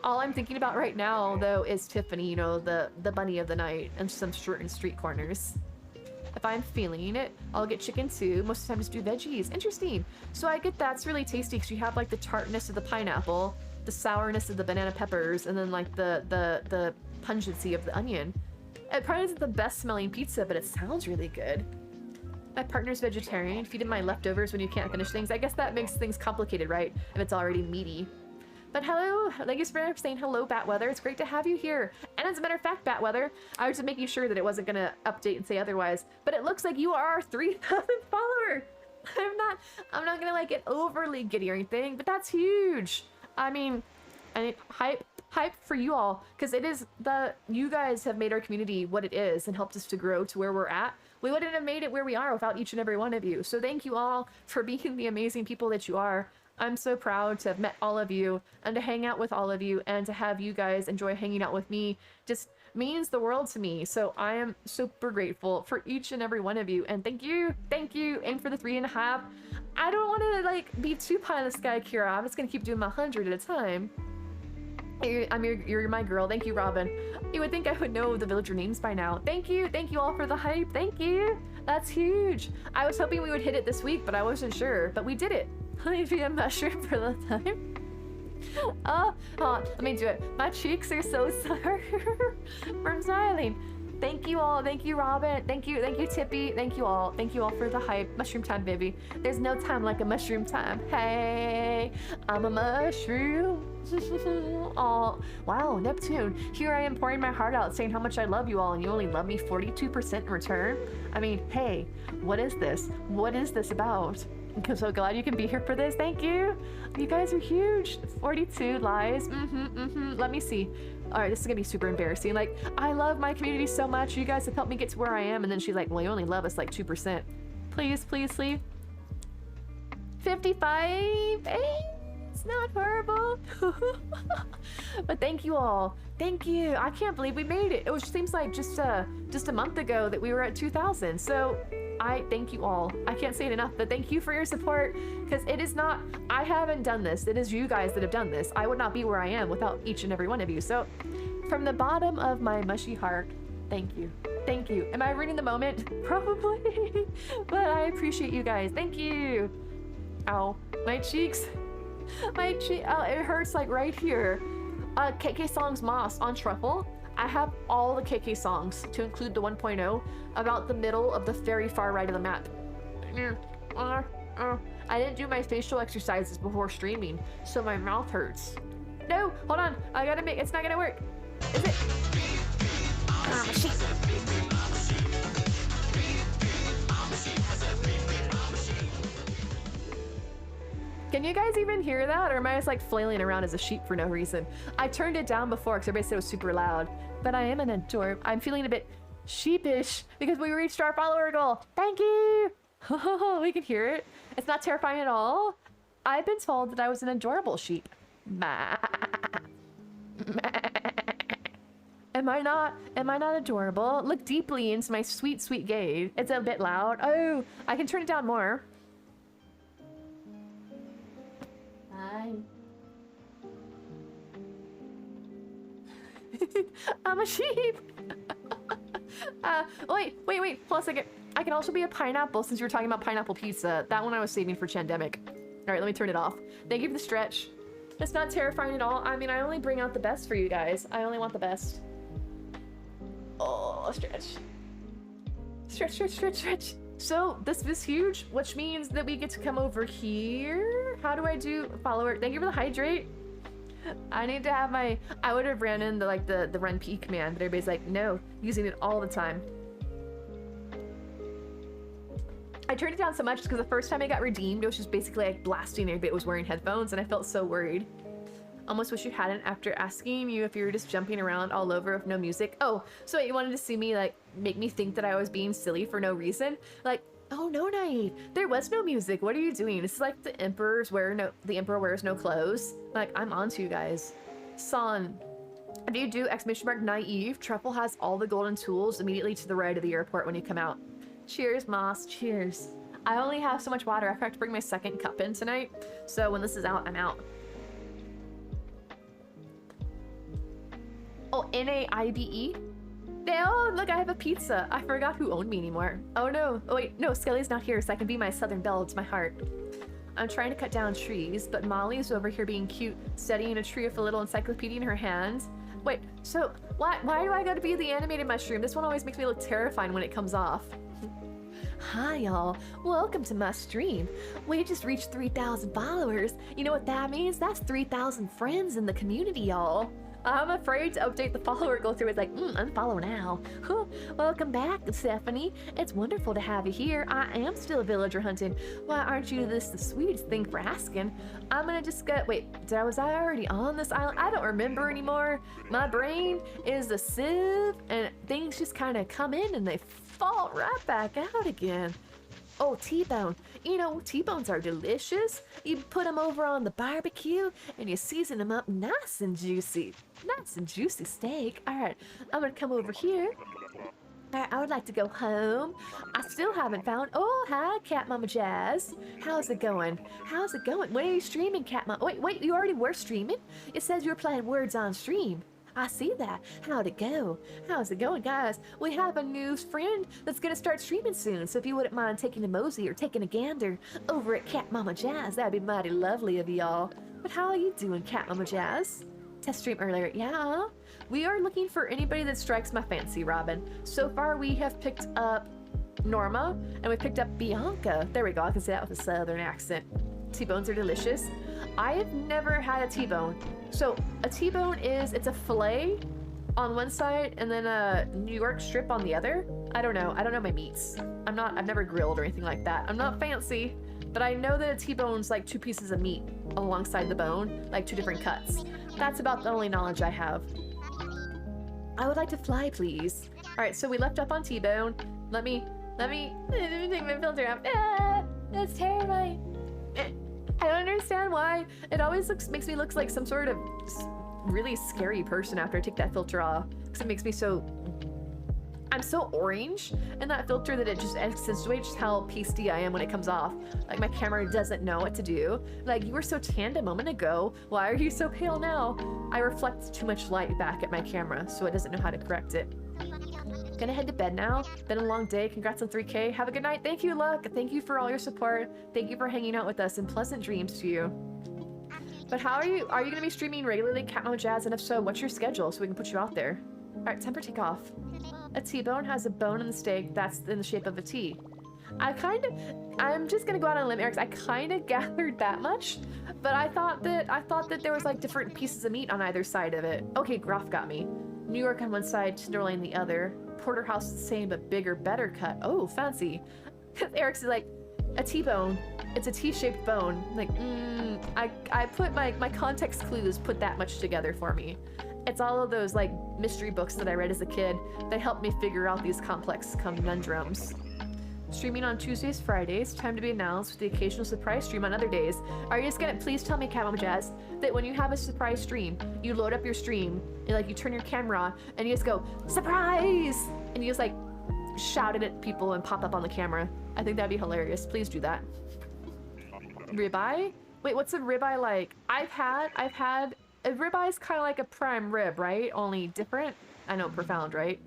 All I'm thinking about right now, though, is Tiffany, you know, the bunny of the night, and some short and street corners. If I'm feeling it, I'll get chicken too. Most of the time just do veggies. Interesting. So I get that's really tasty because you have like the tartness of the pineapple, the sourness of the banana peppers, and then like the pungency of the onion. It probably isn't the best smelling pizza, but it sounds really good. My partner's vegetarian. Feed him my leftovers when you can't finish things. I guess that makes things complicated, right? If it's already meaty. But hello, thank you for saying hello, Batweather. It's great to have you here. And as a matter of fact, Batweather, I was just making sure that it wasn't gonna update and say otherwise, but it looks like you are our 3,000 follower. I'm not gonna like get overly giddy or anything, but that's huge. I mean, hype for you all, because it is you guys have made our community what it is and helped us to grow to where we're at. We wouldn't have made it where we are without each and every one of you. So thank you all for being the amazing people that you are. I'm so proud to have met all of you and to hang out with all of you and to have you guys enjoy hanging out with me. Just means the world to me. So I am super grateful for each and every one of you. And thank you. And for the 3.5. I don't want to like be too pie in the sky, Kira. I'm just going to keep doing my 100 at a time. You're my girl. Thank you, Robin. You would think I would know the villager names by now. Thank you all for the hype. Thank you. That's huge. I was hoping we would hit it this week, but I wasn't sure. But we did it. Let me be a mushroom for the time. Oh, let me do it. My cheeks are so sore from smiling. Thank you all. Thank you, Robin. Thank you, Tippy. Thank you all. Thank you all for the hype. Mushroom time, baby. There's no time like a mushroom time. Hey, I'm a mushroom. Oh, wow, Neptune. Here I am pouring my heart out, saying how much I love you all, and you only love me 42% in return. I mean, hey, what is this? What is this about? I'm so glad you can be here for this. Thank you. You guys are huge. 42 lies. Let me see. All right, this is gonna be super embarrassing. Like, I love my community so much. You guys have helped me get to where I am. And then she's like, well, you only love us like 2%. Please, please. 55. Hey, it's not horrible. But thank you all. Thank you. I can't believe we made it. It seems like just a month ago that we were at 2,000. So I thank you all. I can't say it enough, but thank you for your support, because it is not, I haven't done this. It is you guys that have done this. I would not be where I am without each and every one of you. So from the bottom of my mushy heart, thank you. Thank you. Am I ruining the moment? Probably, but I appreciate you guys. Thank you. Ow, my cheeks. Oh, it hurts like right here. KK Song's Moss on truffle. I have all the KK songs, to include the 1.0, about the middle of the very far right of the map. I didn't do my facial exercises before streaming, so my mouth hurts. No, hold on. I gotta make, it's not gonna work. Is it? I'm a sheep. Can you guys even hear that? Or am I just like flailing around as a sheep for no reason? I turned it down before because everybody said it was super loud. But I am an adorable. I'm feeling a bit sheepish because we reached our follower goal. Thank you. We can hear it. It's not terrifying at all. I've been told that I was an adorable sheep. Am I not adorable? Look deeply into my sweet, sweet gaze. It's a bit loud. Oh, I can turn it down more. Hi. I'm a sheep. Wait. Hold on a second. I can also be a pineapple since you were talking about pineapple pizza. That one I was saving for Chandemic. All right, let me turn it off. Thank you for the stretch. It's not terrifying at all. I mean, I only bring out the best for you guys. I only want the best. Oh, stretch. Stretch. So this is huge, which means that we get to come over here. How do I do follower? Thank you for the hydrate. I need to have my, I would have ran into like the run peak command, but everybody's like, no, using it all the time. I turned it down so much because the first time I got redeemed, it was just basically like blasting everybody that was wearing headphones, and I felt so worried. Almost wish you hadn't after asking you if you were just jumping around all over with no music. Oh, so you wanted to see me like make me think that I was being silly for no reason? Like, oh no, Naive, there was no music. What are you doing? This is like the emperor wears no clothes. Like, I'm onto you guys. Son, if you do ! Naive, Truffle has all the golden tools immediately to the right of the airport when you come out. Cheers, Moss. Cheers. I only have so much water. I have to bring my second cup in tonight. So when this is out, I'm out. Oh, N-A-I-B-E? Oh, look, I have a pizza. I forgot who owned me anymore. Oh no. Oh wait, no, Skelly's not here, so I can be my southern belle to my heart. I'm trying to cut down trees, but Molly's over here being cute, studying a tree with a little encyclopedia in her hands. Wait, so why do I gotta be the animated mushroom? This one always makes me look terrifying when it comes off. Hi y'all, welcome to my stream. We just reached 3,000 followers. You know what that means? That's 3,000 friends in the community, y'all. I'm afraid to update the follower goal through. It's like, unfollow now. Welcome back, Stephanie. It's wonderful to have you here. I am still villager hunting. Why aren't you the sweetest thing for asking? I'm gonna just go, wait, was I already on this island? I don't remember anymore. My brain is a sieve and things just kind of come in and they fall right back out again. Oh, T-bone. You know, T-bones are delicious. You put them over on the barbecue and you season them up nice and juicy. Nice and juicy steak. All right, I'm gonna come over here. All right, I would like to go home. I still haven't found, oh, hi, Cat Mama Jazz. How's it going? How's it going? When are you streaming, Cat Mama? Wait, you already were streaming? It says you were playing words on stream. I see that. How'd it go? How's it going, guys? We have a new friend that's gonna start streaming soon, so if you wouldn't mind taking a mosey or taking a gander over at Cat Mama Jazz, that'd be mighty lovely of y'all. But how are you doing, Cat Mama Jazz? Test stream earlier, yeah. We are looking for anybody that strikes my fancy, Robin. So far, we have picked up Norma, and we picked up Bianca. There we go, I can say that with a southern accent. T-bones are delicious. I have never had a T-bone. So a T-bone it's a fillet on one side and then a New York strip on the other. I don't know my meats. I've never grilled or anything like that. I'm not fancy, but I know that a T-bone's like 2 pieces of meat alongside the bone, like 2 different cuts. That's about the only knowledge I have. I would like to fly, please. All right, so we left up on T-bone. Let me take my filter off. Ah, that's terrifying. I don't understand why. It always makes me look like some sort of really scary person after I take that filter off. Because it makes me I'm so orange in that filter that it just accentuates how pasty I am when it comes off. Like my camera doesn't know what to do. Like, you were so tanned a moment ago. Why are you so pale now? I reflect too much light back at my camera, so it doesn't know how to correct it. Gonna head to bed now. Been a long day. Congrats on 3K. Have a good night. Thank you, Luck. Thank you for all your support. Thank you for hanging out with us, and pleasant dreams to you. But how are you? Are you gonna be streaming regularly, Cat Mama Jazz? And if so, what's your schedule so we can put you out there? Alright, temper take off. A T-bone has a bone in the steak that's in the shape of a T. I'm just gonna go out on a limb, Eric. I kind of gathered that much, but I thought that there was like different pieces of meat on either side of it. Okay, Groff got me. New York on one side, Tenderloin the other. Porterhouse the same, but bigger, better cut. Oh, fancy. Eric's like, a T-bone. It's a T-shaped bone. Like, I put my context clues put that much together for me. It's all of those like mystery books that I read as a kid that helped me figure out these complex conundrums. Streaming on Tuesdays, Fridays, time to be announced with the occasional surprise stream on other days. Are you just gonna please tell me, Cat Jazz, that when you have a surprise stream, you load up your stream, and you turn your camera on, and you just go, surprise! And you just like shout it at people and pop up on the camera. I think that'd be hilarious. Please do that. Ribeye? Wait, what's a ribeye like? I've had a ribeye's kind of like a prime rib, right? Only different. I know, profound, right?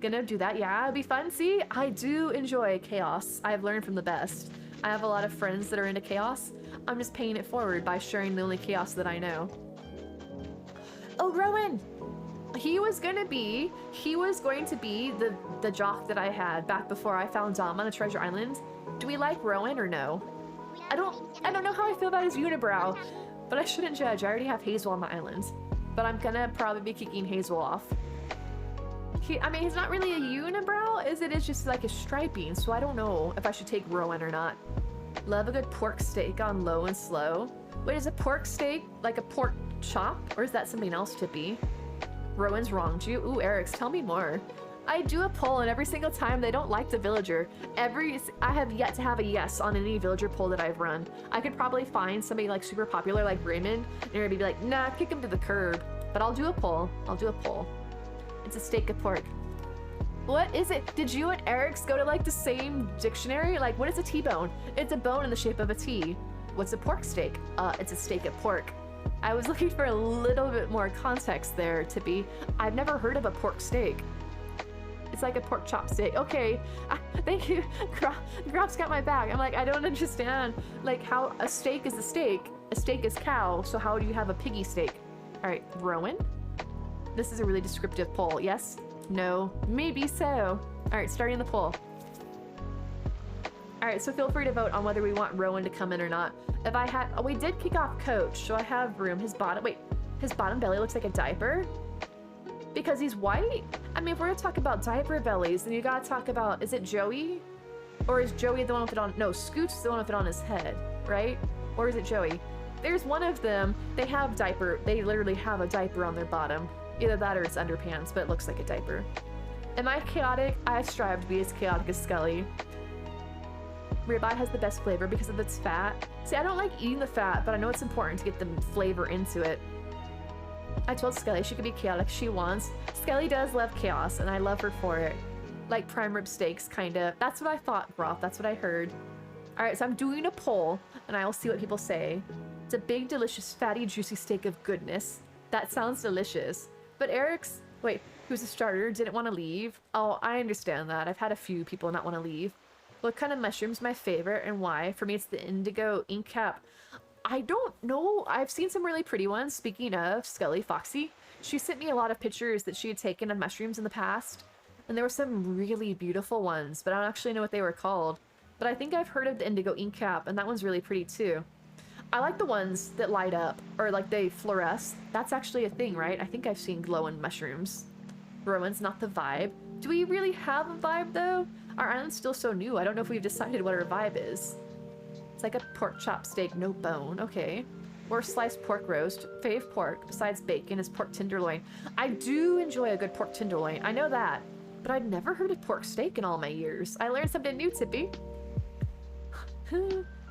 Gonna do that. Yeah, it'd be fun. See, I do enjoy chaos. I've learned from the best. I have a lot of friends that are into chaos. I'm just paying it forward by sharing the only chaos that I know. Oh, Rowan! He was going to be the jock that I had back before I found Dom on the Treasure Island. Do we like Rowan or no? I don't know how I feel about his unibrow, but I shouldn't judge. I already have Hazel on the island, but I'm gonna probably be kicking Hazel off. I mean, he's not really a unibrow, is it? It's just like a striping, so I don't know if I should take Rowan or not. Love a good pork steak on low and slow. Wait, is a pork steak like a pork chop, or is that something else to be? Rowan's wronged you? Ooh, Eric's, tell me more. I do a poll, and every single time they don't like the villager. I have yet to have a yes on any villager poll that I've run. I could probably find somebody like super popular like Raymond, and they're gonna be like, nah, kick him to the curb. But I'll do a poll. I'll do a poll. It's a steak of pork. What is it? Did you and Eric's go to like the same dictionary? Like, what is a T-bone? It's a bone in the shape of a T. What's a pork steak? It's a steak of pork. I was looking for a little bit more context there to be. I've never heard of a pork steak. It's like a pork chop steak. Okay, thank you. Grof's got my back. I'm like, I don't understand. Like how a steak is a steak. A steak is cow, so how do you have a piggy steak? All right, Rowan? This is a really descriptive poll. Yes? No? Maybe so. All right, starting the poll. All right, so feel free to vote on whether we want Rowan to come in or not. If I had, oh, we did kick off Coach, so I have room. His bottom belly looks like a diaper because he's white. I mean, if we're gonna talk about diaper bellies, then you gotta talk about, is it Joey? Or is Joey the one with it on, no, Scoot's the one with it on his head, right? Or is it Joey? There's one of them, they literally have a diaper on their bottom. Either that or it's underpants, but it looks like a diaper. Am I chaotic? I strive to be as chaotic as Scully. Ribeye has the best flavor because of its fat. See, I don't like eating the fat, but I know it's important to get the flavor into it. I told Skelly she could be chaotic if she wants. Skelly does love chaos, and I love her for it. Like prime rib steaks, kinda. That's what I thought, Groff. That's what I heard. Alright, so I'm doing a poll, and I'll see what people say. It's a big, delicious, fatty, juicy steak of goodness. That sounds delicious. But Eric's, wait, who's a starter, didn't want to leave. Oh, I understand that. I've had a few people not want to leave. What kind of mushroom's my favorite and why? For me, it's the indigo ink cap. I don't know. I've seen some really pretty ones. Speaking of Scully Foxy, she sent me a lot of pictures that she had taken of mushrooms in the past. And there were some really beautiful ones, but I don't actually know what they were called. But I think I've heard of the indigo ink cap, and that one's really pretty too. I like the ones that light up, or like they fluoresce. That's actually a thing, right? I think I've seen glowing mushrooms. Rowan's not the vibe. Do we really have a vibe though? Our island's still so new. I don't know if we've decided what our vibe is. It's like a pork chop steak, no bone. Okay. Or sliced pork roast. Fave pork, besides bacon, is pork tenderloin. I do enjoy a good pork tenderloin. I know that. But I'd never heard of pork steak in all my years. I learned something new, Tippy.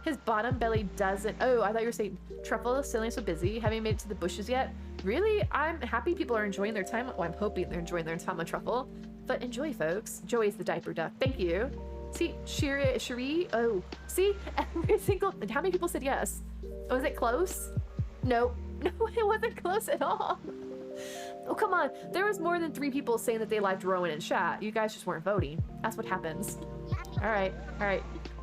His bottom belly doesn't... Oh, I thought you were saying truffle, sailing so busy. Haven't made it to the bushes yet. Really? I'm happy people are enjoying their time. Well, I'm hoping they're enjoying their time on truffle. But enjoy, folks. Joey's the diaper duck. Thank you. See, Cherie. Oh, see? Every single... How many people said yes? Was it close? No. No, it wasn't close at all. Oh, come on. There was more than 3 people saying that they liked Rowan in chat. You guys just weren't voting. That's what happens. All right.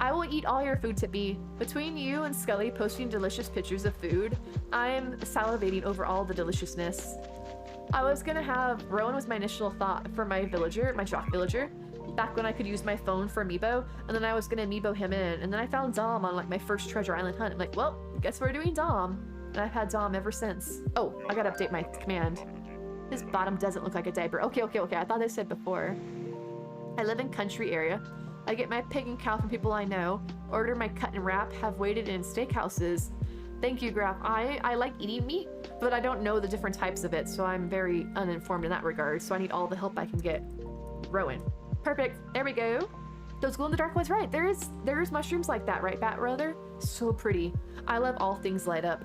I will eat all your food, Tippy. Between you and Scully posting delicious pictures of food, I'm salivating over all the deliciousness. I was gonna have... Rowan was my initial thought for my villager, my jock villager. Back when I could use my phone for amiibo, and then I was gonna amiibo him in, and then I found Dom on like my first Treasure Island hunt. I'm like, well, guess we're doing Dom. And I've had Dom ever since. Oh, I gotta update my command. His bottom doesn't look like a diaper. Okay, okay, okay, I thought I said before. I live in country area. I get my pig and cow from people I know, order my cut and wrap, have waited in steakhouses. Thank you, Graf. I like eating meat, but I don't know the different types of it, so I'm very uninformed in that regard, so I need all the help I can get. Rowan. Perfect. There we go. Those glow-in-the-dark ones, right. There's mushrooms like that, right, Bat Brother? So pretty. I love all things light up.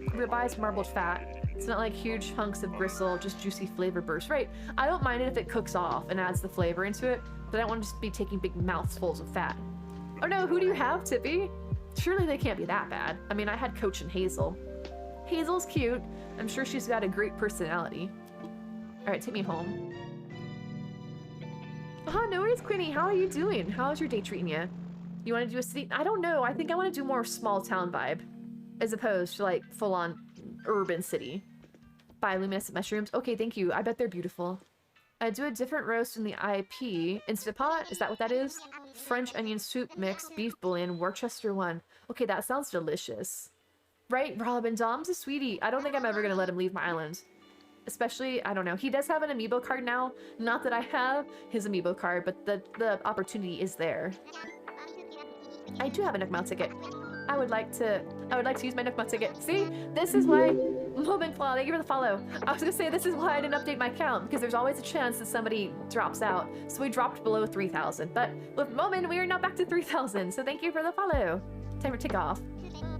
Ribeyes marbled fat. It's not like huge hunks of gristle, just juicy flavor bursts. Right. I don't mind it if it cooks off and adds the flavor into it, but I don't want to just be taking big mouthfuls of fat. Oh no, who do you have, Tippy? Surely they can't be that bad. I mean, I had Coach and Hazel. Hazel's cute. I'm sure she's got a great personality. All right, take me home. No worries, Quinny. How are you doing? How's your day treating you? You want to do a city? I don't know. I think I want to do more small town vibe as opposed to like full-on urban city. Bioluminescent mushrooms. Okay, thank you. I bet they're beautiful. I do a different roast in the IP. Instant Pot? Is that what that is? French onion soup mix, beef bouillon, Worcester one. Okay, that sounds delicious. Right, Robin. Dom's a sweetie. I don't think I'm ever going to let him leave my island. Especially, I don't know. He does have an amiibo card now. Not that I have his amiibo card, but the opportunity is there. I do have a Nookmouth ticket. I would like to use my Nookmouth ticket. See? This is why... Moment Claw, thank you for the follow. I was gonna say this is why I didn't update my count, because there's always a chance that somebody drops out. So we dropped below 3,000, but with Moment, we are now back to 3,000. So thank you for the follow. Time for takeoff.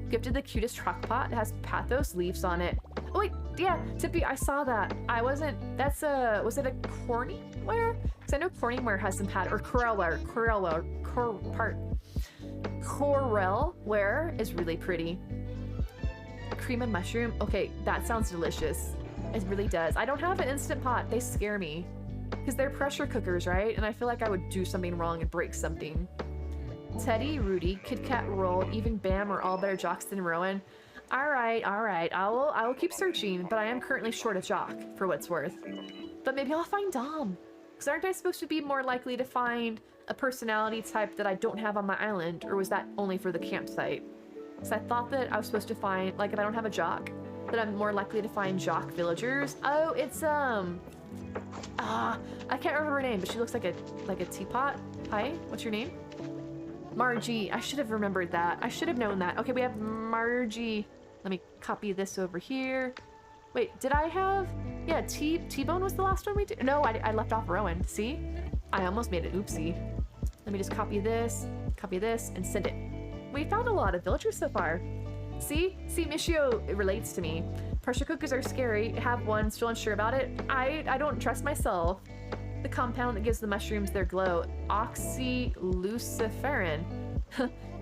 Gifted the cutest crock pot. It has pathos leaves on it. Oh wait, yeah, Tippy, I saw that. I wasn't, that's a, was it a Cornyware? Because I know Cornyware has some pat, or Corelware, Corelware is really pretty. Cream and mushroom. Okay, that sounds delicious. It really does. I don't have an Instant Pot. They scare me. Because they're pressure cookers, right? And I feel like I would do something wrong and break something. Teddy, Rudy, Kit Kat Roll, even Bam are all better jocks than Rowan. Alright, alright. I will keep searching, but I am currently short a jock, for what's worth. But maybe I'll find Dom. Because aren't I supposed to be more likely to find a personality type that I don't have on my island? Or was that only for the campsite? Because I thought that I was supposed to find, like, if I don't have a jock, that I'm more likely to find jock villagers. Oh, it's, I can't remember her name, but she looks like a teapot. Hi, what's your name? Margie. I should have remembered that. I should have known that. Okay, we have Margie. Let me copy this over here. Wait, did I have... Yeah, T-Bone was the last one we did? No, I left off Rowan. See? I almost made an oopsie. Let me just copy this, and send it. We found a lot of villagers so far. See, Michio relates to me. Pressure cookers are scary. Have one, still unsure about it. I don't trust myself. The compound that gives the mushrooms their glow, oxyluciferin.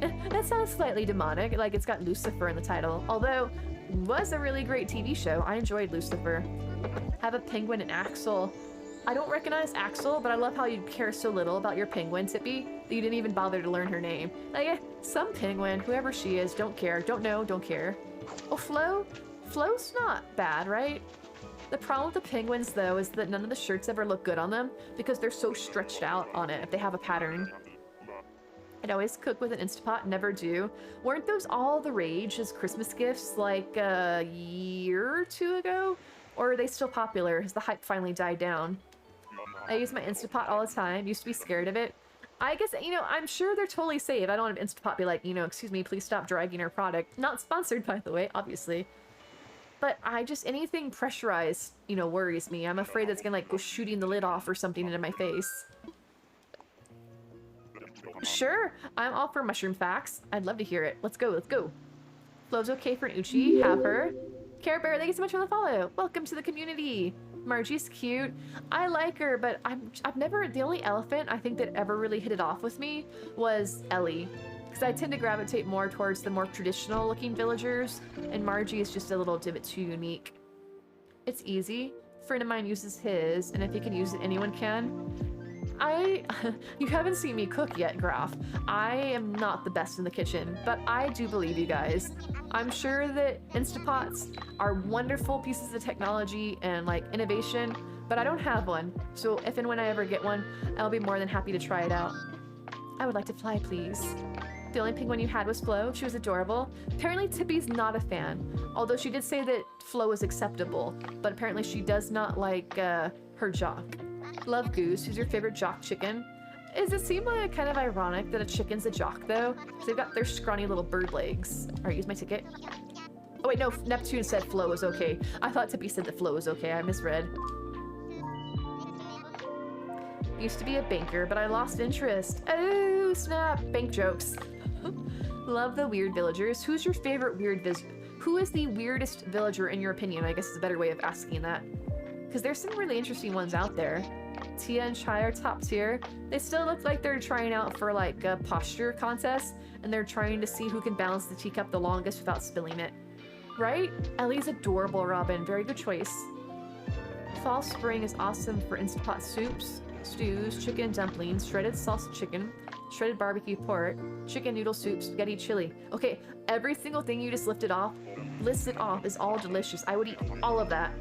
That sounds slightly demonic, like it's got Lucifer in the title. Although, it was a really great TV show. I enjoyed Lucifer. Have a penguin and Axel. I don't recognize Axel, but I love how you care so little about your penguin, Tippy, that you didn't even bother to learn her name. Like, some penguin, whoever she is, don't care, don't know, don't care. Oh, Flo? Flo's not bad, right? The problem with the penguins, though, is that none of the shirts ever look good on them because they're so stretched out on it if they have a pattern. I'd always cook with an Instapot, never do. Weren't those all the rage as Christmas gifts like a year or two ago? Or are they still popular? Has the hype finally died down? I use my Instapot all the time. Used to be scared of it. I guess, you know, I'm sure they're totally safe. I don't have Instapot be like, you know, excuse me, please stop dragging our product. Not sponsored, by the way, obviously. But I just, anything pressurized, you know, worries me. I'm afraid it's gonna, like, go shooting the lid off or something into my face. Sure, I'm all for mushroom facts. I'd love to hear it. Let's go, let's go. Flo's okay for an Uchi. Have her. Care Bear, thank you so much for the follow. Welcome to the community. Margie's cute. I like her, but I've never, the only elephant I think that ever really hit it off with me was Ellie. Because I tend to gravitate more towards the more traditional looking villagers, and Margie is just a little bit too unique. It's easy. A friend of mine uses his, and if he can use it, anyone can. You haven't seen me cook yet, Graf. I am not the best in the kitchen, but I do believe you guys. I'm sure that Instapots are wonderful pieces of technology and like innovation, but I don't have one. So if and when I ever get one, I'll be more than happy to try it out. I would like to fly, please. The only penguin you had was Flo. She was adorable. Apparently Tippy's not a fan, although she did say that Flo is acceptable, but apparently she does not like her jock. Love Goose. Who's your favorite jock chicken? Does it seem like kind of ironic that a chicken's a jock though? Because they've got their scrawny little bird legs. Alright, use my ticket. Oh wait, no, Neptune said Flo was okay. I thought Tippy said that Flo was okay. I misread. Used to be a banker, but I lost interest. Oh, snap. Bank jokes. Love the weird villagers. Who's your favorite weird Who is the weirdest villager in your opinion? I guess is a better way of asking that. Because there's some really interesting ones out there. Tia and Chai are top tier. They still look like they're trying out for like a posture contest, and they're trying to see who can balance the teacup the longest without spilling it. Right? Ellie's adorable, Robin. Very good choice. Fall Spring is awesome for Instant Pot soups, stews, chicken dumplings, shredded salsa chicken, shredded barbecue pork, chicken noodle soup, spaghetti chili. Okay, every single thing you just listed off is all delicious. I would eat all of that.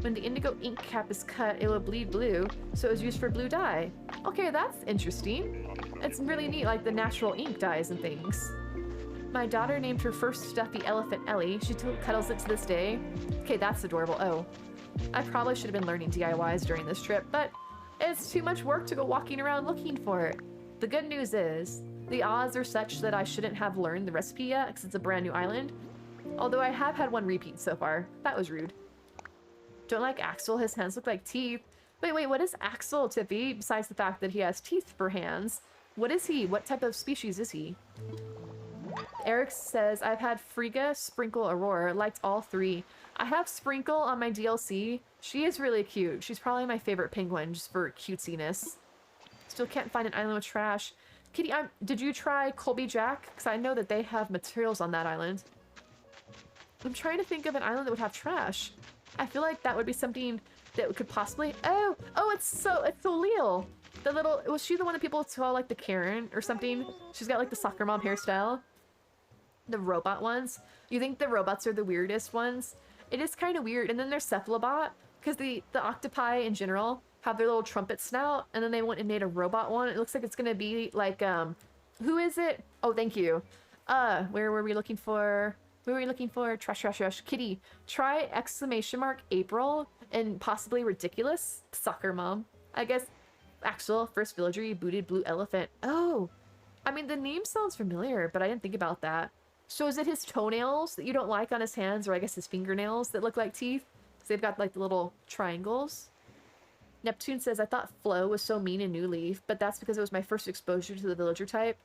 When the indigo ink cap is cut, it will bleed blue, so it's used for blue dye. Okay, that's interesting. It's really neat, like the natural ink dyes and things. My daughter named her first stuffy elephant Ellie. She still cuddles it to this day. Okay, that's adorable. Oh, I probably should have been learning DIYs during this trip, but it's too much work to go walking around looking for it. The good news is, the odds are such that I shouldn't have learned the recipe yet, because it's a brand new island. Although I have had one repeat so far. That was rude. Don't like Axel, his hands look like teeth. Wait, what is Axel, Tippy, besides the fact that he has teeth for hands? What is he? What type of species is he? Eric says, I've had Frigga, Sprinkle, Aurora, liked all three. I have Sprinkle on my DLC. She is really cute. She's probably my favorite penguin, just for cutesiness. Still can't find an island with trash. Kitty, did you try Colby Jack? Because I know that they have materials on that island. I'm trying to think of an island that would have trash. I feel like that would be something that could possibly... Oh, it's Solil. The little... Was she the one that people call like the Karen or something? She's got like the soccer mom hairstyle. The robot ones. You think the robots are the weirdest ones? It is kind of weird. And then there's Cephalobot, because the octopi in general have their little trumpet snout, and then they went and made a robot one. It looks like it's gonna be like, who is it? Oh, thank you. Where were we looking for? Who were we looking for? Trash. Kitty, try April and possibly ridiculous. Soccer mom. I guess Axel, first villager you booted blue elephant. Oh, I mean, the name sounds familiar, but I didn't think about that. So is it his toenails that you don't like on his hands, or I guess his fingernails that look like teeth? Because they've got like the little triangles. Neptune says, I thought Flo was so mean in New Leaf, but that's because it was my first exposure to the villager type.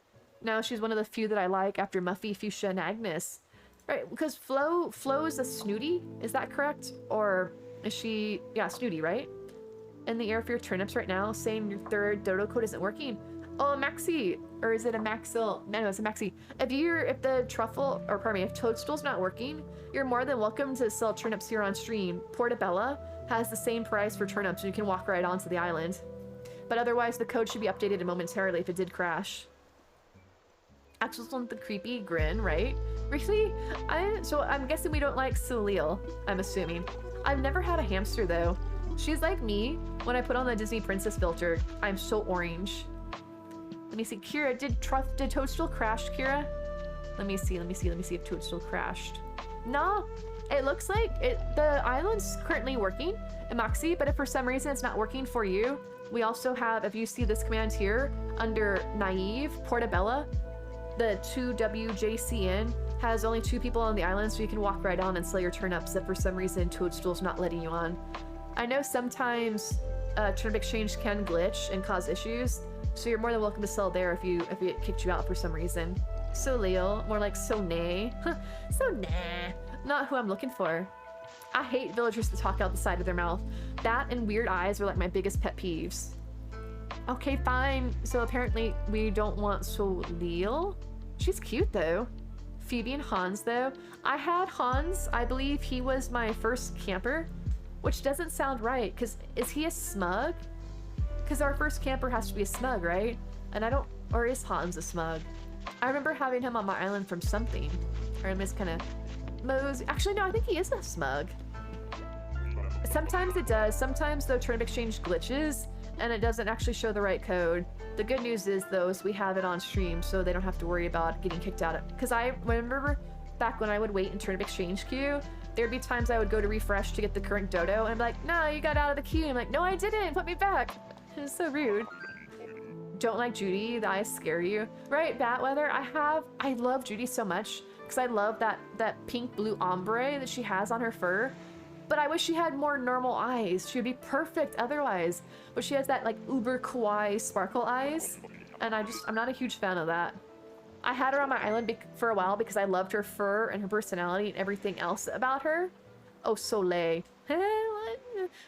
Now she's one of the few that I like after Muffy, Fuchsia, and Agnes. Right, because Flo is a snooty, is that correct? Or is she, yeah, snooty, right? In the air for your turnips right now, saying your third dodo code isn't working. Oh, Maxi, or is it a Maxil? No, it's a Maxi. If the truffle, or pardon me, if Toadstool's not working, you're more than welcome to sell turnips here on stream. Portobello has the same price for turnips, and you can walk right onto the island. But otherwise, the code should be updated momentarily if it did crash. Axel's on the creepy grin, right? Really? So I'm guessing we don't like Solil, I'm assuming. I've never had a hamster, though. She's like me. When I put on the Disney Princess filter, I'm so orange. Let me see. Kira, did Toadstool crash, Kira? Let me see if Toadstool crashed. No, it looks like the island's currently working in Moxie, but if for some reason it's not working for you, we also have, if you see this command here, under Naive, Portobello, the 2WJCN has only 2 people on the island, so you can walk right on and sell your turnips if for some reason Toadstool's not letting you on. I know sometimes turnip exchange can glitch and cause issues, so you're more than welcome to sell there if it kicked you out for some reason. So Leo, more like so nay. So nah. Not who I'm looking for. I hate villagers that talk out the side of their mouth. That and weird eyes are like my biggest pet peeves. Okay, fine. So apparently we don't want Solil. She's cute though. Phoebe and Hans though. I had Hans. I believe he was my first camper, which doesn't sound right, because is he a smug? Because our first camper has to be a smug, right? And I don't... Or is Hans a smug? I remember having him on my island from something. Or I'm just kind of... Actually, no, I think he is a smug. Sometimes it does. Sometimes, though, Turnip Exchange glitches, and it doesn't actually show the right code. The good news is, though, is we have it on stream, so they don't have to worry about getting kicked out. Because I remember back when I would wait in Turnip Exchange queue, there'd be times I would go to refresh to get the current dodo, and I'm like, no, you got out of the queue. I'm like, no, I didn't. Put me back. It was so rude. Don't like Judy. The eyes scare you. Right, Batweather? I love Judy so much because I love that pink blue ombre that she has on her fur. But I wish she had more normal eyes. She would be perfect otherwise. But she has that like uber kawaii sparkle eyes. And I'm not a huge fan of that. I had her on my island for a while because I loved her fur and her personality and everything else about her. Oh, Soleil.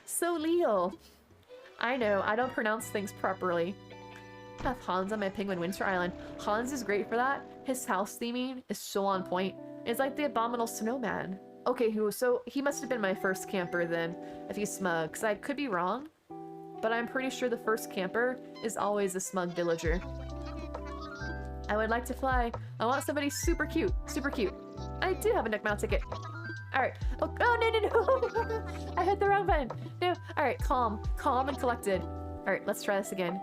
Soleil. I know, I don't pronounce things properly. I have Hans on my Penguin Winter Island. Hans is great for that. His house theming is so on point. It's like the Abominable Snowman. Okay, so he must have been my first camper then, if he's smug, because I could be wrong, but I'm pretty sure the first camper is always a smug villager. I would like to fly. I want somebody super cute, super cute. I do have a Nook Mount ticket. Alright. Oh, no. I hit the wrong button. No. Alright, calm and collected. Alright, let's try this again.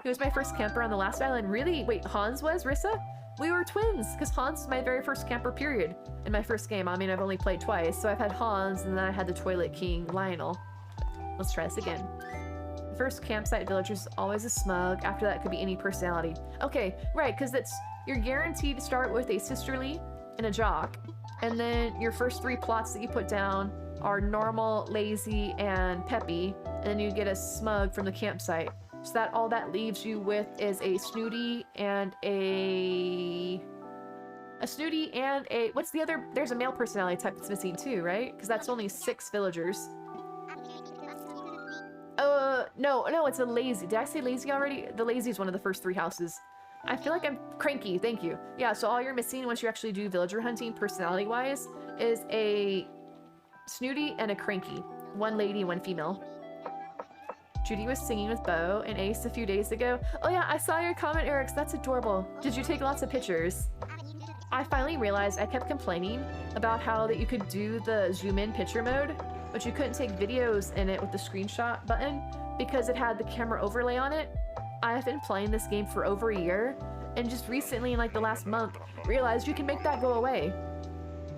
He was my first camper on the last island. Really? Wait, Hans was, Rissa? We were twins, because Hans is my very first camper, period. In my first game. I mean, I've only played twice, so I've had Hans, and then I had the Toilet King, Lionel. Let's try this again. The first campsite villager is always a smug. After that, it could be any personality. Okay, right, because you're guaranteed to start with a sisterly and a jock. And then your first 3 plots that you put down are normal, lazy, and peppy. And then you get a smug from the campsite. So that all that leaves you with is a snooty and a what's the other? There's a male personality type that's missing too, right? Because that's only 6 villagers. No, it's a lazy. Did I say lazy already? The lazy is one of the first 3 houses. I feel like I'm cranky, thank you. Yeah, so all you're missing once you actually do villager hunting personality-wise is a snooty and a cranky. 1 lady, 1 female. Judy was singing with Bo and Ace a few days ago. Oh yeah, I saw your comment, Eric. That's adorable. Did you take lots of pictures? I finally realized I kept complaining about how that you could do the zoom in picture mode, but you couldn't take videos in it with the screenshot button because it had the camera overlay on it. I've been playing this game for over a year, and just recently, in like the last month, realized you can make that go away.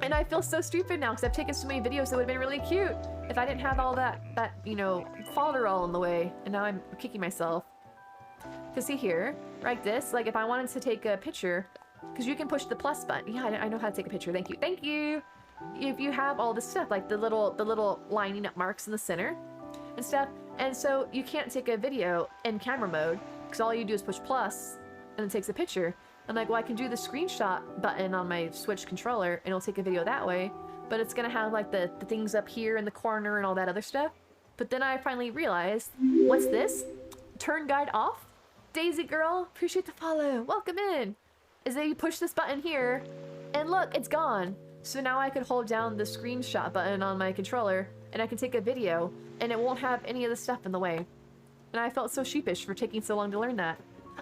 And I feel so stupid now because I've taken so many videos that would have been really cute if I didn't have all that you know, folderol in the way, and now I'm kicking myself. Because see here, like this, like if I wanted to take a picture, because you can push the plus button. Yeah, I know how to take a picture. Thank you. Thank you. If you have all this stuff, like the little lining up marks in the center and stuff, and so you can't take a video in camera mode because all you do is push plus and it takes a picture. I'm like, well, I can do the screenshot button on my Switch controller and it'll take a video that way, but it's gonna have like the things up here in the corner and all that other stuff. But then I finally realized, what's this? Turn guide off? Daisy girl, appreciate the follow. Welcome in. Is that you push this button here and look, it's gone. So now I could hold down the screenshot button on my controller and I can take a video and it won't have any of the stuff in the way. And I felt so sheepish for taking so long to learn that.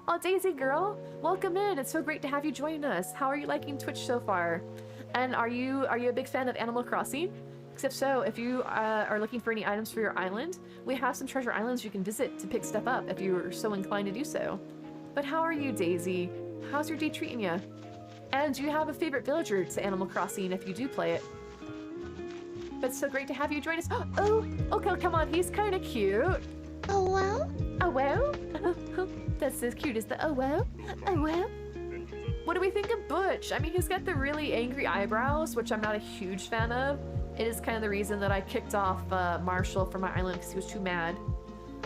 Oh, Daisy girl, welcome in. It's so great to have you join us. How are you liking Twitch so far? And are you a big fan of Animal Crossing? If so, if you are looking for any items for your island, we have some treasure islands you can visit to pick stuff up if you're so inclined to do so. But how are you, Daisy? How's your day treating you? And do you have a favorite villager to Animal Crossing if you do play it? But it's so great to have you join us. Oh, okay, come on, he's kind of cute. Oh, well? Oh, well? That's as cute as the oh, well? Oh, well? What do we think of Butch? I mean, he's got the really angry eyebrows, which I'm not a huge fan of. It is kind of the reason that I kicked off Marshall from my island because he was too mad.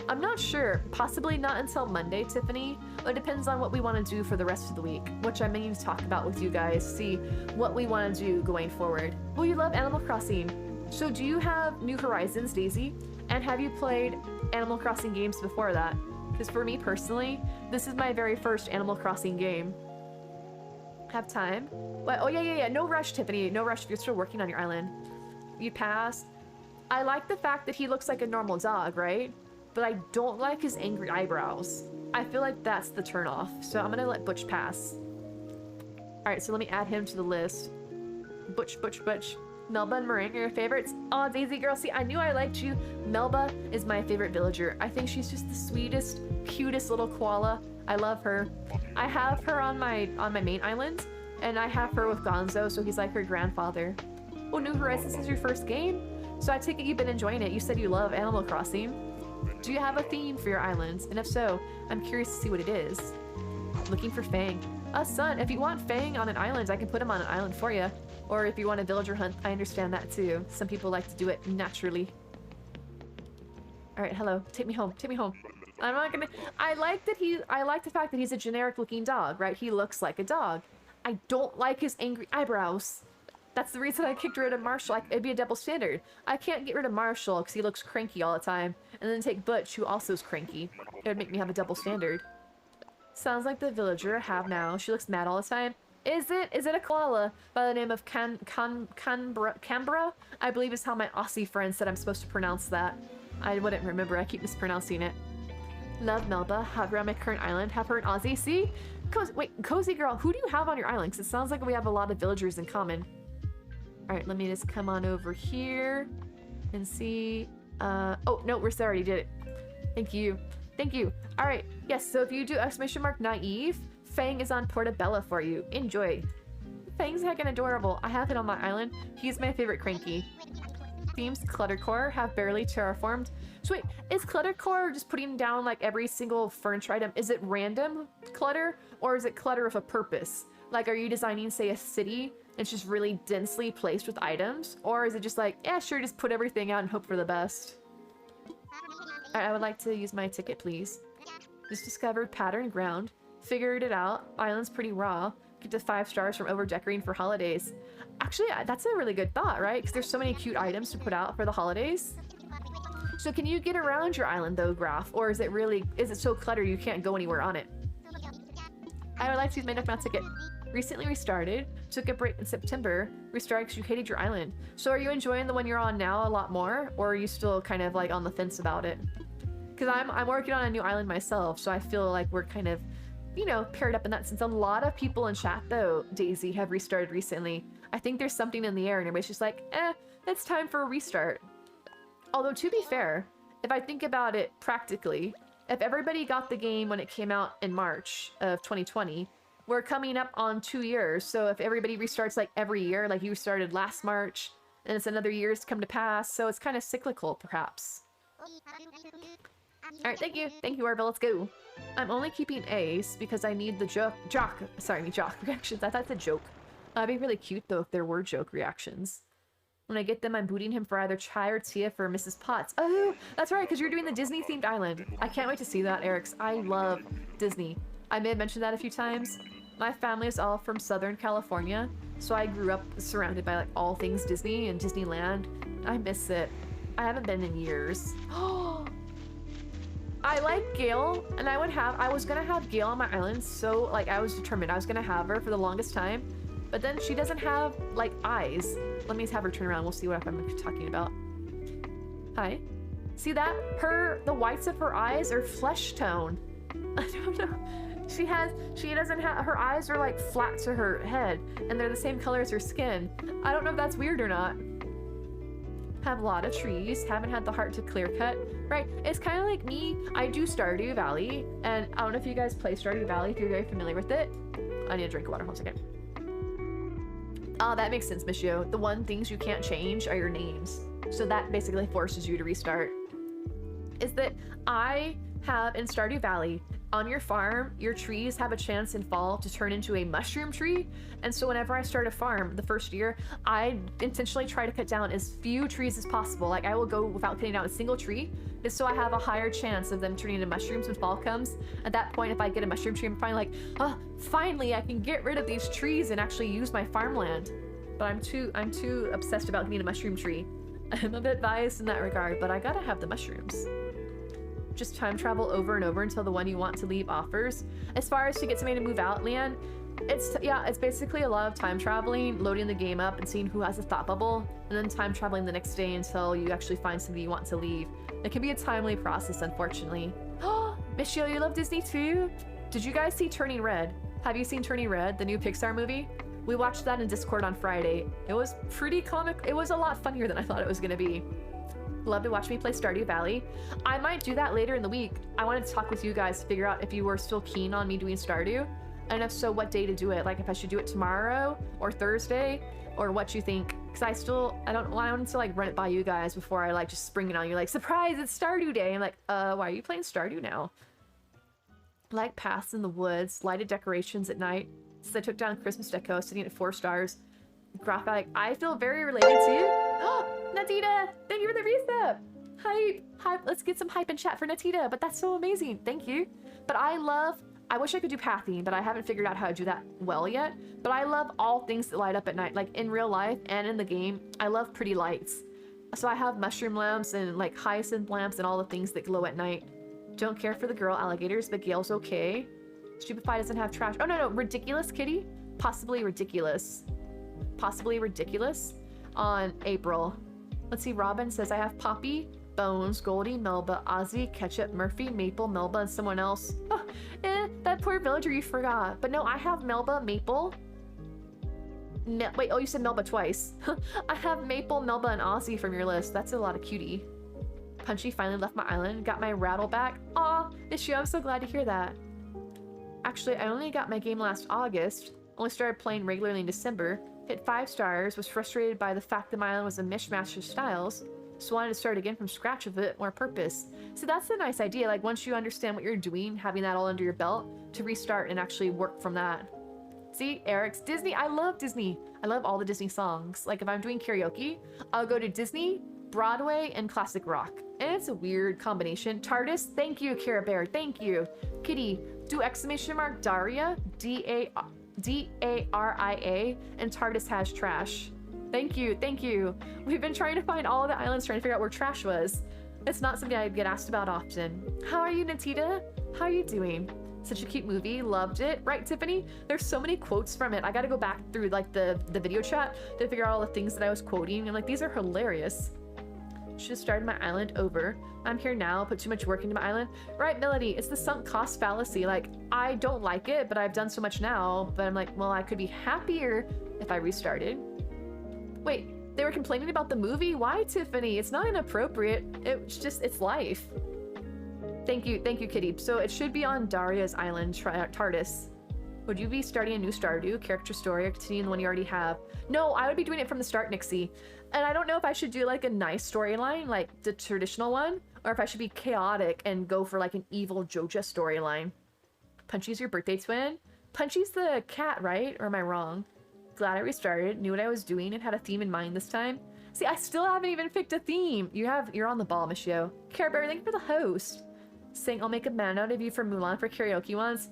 I'm not sure. Possibly not until Monday, Tiffany. It depends on what we want to do for the rest of the week, which I may need to talk about with you guys, see what we want to do going forward. Well, you love Animal Crossing. So do you have New Horizons, Daisy? And have you played Animal Crossing games before that? Because for me personally, this is my very first Animal Crossing game. Have time? What? Oh, yeah. No rush, Tiffany. No rush if you're still working on your island. You passed. I like the fact that he looks like a normal dog, right? but I don't like his angry eyebrows. I feel like that's the turnoff, so I'm gonna let Butch pass. Alright, so let me add him to the list. Butch. Melba and Meringue are your favorites? Aw, Daisy girl, see, I knew I liked you. Melba is my favorite villager. I think she's just the sweetest, cutest little koala. I love her. I have her on my main island, and I have her with Gonzo, so he's like her grandfather. Oh, New Horizons is your first game? So I take it you've been enjoying it. You said you love Animal Crossing. Do you have a theme for your islands? And if so, I'm curious to see what it is. Looking for Fang. Son, if you want Fang on an island, I can put him on an island for you. Or if you want a villager hunt, I understand that too. Some people like to do it naturally. Alright, hello. Take me home. Take me home. I'm not gonna... I like the fact that he's a generic looking dog, right? He looks like a dog. I don't like his angry eyebrows. That's the reason I kicked rid of Marshall. It'd be a double standard. I can't get rid of Marshall because he looks cranky all the time, and then take Butch, who also is cranky. It would make me have a double standard. Sounds like the villager I have now. She looks mad all the time. Is it a koala by the name of Canberra? I believe is how my Aussie friend said I'm supposed to pronounce that. I wouldn't remember. I keep mispronouncing it. Love Melba. Have her on my current island. Have her in Aussie. See? Cozy girl, who do you have on your island? Because it sounds like we have a lot of villagers in common. Alright, let me just come on over here and see. Oh, no, we already did it. Thank you. Thank you. Alright, yes, so if you do !naive, Fang is on Portobello for you. Enjoy. Fang's heckin' adorable. I have it on my island. He's my favorite cranky. Themes Cluttercore have barely terraformed. So wait, is Cluttercore just putting down like every single furniture item? Is it random clutter or is it clutter with a purpose? Like, are you designing, say, a city and it's just really densely placed with items? Or is it just like, yeah, sure, just put everything out and hope for the best? I would like to use my ticket, please. Just discovered pattern ground. Figured it out. Island's pretty raw. Get to 5 stars from over-decorating for holidays. Actually, that's a really good thought, right? Because there's so many cute items to put out for the holidays. So can you get around your island, though, Graph? Or is it so cluttered you can't go anywhere on it? I would like to use my Neckmouth ticket. Recently restarted. Took a break in September. Restarted because you hated your island. So are you enjoying the one you're on now a lot more? Or are you still kind of like on the fence about it? Because I'm working on a new island myself, so I feel like we're kind of, you know, paired up in that sense. A lot of people in chat, though, Daisy, have restarted recently. I think there's something in the air and everybody's just like, it's time for a restart. Although, to be fair, if I think about it practically, if everybody got the game when it came out in March of 2020, we're coming up on 2 years. So if everybody restarts like every year, like you started last March, and it's another year's come to pass, so it's kind of cyclical, perhaps. Alright, thank you. Thank you, Arville. Let's go. I'm only keeping Ace because I need the jock reactions. I thought it's a joke. It'd be really cute, though, if there were joke reactions. When I get them, I'm booting him for either Chai or Tia for Mrs. Potts. Oh, that's right, because you're doing the Disney-themed island. I can't wait to see that, Eric's. I love Disney. I may have mentioned that a few times. My family is all from Southern California, so I grew up surrounded by like all things Disney and Disneyland. I miss it. I haven't been in years. I like Gail, and I was gonna have Gail on my island, so like I was determined I was gonna have her for the longest time, but then she doesn't have like eyes. Let me have her turn around. We'll see what I'm talking about. Hi. See that? The whites of her eyes are flesh tone. I don't know. She doesn't have, her eyes are like flat to her head, and they're the same color as her skin. I don't know if that's weird or not. Have a lot of trees, haven't had the heart to clear cut. Right, it's kind of like me. I do Stardew Valley, and I don't know if you guys play Stardew Valley, if you're very familiar with it. I need a drink of water, 1 second. Oh, that makes sense, Michio. The one things you can't change are your names. So that basically forces you to restart. Is that I have in Stardew Valley, on your farm, your trees have a chance in fall to turn into a mushroom tree. And so whenever I start a farm the first year, I intentionally try to cut down as few trees as possible. Like I will go without cutting down a single tree, just so I have a higher chance of them turning into mushrooms when fall comes. At that point, if I get a mushroom tree, I'm finally like, oh, finally I can get rid of these trees and actually use my farmland. But I'm too obsessed about getting a mushroom tree. I'm a bit biased in that regard, but I gotta have the mushrooms. Just time travel over and over until the one you want to leave offers. As far as to get somebody to move out, Leanne, It's basically a lot of time traveling, loading the game up and seeing who has a thought bubble, and then time traveling the next day until you actually find somebody you want to leave. It can be a timely process, unfortunately. Oh, Michelle, you love Disney too? Did you guys see Turning Red? Have you seen Turning Red, the new Pixar movie? We watched that in Discord on Friday. It was pretty comic. It was a lot funnier than I thought it was gonna be. Love to watch me play Stardew Valley. I might do that later in the week. I wanted to talk with you guys to figure out if you were still keen on me doing Stardew. And if so, what day to do it? Like if I should do it tomorrow or Thursday, or what you think? Because I wanted to like run it by you guys before I like just spring it on you like, surprise, it's Stardew Day. I'm like, why are you playing Stardew now? Like paths in the woods, lighted decorations at night. Since I took down Christmas deco, sitting at 4 stars. Graphic, I feel very related to you. Oh, Natita, thank you for the resub. Hype, let's get some hype in chat for Natita, but that's so amazing, thank you. But I wish I could do pathing, but I haven't figured out how to do that well yet. But I love all things that light up at night, like in real life and in the game. I love pretty lights. So I have mushroom lamps and like hyacinth lamps and all the things that glow at night. Don't care for the girl alligators, but Gail's okay. Stupefy doesn't have trash. Oh no, ridiculous kitty? Possibly ridiculous. Possibly ridiculous on April. Let's see, Robin says I have Poppy, Bones, Goldie, Melba, Ozzy, Ketchup, Murphy, Maple, Melba, and someone else. Oh, that poor villager you forgot. But no, I have Melba, Maple. Wait, oh, you said Melba twice. I have Maple, Melba, and Ozzy from your list. That's a lot of Cutie. Punchy finally left my island, got my rattle back. Aw, Issue, I'm so glad to hear that. Actually, I only got my game last August. Only started playing regularly in December. Hit 5 stars, was frustrated by the fact that my island was a mishmash of styles. So wanted to start again from scratch with a bit more purpose. So that's a nice idea, like once you understand what you're doing, having that all under your belt, to restart and actually work from that. See, Eric's Disney, I love Disney. I love all the Disney songs. Like if I'm doing karaoke, I'll go to Disney, Broadway, and classic rock. And it's a weird combination. TARDIS, thank you, Cara Bear, thank you. Kitty, do exclamation mark Daria, D-A-R-I-A, and TARDIS has trash. Thank you, thank you. We've been trying to find all the islands, trying to figure out where trash was. It's not something I get asked about often. How are you, Natita? How are you doing? Such a cute movie, loved it. Right, Tiffany? There's so many quotes from it. I gotta go back through like the video chat to figure out all the things that I was quoting. I'm like, these are hilarious. Should have started my island over. I'm here now, put too much work into my island. Right, Melody, it's the sunk cost fallacy. Like, I don't like it, but I've done so much now. But I'm like, well, I could be happier if I restarted. Wait, they were complaining about the movie? Why, Tiffany? It's not inappropriate. It's just, it's life. Thank you, Kitty. So it should be on Daria's island, TARDIS. Would you be starting a new Stardew character story or continuing the one you already have? No, I would be doing it from the start, Nixie. And I don't know if I should do like a nice storyline, like the traditional one, or if I should be chaotic and go for like an evil Joja storyline. Punchy's your birthday twin? Punchy's the cat, right? Or am I wrong? Glad I restarted, knew what I was doing, and had a theme in mind this time. See, I still haven't even picked a theme. You're on the ball, Michio. Care Bear, thank you for the host. Saying I'll make a man out of you for Mulan for karaoke once.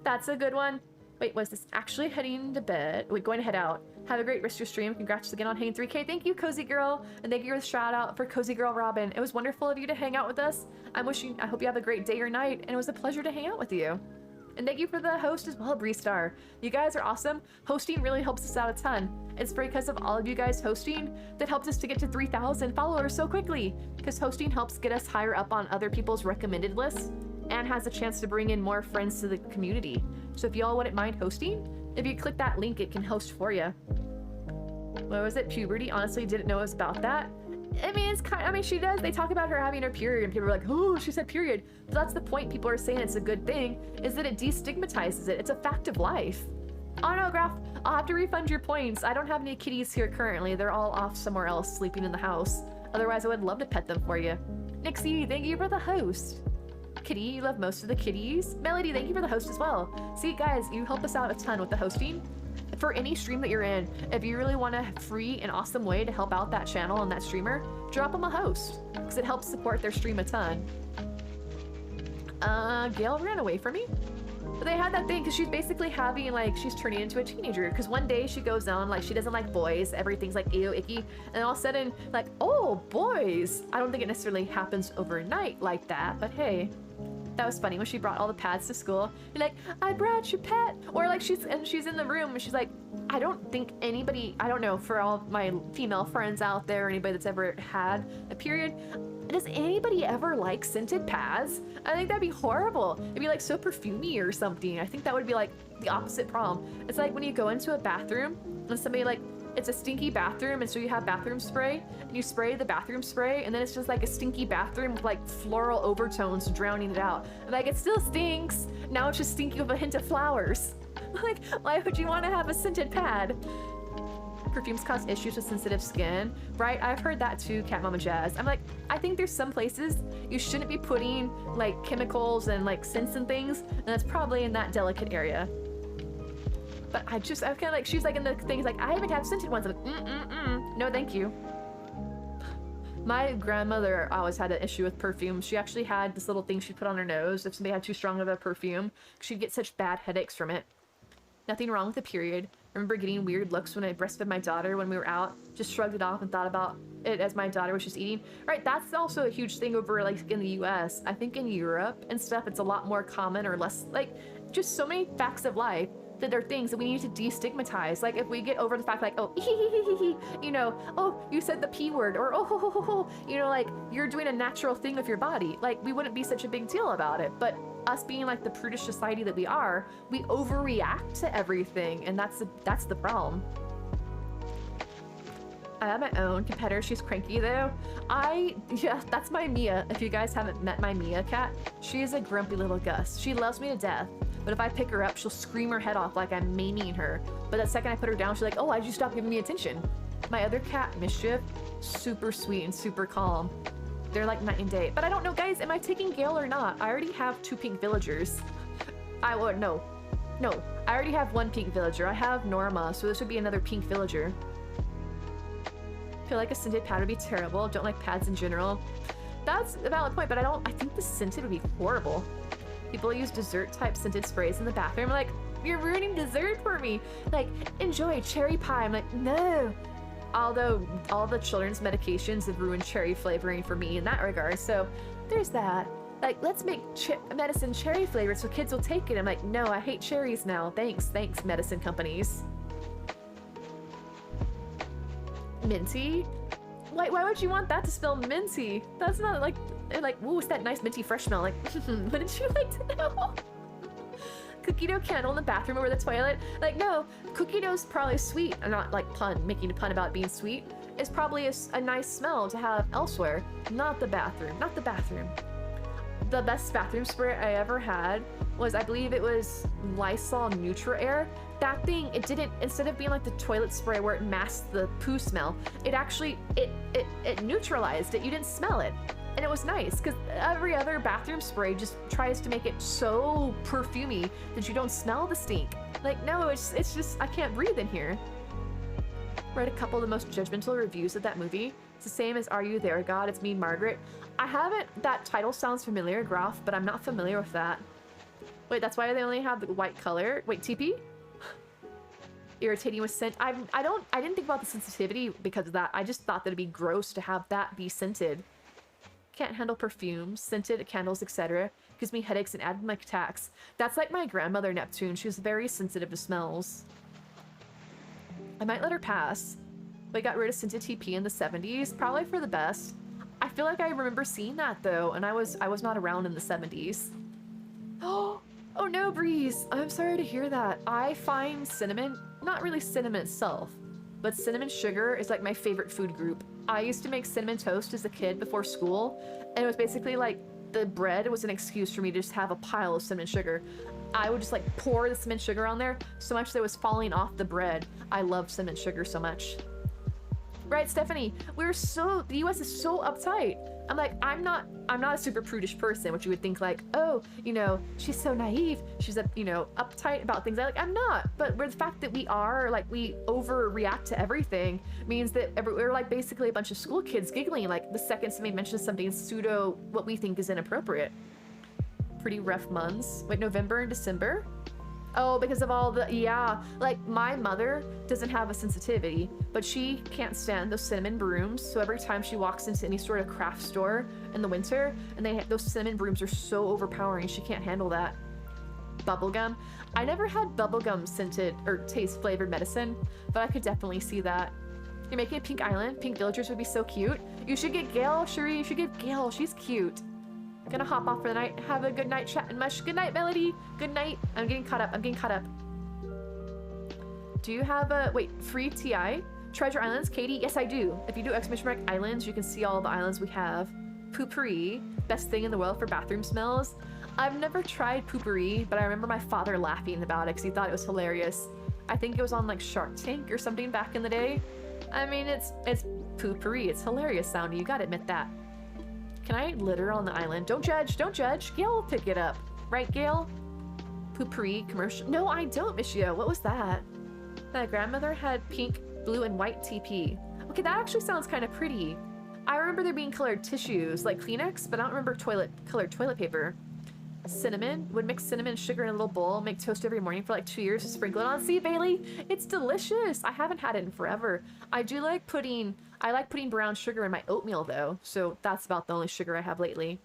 That's a good one. Wait, was this actually heading to bed? Wait, going to head out. Have a great rest of your stream. Congrats again on hitting 3K. Thank you, Cozy Girl. And thank you for the shout out for Cozy Girl Robin. It was wonderful of you to hang out with us. I hope you have a great day or night. And it was a pleasure to hang out with you. And thank you for the host as well, Breestar. You guys are awesome. Hosting really helps us out a ton. It's because of all of you guys hosting that helped us to get to 3,000 followers so quickly. Because hosting helps get us higher up on other people's recommended lists and has a chance to bring in more friends to the community. So if y'all wouldn't mind hosting, if you click that link, it can host for you. What was it? Puberty? Honestly, didn't know it was about that. I mean, it's kind of, I mean, she does. They talk about her having her period, and people are like, oh, she said period. But that's the point. People are saying it's a good thing, is that it destigmatizes it. It's a fact of life. Autograph, I'll have to refund your points. I don't have any kitties here currently. They're all off somewhere else, sleeping in the house. Otherwise, I would love to pet them for you. Nixie, thank you for the host. Kitty, you love most of the kitties. Melody, thank you for the host as well. See, guys, you help us out a ton with the hosting. For any stream that you're in, if you really want a free and awesome way to help out that channel and that streamer, drop them a host, because it helps support their stream a ton. Gail ran away from me? But they had that thing, because she's basically having, like, she's turning into a teenager, because one day she goes on, like, she doesn't like boys, everything's like, ew, icky, and all of a sudden, like, oh, boys! I don't think it necessarily happens overnight like that, but hey. That was funny when she brought all the pads to school. Be like, I brought your pet. Or like she's in the room and she's like, I don't think anybody, I don't know, for all my female friends out there, anybody that's ever had a period, does anybody ever like scented pads? I think that'd be horrible. It'd be like so perfumey or something. I think that would be like the opposite problem. It's like when you go into a bathroom and somebody like, it's a stinky bathroom, and so you have bathroom spray, and you spray the bathroom spray, and then it's just like a stinky bathroom with like floral overtones drowning it out. And like, it still stinks. Now it's just stinky with a hint of flowers. Like, why would you want to have a scented pad? Perfumes cause issues with sensitive skin, right? I've heard that too, Cat Mama Jazz. I'm like, I think there's some places you shouldn't be putting like chemicals and like scents and things, and that's probably in that delicate area. But I was kind of like, she's like in the things like, I haven't had scented ones. I'm like, no, thank you. My grandmother always had an issue with perfume. She actually had this little thing she put on her nose if somebody had too strong of a perfume. She'd get such bad headaches from it. Nothing wrong with the period. I remember getting weird looks when I breastfed my daughter when we were out. Just shrugged it off and thought about it as my daughter was just eating. Right, that's also a huge thing over like in the US. I think in Europe and stuff, it's a lot more common or less, like just so many facts of life that there are things that we need to destigmatize. Like if we get over the fact like, oh, you know, oh, you said the P word, or oh, you know, like you're doing a natural thing with your body. Like we wouldn't be such a big deal about it. But us being like the prudish society that we are, we overreact to everything, and that's the problem. I have my own competitor. She's cranky though. Yeah, that's my Mia. If you guys haven't met my Mia cat, she is a grumpy little Gus. She loves me to death, but if I pick her up, she'll scream her head off like I'm maiming her. But the second I put her down, she's like, oh, why'd you stop giving me attention? My other cat, Mischief, super sweet and super calm. They're like night and day. But I don't know, guys, am I taking Gale or not? I already have 2 pink villagers. No, I already have 1 pink villager. I have Norma, so this would be another pink villager. I feel like a scented pad would be terrible. Don't like pads in general. That's a valid point, but I think the scented would be horrible. People use dessert type scented sprays in the bathroom. I'm like, you're ruining dessert for me. Like, enjoy cherry pie. I'm like, no. Although all the children's medications have ruined cherry flavoring for me in that regard. So there's that. Like, let's make medicine cherry flavored so kids will take it. I'm like, no, I hate cherries now. Thanks, medicine companies. Minty? Why would you want that to smell minty? That's not like, ooh, it's that nice minty fresh smell. Like, wouldn't you like to know? Cookie dough candle in the bathroom over the toilet? Like, no, cookie dough's probably sweet. I'm not like making a pun about being sweet. It's probably a nice smell to have elsewhere. Not the bathroom, not the bathroom. The best bathroom spray I ever had was, I believe it was Lysol Neutra Air. That thing, it didn't, instead of being like the toilet spray where it masked the poo smell, it actually, it neutralized it. You didn't smell it. And it was nice, because every other bathroom spray just tries to make it so perfumey that you don't smell the stink. Like, no, it's just, I can't breathe in here. Read a couple of the most judgmental reviews of that movie. It's the same as Are You There, God? It's Me, Margaret. I haven't, that title sounds familiar, Groff, but I'm not familiar with that. Wait, that's why they only have the white color? Wait, TP? Irritating with scent. I didn't think about the sensitivity because of that. I just thought that it'd be gross to have that be scented. Can't handle perfumes, scented candles, etc. Gives me headaches and asthmatic attacks. That's like my grandmother Neptune. She was very sensitive to smells. I might let her pass. But I got rid of scented TP in the 70s, probably for the best. I feel like I remember seeing that though, and I was not around in the 70s. Oh no, Breeze! I'm sorry to hear that. I find cinnamon, not really cinnamon itself, but cinnamon sugar is like my favorite food group. I used to make cinnamon toast as a kid before school, and it was basically like the bread was an excuse for me to just have a pile of cinnamon sugar. I would just like pour the cinnamon sugar on there so much that it was falling off the bread. I love cinnamon sugar so much. Right, Stephanie? The US is so uptight. I'm like, I'm not a super prudish person, which you would think like, oh, you know, she's so naive. She's, you know, uptight about things. I'm not. But the fact that we are, like, we overreact to everything means that we're like basically a bunch of school kids giggling like the second somebody mentions something pseudo what we think is inappropriate. Pretty rough months. Wait, November and December? Oh, because of all the, yeah. Like, my mother doesn't have a sensitivity, but she can't stand those cinnamon brooms. So every time she walks into any sort of craft store in the winter, and those cinnamon brooms are so overpowering, she can't handle that. Bubblegum. I never had bubblegum scented or taste flavored medicine, but I could definitely see that. You're making a pink island. Pink villagers would be so cute. You should get Gail, Cherie. You should get Gail. She's cute. Gonna hop off for the night. Have a good night, chat and mush. Good night, Melody. Good night. I'm getting caught up. I'm getting caught up. Do you have a wait? Free TI? Treasure Islands, Katie? Yes, I do. If you do exclamation mark islands, you can see all the islands we have. Poopery, best thing in the world for bathroom smells. I've never tried poopery, but I remember my father laughing about it because he thought it was hilarious. I think it was on like Shark Tank or something back in the day. I mean, it's poopery. It's hilarious sounding. You gotta admit that. Can I litter on the island? Don't judge. Don't judge. Gail will pick it up. Right, Gail? Poopery commercial. No, I don't, Michio. What was that? My grandmother had pink, blue, and white TP. Okay, that actually sounds kind of pretty. I remember there being colored tissues, like Kleenex, but I don't remember colored toilet paper. Cinnamon. Would mix cinnamon and sugar in a little bowl, make toast every morning for like 2 years to sprinkle it on. See, Bailey? It's delicious. I haven't had it in forever. I like putting brown sugar in my oatmeal though, so that's about the only sugar I have lately.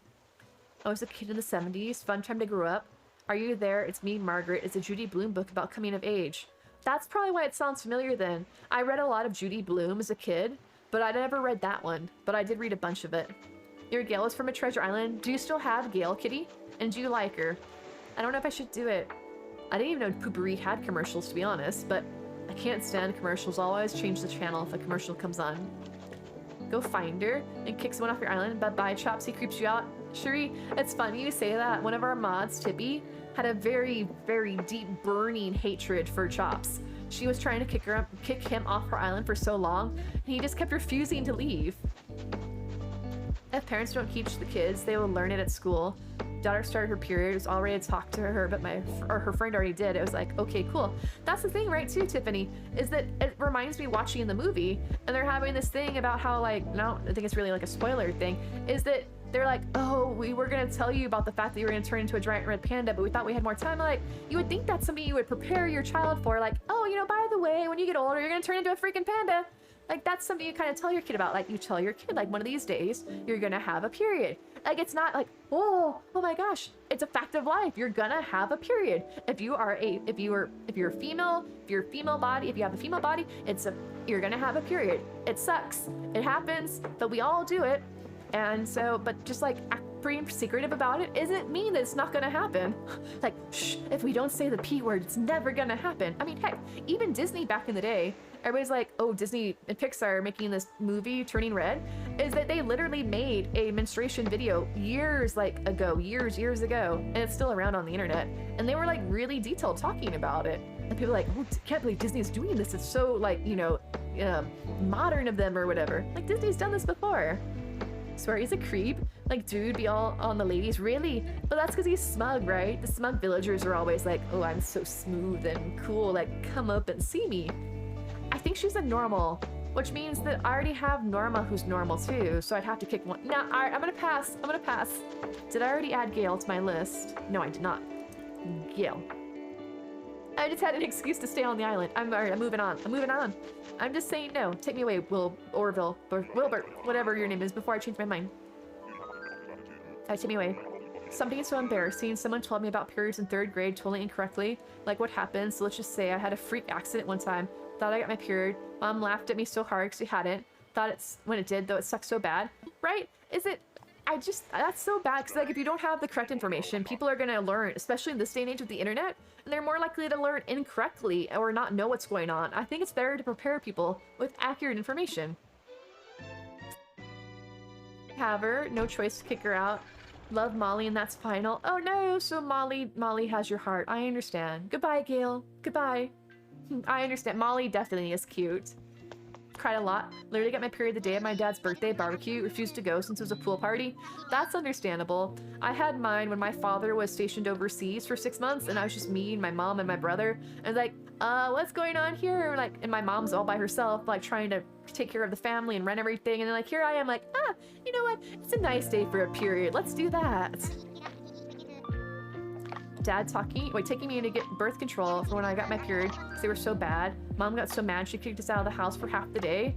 I was a kid in the 70s. Fun time to grow up. Are you there? It's me, Margaret. It's a Judy Blume book about coming of age. That's probably why it sounds familiar then. I read a lot of Judy Blume as a kid, but I never read that one. But I did read a bunch of it. Your Gail is from a treasure island. Do you still have Gail, Kitty? And do you like her? I don't know if I should do it. I didn't even know Poopery had commercials, to be honest, but I can't stand commercials. I'll always change the channel if a commercial comes on. Go find her and kick someone off your island. Bye-bye, Chops. He creeps you out. Cherie, it's funny you say that. One of our mods, Tippy, had a very, very deep, burning hatred for Chops. She was trying to kick him off her island for so long, and he just kept refusing to leave. If parents don't teach the kids, they will learn it at school. Daughter started her period, was all ready to talk to her, but her friend already did. It was like, okay, cool. That's the thing, right, too, Tiffany, is that it reminds me watching the movie, and they're having this thing about how, like, no, I think it's really like a spoiler thing, is that they're like, oh, we were gonna tell you about the fact that you were gonna turn into a giant red panda, but we thought we had more time. Like, you would think that's something you would prepare your child for, like, oh, you know, by the way, when you get older, you're gonna turn into a freaking panda. Like, that's something you kind of tell your kid about. Like, you tell your kid, like, one of these days, you're gonna have a period. Like, it's not like, oh my gosh, it's a fact of life. You're gonna have a period. If you're a female, if you're a female body, if you have a female body, you're gonna have a period. It sucks. It happens, but we all do it. And so, but just like being secretive about it isn't mean that it's not gonna happen. Like, shh, if we don't say the P word, it's never gonna happen. I mean, heck, even Disney back in the day, everybody's like, oh, Disney and Pixar are making this movie, Turning Red, is that they literally made a menstruation video years ago, and it's still around on the internet. And they were like really detailed talking about it. And people are like, oh, can't believe Disney is doing this. It's so like, you know, modern of them or whatever. Like, Disney's done this before. Swear he's a creep. Like, dude, be all on the ladies, really? But that's because he's smug, right? The smug villagers are always like, oh, I'm so smooth and cool, like, come up and see me. I think she's a normal, which means that I already have Norma who's normal too, so I'd have to kick one. Nah, I'm gonna pass. Did I already add Gail to my list? No, I did not. Gail. I just had an excuse to stay on the island. I'm moving on. I'm just saying no. Take me away, Wilbert, whatever your name is, before I change my mind. Take me away. Something so embarrassing. Someone told me about periods in 3rd grade totally incorrectly. Like what happened. So let's just say I had a freak accident one time. Thought I got my period. Mom laughed at me so hard because she hadn't. Thought it's when it did, though it sucked so bad. Right? Is it? That's so bad because like if you don't have the correct information, people are going to learn, especially in this day and age with the internet, and they're more likely to learn incorrectly or not know what's going on. I think it's better to prepare people with accurate information. Have her. No choice to kick her out. Love Molly and that's final. Oh no, so Molly has your heart. I understand. Goodbye, Gail. Goodbye. I understand. Molly definitely is cute. Cried a lot. Literally got my period the day of my dad's birthday barbecue. Refused to go since it was a pool party. That's understandable. I had mine when my father was stationed overseas for 6 months and I was just me and my mom and my brother. And like, what's going on here? Like, and my mom's all by herself, like trying to take care of the family and run everything. And then like, here I am like, you know what? It's a nice day for a period. Let's do that. Dad taking me to get birth control for when I got my period because they were so bad. Mom got so mad she kicked us out of the house for half the day.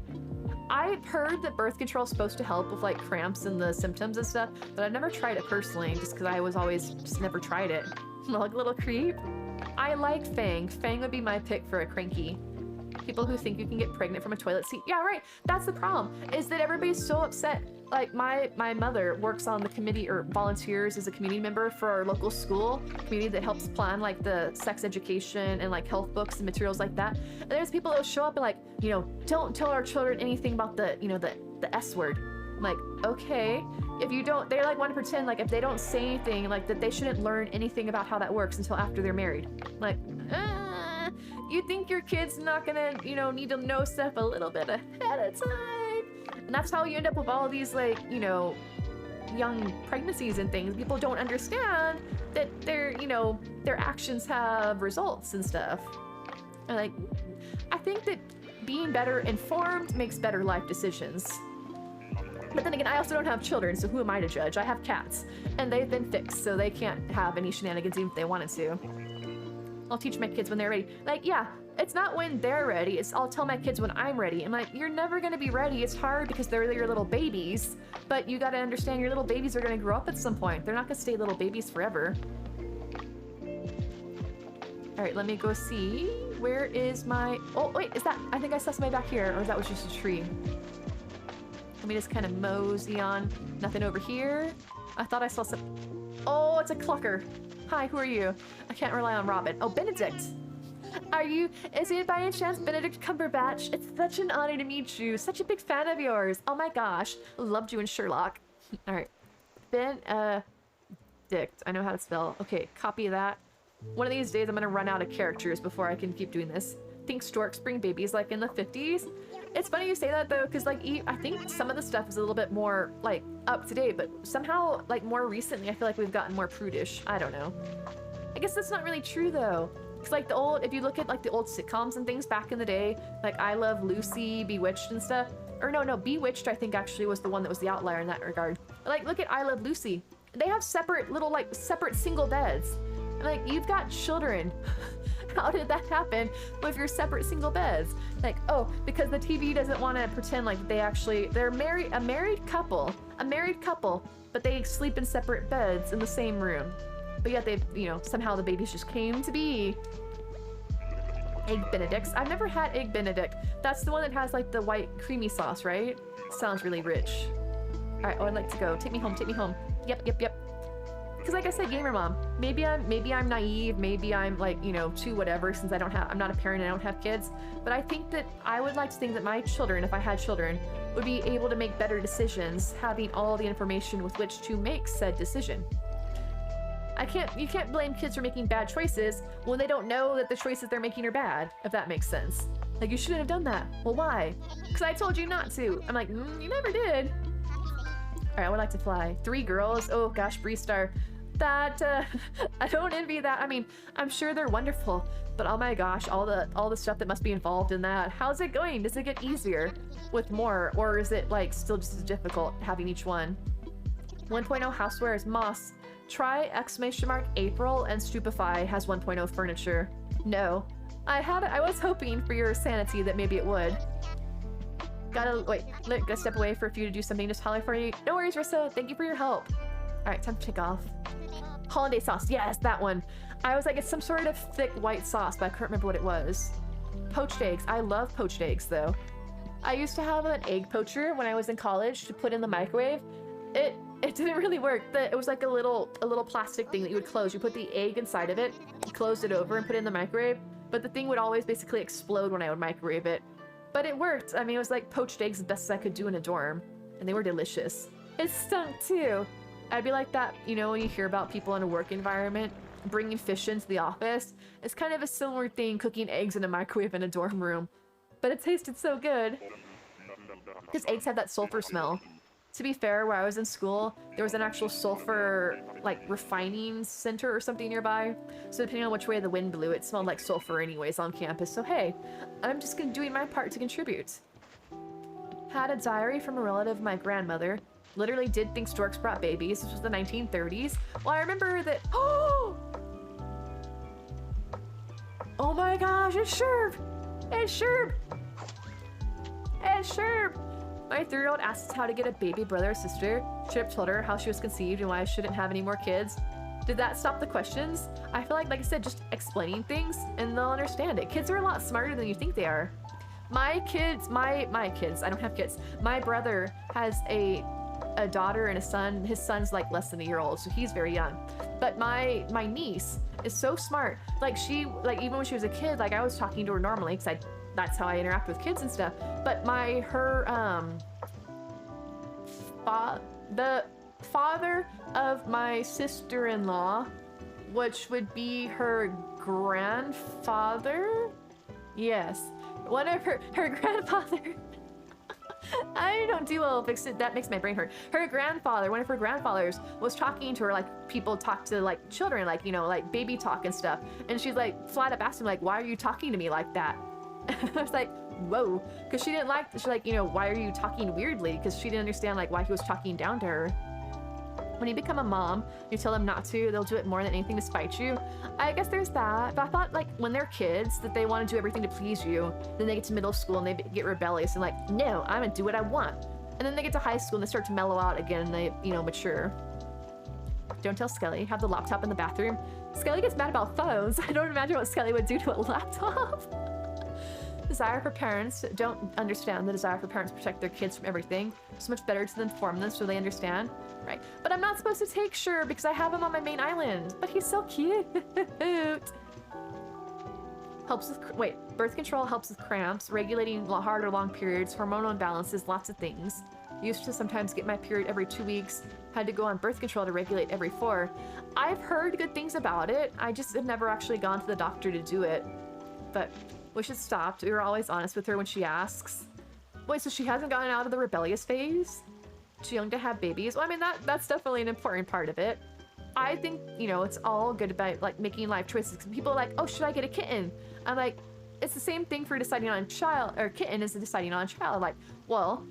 I've heard that birth control is supposed to help with like cramps and the symptoms and stuff, but I've never tried it personally just because I was always just never tried it. Like a little creep. I like Fang. Fang would be my pick for a cranky. People who think you can get pregnant from a toilet seat. Yeah, right. That's the problem, is that everybody's so upset. Like my mother works on the committee or volunteers as a community member for our local school community that helps plan like the sex education and like health books and materials like that. And there's people that will show up and like, you know, don't tell our children anything about the, you know, the S word. I'm like, okay. If you don't, they like want to pretend like if they don't say anything, like that they shouldn't learn anything about how that works until after they're married. I'm like, you think your kid's not gonna, you know, need to know stuff a little bit ahead of time? And that's how you end up with all these like, you know, young pregnancies and things. People don't understand that their, you know, their actions have results and stuff. And like, I think that being better informed makes better life decisions. But then again, I also don't have children, so who am I to judge? I have cats, and they've been fixed, so they can't have any shenanigans even if they wanted to. I'll teach my kids when they're ready. Like, yeah, it's not when they're ready, it's I'll tell my kids when I'm ready. And like, you're never gonna be ready. It's hard because they're your little babies, but you gotta understand your little babies are gonna grow up at some point. They're not gonna stay little babies forever. All right, let me go see. Where is my, oh wait, is that, I think I saw somebody back here, or that was just a tree. Let me just kind of mosey on. Nothing over here. I thought I saw some, oh, it's a clucker. Hi, who are you? I can't rely on Robin. Oh, Benedict. Are you, is it by any chance Benedict Cumberbatch? It's such an honor to meet you. Such a big fan of yours. Oh my gosh. Loved you in Sherlock. All right. Benedict. I know how to spell. Okay, copy that. One of these days I'm gonna run out of characters before I can keep doing this. Think storks bring babies like in the 50s? It's funny you say that though, because like I think some of the stuff is a little bit more like up to date, but somehow like more recently I feel like we've gotten more prudish. I don't know. I guess that's not really true though. Because like the old, if you look at like the old sitcoms and things back in the day, like I Love Lucy, Bewitched and stuff. Or no, Bewitched I think actually was the one that was the outlier in that regard. Like look at I Love Lucy. They have separate little like separate single beds. And like you've got children. How did that happen with your separate single beds? Like, oh, because the TV doesn't want to pretend like they're a married couple, but they sleep in separate beds in the same room. But yet they, you know, somehow the babies just came to be. Egg Benedicts. I've never had Egg Benedict. That's the one that has like the white creamy sauce, right? Sounds really rich. All right, oh, I'd like to go. Take me home, take me home. Yep. Because like I said, gamer mom, maybe I'm naive, maybe I'm like, you know, too whatever since I'm not a parent and I don't have kids. But I think that I would like to think that my children, if I had children, would be able to make better decisions, having all the information with which to make said decision. You can't blame kids for making bad choices when they don't know that the choices they're making are bad, if that makes sense. Like, you shouldn't have done that. Well, why? Because I told you not to. I'm like, you never did. All right, I would like to fly. 3 girls. Oh gosh, Breestar. That I don't envy that. I mean, I'm sure they're wonderful, but oh my gosh, all the stuff that must be involved in that. How's it going? Does it get easier with more, or is it like still just as difficult having each one? 1.0 houseware is moss. Try April and Stupefy has 1.0 furniture. No, I was hoping for your sanity that maybe it would. Gotta step away for a few to do something. Just holler for you. No worries, Rissa. Thank you for your help. All right, time to take off. Hollandaise sauce, yes, that one. I was like, it's some sort of thick white sauce, but I couldn't remember what it was. Poached eggs, I love poached eggs though. I used to have an egg poacher when I was in college to put in the microwave. It didn't really work. It was like a little plastic thing that you would close. You put the egg inside of it, closed it over and put it in the microwave, but the thing would always basically explode when I would microwave it. But it worked. I mean, it was like poached eggs the best I could do in a dorm, and they were delicious. It stunk too. I'd be like that, you know, when you hear about people in a work environment bringing fish into the office. It's kind of a similar thing, cooking eggs in a microwave in a dorm room. But it tasted so good. Because eggs have that sulfur smell. To be fair, where I was in school, there was an actual sulfur, like, refining center or something nearby. So depending on which way the wind blew, it smelled like sulfur anyways on campus. So hey, I'm just doing my part to contribute. Had a diary from a relative of my grandmother. Literally did think storks brought babies. This was the 1930s. Well, I remember that. Oh, Oh my gosh, it's Sherb! It's Sherb! It's Sherb! My 3-year-old asks how to get a baby brother or sister. Should have told her how she was conceived and why I shouldn't have any more kids. Did that stop the questions? I feel like I said, just explaining things and they'll understand it. Kids are a lot smarter than you think they are. My kids, I don't have kids. My brother has a daughter and a son. His son's like less than a year old, so he's very young. But my niece is so smart. Like even when she was a kid, like I was talking to her normally because that's how I interact with kids and stuff. But the father of my sister-in-law, which would be her grandfather, yes, one of her grandfather. I don't do well fix it. That makes my brain hurt. Her grandfather, one of her grandfathers, was talking to her like people talk to like children, like, you know, like baby talk and stuff. And she's like flat up asked him like, why are you talking to me like that? I was like, whoa, because she didn't like, she's like, you know, why are you talking weirdly? Because she didn't understand like why he was talking down to her. When you become a mom, you tell them not to, they'll do it more than anything to spite you. I guess there's that, but I thought like when they're kids that they want to do everything to please you. Then they get to middle school and they get rebellious and like, no, I'm gonna do what I want. And then they get to high school and they start to mellow out again and they, you know, mature. Don't tell Skelly, have the laptop in the bathroom. Skelly gets mad about phones. I don't imagine what Skelly would do to a laptop. Desire for parents don't understand the desire for parents to protect their kids from everything. It's much better to inform them so they understand. Right. But I'm not supposed to take Sherb because I have him on my main island. But he's so cute. Helps with, birth control helps with cramps, regulating hard or long periods, hormonal imbalances, lots of things. Used to sometimes get my period every 2 weeks. Had to go on birth control to regulate every 4. I've heard good things about it. I just have never actually gone to the doctor to do it. But wish it stopped. We were always honest with her when she asks. Wait, so she hasn't gotten out of the rebellious phase? Too young to have babies? Well, I mean, that's definitely an important part of it. I think, you know, it's all good about like making life choices. People are like, oh, should I get a kitten? I'm like, it's the same thing for deciding on a child, or kitten is deciding on a child. Like, well,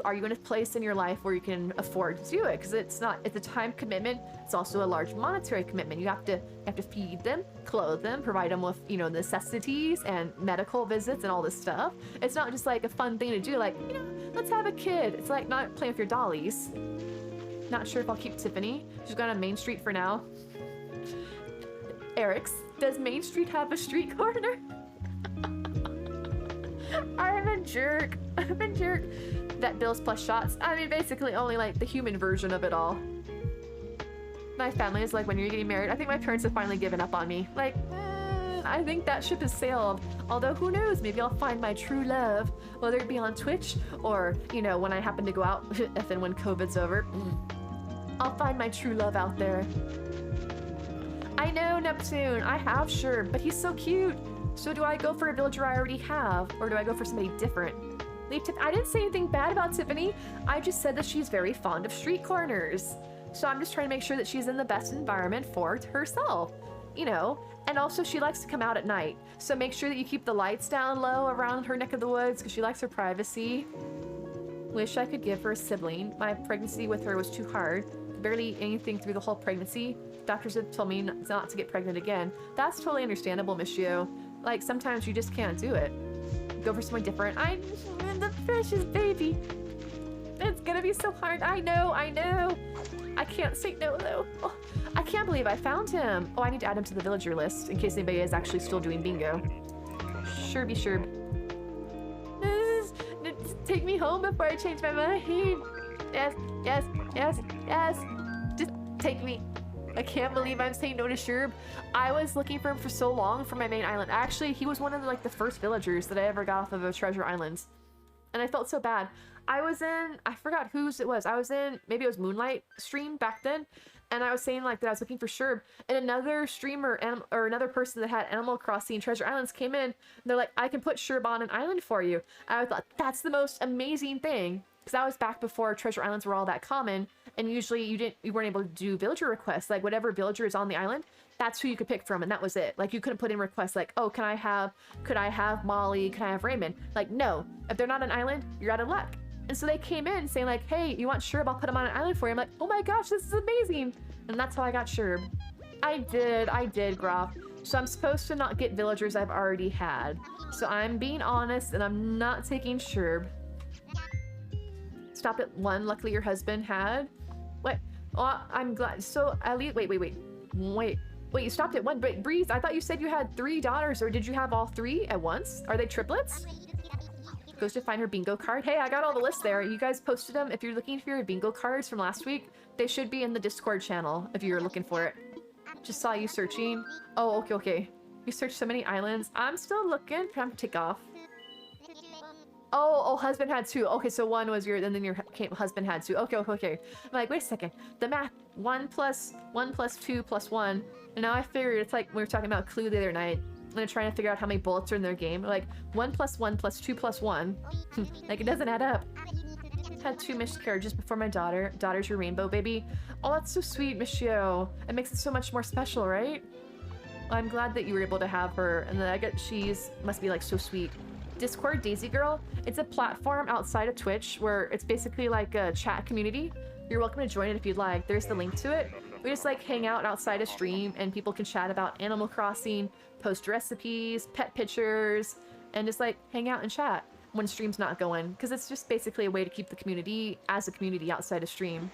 are you in a place in your life where you can afford to do it? Because it's a time commitment. It's also a large monetary commitment. You have to feed them, clothe them, provide them with, you know, necessities and medical visits and all this stuff. It's not just like a fun thing to do. Like, you know, let's have a kid. It's like not playing with your dollies. Not sure if I'll keep Tiffany. She's gone on Main Street for now. Eric's, does Main Street have a street corner? I'm a jerk. I'm a jerk. That Bills plus shots. I mean, basically only like the human version of it all. My family is like, when you're getting married, I think my parents have finally given up on me. Like, I think that ship has sailed. Although, who knows? Maybe I'll find my true love, whether it be on Twitch or, you know, when I happen to go out, if and when COVID's over. I'll find my true love out there. I know, Neptune. I have Sherb, but he's so cute. So do I go for a villager I already have, or do I go for somebody different? I didn't say anything bad about Tiffany. I just said that she's very fond of street corners. So I'm just trying to make sure that she's in the best environment for herself, you know? And also she likes to come out at night. So make sure that you keep the lights down low around her neck of the woods because she likes her privacy. Wish I could give her a sibling. My pregnancy with her was too hard. Barely anything through the whole pregnancy. Doctors have told me not to get pregnant again. That's totally understandable, Miss Yu. Like, sometimes you just can't do it. Go for someone different. I'm the precious baby. It's gonna be so hard. I know. I can't say no, though. Oh, I can't believe I found him. Oh, I need to add him to the villager list in case anybody is actually still doing bingo. Sherby. Take me home before I change my mind. Yes. Just take me. I can't believe I'm saying no to Sherb. I was looking for him for so long for my main island. Actually, he was one of the first villagers that I ever got off of a treasure island. And I felt so bad. I forgot whose it was. I was in, maybe it was Moonlight stream back then. And I was saying that I was looking for Sherb. And another streamer or another person that had Animal Crossing Treasure Islands came in. And they're like, I can put Sherb on an island for you. I thought, that's the most amazing thing. Because that was back before Treasure Islands were all that common. And usually you weren't able to do villager requests. Like whatever villager is on the island, that's who you could pick from. And that was it. Like you couldn't put in requests like, oh, could I have Molly? Could I have Raymond? Like, no, if they're not on an island, you're out of luck. And so they came in saying like, hey, you want Sherb? I'll put him on an island for you. I'm like, oh my gosh, this is amazing. And that's how I got Sherb. I did, Groff. So I'm supposed to not get villagers I've already had. So I'm being honest and I'm not taking sherb. Stop at 1. Luckily your husband had. What? Oh, I'm glad. So at least, wait, you stopped at 1. But Breeze, I thought you said you had 3 daughters, or did you have all 3 at once? Are they triplets? Goes to find her bingo card. Hey, I got all the lists there. You guys posted them. If you're looking for your bingo cards from last week, they should be in the Discord channel if you're looking for it. Just saw you searching. Oh, okay. You searched so many islands. I'm still looking. I'm gonna take off. Oh, husband had 2. Okay, so 1 was your, and then your husband had 2. Okay. I'm like, wait a second. The math, 1 plus 2 plus 1. And now I figured it's like we were talking about Clue the other night. And they're trying to figure out how many bullets are in their game. Like 1 plus 1 plus 2 plus 1. Like it doesn't add up. Had 2 miscarriages before my daughter. Daughter's your rainbow baby. Oh, that's so sweet, Michio. It makes it so much more special, right? Well, I'm glad that you were able to have her. And then I get she's must be like so sweet. Discord Daisy Girl. It's a platform outside of Twitch where it's basically like a chat community. You're welcome to join it if you'd like. There's the link to it. We just like hang out outside of stream and people can chat about Animal Crossing, post recipes, pet pictures, and just like hang out and chat when stream's not going. Because it's just basically a way to keep the community as a community outside of stream.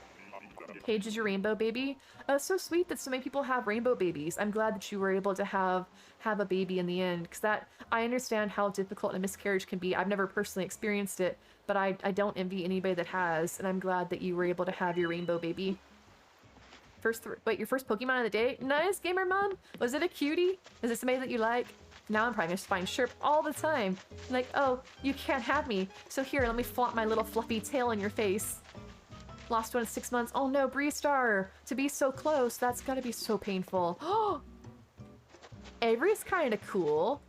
Paige is your rainbow baby. Oh, it's so sweet that so many people have rainbow babies. I'm glad that you were able to have a baby in the end, because that I understand how difficult a miscarriage can be. I've never personally experienced it, but I don't envy anybody that has, and I'm glad that you were able to have your rainbow baby. Wait, your first Pokemon of the day? Nice, Gamer Mom. Was it a cutie? Is it somebody that you like? Now I'm probably gonna find Sherp all the time. I'm like, oh, you can't have me. So here, let me flaunt my little fluffy tail in your face. Lost one in 6 months. Oh no, Bree Star. To be so close, that's gotta be so painful. Oh, Avery's kind of cool.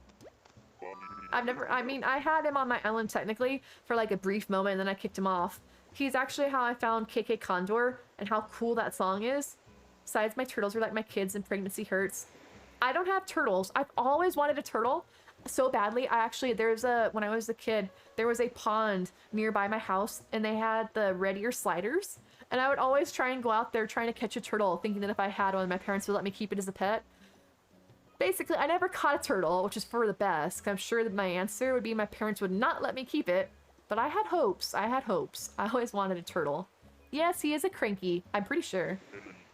I mean, I had him on my island technically for like a brief moment and then I kicked him off. He's actually how I found KK Condor and how cool that song is. Besides, my turtles are like my kids and pregnancy hurts. I don't have turtles. I've always wanted a turtle so badly. When I was a kid, there was a pond nearby my house and they had the red ear sliders. And I would always try and go out there trying to catch a turtle, thinking that if I had one, my parents would let me keep it as a pet. Basically, I never caught a turtle, which is for the best. 'Cause I'm sure that my answer would be my parents would not let me keep it. But I had hopes. I always wanted a turtle. Yes, he is a cranky. I'm pretty sure.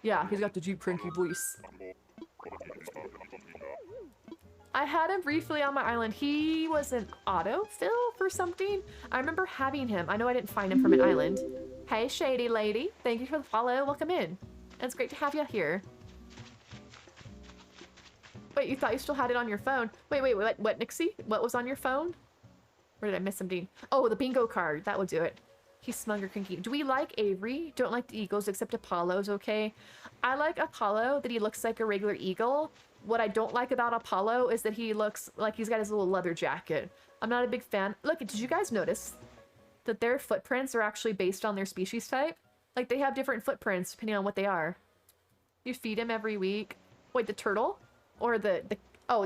Yeah, he's got the Jeep cranky voice. I had him briefly on my island. He was an autofill for something. I remember having him. I know I didn't find him from an island. Hey, Shady Lady. Thank you for the follow. Welcome in. It's great to have you here. Wait, you thought you still had it on your phone? Wait, what, Nixie? What was on your phone? Where did I miss something? Oh, the bingo card. That would do it. He's smug or cranky. Do we like Avery? Don't like the eagles except Apollo's okay. I like Apollo, that he looks like a regular eagle. What I don't like about Apollo is that he looks like he's got his little leather jacket. I'm not a big fan. Look, did you guys notice that their footprints are actually based on their species type? Like, they have different footprints depending on what they are. You feed him every week. Wait, the turtle? Or the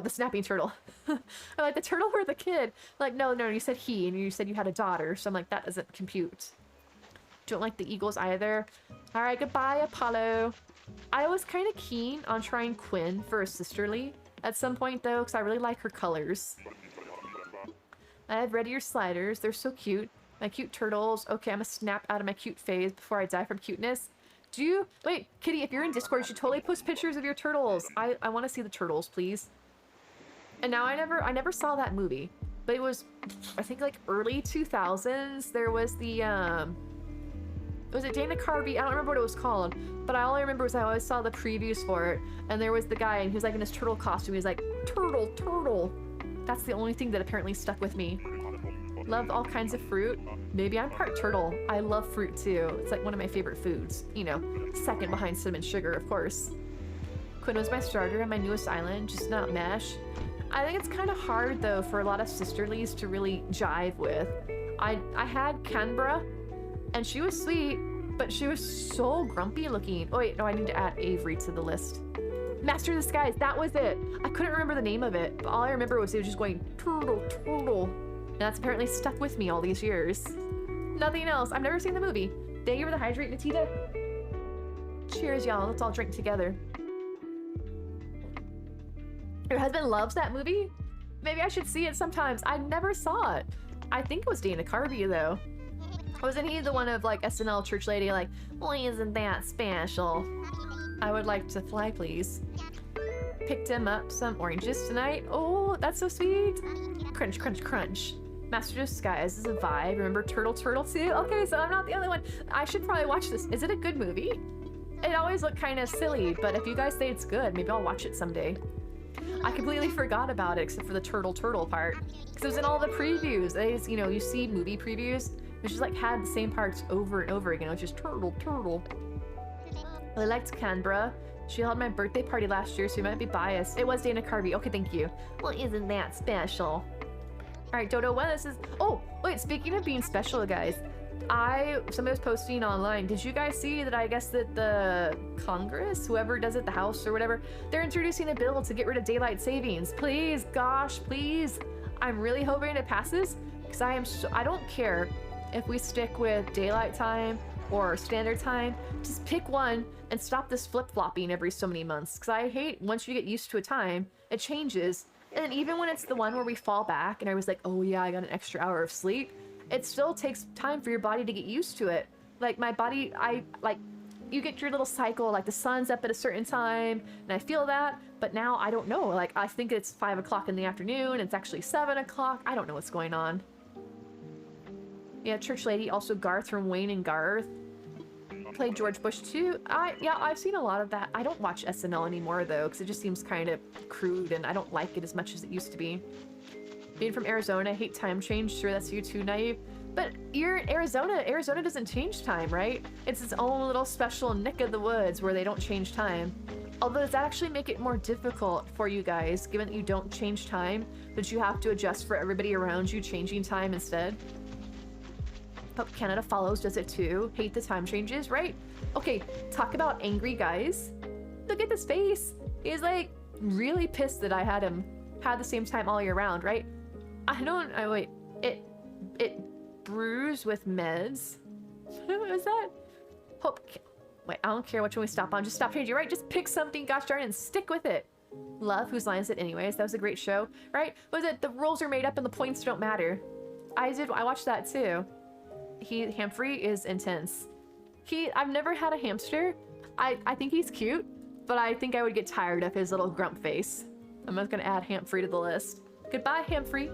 snapping turtle. I'm like, the turtle or the kid? Like, no, you said he, and you said you had a daughter, so I'm like, that doesn't compute. Don't like the eagles either. All right, goodbye, Apollo. I was kind of keen on trying Quinn for a sisterly at some point, though, because I really like her colors. I have red ear sliders. They're so cute. My cute turtles. Okay, I'm gonna snap out of my cute phase before I die from cuteness. Wait, Kitty, if you're in Discord, you should totally post pictures of your turtles. I want to see the turtles, please. And now I never saw that movie, but it was, I think, like early 2000s. There was the, was it Dana Carvey? I don't remember what it was called, but all I remember was I always saw the previews for it, and there was the guy, and he was like in his turtle costume. He was like, turtle. That's the only thing that apparently stuck with me. Love all kinds of fruit. Maybe I'm part turtle. I love fruit too. It's like one of my favorite foods. You know, second behind cinnamon sugar, of course. Quinn was my starter on my newest island, just not mesh. I think it's kind of hard though for a lot of sisterlies to really jive with. I had Canberra, and she was sweet, but she was so grumpy looking. Oh wait, no, I need to add Avery to the list. Master of the Skies, that was it. I couldn't remember the name of it, but all I remember was it was just going turtle. And that's apparently stuck with me all these years. Nothing else. I've never seen the movie. Thank you for the hydrate, Natita. Cheers, y'all. Let's all drink together. Your husband loves that movie? Maybe I should see it sometimes. I never saw it. I think it was Dana Carvey though. Wasn't he the one of like SNL church lady like, well, isn't that special? I would like to fly, please. Picked him up some oranges tonight. Oh, that's so sweet. Crunch, crunch, crunch. Master of Disguise is a vibe. Remember Turtle Turtle too? Okay, so I'm not the only one. I should probably watch this. Is it a good movie? It always looked kind of silly, but if you guys say it's good, maybe I'll watch it someday. I completely forgot about it except for the turtle part. Because it was in all the previews. They just, you know, you see movie previews, which just like had the same parts over and over again. It was just turtle. I liked Canberra. She held my birthday party last year, so you might be biased. It was Dana Carvey. Okay, thank you. Well, isn't that special? Alright, Dodo, when this is... Oh, wait, speaking of being special, guys. Somebody was posting online. Did you guys see that I guess that the Congress, whoever does it, the House or whatever, they're introducing a bill to get rid of daylight savings. Please, gosh, please. I'm really hoping it passes because I don't care if we stick with daylight time or standard time. Just pick one and stop this flip-flopping every so many months because I hate once you get used to a time, it changes. And even when it's the one where we fall back and I was like, oh yeah, I got an extra hour of sleep, it still takes time for your body to get used to it. Like my body, you get your little cycle, like the sun's up at a certain time and I feel that, but now I don't know. Like I think it's 5 o'clock in the afternoon, it's actually 7 o'clock. I don't know what's going on. Yeah, church lady, also Garth from Wayne and Garth. Played George Bush too. Yeah, I've seen a lot of that. I don't watch SNL anymore though, because it just seems kind of crude and I don't like it as much as it used to be. Being from Arizona, I hate time change. Sure, that's you too, Naive. But you're in Arizona. Arizona doesn't change time, right? It's its own little special nick of the woods where they don't change time. Although, does that actually make it more difficult for you guys, given that you don't change time? That you have to adjust for everybody around you changing time instead? But Canada follows, does it too? Hate the time changes, right? Okay, talk about angry guys. Look at this face. He's like really pissed that I had him had the same time all year round, right? Wait, it brews with meds. What was that? Wait, I don't care which one we stop on. Just stop changing, right? Just pick something, gosh darn it, and stick with it. Love, whose line is it anyways? That was a great show, right? Was it the rules are made up and the points don't matter? I watched that too. Humphrey is intense. I've never had a hamster. I think he's cute, but I think I would get tired of his little grump face. I'm just gonna add Humphrey to the list. Goodbye, Humphrey.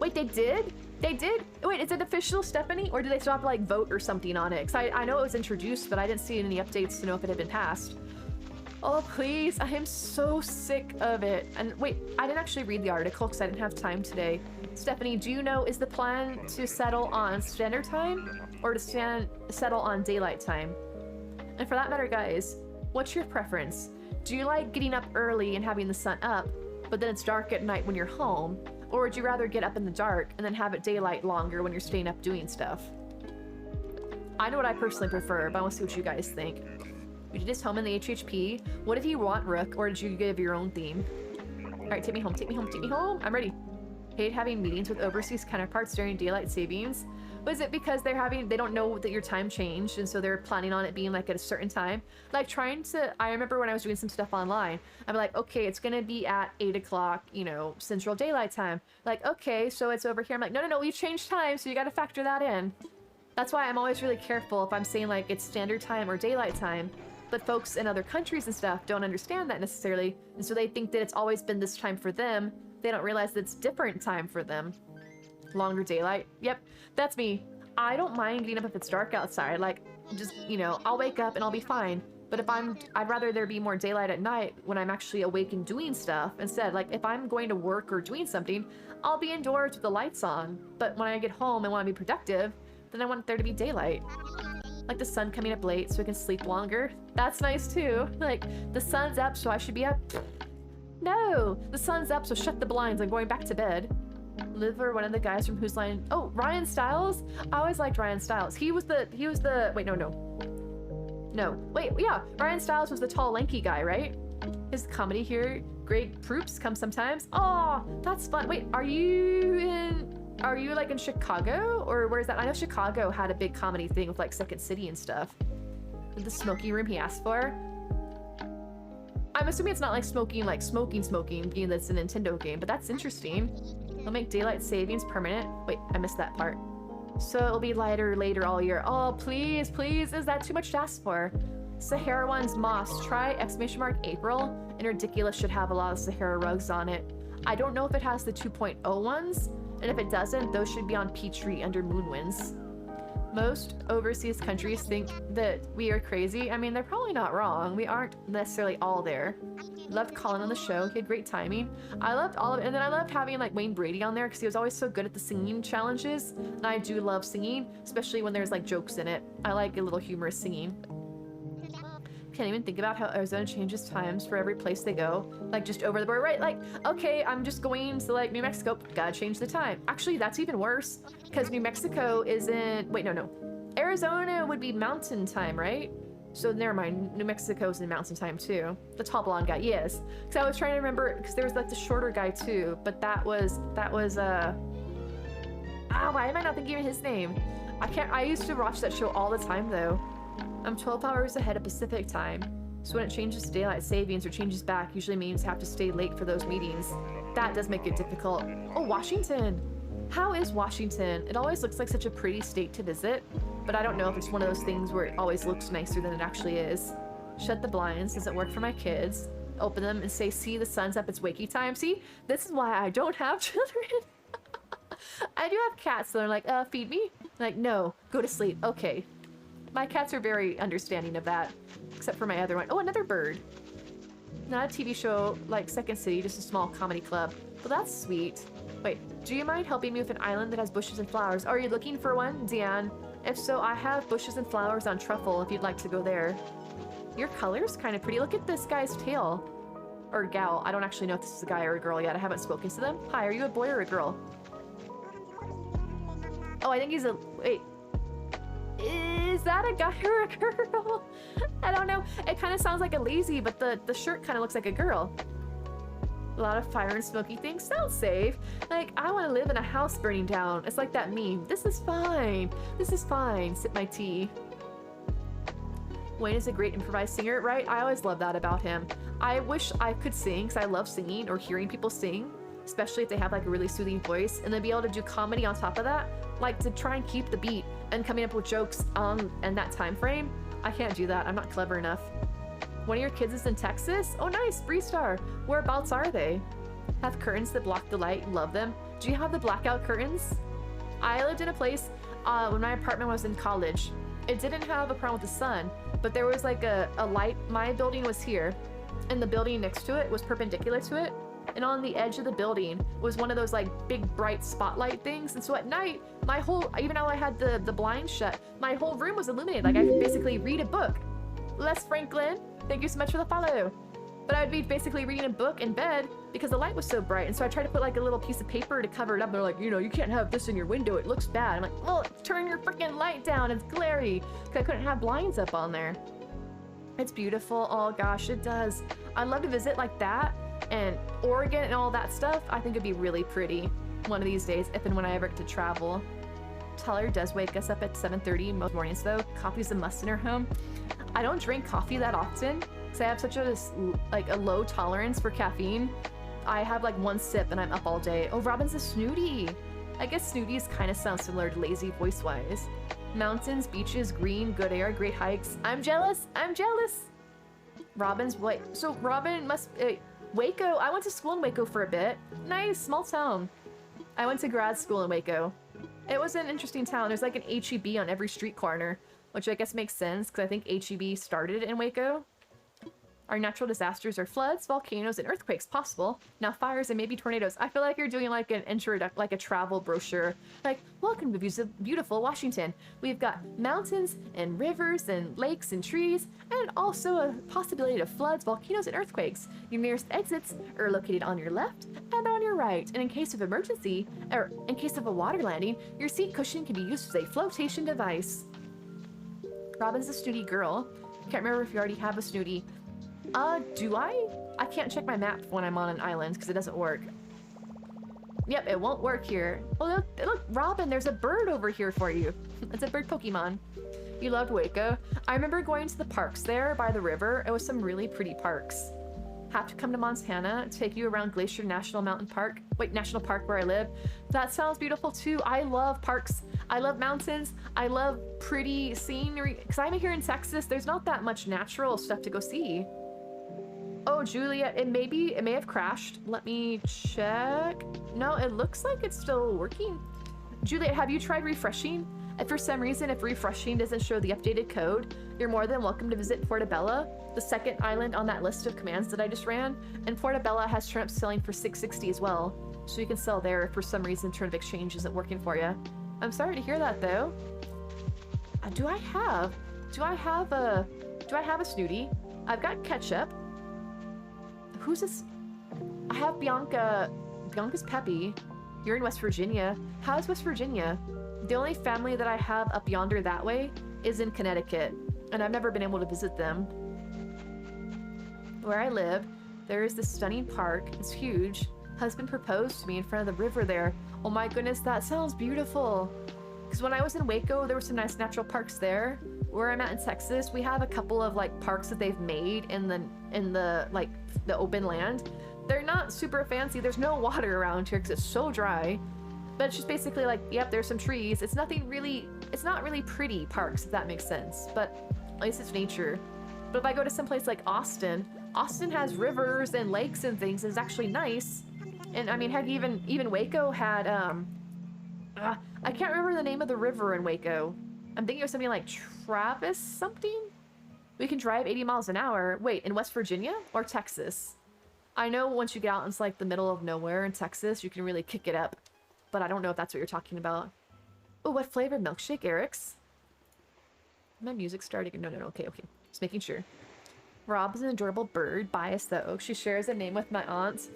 Wait, they did? They did? Wait, is it official, Stephanie? Or did they still have to like vote or something on it? Because I know it was introduced, but I didn't see any updates to know if it had been passed. Oh, please. I am so sick of it. And wait, I didn't actually read the article because I didn't have time today. Stephanie, do you know, is the plan to settle on standard time or to settle on daylight time? And for that matter, guys, what's your preference? Do you like getting up early and having the sun up, but then it's dark at night when you're home? Or would you rather get up in the dark and then have it daylight longer when you're staying up doing stuff? I know what I personally prefer, but I want to see what you guys think. We did his home in the HHP. What did you want, Rook, or did you give your own theme? All right, take me home, take me home, take me home. I'm ready. Hate having meetings with overseas counterparts during daylight savings. Was it because they don't know that your time changed and so they're planning on it being like at a certain time? Like I remember when I was doing some stuff online, I'm like, okay, it's gonna be at 8 o'clock, you know, Central Daylight Time. Like, okay, so it's over here. I'm like, no, we've changed time, so you gotta factor that in. That's why I'm always really careful if I'm saying like it's standard time or daylight time. But folks in other countries and stuff don't understand that necessarily, and so they think that it's always been this time for them. They don't realize that it's different time for them. Longer daylight. Yep, that's me. I don't mind getting up if it's dark outside. Like, just, you know, I'll wake up and I'll be fine. But if I'd rather there be more daylight at night when I'm actually awake and doing stuff instead. Like, if I'm going to work or doing something, I'll be indoors with the lights on. But when I get home and want to be productive, then I want there to be daylight. Like the sun coming up late so I can sleep longer. That's nice too. Like, the sun's up so I should be up. No, the sun's up so shut the blinds, I'm going back to bed. Liver, one of the guys from Whose Line. Oh, Ryan Stiles? I always liked Ryan Stiles. He was the, wait, no, wait, yeah, Ryan Stiles was the tall, lanky guy, right? His comedy here, great Proops come sometimes. Oh, that's fun. Wait, are you like in Chicago? Or where's that? I know Chicago had a big comedy thing with like Second City and stuff. The smoky room he asked for. I'm assuming it's not like smoking, being that's a Nintendo game, but that's interesting. They'll make daylight savings permanent. Wait, I missed that part. So it'll be lighter later all year. Oh, please, please, is that too much to ask for? Sahara one's moss. Try exclamation mark April, and Ridiculous should have a lot of Sahara rugs on it. I don't know if it has the 2.0 ones, and if it doesn't, those should be on Peachtree under Moonwinds. Most overseas countries think that we are crazy. I mean, they're probably not wrong. We aren't necessarily all there. Loved Colin on the show. He had great timing. I loved all of it. And then I loved having like Wayne Brady on there because he was always so good at the singing challenges. And I do love singing, especially when there's like jokes in it. I like a little humorous singing. Can't even think about how Arizona changes times for every place they go. Like just over the border, right? Like, okay, I'm just going to like New Mexico, gotta change the time. Actually, that's even worse because New Mexico isn't, wait, no. Arizona would be mountain time, right? So never mind, New Mexico's in mountain time too. The tall blonde guy, yes. Because I was trying to remember, because there was like the shorter guy too, but that was, why am I not thinking of his name? I used to watch that show all the time though. I'm 12 hours ahead of Pacific time, so when it changes to daylight savings or changes back, usually means I have to stay late for those meetings. That does make it difficult. Oh, Washington! How is Washington? It always looks like such a pretty state to visit, but I don't know if it's one of those things where it always looks nicer than it actually is. Shut the blinds doesn't work for my kids. Open them and say, see, the sun's up, it's wakey time. See, this is why I don't have children. I do have cats, so they're like, feed me? Like, no, go to sleep. Okay. My cats are very understanding of that, except for my other one. Oh, another bird. Not a TV show like Second City, just a small comedy club. But that's sweet. Wait, do you mind helping me with an island that has bushes and flowers? Are you looking for one, Deanne? If so, I have bushes and flowers on Truffle if you'd like to go there. Your color's kind of pretty. Look at this guy's tail. Or gal. I don't actually know if this is a guy or a girl yet. I haven't spoken to them. Hi, are you a boy or a girl? Oh, I think he's a... Wait. Is that a guy or a girl? I don't know. It kind of sounds like a lazy, but the shirt kind of looks like a girl. A lot of fire and smoky things. Sounds safe. Like, I want to live in a house burning down. It's like that meme. This is fine. This is fine. Sip my tea. Wayne is a great improvised singer, right? I always love that about him. I wish I could sing, because I love singing or hearing people sing, especially if they have like a really soothing voice, and then be able to do comedy on top of that, like to try and keep the beat and coming up with jokes in that time frame. I can't do that. I'm not clever enough. One of your kids is in Texas? Oh nice, Bree-Star. Whereabouts are they? Have curtains that block the light. Love them. Do you have the blackout curtains? I lived in a place when my apartment was in college. It didn't have a problem with the sun, but there was like a light. My building was here, and the building next to it was perpendicular to it. And on the edge of the building was one of those like big bright spotlight things. And so at night, my whole, even though I had the blinds shut, my whole room was illuminated. Like I could basically read a book. Les Franklin, thank you so much for the follow. But I would be basically reading a book in bed because the light was so bright. And so I tried to put like a little piece of paper to cover it up. They're like, you know, you can't have this in your window. It looks bad. I'm like, well, turn your freaking light down. It's glary. Because I couldn't have blinds up on there. It's beautiful. Oh gosh, it does. I'd love to visit like that. And Oregon and all that stuff, I think it'd be really pretty one of these days, if and when I ever get to travel. Tyler does wake us up at 7:30 most mornings though. Coffee's a must in her home. I don't drink coffee that often because I have such a low tolerance for caffeine. I have like one sip and I'm up all day. Oh, Robin's a snooty. I guess snooties kind of sound similar to lazy voice-wise. Mountains, beaches, green, good air, great hikes. I'm jealous. I'm jealous. Robin's what? So Robin must... Waco. I went to school in Waco for a bit. Nice, small town. I went to grad school in Waco. It was an interesting town. There's like an HEB on every street corner, which I guess makes sense because I think HEB started in Waco. Our natural disasters are floods, volcanoes, and earthquakes possible. Now fires and maybe tornadoes. I feel like you're doing like an like a travel brochure. Like, welcome to beautiful Washington. We've got mountains and rivers and lakes and trees, and also a possibility of floods, volcanoes, and earthquakes. Your nearest exits are located on your left and on your right. And in case of emergency, or in case of a water landing, your seat cushion can be used as a flotation device. Robin's a snooty girl. Can't remember if you already have a snooty. Do I? I can't check my map when I'm on an island because it doesn't work. Yep, it won't work here. Oh, look, Robin, there's a bird over here for you. It's a bird Pokemon. You loved Waco. I remember going to the parks there by the river. It was some really pretty parks. Have to come to Montana, take you around Glacier National Mountain Park. Wait, National Park where I live. That sounds beautiful too. I love parks. I love mountains. I love pretty scenery. Because I'm here in Texas, there's not that much natural stuff to go see. Oh, Julia, it may have crashed. Let me check. No, it looks like it's still working. Julia, have you tried refreshing? If for some reason, if refreshing doesn't show the updated code, you're more than welcome to visit Portobello, the second island on that list of commands that I just ran. And Portobello has turnip selling for $6.60 as well, so you can sell there if for some reason turnip exchange isn't working for you. I'm sorry to hear that though. Do I have a Snooty? I've got Ketchup. Who's this? I have Bianca. Bianca's Peppy. You're in West Virginia. How's West Virginia? The only family that I have up yonder that way is in Connecticut, and I've never been able to visit them. Where I live, there is this stunning park. It's huge. Husband proposed to me in front of the river there. Oh my goodness, that sounds beautiful. Because when I was in Waco, there were some nice natural parks there. Where I'm at in Texas, we have a couple of like parks that they've made in the like the open land. They're not super fancy. There's no water around here because it's so dry. But it's just basically like, yep, there's some trees. It's not really pretty parks, if that makes sense. But at least it's nature. But if I go to someplace like Austin has rivers and lakes and things. It's actually nice. And I mean, heck, even Waco had, I can't remember the name of the river in Waco. I'm thinking of something like Travis something? We can drive 80 miles an hour. Wait, in West Virginia or Texas? I know once you get out into like the middle of nowhere in Texas, you can really kick it up. But I don't know if that's what you're talking about. Oh, what flavor milkshake, Eric's? My music's starting. No, okay. Just making sure. Rob is an adorable bird. Biased though. She shares a name with my aunt.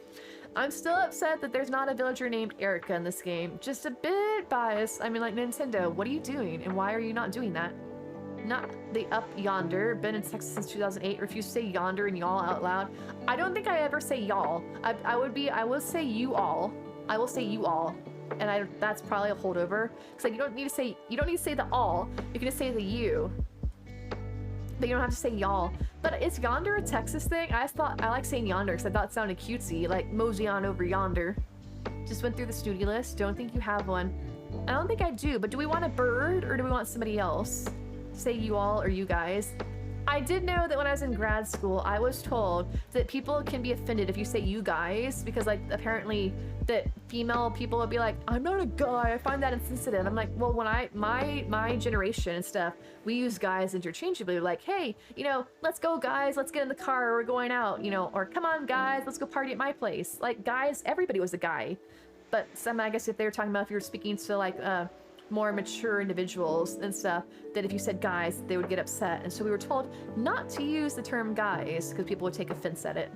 I'm still upset that there's not a villager named Erica in this game. Just a bit biased. I mean, like, Nintendo, what are you doing? And why are you not doing that? Not the up yonder. Been in Texas since 2008. Refuse to say yonder and y'all out loud. I don't think I ever say y'all. I will say you all. I will say you all. And that's probably a holdover. Because like, you don't need to say the all. You can just say the you. But you don't have to say y'all. But is yonder a Texas thing? I like saying yonder because I thought it sounded cutesy, like mosey on over yonder. Just went through the Snooty list. Don't think you have one. I don't think I do, but do we want a bird or do we want somebody else? Say you all or you guys. I did know that when I was in grad school, I was told that people can be offended if you say you guys, because like apparently that female people would be like, I'm not a guy, I find that insensitive. I'm like, well, when my generation and stuff, we use guys interchangeably. We're like, hey, you know, let's go guys, let's get in the car, we're going out, you know, or come on guys, let's go party at my place. Like guys, everybody was a guy. But some, I guess if they were talking about if you were speaking to like more mature individuals and stuff, that if you said guys, they would get upset. And so we were told not to use the term guys because people would take offense at it.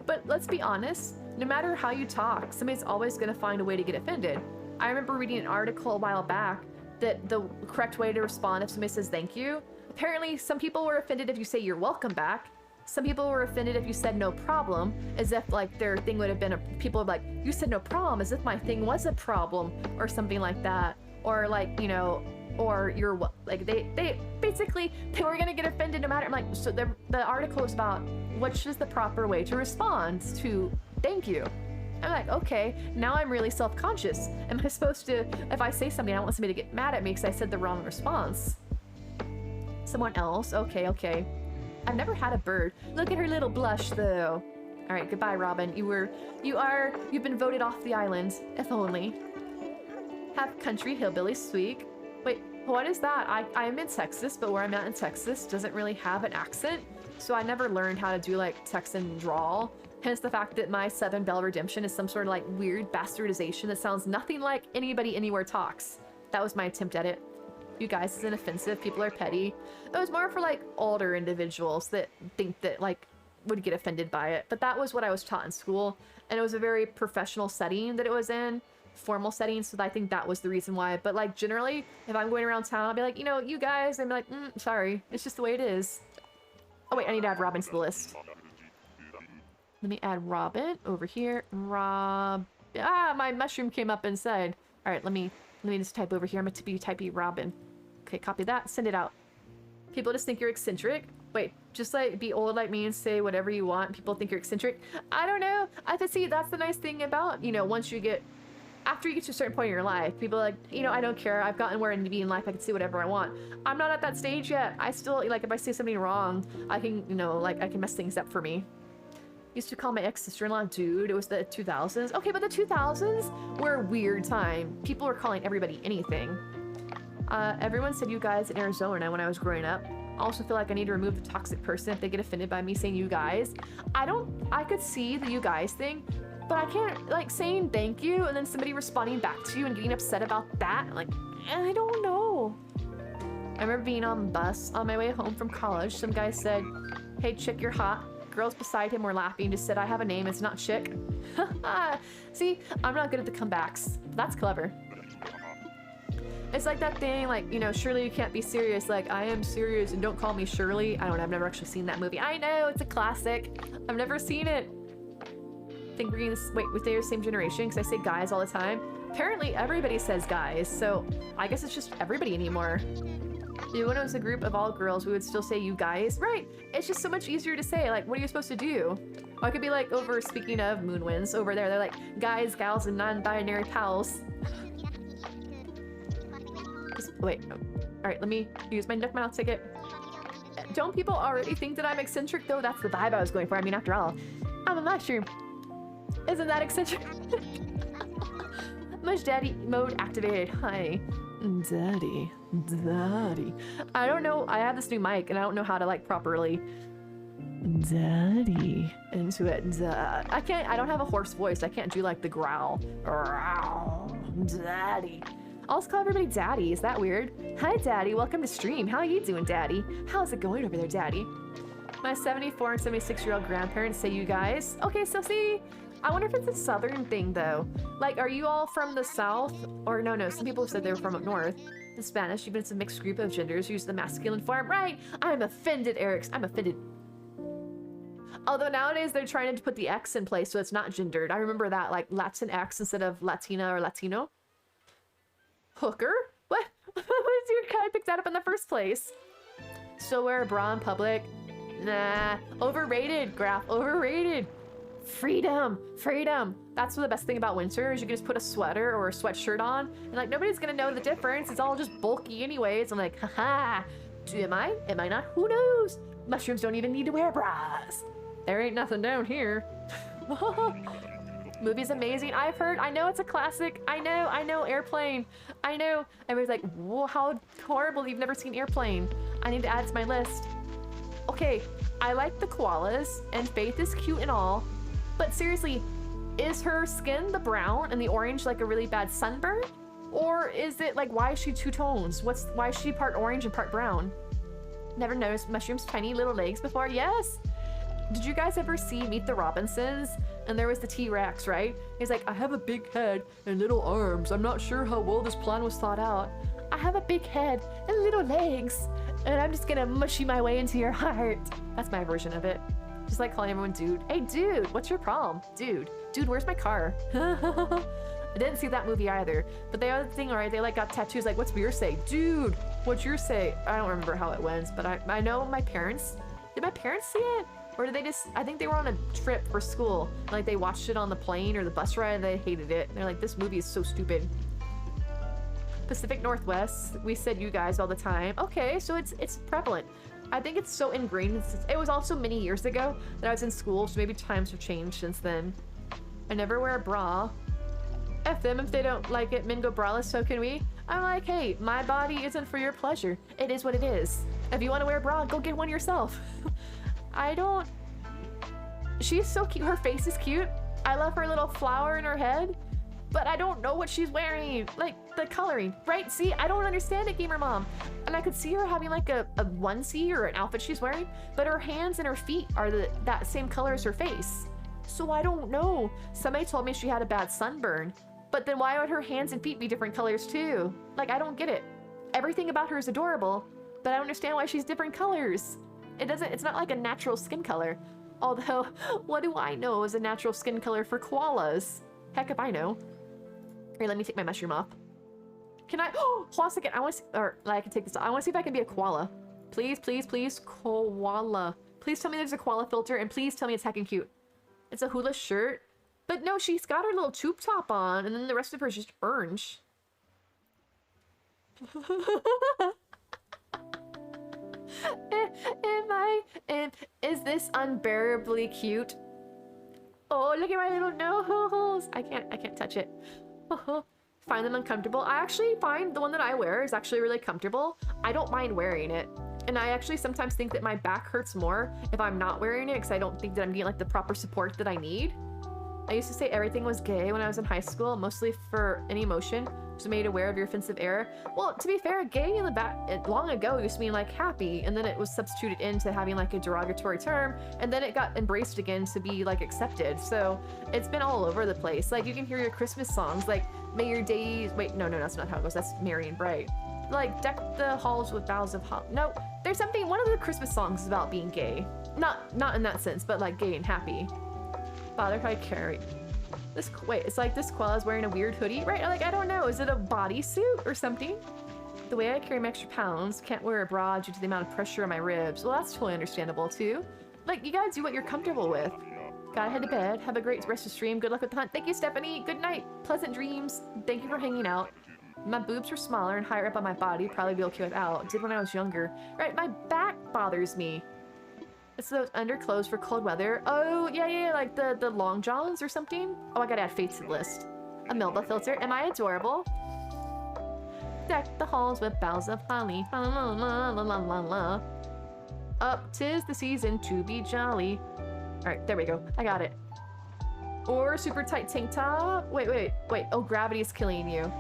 But let's be honest, no matter how you talk, somebody's always going to find a way to get offended. I remember reading an article a while back that the correct way to respond if somebody says thank you, apparently some people were offended if you say you're welcome back. Some people were offended if you said no problem, as if like their thing would have been people would be like, you said no problem, as if my thing was a problem or something like that. Or like, you know, or you're like, they basically, they were gonna get offended no matter. I'm like, so the article is about which is the proper way to respond to thank you. I'm like, okay, now I'm really self-conscious. Am I supposed to, if I say something, I don't want somebody to get mad at me because I said the wrong response. Someone else, okay. I've never had a bird. Look at her little blush though. All right, goodbye, Robin. You've been voted off the island, if only. Have country hillbilly squeak. Wait, what is that? I'm in Texas, but where I'm at in Texas doesn't really have an accent, so I never learned how to do like Texan drawl. Hence the fact that my Southern Belle Redemption is some sort of like weird bastardization that sounds nothing like anybody anywhere talks. That was my attempt at it. You guys isn't offensive. People are petty. It was more for like older individuals that think that like would get offended by it. But that was what I was taught in school, and it was a very professional setting that it was in. Formal settings, so I think that was the reason why. But like generally, if I'm going around town, I'll be like, you know, you guys, and be like, sorry, it's just the way it is. Oh wait, I need to add Robin to the list. Let me add Robin over here. My mushroom came up inside. All right, let me just type over here. I'm gonna be typing Robin. Okay, copy that, send it out. People just think you're eccentric. Wait, Just like be old like me and say whatever you want. People think you're eccentric. I don't know. I could see that's the nice thing about, you know, once you get, after you get to a certain point in your life, people are like, you know, I don't care. I've gotten where I need to be in life. I can say whatever I want. I'm not at that stage yet. I still, like, if I say something wrong, I can, you know, like, I can mess things up for me. Used to call my ex-sister-in-law dude. It was the 2000s. Okay, but the 2000s were a weird time. People were calling everybody anything. Everyone said you guys in Arizona when I was growing up. I also feel like I need to remove the toxic person if they get offended by me saying you guys. I could see the you guys thing, but I can't, like, saying thank you and then somebody responding back to you and getting upset about that. Like, I don't know. I remember being on the bus on my way home from college. Some guy said, hey, chick, you're hot. Girls beside him were laughing, just said, I have a name, it's not chick. See, I'm not good at the comebacks. That's clever. It's like that thing, like, you know, Shirley, you can't be serious. Like, I am serious and don't call me Shirley. I don't know, I've never actually seen that movie. I know, it's a classic. I've never seen it. I think we're getting this, wait, they're the same generation, because I say guys all the time. Apparently everybody says guys, so I guess it's just everybody anymore. Even when it was a group of all girls, we would still say you guys. Right, it's just so much easier to say. Like, what are you supposed to do? Or I could be like, over, speaking of Moonwinds, over there, they're like, guys, gals, and non-binary pals. Wait, oh. All right, let me use my duck mouth ticket. Don't people already think that I'm eccentric though? That's the vibe I was going for. I mean, after all, I'm a mushroom. Isn't that eccentric? Mush daddy mode activated. Hi. Daddy. Daddy. I don't know. I have this new mic and I don't know how to like properly daddy into it. I can't, I don't have a hoarse voice. I can't do like the growl. Daddy. I'll call everybody daddy. Is that weird? Hi daddy, welcome to stream. How are you doing, daddy? How's it going over there, daddy? My 74 and 76-year-old grandparents say you guys. Okay, so see, I wonder if it's a southern thing though. Like, are you all from the south? Or no, some people have said they were from up north. In Spanish, even it's a mixed group of genders who use the masculine form. Right, I'm offended, Eric. I'm offended. Although nowadays they're trying to put the X in place so it's not gendered. I remember that, like Latin X instead of Latina or Latino. Hooker? What? What did your guy pick that up in the first place? Still wear a bra in public? Nah. Overrated, Graph. Overrated. Freedom. Freedom. That's the best thing about winter is you can just put a sweater or a sweatshirt on and like nobody's gonna know the difference. It's all just bulky anyways. I'm like, haha. Am I? Am I not? Who knows? Mushrooms don't even need to wear bras. There ain't nothing down here. Movie's amazing. I've heard. I know it's a classic. I know. Airplane. I know. Everybody's like, whoa, how horrible. You've never seen Airplane. I need to add it to my list. Okay, I like the koalas, and Faith is cute and all, but seriously, is her skin the brown and the orange like a really bad sunburn? Or is it like, why is she two tones? Why is she part orange and part brown? Never noticed Mushroom's tiny little legs before? Yes. Did you guys ever see Meet the Robinsons? And there was the T-Rex, right? He's like, I have a big head and little arms. I'm not sure how well this plan was thought out. I have a big head and little legs, and I'm just gonna mushy my way into your heart. That's my version of it. Just like calling everyone dude. Hey, dude, what's your problem? Dude, where's my car? I didn't see that movie either. But the other thing, right, they like got tattoos like, what's your say? Dude, what's your say? I don't remember how it went, but I know my parents, did my parents see it? Or did they just, I think they were on a trip for school. Like they watched it on the plane or the bus ride and they hated it. And they're like, this movie is so stupid. Pacific Northwest, we said you guys all the time. Okay, so it's prevalent. I think it's so ingrained. It was also many years ago that I was in school, so maybe times have changed since then. I never wear a bra. F them if they don't like it, men go braless, so can we? I'm like, hey, my body isn't for your pleasure. It is what it is. If you want to wear a bra, go get one yourself. I don't... She's so cute. Her face is cute. I love her little flower in her head. But I don't know what she's wearing. Like, the coloring. Right? See, I don't understand it, Gamer Mom. And I could see her having like a onesie or an outfit she's wearing. But her hands and her feet are that same color as her face. So I don't know. Somebody told me she had a bad sunburn. But then why would her hands and feet be different colors too? Like, I don't get it. Everything about her is adorable. But I don't understand why she's different colors. It's not like a natural skin color. Although, what do I know is a natural skin color for koalas? Heck if I know. Here, let me take my mushroom off. Can I, hold on a second, I want to see, or I can take this off. I want to see if I can be a koala. Please, please, please. Koala. Please tell me there's a koala filter, and please tell me it's heckin' cute. It's a hula shirt. But no, she's got her little tube top on, and then the rest of her is just orange. Is this unbearably cute? Oh, look at my little nose. I can't touch it. Find them uncomfortable. I actually find the one that I wear is actually really comfortable. I don't mind wearing it. And I actually sometimes think that my back hurts more if I'm not wearing it because I don't think that I'm getting like the proper support that I need. I used to say everything was gay when I was in high school, mostly for any emotion, was made aware of your offensive error. Well, to be fair, gay in the back long ago used to mean like happy, and then it was substituted into having like a derogatory term, and then it got embraced again to be like accepted. So it's been all over the place. Like you can hear your Christmas songs like "May Your Days." Wait, no, that's not how it goes. That's Merry and Bright. Like deck the halls with boughs of holly. No, there's something. One of the Christmas songs is about being gay. Not in that sense, but like gay and happy. Father, how I carry this. Wait, it's like this koala is wearing a weird hoodie, right? Like, I don't know. Is it a bodysuit or something? The way I carry my extra pounds, can't wear a bra due to the amount of pressure on my ribs. Well, that's totally understandable too. Like, you gotta do what you're comfortable with. Gotta head to bed. Have a great rest of stream. Good luck with the hunt. Thank you, Stephanie. Good night. Pleasant dreams. Thank you for hanging out. My boobs are smaller and higher up on my body. Probably be okay without. Did when I was younger. Right, my back bothers me. It's those underclothes for cold weather. Oh, yeah, like the long johns or something. Oh, I gotta add faith to the list. A Melba filter. Am I adorable? Deck the halls with boughs of holly. La la la la la la la. Up, 'tis the season to be jolly. Alright, there we go. I got it. Or super tight tank top. Wait. Oh, gravity is killing you.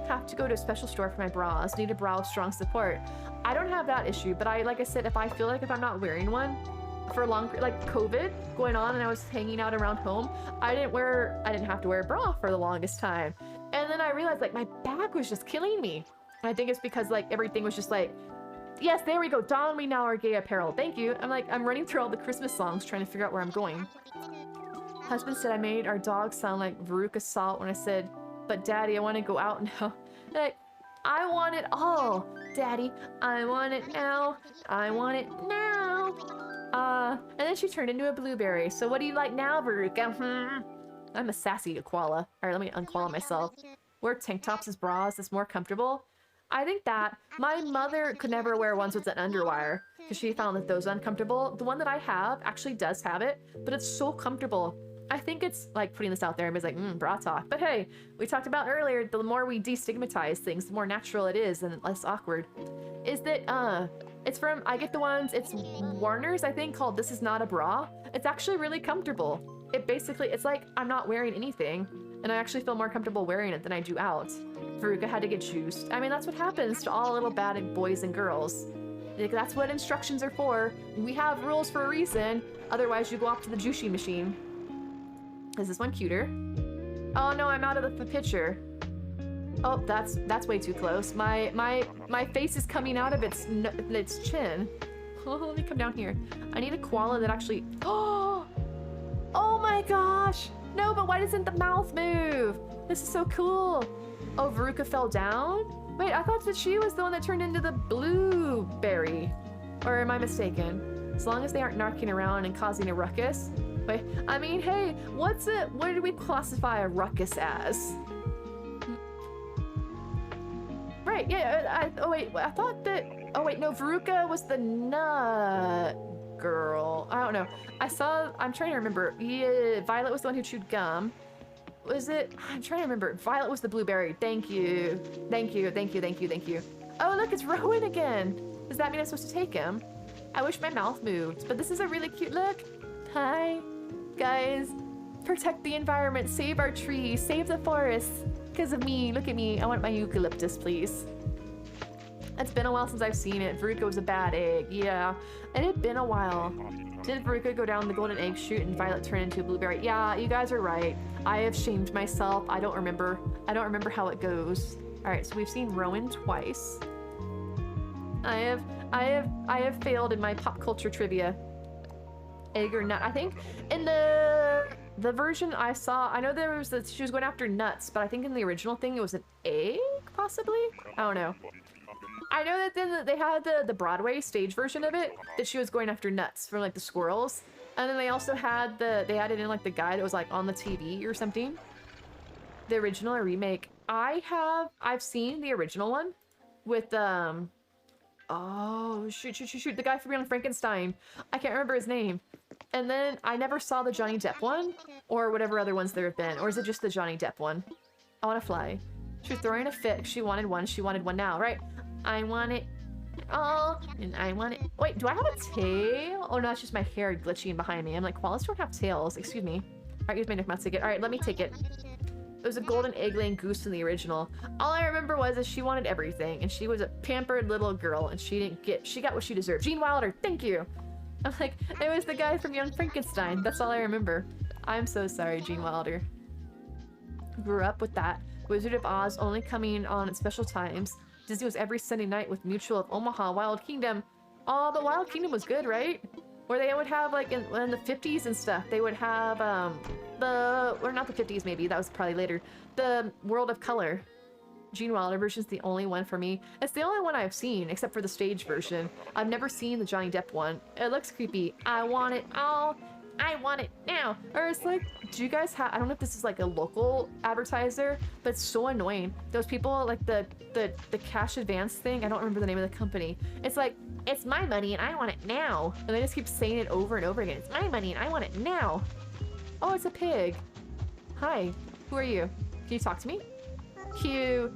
Have to go to a special store for my bras. Need a bra with strong support. I don't have that issue, but like I said, if I feel like if I'm not wearing one, for a long, like COVID going on and I was hanging out around home, I didn't have to wear a bra for the longest time. And then I realized like my back was just killing me. And I think it's because like everything was just like, yes, there we go. Don, we now are gay apparel. Thank you. I'm running through all the Christmas songs trying to figure out where I'm going. Husband said I made our dog sound like Veruca Salt when I said, but daddy, I want to go out now. Like, I want it all. Daddy, I want it now. I want it now. And then she turned into a blueberry. So what do you like now, Veruca? I'm a sassy koala. Alright, let me unkoala myself. Wear tank tops as bras. It's more comfortable. I think that my mother could never wear ones with an underwire because she found that those are uncomfortable. The one that I have actually does have it, but it's so comfortable. I think it's like putting this out there and it's like, bra talk. But hey, we talked about earlier, the more we destigmatize things, the more natural it is and less awkward. Is that, it's from, I get the ones, it's Warner's, I think, called This Is Not a Bra. It's actually really comfortable. It basically, it's like I'm not wearing anything, and I actually feel more comfortable wearing it than I do out. Veruca had to get juiced. I mean, that's what happens to all little bad boys and girls. Like, that's what instructions are for. We have rules for a reason, otherwise you go off to the juicing machine. Is this one cuter? Oh no, I'm out of the picture. Oh, that's way too close. My face is coming out of its chin. Oh, let me come down here. I need a koala that actually. Oh my gosh! No, but why doesn't the mouth move? This is so cool. Oh, Veruca fell down? Wait, I thought that she was the one that turned into the blueberry. Or am I mistaken? As long as they aren't knocking around and causing a ruckus. Wait, I mean, hey, what do we classify a ruckus as? Right, yeah, oh wait, I thought that, oh wait, no, Veruca was the nut girl. I don't know. I'm trying to remember. Yeah, Violet was the one who chewed gum. Was it? I'm trying to remember. Violet was the blueberry. Thank you. Oh, look, it's Rowan again. Does that mean I'm supposed to take him? I wish my mouth moved, but this is a really cute look. Hi, guys. Protect the environment, save our trees, save the forests. Because of me, look at me. I want my eucalyptus, please. It's been a while since I've seen it. Veruca was a bad egg, yeah. It had been a while. Did Veruca go down the golden egg chute and Violet turn into a blueberry? Yeah, you guys are right. I have shamed myself. I don't remember how it goes. All right, so we've seen Rowan twice. I have failed in my pop culture trivia. Egg or nut? I think in the version I saw, I know there was that she was going after nuts, but I think in the original thing it was an egg, possibly? I don't know. I know that then they had the Broadway stage version of it that she was going after nuts from like the squirrels, and then they also had they added in like the guy that was like on the TV or something. The original or remake. I've seen the original one with oh shoot, the guy from Young Frankenstein. I can't remember his name. And then I never saw the Johnny Depp one or whatever other ones there have been, or is it just the Johnny Depp one? I want to fly. She was throwing a fit. She wanted one now, right? I want it all, and I want it. Wait, do I have a tail? Oh no, that's just my hair glitching behind me. I'm like, koalas don't have tails. Excuse me. All right, use my Nick Mouse ticket. All right, let me take it. It was a golden egg-laying goose in the original. All I remember was that she wanted everything, and she was a pampered little girl, and she got what she deserved. Gene Wilder, thank you. I'm like, it was the guy from Young Frankenstein. That's all I remember. I'm so sorry, Gene Wilder. Grew up with that. Wizard of Oz only coming on at special times. Disney was every Sunday night with Mutual of Omaha, Wild Kingdom. Oh, the Wild Kingdom was good, right? Where they would have, like, in the 50s and stuff, they would have, or not the 50s maybe, that was probably later, the World of Color. Gene Wilder version is the only one for me. It's the only one I've seen, except for the stage version. I've never seen the Johnny Depp one. It looks creepy. I want it all. I want it now. Or it's like, do you guys have, I don't know if this is like a local advertiser, but it's so annoying. Those people, like the cash advance thing, I don't remember the name of the company. It's like, it's my money and I want it now. And they just keep saying it over and over again. It's my money and I want it now. Oh, it's a pig. Hi, who are you? Can you talk to me? Hugh.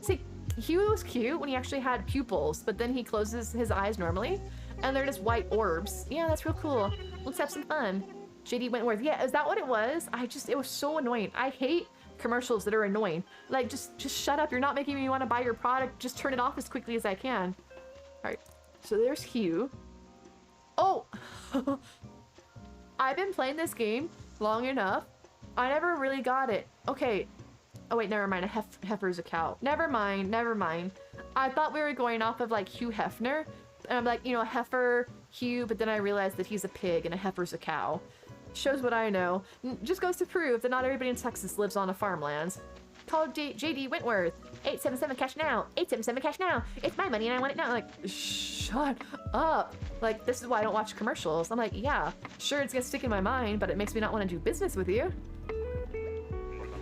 See, Hugh was cute when he actually had pupils, but then he closes his eyes normally, and they're just white orbs. Yeah, that's real cool. Let's have some fun. JD Wentworth. Yeah, is that what it was? It was so annoying. I hate commercials that are annoying. Like, just shut up. You're not making me want to buy your product. Just turn it off as quickly as I can. All right, so there's Hugh. Oh, I've been playing this game long enough. I never really got it. Okay. Oh wait, never mind. A heifer's a cow. Never mind. I thought we were going off of like Hugh Hefner. And I'm like, you know, a heifer, Hugh, but then I realized that he's a pig and a heifer's a cow. Shows what I know. Just goes to prove that not everybody in Texas lives on a farmland. Call JD Wentworth. 877 cash now. 877 cash now. It's my money and I want it now. Like, shut up. Like, this is why I don't watch commercials. I'm like, yeah, sure, it's gonna stick in my mind, but it makes me not want to do business with you.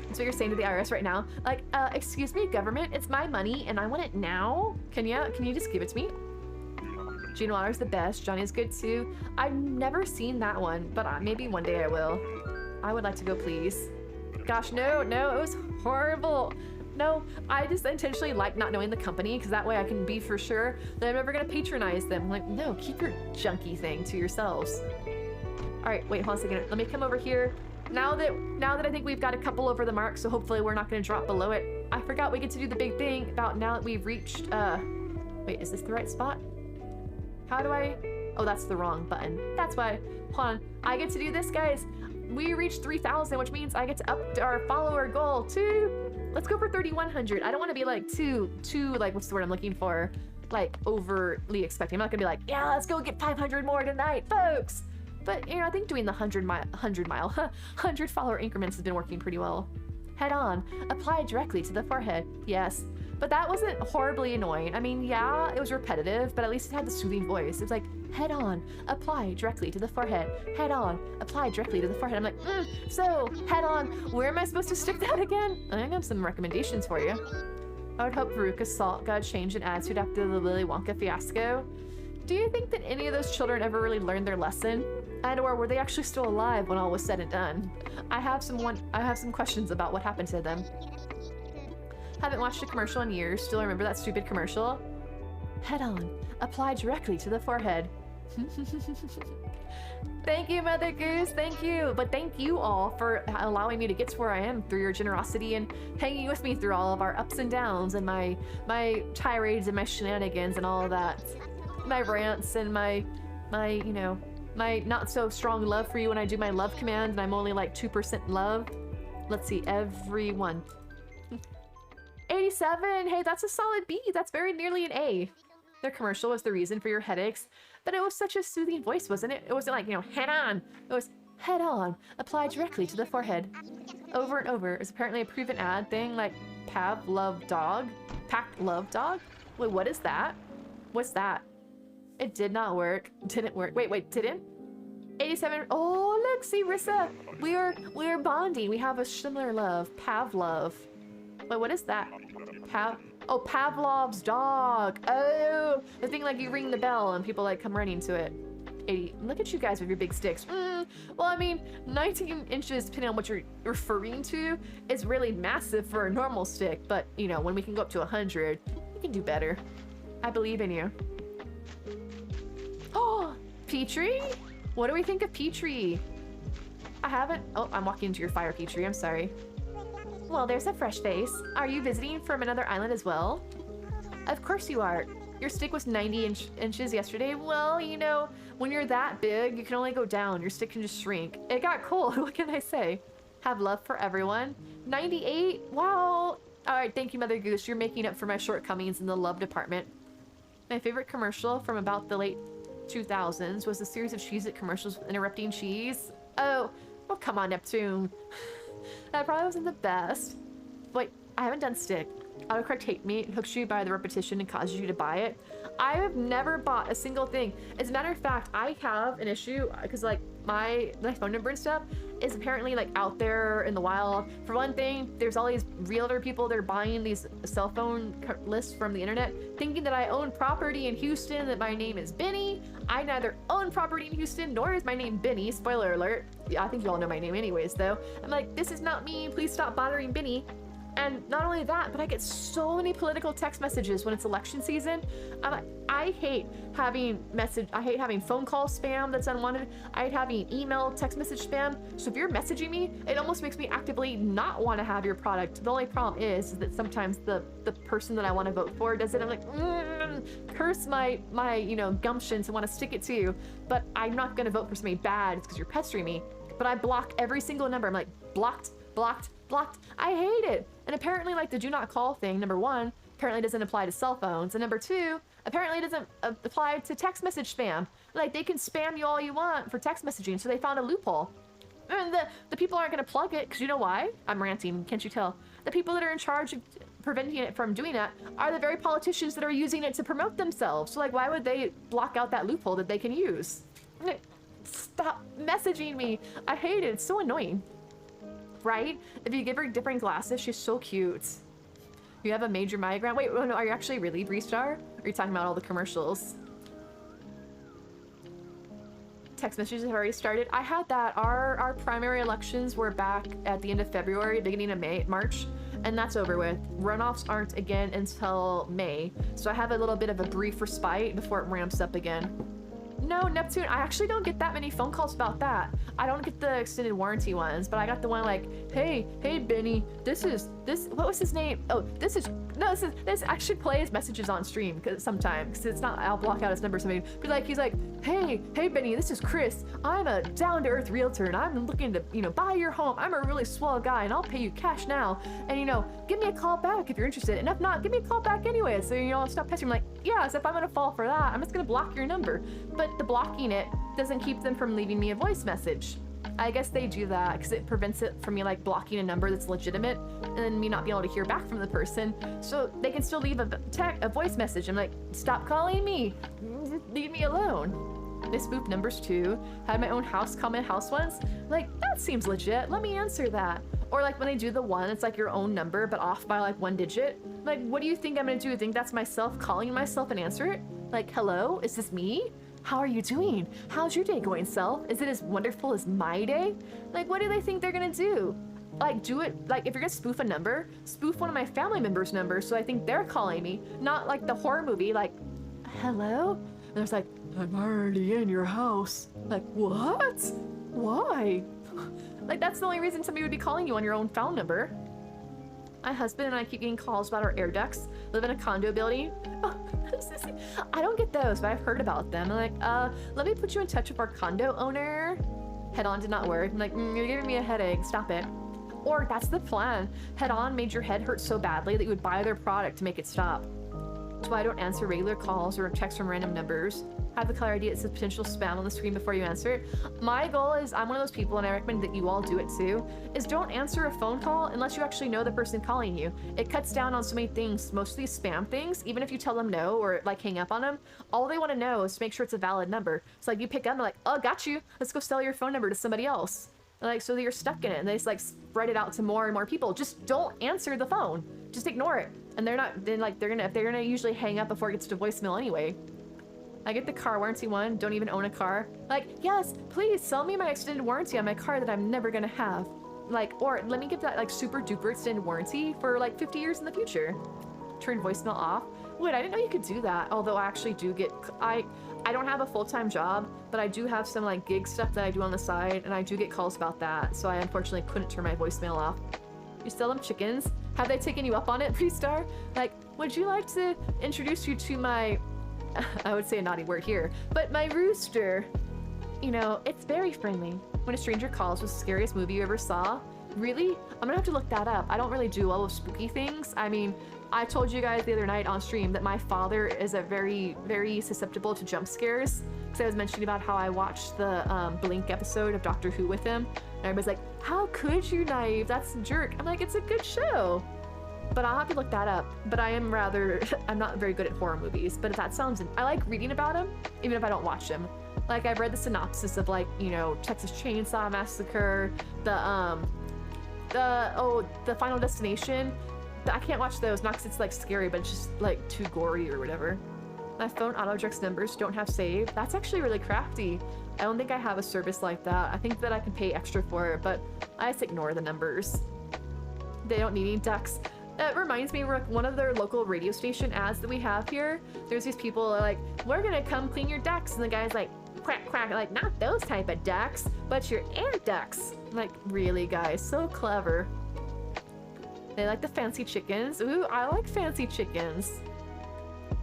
That's what you're saying to the IRS right now. Like, excuse me, government, it's my money and I want it now. Can you just give it to me? Gene Wilder's the best. Johnny's good too. I've never seen that one, but maybe one day I will. I would like to go, please. Gosh, no, it was horrible. No, I just intentionally like not knowing the company because that way I can be for sure that I'm never gonna patronize them. I'm like, no, keep your junky thing to yourselves. All right, wait, hold on a second. Let me come over here. Now that I think we've got a couple over the mark, so hopefully we're not gonna drop below it. I forgot we get to do the big thing about now that we've reached, wait, is this the right spot? How do I, oh, that's the wrong button. That's why, hold on. I get to do this, guys. We reached 3,000, which means I get to up our follower goal to, let's go for 3,100. I don't want to be like too, like, what's the word I'm looking for? Like overly expecting. I'm not gonna be like, yeah, let's go get 500 more tonight, folks. But, you know, I think doing the 100 follower increments has been working pretty well. Head on, apply directly to the forehead. Yes, but that wasn't horribly annoying. I mean, yeah, it was repetitive, but at least it had the soothing voice. It was like, head on, apply directly to the forehead. Head on, apply directly to the forehead. I'm like, so, head on, where am I supposed to stick that again? I have some recommendations for you. I would hope Veruca's salt got a change in attitude after the Willy Wonka fiasco. Do you think that any of those children ever really learned their lesson? And or were they actually still alive when all was said and done? I have some questions about what happened to them. Haven't watched a commercial in years. Still remember that stupid commercial? Head on. Apply directly to the forehead. Thank you, Mother Goose. Thank you. But thank you all for allowing me to get to where I am through your generosity and hanging with me through all of our ups and downs and my tirades and my shenanigans and all of that. My rants and my you know, my not so strong love for you when I do my love command and I'm only like 2% love. Let's see, everyone. 87, hey, that's a solid B. That's very nearly an A. Their commercial was the reason for your headaches, but it was such a soothing voice, wasn't it? It wasn't like, you know, head on. It was head on, apply directly to the forehead. Over and over. It's apparently a proven ad thing like Pav Love Dog. Pack Love Dog? Wait, what is that? What's that? It did not work. Didn't work. Wait, didn't? 87. Oh, look, see, Rissa. We're bonding. We have a similar love. Pavlov. Wait, what is that? Oh, Pavlov's dog. Oh, the thing like you ring the bell and people like come running to it. 80. Look at you guys with your big sticks. Well, I mean, 19 inches, depending on what you're referring to, is really massive for a normal stick. But, you know, when we can go up to 100, we can do better. I believe in you. Oh, Petrie? What do we think of Petrie? I haven't... Oh, I'm walking into your fire, Petrie. I'm sorry. Well, there's a fresh face. Are you visiting from another island as well? Of course you are. Your stick was 90 inches yesterday. Well, you know, when you're that big, you can only go down. Your stick can just shrink. It got cold. What can I say? Have love for everyone. 98? Wow. All right, thank you, Mother Goose. You're making up for my shortcomings in the love department. My favorite commercial from about the late 2000s was a series of Cheez-It commercials with interrupting cheese. Oh, come on, Neptune. That probably wasn't the best. Wait, I haven't done stick. Autocorrect hate me. It hooks you by the repetition and causes you to buy it. I have never bought a single thing. As a matter of fact, I have an issue because like my phone number and stuff is apparently like out there in the wild. For one thing, there's all these realtor people that are buying these cell phone lists from the internet thinking that I own property in Houston, that my name is Benny. I neither own property in Houston nor is my name Benny. Spoiler alert. Yeah, I think you all know my name anyways though. I'm like, this is not me. Please stop bothering Benny. And not only that, but I get so many political text messages when it's election season. I hate having phone call spam that's unwanted. I hate having email, text message spam. So if you're messaging me, it almost makes me actively not want to have your product. The only problem is that sometimes the person that I want to vote for does it. I'm like, curse my gumption to want to stick it to you. But I'm not going to vote for somebody bad because you're pestering me. But I block every single number. I'm like, blocked. I hate it. And apparently like the do not call thing, number one, apparently doesn't apply to cell phones. And number two, apparently it doesn't apply to text message spam. Like they can spam you all you want for text messaging. So they found a loophole. And the people aren't going to plug it because you know why? I'm ranting, can't you tell? The people that are in charge of preventing it from doing that are the very politicians that are using it to promote themselves. So like why would they block out that loophole that they can use? Stop messaging me. I hate it. It's so annoying. Right? If you give her different glasses, she's so cute. You have a major migraine. Wait, no, are you actually really 3-star? Or are you talking about all the commercials? Text messages have already started. I had that. Our primary elections were back at the end of February, beginning of March, and that's over with. Runoffs aren't again until May, so I have a little bit of a brief respite before it ramps up again. No, Neptune, I actually don't get that many phone calls about that. I don't get the extended warranty ones, but I got the one like, hey Benny, what was his name? Oh, this actually plays messages on stream sometimes, it's not, I'll block out his number or something. But like, he's like, hey Benny, this is Chris. I'm a down-to-earth realtor and I'm looking to, buy your home. I'm a really swell guy and I'll pay you cash now. And give me a call back if you're interested. And if not, give me a call back anyway. So, I'll stop pestering. I'm like, yeah, so if I'm gonna fall for that, I'm just gonna block your number. But the blocking it doesn't keep them from leaving me a voice message. I guess they do that because it prevents it from me like blocking a number that's legitimate and then me not being able to hear back from the person. So they can still leave a voice message. I'm like, stop calling me, leave me alone. They spoof numbers too. Had my own house call my house once. Like, that seems legit. Let me answer that. Or like when I do the one, it's like your own number but off by like 1 digit. Like, what do you think I'm gonna do? Think that's myself calling myself and answer it? Like, hello, is this me? How are you doing? How's your day going, self? Is it as wonderful as my day? Like, what do they think they're gonna do? Like, do it, like, if you're gonna spoof a number, spoof one of my family members' numbers so I think they're calling me, not like the horror movie, like, hello? And there's like, I'm already in your house. Like, what? Why? Like, that's the only reason somebody would be calling you on your own phone number. My husband and I keep getting calls about our air ducts. Live in a condo building. Oh, I don't get those, but I've heard about them. I'm like, let me put you in touch with our condo owner. Head on did not work. I'm like, you're giving me a headache. Stop it. Or that's the plan. Head on made your head hurt so badly that you would buy their product to make it stop. That's why I don't answer regular calls or texts from random numbers. Have the caller ID that says potential spam on the screen before you answer it. My goal is, I'm one of those people, and I recommend that you all do it too, is don't answer a phone call unless you actually know the person calling you. It cuts down on so many things, most of these spam things, even if you tell them no or like hang up on them, all they want to know is to make sure it's a valid number. So like you pick up and they're like, oh, got you. Let's go sell your phone number to somebody else. And, like, so that you're stuck in it, and they just like spread it out to more and more people. Just don't answer the phone. Just ignore it. And they're not, then like, they're gonna usually hang up before it gets to voicemail anyway. I get the car warranty one, don't even own a car. Like, yes, please sell me my extended warranty on my car that I'm never gonna have. Like, or let me get that like super duper extended warranty for like 50 years in the future. Turn voicemail off. Wait, I didn't know you could do that. Although I actually do get, I don't have a full-time job, but I do have some like gig stuff that I do on the side, and I do get calls about that. So I unfortunately couldn't turn my voicemail off. You sell them chickens? Have they taken you up on it, Pre-Star? Like, would you like to introduce you to my, I would say a naughty word here, but my rooster? You know, it's very friendly. When a stranger calls, was the scariest movie you ever saw? Really? I'm gonna have to look that up. I don't really do all of spooky things. I mean, I told you guys the other night on stream that my father is a very, very susceptible to jump scares. Because I was mentioning about how I watched the Blink episode of Doctor Who with him. And everybody's like, how could you, Naive? That's a jerk. I'm like, it's a good show. But I'll have to look that up. But I am rather, I'm not very good at horror movies. But if that sounds, I like reading about them, even if I don't watch them. Like, I've read the synopsis of, like, you know, Texas Chainsaw Massacre, the Final Destination. I can't watch those, not because it's like scary, but it's just like too gory or whatever. My phone auto-directs numbers don't have saved. That's actually really crafty. I don't think I have a service like that. I think that I can pay extra for it, but I just ignore the numbers. They don't need any ducks. That reminds me, one of their local radio station ads that we have here, there's these people like, we're gonna come clean your ducks, and the guy's like, quack quack, like, not those type of ducks, but your air ducts. I'm like, really, guys, so clever. They like the fancy chickens. Ooh, I like fancy chickens.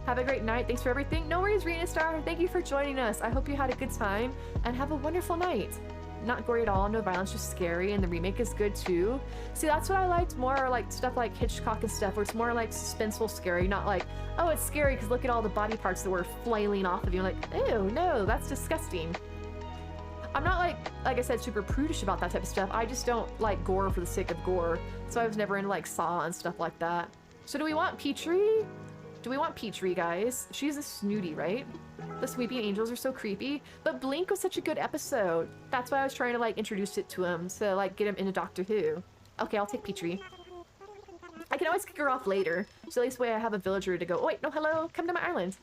Have a great night. Thanks for everything. No worries, Rena Star. Thank you for joining us. I hope you had a good time and have a wonderful night. Not gory at all, no violence, just scary, and the remake is good too. See, that's what I liked more, like stuff like Hitchcock and stuff, where it's more like suspenseful scary, not like, oh, it's scary because look at all the body parts that were flailing off of you. I'm like, ew, no, that's disgusting. I'm not like I said, super prudish about that type of stuff. I just don't like gore for the sake of gore. So I was never into like Saw and stuff like that. So do we want Petrie? Do we want Petrie, guys? She's a snooty, right? The Sweeping Angels are so creepy. But Blink was such a good episode. That's why I was trying to like introduce it to him, to like get him into Doctor Who. Okay, I'll take Petrie. I can always kick her off later. So at least way I have a villager to go, oh wait, no, hello, come to my island.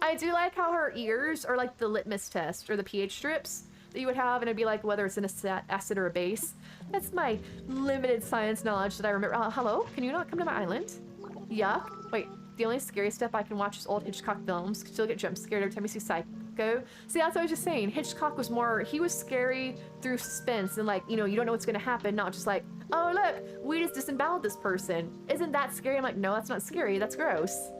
I do like how her ears are like the litmus test or the pH strips that you would have, and it'd be like whether it's an acid or a base. That's my limited science knowledge that I remember. Hello? Can you not come to my island? Yuck. Wait, the only scary stuff I can watch is old Hitchcock films. Still get jump scared every time you see Psycho. See, that's what I was just saying. Hitchcock was more, he was scary through suspense and like, you know, you don't know what's gonna happen, not just like, oh look, we just disemboweled this person. Isn't that scary? I'm like, no, that's not scary, that's gross.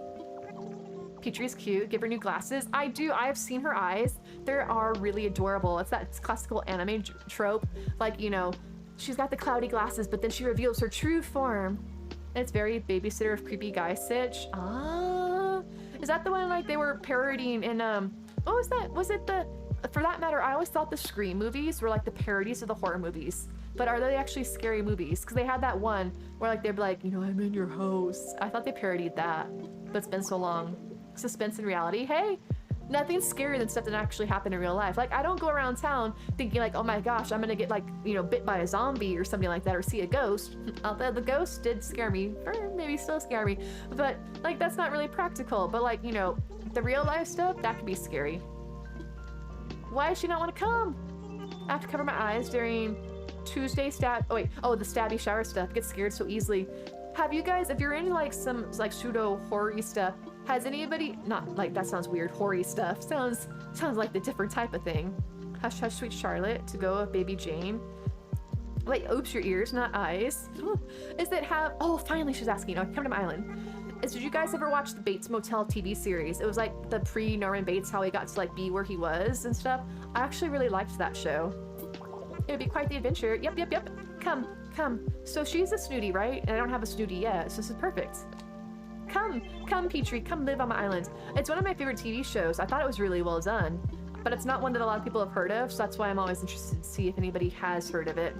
Petrie's cute. Give her new glasses. I do. I have seen her eyes. They are really adorable. It's that classical anime trope. Like, you know, she's got the cloudy glasses, but then she reveals her true form. And it's very babysitter of creepy guy sitch. Ah, is that the one like they were parodying in what was that? Was it the? For that matter, I always thought the Scream movies were like the parodies of the horror movies. But are they actually scary movies? Because they had that one where like they'd be like, you know, I'm in your house. I thought they parodied that, but it's been so long. Suspense and reality. Hey, nothing's scarier than stuff that actually happened in real life. Like, I don't go around town thinking like, oh my gosh, I'm gonna get like, you know, bit by a zombie or something like that, or see a ghost. Although the ghost did scare me, or maybe still scare me, but like that's not really practical. But like, you know, the real life stuff, that could be scary. Why does she not want to come? I have to cover my eyes during Tuesday stab. Oh wait, oh, the stabby shower stuff. Get scared so easily. Have you guys, if you're into like some like pseudo horror-y stuff, has anybody, not like that sounds weird, hoary stuff, sounds like the different type of thing. Hush hush sweet Charlotte, to go of baby Jane. Wait, oops, your ears, not eyes. Is that have, oh finally she's asking, okay, come to my island. Did you guys ever watch the Bates Motel TV series? It was like the pre-Norman Bates, how he got to like be where he was and stuff. I actually really liked that show. It would be quite the adventure. Yep. Come. So she's a snooty, right? And I don't have a snooty yet, so this is perfect. Come, Petrie, come live on my island. It's one of my favorite TV shows. I thought it was really well done, but it's not one that a lot of people have heard of, so that's why I'm always interested to see if anybody has heard of it.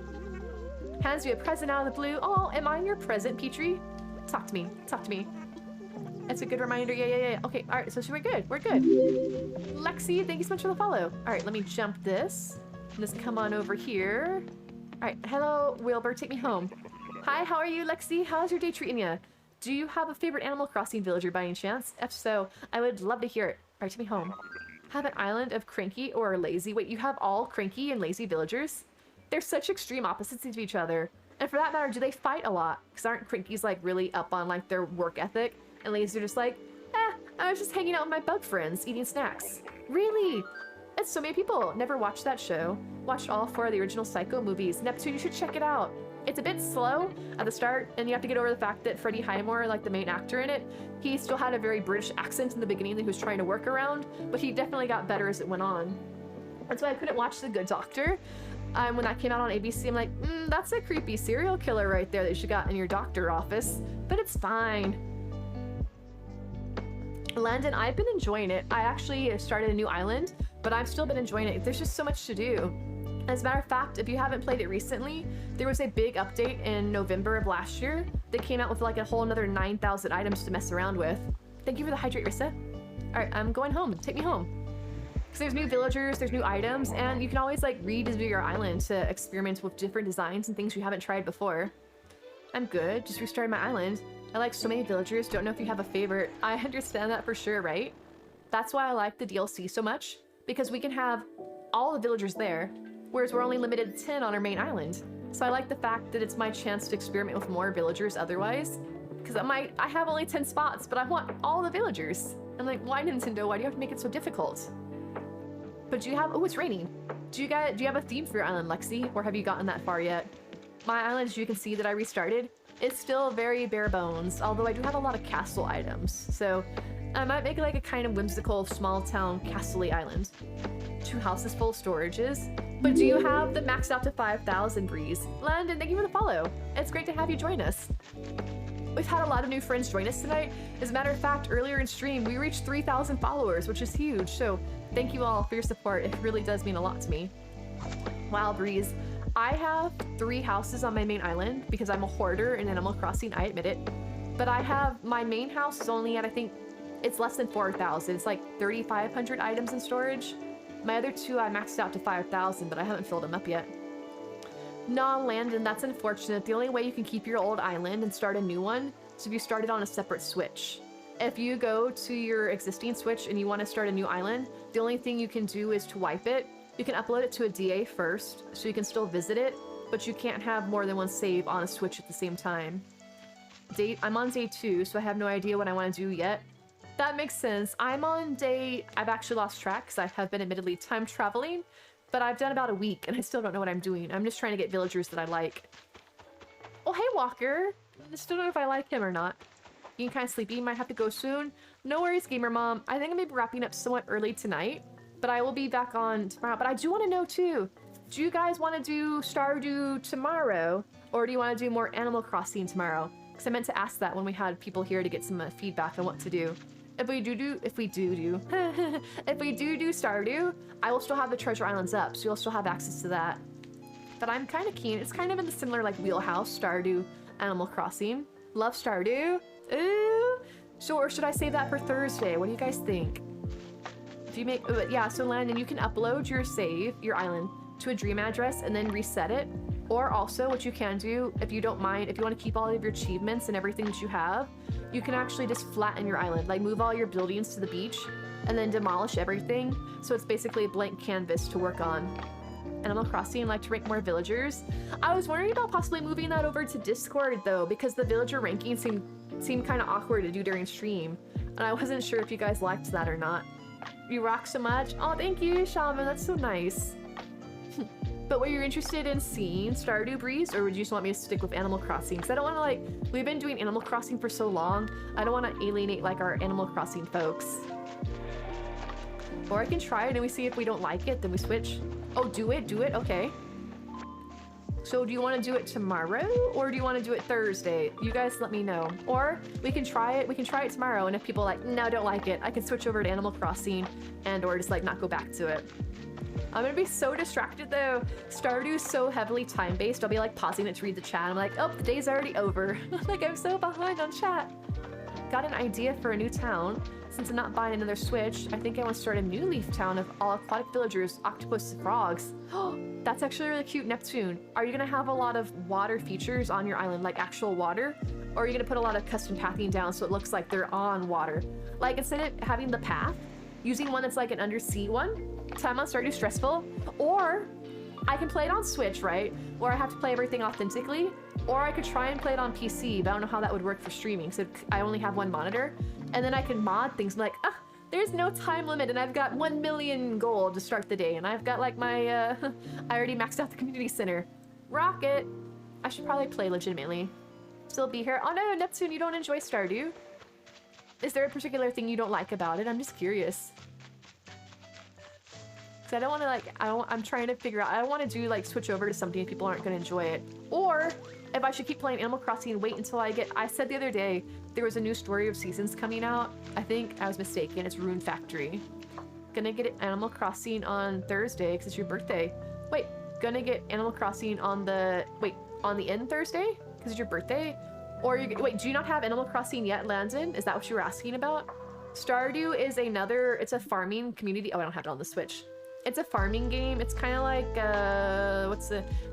Hands you a present out of the blue. Oh, am I your present, Petrie? Talk to me. It's a good reminder. Yeah. Okay, all right, so we're good. Lexi, thank you so much for the follow. All right, let me jump this. Just come on over here. All right, hello, Wilbur, take me home. Hi, how are you, Lexi? How's your day treating you? Do you have a favorite Animal Crossing villager by any chance? If so, I would love to hear it. All right, take me home. Have an island of cranky or lazy. Wait, you have all cranky and lazy villagers? They're such extreme opposites of each other. And for that matter, do they fight a lot? Because aren't crankies like really up on like their work ethic? And lazy are just like, I was just hanging out with my bug friends, eating snacks. Really? It's so many people. Never watched that show. Watched all 4 of the original Psycho movies. Neptune, you should check it out. It's a bit slow at the start, and you have to get over the fact that Freddie Highmore, like the main actor in it, he still had a very British accent in the beginning that he was trying to work around, but he definitely got better as it went on. That's why I couldn't watch The Good Doctor. When that came out on ABC, I'm like, that's a creepy serial killer right there that you got in your doctor office, but it's fine. Landon, I've been enjoying it. I actually started a new island, but I've still been enjoying it. There's just so much to do. As a matter of fact, if you haven't played it recently, there was a big update in November of last year that came out with like a whole another 9,000 items to mess around with. Thank you for the hydrate, Rissa. All right, I'm going home. Take me home. Because there's new villagers, there's new items, and you can always like redo your island to experiment with different designs and things you haven't tried before. I'm good, just restarted my island. I like so many villagers, don't know if you have a favorite. I understand that for sure, right? That's why I like the DLC so much, because we can have all the villagers there, whereas we're only limited to 10 on our main island. So I like the fact that it's my chance to experiment with more villagers otherwise, because I have only 10 spots, but I want all the villagers. I'm like, why Nintendo? Why do you have to make it so difficult? But do you have, oh, it's raining. Do you have a theme for your island, Lexi, or have you gotten that far yet? My island, as you can see that I restarted, it's still very bare bones, although I do have a lot of castle items. So I might make like a kind of whimsical small town castle-y island. 2 houses full of storages. But do you have the maxed out to 5,000 Breeze? Landon, thank you for the follow. It's great to have you join us. We've had a lot of new friends join us tonight. As a matter of fact, earlier in stream, we reached 3,000 followers, which is huge. So thank you all for your support. It really does mean a lot to me. Wow, Breeze. I have 3 houses on my main island because I'm a hoarder in Animal Crossing, I admit it. But I have, my main house is only at, I think, it's less than 4,000. It's like 3,500 items in storage. My other 2 I maxed out to 5,000, but I haven't filled them up yet. Nah, Landon, that's unfortunate. The only way you can keep your old island and start a new one is if you start it on a separate Switch. If you go to your existing Switch and you want to start a new island, the only thing you can do is to wipe it. You can upload it to a DA first, so you can still visit it, but you can't have more than 1 save on a Switch at the same time. I'm on day 2, so I have no idea what I want to do yet. That makes sense. I'm on day... I've actually lost track because I have been admittedly time traveling, but I've done about a week and I still don't know what I'm doing. I'm just trying to get villagers that I like. Oh, hey, Walker. I still don't know if I like him or not. Being kind of sleepy, might have to go soon. No worries, Gamer Mom. I think I may be wrapping up somewhat early tonight, but I will be back on tomorrow. But I do want to know too, do you guys want to do Stardew tomorrow, or do you want to do more Animal Crossing tomorrow? Because I meant to ask that when we had people here to get some feedback on what to do. If we do Stardew, I will still have the treasure islands up, so you'll still have access to that. But I'm kind of keen. It's kind of in the similar like wheelhouse, Stardew, Animal Crossing. Love Stardew. Ooh. So, or should I save that for Thursday? What do you guys think? If you make, yeah, so Landon, you can upload your save, your island, to a dream address and then reset it. Or also, what you can do, if you don't mind, if you want to keep all of your achievements and everything that you have, you can actually just flatten your island, like move all your buildings to the beach and then demolish everything. So it's basically a blank canvas to work on. Animal Crossing, like to rank more villagers. I was wondering about possibly moving that over to Discord though, because the villager ranking seemed kind of awkward to do during stream. And I wasn't sure if you guys liked that or not. You rock so much. Oh, thank you, Shaman. That's so nice. But were you interested in seeing Stardew Breeze, or would you just want me to stick with Animal Crossing? Because I don't want to, like, we've been doing Animal Crossing for so long, I don't want to alienate, like, our Animal Crossing folks. Or I can try it and we see if we don't like it, then we switch. Oh, do it, okay. So do you want to do it tomorrow or do you want to do it Thursday? You guys let me know. Or we can try it. We can try it tomorrow. And if people like, no, don't like it, I can switch over to Animal Crossing and or just like not go back to it. I'm gonna be so distracted though. Stardew's so heavily time-based. I'll be like pausing it to read the chat. I'm like, oh, the day's already over. Like I'm so behind on chat. Got an idea for a new town. Since I'm not buying another Switch, I think I want to start a new leaf town of all aquatic villagers, octopus, frogs. Oh, that's actually really cute, Neptune. Are you gonna have a lot of water features on your island, like actual water? Or are you gonna put a lot of custom pathing down so it looks like they're on water? Like instead of having the path, using one that's like an undersea one? Time on Stardew stressful? Or I can play it on Switch, right? Or I have to play everything authentically. Or I could try and play it on PC, but I don't know how that would work for streaming, so I only have one monitor. And then I can mod things like, there's no time limit, and I've got 1 million gold to start the day, and I've got like my, I already maxed out the community center. Rocket! I should probably play legitimately. Still be here. Oh no, Neptune, you don't enjoy Stardew? Is there a particular thing you don't like about it? I'm just curious. Cause I don't want to like, I'm trying to figure out, I don't want to do like switch over to something if people aren't going to enjoy it. Or if I should keep playing Animal Crossing and wait until I said the other day, there was a new Story of Seasons coming out. I think I was mistaken, it's Rune Factory. Gonna get Animal Crossing on Thursday because it's your birthday. Wait, gonna get Animal Crossing on the, on the end Thursday? Because it's your birthday? Or wait, do you not have Animal Crossing yet, Landon? Is that what you were asking about? Stardew is it's a farming community. Oh, I don't have it on the Switch. It's a farming game. It's kind of like,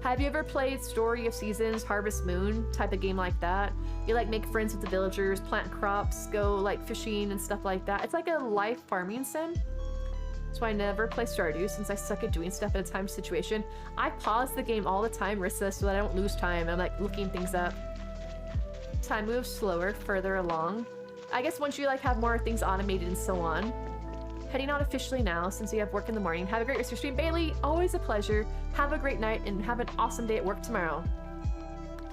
have you ever played Story of Seasons, Harvest Moon type of game like that? You like make friends with the villagers, plant crops, go like fishing and stuff like that. It's like a life farming sim. So I never play Stardew since I suck at doing stuff at a time situation. I pause the game all the time, Rissa, so that I don't lose time. I'm like looking things up. Time moves slower, further along. I guess once you like have more things automated and so on. Heading out officially now since you have work in the morning. Have a great rest of your stream. Bailey, always a pleasure. Have a great night and have an awesome day at work tomorrow.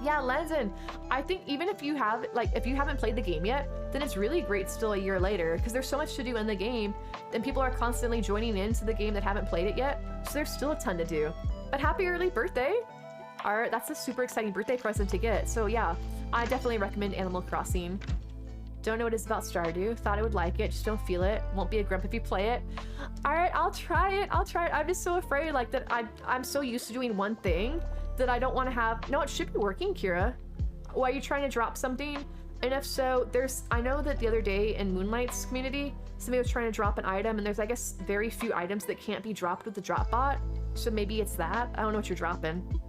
Yeah, Landon, I think even if you have, if you haven't played the game yet, then it's really great still a year later because there's so much to do in the game and people are constantly joining into the game that haven't played it yet. So there's still a ton to do. But happy early birthday. All right, that's a super exciting birthday present to get. So yeah, I definitely recommend Animal Crossing. Don't know what it's about Stardew. Thought I would like it. Just don't feel it. Won't be a grump if you play it. All right, I'll try it. I'll try it. I'm just so afraid like that I'm so used to doing one thing that I don't want to have. No, it should be working, Kira. Why are you trying to drop something? And if so, I know that the other day in Moonlight's community, somebody was trying to drop an item and there's, I guess, very few items that can't be dropped with the drop bot. So maybe it's that. I don't know what you're dropping.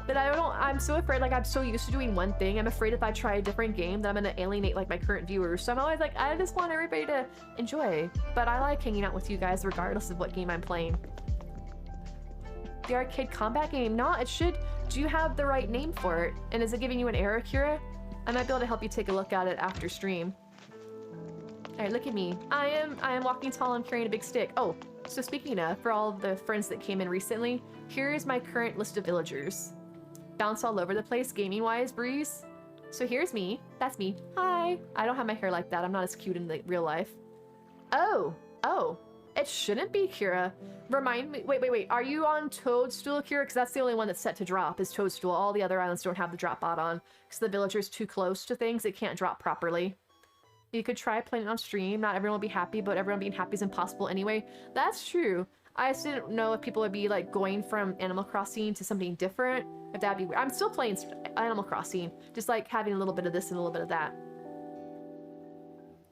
But I'm so afraid, like I'm so used to doing one thing. I'm afraid if I try a different game that I'm gonna alienate like my current viewers. So I'm always like, I just want everybody to enjoy. But I like hanging out with you guys regardless of what game I'm playing. The arcade combat game, no, it should, do you have the right name for it? And is it giving you an error, Kira? I might be able to help you take a look at it after stream. All right, look at me. I am walking tall and carrying a big stick. Oh, so speaking of, for all the friends that came in recently, here is my current list of villagers. Bounce all over the place, gaming-wise, Breeze. So here's me. That's me. Hi. I don't have my hair like that. I'm not as cute in the real life. Oh. It shouldn't be, Kira. Remind me. Wait. Are you on Toadstool, Kira? Because that's the only one that's set to drop, is Toadstool. All the other islands don't have the drop bot on. Because the villager's too close to things, it can't drop properly. You could try playing it on stream. Not everyone will be happy, but everyone being happy is impossible anyway. That's true. I just didn't know if people would be like going from Animal Crossing to something different. If that'd be weird. I'm still playing Animal Crossing, just like having a little bit of this and a little bit of that.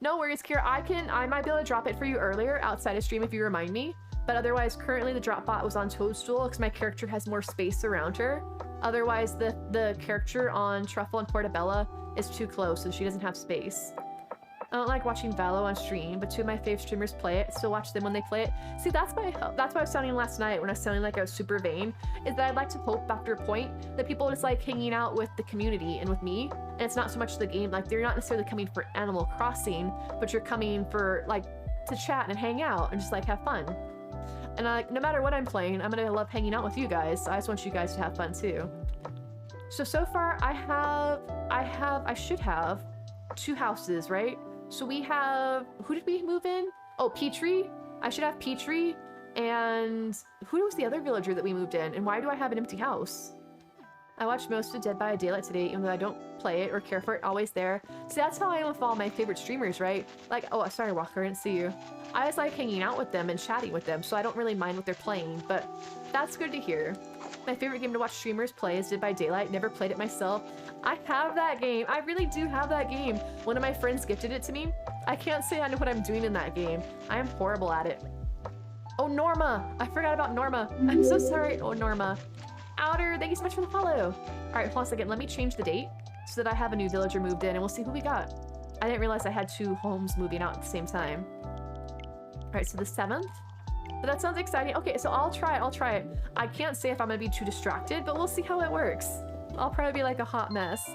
No worries, Kira. I might be able to drop it for you earlier outside of stream if you remind me. But otherwise, currently the drop bot was on Toadstool because my character has more space around her. Otherwise, the character on Truffle and Portobello is too close, so she doesn't have space. I don't like watching Valo on stream, but two of my fave streamers play it. Still watch them when they play it. See, that's why I was sounding last night when I was sounding like I was super vain, is that I'd like to hope after a point that people just like hanging out with the community and with me, and it's not so much the game. Like, they're not necessarily coming for Animal Crossing, but you're coming for, like, to chat and hang out and just, like, have fun. And, like, no matter what I'm playing, I'm gonna love hanging out with you guys. So I just want you guys to have fun, too. So far, I should have 2 houses, right? So we have, who did we move in? Oh, Petrie. I should have Petrie, And who was the other villager that we moved in? And why do I have an empty house? I watched most of Dead by Daylight today, even though I don't play it or care for it, always there. See, that's how I am with all my favorite streamers, right? Like, oh, sorry, Walker, I didn't see you. I just like hanging out with them and chatting with them, so I don't really mind what they're playing, but that's good to hear. My favorite game to watch streamers play is Dead by Daylight. Never played it myself. I have that game. I really do have that game. One of my friends gifted it to me. I can't say I know what I'm doing in that game. I am horrible at it. Oh, Norma! I forgot about Norma. I'm so sorry. Oh, Norma. Outer, thank you so much for the follow. All right, hold on a second. Let me change the date so that I have a new villager moved in, and we'll see who we got. I didn't realize I had 2 homes moving out at the same time. All right, so the 7th. But that sounds exciting. Okay, so I'll try it. I can't say if I'm gonna be too distracted, but we'll see how it works. I'll probably be like a hot mess.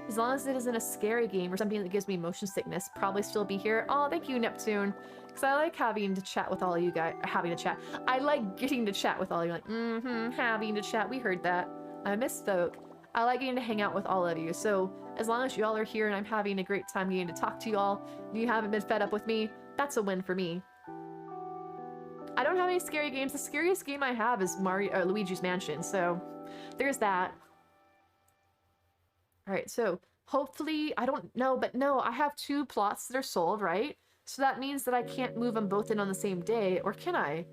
As long as it isn't a scary game or something that gives me motion sickness, probably still be here. Oh, thank you, Neptune. Because I like having to chat with all of you guys. Having to chat. I like getting to chat with all of you. Like, having to chat. We heard that. I misspoke. I like getting to hang out with all of you. So as long as you all are here and I'm having a great time getting to talk to you all, and you haven't been fed up with me, that's a win for me. I don't have any scary games. The scariest game I have is Luigi's Mansion. So there's that. All right, so hopefully, I don't know, but no, I have 2 plots that are sold, right? So that means that I can't move them both in on the same day, or can I?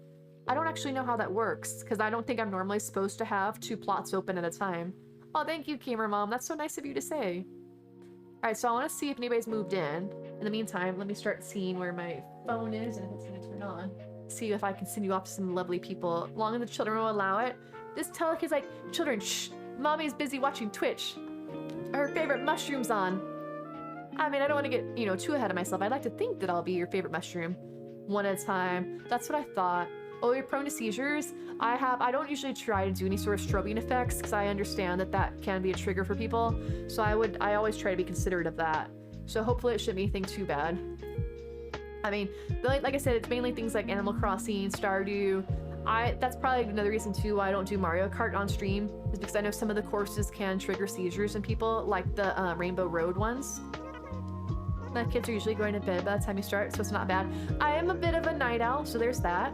I don't actually know how that works, because I don't think I'm normally supposed to have 2 plots open at a time. Oh, thank you, Gamer Mom. That's so nice of you to say. All right, so I want to see if anybody's moved in. In the meantime, let me start seeing where my phone is and if it's going to turn on. See if I can send you off to some lovely people. Long as the children will allow it. This telekid's like, children, shh, Mommy's busy watching Twitch. Her favorite mushroom's on. I mean, I don't want to get, you know, too ahead of myself. I'd like to think that I'll be your favorite mushroom. One at a time. That's what I thought. Oh, you're prone to seizures? I don't usually try to do any sort of strobing effects because I understand that that can be a trigger for people. So I always try to be considerate of that. So hopefully it shouldn't be anything too bad. I mean, like I said, it's mainly things like Animal Crossing, Stardew. That's probably another reason too why I don't do Mario Kart on stream, is because I know some of the courses can trigger seizures in people, like the Rainbow Road ones. My kids are usually going to bed by the time you start, so it's not bad. I am a bit of a night owl, so there's that.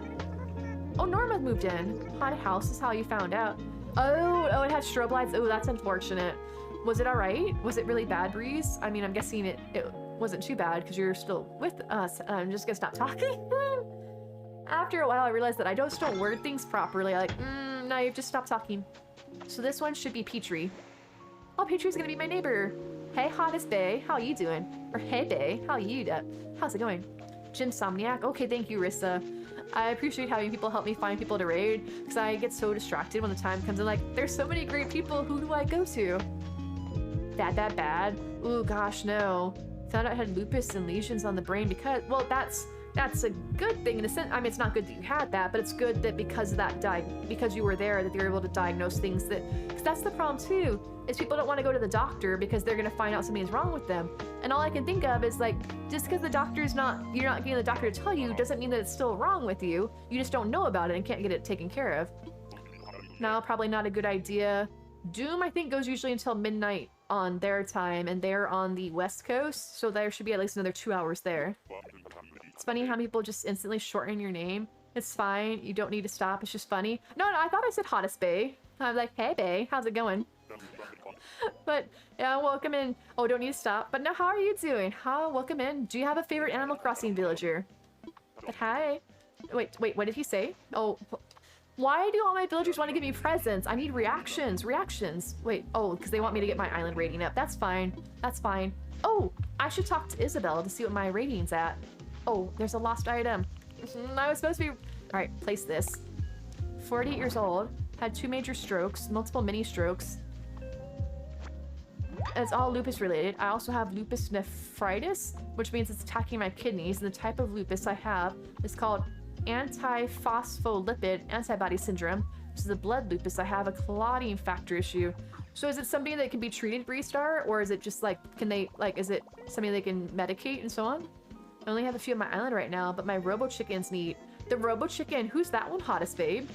Oh, Norma moved in. Haunted house is how you found out. Oh, it had strobe lights. Oh, that's unfortunate. Was it all right? Was it really bad, Breeze? I mean, I'm guessing it wasn't too bad because you're still with us. I'm just gonna stop talking. After a while, I realized that I just don't word things properly. Like, no, you've just stopped talking. So this one should be Petrie. Oh, Petrie's gonna be my neighbor. Hey, Hottest Bae, how you doing? Or hey, Bae, how you doing? How's it going? Ginsomniac. Okay, thank you, Rissa. I appreciate having people help me find people to raid because I get so distracted when the time comes and like, there's so many great people. Who do I go to? Bad. Ooh, gosh, no. Found out I had lupus and lesions on the brain because, well, that's a good thing in a sense. I mean, it's not good that you had that, but it's good that because of that because you were there, that they were able to diagnose things that, because that's the problem too, is people don't want to go to the doctor because they're going to find out something's wrong with them. And all I can think of is like, just because the doctor's you're not getting the doctor to tell you doesn't mean that it's still wrong with you. You just don't know about it and can't get it taken care of. Now, probably not a good idea. Doom, I think, goes usually until midnight on their time, and they're on the West Coast, so there should be at least another 2 hours there. It's funny how people just instantly shorten your name. It's fine. You don't need to stop. It's just funny. No, I thought I said Hottest Bae. I was like, hey, Bae, how's it going? But, yeah, welcome in. Oh, don't need to stop. But no, how are you doing? Welcome in. Do you have a favorite Animal Crossing villager? But hi. Wait, what did he say? Oh, why do all my villagers want to give me presents? I need reactions. Wait, oh, because they want me to get my island rating up. That's fine. Oh, I should talk to Isabel to see what my rating's at. Oh, there's a lost item. I was supposed to be... Alright, place this. 48 years old. Had 2 major strokes. Multiple mini strokes. It's all lupus related. I also have lupus nephritis, which means it's attacking my kidneys. And the type of lupus I have is called antiphospholipid antibody syndrome, which is a blood lupus. I have a clotting factor issue. So is it something that can be treated, Breestar? Or is it just like, is it something they can medicate and so on? I only have a few on my island right now, but my Robo Chicken's neat. The Robo Chicken, who's that one? Hottest Babe?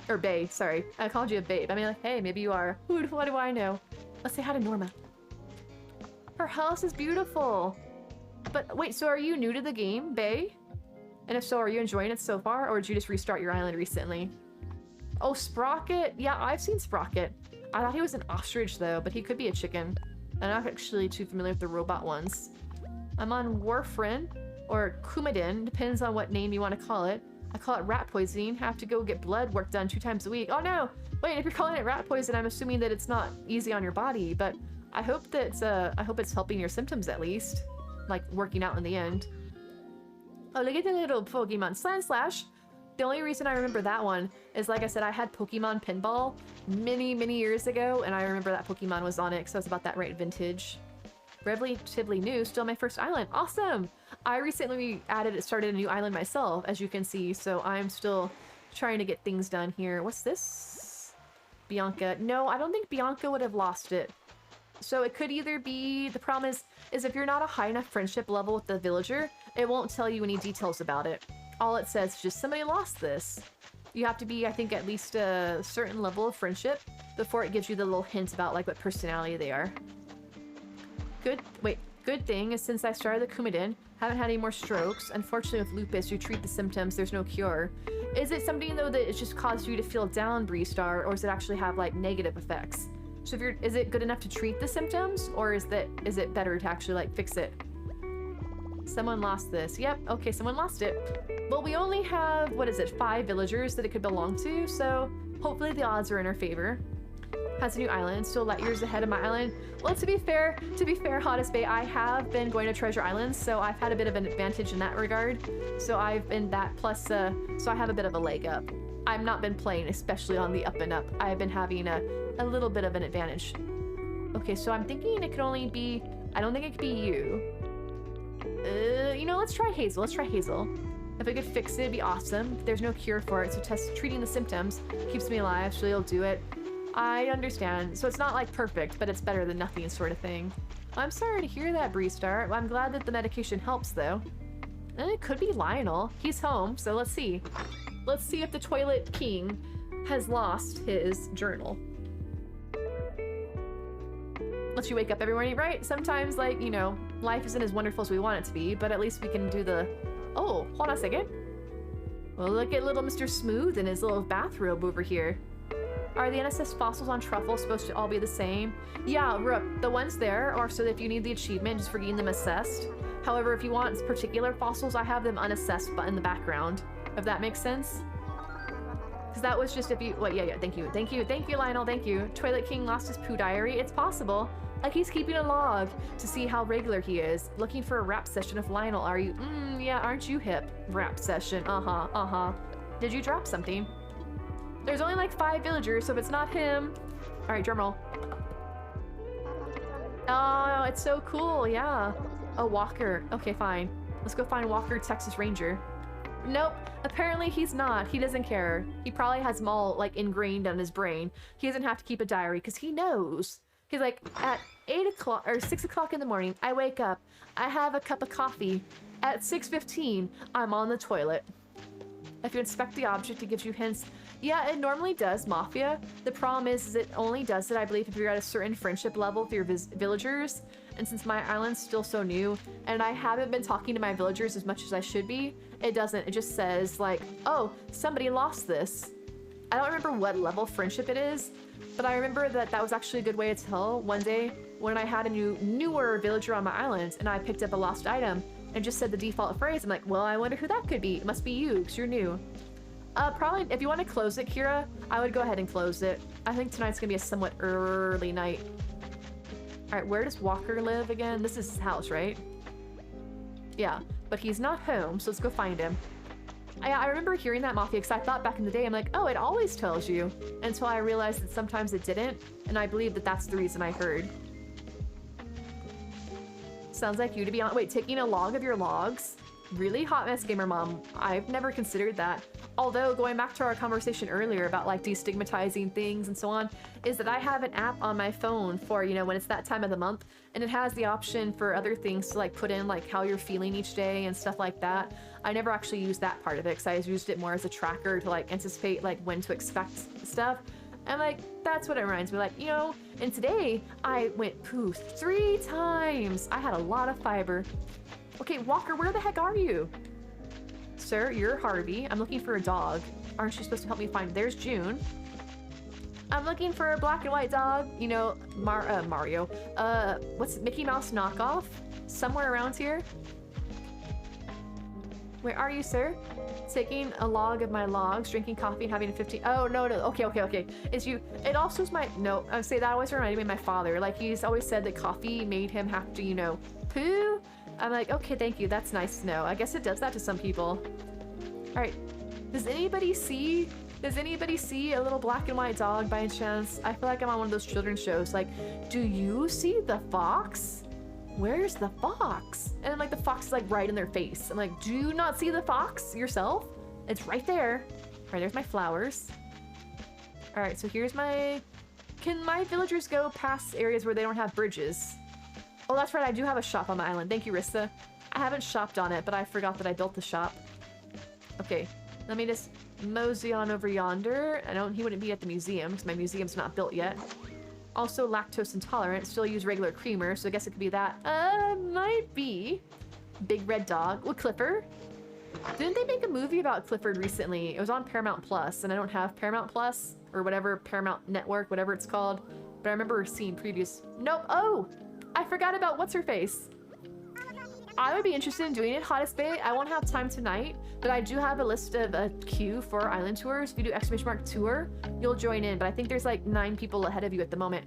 Or Bae, sorry. I called you a babe. I mean, like, hey, maybe you are. What do I know? Let's say hi to Norma. Her house is beautiful. But wait, so are you new to the game, Bae? And if so, are you enjoying it so far, or did you just restart your island recently? Oh, Sprocket. Yeah, I've seen Sprocket. I thought he was an ostrich, though, but he could be a chicken. I'm not actually too familiar with the robot ones. I'm on Warfarin, or Coumadin, depends on what name you want to call it. I call it rat poisoning. Have to go get blood work done 2 times a week. Oh no! Wait, if you're calling it rat poison, I'm assuming that it's not easy on your body, but I hope that I hope it's helping your symptoms at least. Like, working out in the end. Oh, look at the little Pokemon. Slash! The only reason I remember that one is, like I said, I had Pokemon Pinball many, many years ago, and I remember that Pokemon was on it because I was about that right vintage. Relatively new, still my first island. Awesome! I recently started a new island myself, as you can see, so I'm still trying to get things done here. What's this? Bianca. No, I don't think Bianca would have lost it. So it could either be, the problem is if you're not a high enough friendship level with the villager, it won't tell you any details about it. All it says is just somebody lost this. You have to be, I think, at least a certain level of friendship before it gives you the little hints about like what personality they are. Good thing is since I started the Coumadin, haven't had any more strokes. Unfortunately with lupus, you treat the symptoms, there's no cure. Is it something though that it's just caused you to feel down, Breestar, or does it actually have like negative effects? So is it good enough to treat the symptoms, or is it better to actually like fix it? Someone lost this. Yep, okay, someone lost it. Well, we only have, what is it, 5 villagers that it could belong to, so hopefully the odds are in our favor. Has a new island, still light years ahead of my island. Well, to be fair, Hottest Bay, I have been going to Treasure Islands, so I've had a bit of an advantage in that regard. So I've been that, plus, so I have a bit of a leg up. I've not been playing, especially on the up and up. I've been having a little bit of an advantage. Okay, so I'm thinking it could only be, I don't think it could be you. You know, let's try Hazel. Let's try Hazel. If we could fix it, it'd be awesome. There's no cure for it, so treating the symptoms keeps me alive, so you'll do it. I understand. So it's not like perfect, but it's better than nothing sort of thing. I'm sorry to hear that, Breestar. I'm glad that the medication helps, though. And it could be Lionel. He's home, so let's see. Let's see if the Toilet King has lost his journal. Lets you wake up every morning, right? Sometimes, like, you know, life isn't as wonderful as we want it to be, but at least we can do the... Oh, hold on a second. Well, look at little Mr. Smooth in his little bathrobe over here. Are the NSS fossils on Truffle supposed to all be the same? Yeah, Rook, the ones there are so that if you need the achievement, just for getting them assessed. However, if you want particular fossils, I have them unassessed but in the background, if that makes sense. Because that was just if you... Wait, yeah, thank you, Lionel, thank you. Toilet King lost his poo diary. It's possible. Like, he's keeping a log to see how regular he is. Looking for a rap session with Lionel, are you? Yeah, aren't you hip? Rap session, Did you drop something? There's only like 5 villagers, so if it's not him... Alright, drumroll. Oh, it's so cool, yeah. Oh, Walker. Okay, fine. Let's go find Walker, Texas Ranger. Nope, apparently he's not. He doesn't care. He probably has them all, like, ingrained on his brain. He doesn't have to keep a diary, because he knows. He's like, at 8 o'clock, or 6 o'clock in the morning, I wake up, I have a cup of coffee. At 6:15, I'm on the toilet. If you inspect the object, it gives you hints. Yeah, it normally does, Mafia. The problem is it only does it, I believe, if you're at a certain friendship level with your villagers. And since my island's still so new, and I haven't been talking to my villagers as much as I should be, it doesn't. It just says, like, oh, somebody lost this. I don't remember what level friendship it is, but I remember that that was actually a good way to tell. One day, when I had a newer villager on my island, and I picked up a lost item, and just said the default phrase, I'm like, well, I wonder who that could be. It must be you, because you're new. Probably, if you want to close it, Kira, I would go ahead and close it. I think tonight's gonna be a somewhat early night. Alright, where does Walker live again? This is his house, right? Yeah, but he's not home, so let's go find him. I remember hearing that, Mafia, because I thought back in the day, I'm like, oh, it always tells you. Until I realized that sometimes it didn't, and I believe that that's the reason I heard. Sounds like you to be on- wait, taking a log of your logs? Really? Hot Mess Gamer Mom. I've never considered that. Although, going back to our conversation earlier about like destigmatizing things and so on, is that I have an app on my phone for, you know, when it's that time of the month, and it has the option for other things to like put in like how you're feeling each day and stuff like that. I never actually used that part of it because I used it more as a tracker to like anticipate like when to expect stuff. And like, that's what it reminds me, like, you know, and today I went poo 3 times. I had a lot of fiber. Okay, Walker, where the heck are you? sir, you're Harvey. I'm looking for a dog. Aren't you supposed to help me find? There's June. I'm looking for a black and white dog. You know, Mario. What's Mickey Mouse knockoff? Somewhere around here. Where are you, sir? Taking a log of my logs, drinking coffee, and having a 15. Oh, no. Okay. It's you. It also is my. No, I would say that always reminded me of my father. Like, he's always said that coffee made him have to, you know, poo. I'm like, okay, thank you. That's nice to know. I guess it does that to some people. All right. Does anybody see a little black and white dog by any chance? I feel like I'm on one of those children's shows. Like, do you see the fox? Where's the fox? And then, like, the fox is, like, right in their face. I'm like, do you not see the fox yourself? It's right there. All right, there's my flowers. All right, so here's my... Can my villagers go past areas where they don't have bridges? Oh, that's right, I do have a shop on my island. Thank you, Rissa. I haven't shopped on it, but I forgot that I built the shop. Okay, let me just mosey on over yonder. He wouldn't be at the museum, because my museum's not built yet. Also lactose intolerant, still use regular creamer, so I guess it could be that. Might be. Big red dog. Well, Clifford. Didn't they make a movie about Clifford recently? It was on Paramount Plus, and I don't have Paramount Plus, or whatever, Paramount Network, whatever it's called. But I remember seeing previous... Nope. Oh! I forgot about what's-her-face. I would be interested in doing it, Hottest Bay. I won't have time tonight, but I do have a list of a queue for island tours. If you do ! Tour, you'll join in, but I think there's like 9 people ahead of you at the moment.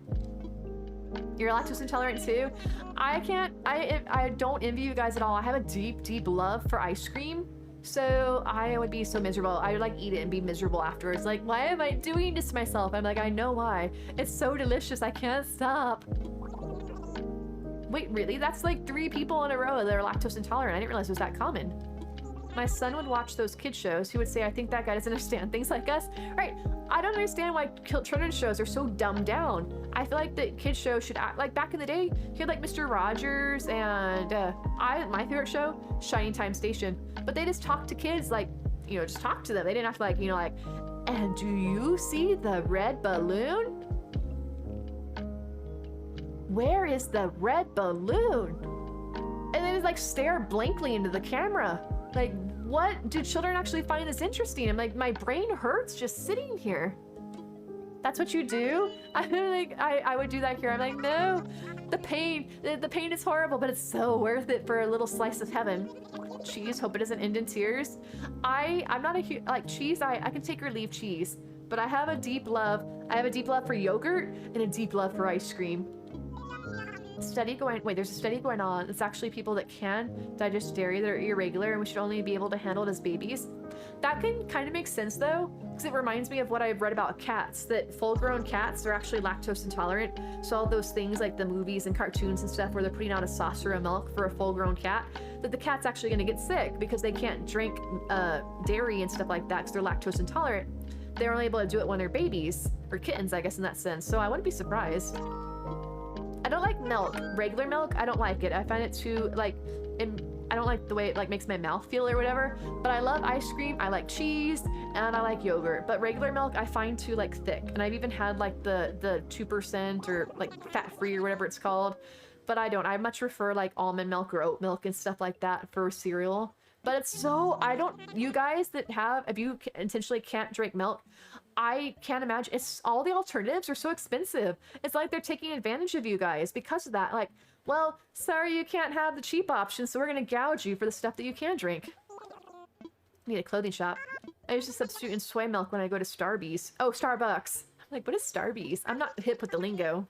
You're lactose intolerant too? I don't envy you guys at all. I have a deep love for ice cream, so I would be so miserable. I would like eat it and be miserable afterwards. Like, why am I doing this to myself? I'm like, I know why. It's so delicious, I can't stop. Wait, really? That's like 3 people in a row that are lactose intolerant. I didn't realize it was that common. My son would watch those kid shows. He would say, I think that guy doesn't understand things like us. Right. I don't understand why children's shows are so dumbed down. I feel like the kid show should act like back in the day. You had like Mr. Rogers and my favorite show, Shining Time Station. But they just talked to kids like, you know, just talk to them. They didn't have to like, you know, like, and do you see the red balloon? Where is the red balloon? And they just like stare blankly into the camera. Like, what do children actually find this interesting? I'm like, my brain hurts just sitting here. That's what you do? I would do that here. I'm like, no, the pain is horrible, but it's so worth it for a little slice of heaven. Cheese, hope it doesn't end in tears. I'm not like cheese, I can take or leave cheese, but I have a deep love. I have a deep love for yogurt and a deep love for ice cream. Wait, there's a study going on. It's actually people that can digest dairy that are irregular, and we should only be able to handle it as babies. That can kind of make sense though, because it reminds me of what I've read about cats, that full-grown cats are actually lactose intolerant. So all those things like the movies and cartoons and stuff where they're putting out a saucer of milk for a full-grown cat, that the cat's actually going to get sick because they can't drink dairy and stuff like that because they're lactose intolerant. They're only able to do it when they're babies, or kittens, I guess, in that sense. So I wouldn't be surprised. I don't like milk. Regular milk, I don't like it. I find it too, like, I don't like the way it, like, makes my mouth feel or whatever. But I love ice cream, I like cheese, and I like yogurt. But regular milk, I find too, like, thick. And I've even had, like, the 2% or, like, fat-free or whatever it's called. But I don't. I much prefer, like, almond milk or oat milk and stuff like that for cereal. But it's so, you guys that have, if you intentionally can't drink milk, I can't imagine. It's all the alternatives are so expensive. It's like they're taking advantage of you guys because of that. Like, well, sorry, you can't have the cheap option, so we're gonna gouge you for the stuff that you can drink. I need a clothing shop. I used to substitute in soy milk when I go to Starbucks. Oh, Starbucks. I'm like, what is Starbucks? I'm not hip with the lingo.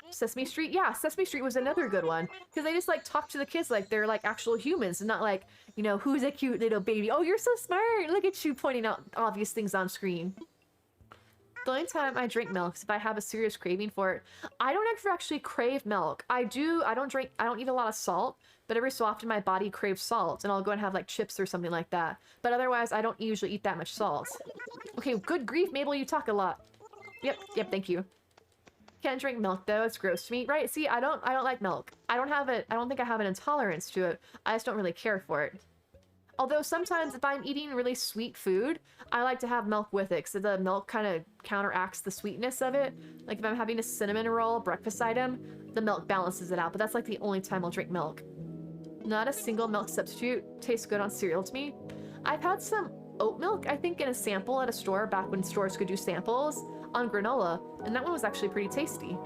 Sesame Street? Yeah, Sesame Street was another good one. Because they just, like, talk to the kids like they're, like, actual humans and not like, you know, who's a cute little baby? Oh, you're so smart! Look at you pointing out obvious things on screen. The only time I drink milk is if I have a serious craving for it. I don't ever actually crave milk. I don't eat a lot of salt, but every so often my body craves salt, and I'll go and have, like, chips or something like that. But otherwise, I don't usually eat that much salt. Okay, good grief, Mabel, you talk a lot. Yep, thank you. Can't drink milk though, it's gross to me. Right, see, I don't like milk. I don't think I have an intolerance to it. I just don't really care for it. Although sometimes if I'm eating really sweet food, I like to have milk with it, because the milk kind of counteracts the sweetness of it. Like if I'm having a cinnamon roll breakfast item, the milk balances it out, but that's like the only time I'll drink milk. Not a single milk substitute tastes good on cereal to me. I've had some oat milk, I think, in a sample at a store back when stores could do samples on granola, and that one was actually pretty tasty.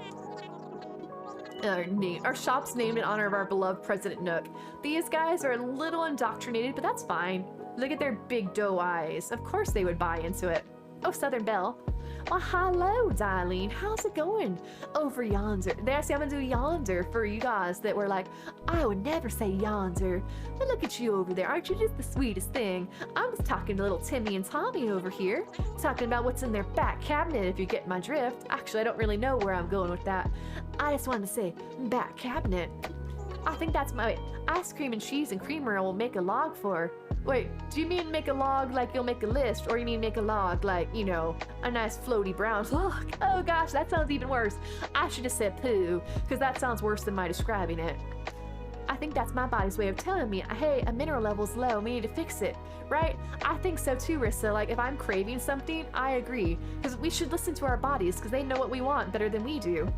Our shop's named in honor of our beloved President Nook. These guys are a little indoctrinated, but that's fine. Look at their big doe eyes. Of course they would buy into it. Oh, Southern Belle. Well, hello, Darlene. How's it going? Over yonder. There, see, I'm gonna do yonder for you guys that were like, I would never say yonder. But look at you over there. Aren't you just the sweetest thing? I'm just talking to little Timmy and Tommy over here. Talking about what's in their back cabinet, if you get my drift. Actually, I don't really know where I'm going with that. I just wanted to say, back cabinet. I think that's my ice cream and cheese and creamer will make a log for. Wait, do you mean make a log like you'll make a list, or you mean make a log like, you know, a nice floaty brown log? Oh gosh, that sounds even worse. I should have said poo, because that sounds worse than my describing it. I think that's my body's way of telling me, hey, a mineral level's low, we need to fix it, right? I think so too, Rissa. Like, if I'm craving something, I agree. Because we should listen to our bodies, because they know what we want better than we do.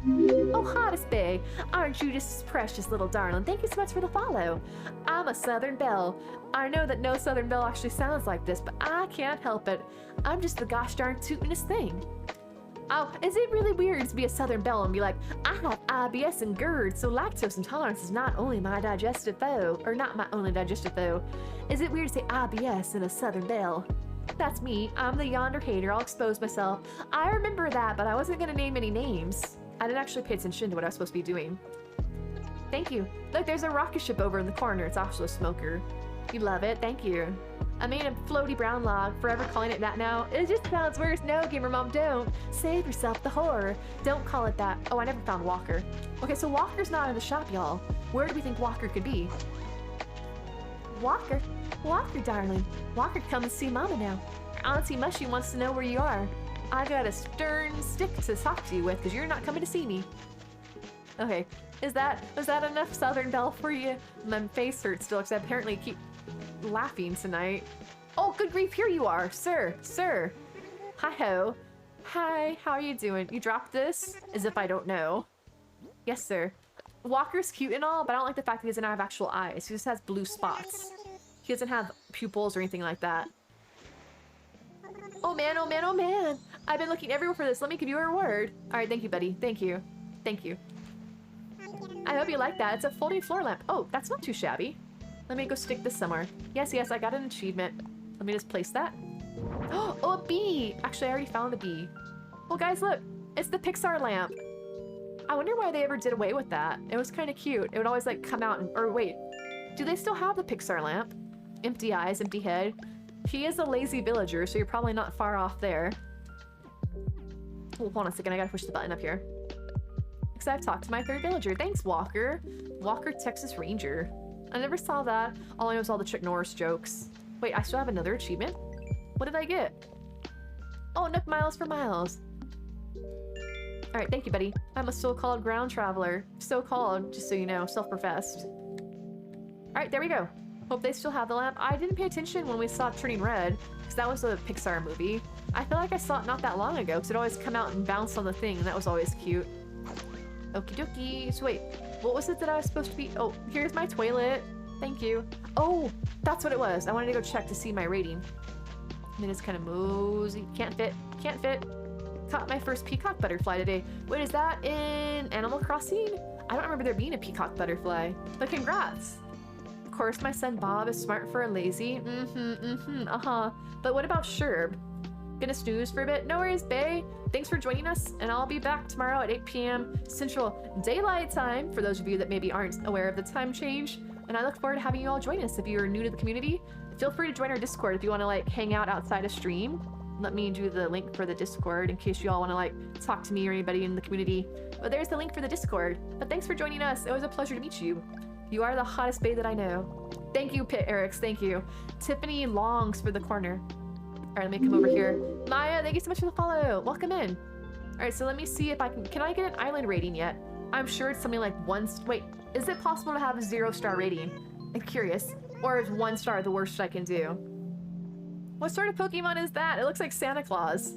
Oh, hottest bae, aren't you just precious little darling? Thank you so much for the follow. I'm a Southern Belle. I know that no Southern Belle actually sounds like this, but I can't help it. I'm just the gosh darn tootinest thing. Oh, is it really weird to be a Southern Belle and be like, I have IBS and GERD, so lactose intolerance is not only my digestive foe, or not my only digestive foe. Is it weird to say IBS in a Southern Belle? That's me. I'm the yonder hater. I'll expose myself. I remember that, but I wasn't going to name any names. I didn't actually pay attention to what I was supposed to be doing. Thank you. Look, there's a rocket ship over in the corner. It's also a smoker. You love it. Thank you. I made a floaty brown log, forever calling it that now. It just sounds worse. No, Gamer Mom, don't. Save yourself the horror. Don't call it that. Oh, I never found Walker. Okay, so Walker's not in the shop, y'all. Where do we think Walker could be? Walker? Walker, darling. Walker, come and see Mama now. Auntie Mushy wants to know where you are. I got a stern stick to talk to you with, because you're not coming to see me. Okay, was that enough Southern Belle for you? My face hurts still, because I apparently keep laughing tonight. Oh, good grief, here you are, sir. Hi-ho. Hi, how are you doing? You dropped this? As if I don't know. Yes, sir. Walker's cute and all, but I don't like the fact that he doesn't have actual eyes. He just has blue spots. He doesn't have pupils or anything like that. Oh man, oh man, oh man. I've been looking everywhere for this. Let me give you a reward. All right, thank you, buddy. Thank you. Thank you. I hope you like that. It's a folding floor lamp. Oh, that's not too shabby. Let me go stick this somewhere. Yes, I got an achievement. Let me just place that. Oh, a bee! Actually, I already found a bee. Well, guys, look. It's the Pixar lamp. I wonder why they ever did away with that. It was kind of cute. It would always, like, come out and... Or, wait. Do they still have the Pixar lamp? Empty eyes, empty head. He is a lazy villager, so you're probably not far off there. Hold on a second. I gotta push the button up here. Because I've talked to my third villager. Thanks, Walker. Walker, Texas Ranger. I never saw that. All I know is all the Chuck Norris jokes. Wait, I still have another achievement? What did I get? Oh, Nook Miles for Miles. Alright, thank you, buddy. I'm a so-called ground traveler. So-called, just so you know, self-professed. Alright, there we go. Hope they still have the lamp. I didn't pay attention when we saw it turning red, because that was a Pixar movie. I feel like I saw it not that long ago, because it always come out and bounce on the thing, and that was always cute. Okie dokie. So wait, what was it that I was supposed to be? Oh, here's my toilet. Thank you. Oh, that's what it was. I wanted to go check to see my rating. And it is kind of mosey. Can't fit. Can't fit. Caught my first peacock butterfly today. Wait, is that in Animal Crossing? I don't remember there being a peacock butterfly. But congrats. Of course, my son Bob is smart for a lazy. But what about Sherb? Gonna snooze for a bit? No worries, bae. Thanks for joining us, and I'll be back tomorrow at 8 p.m. Central Daylight Time, for those of you that maybe aren't aware of the time change. And I look forward to having you all join us. If you're new to the community, feel free to join our Discord if you want to, like, hang out outside of stream. Let me do the link for the Discord in case you all want to, like, talk to me or anybody in the community. But there's the link for the Discord. But thanks for joining us. It was a pleasure to meet you. You are the hottest bae that I know. Thank you, Pit Erics. Thank you. Tiffany longs for the corner. All right, let me come over here. Maya, thank you so much for the follow. Welcome in. All right, so let me see if I can I get an island rating yet? I'm sure it's something like wait, is it possible to have a 0-star rating? I'm curious. Or is 1 star the worst I can do? What sort of Pokemon is that? It looks like Santa Claus.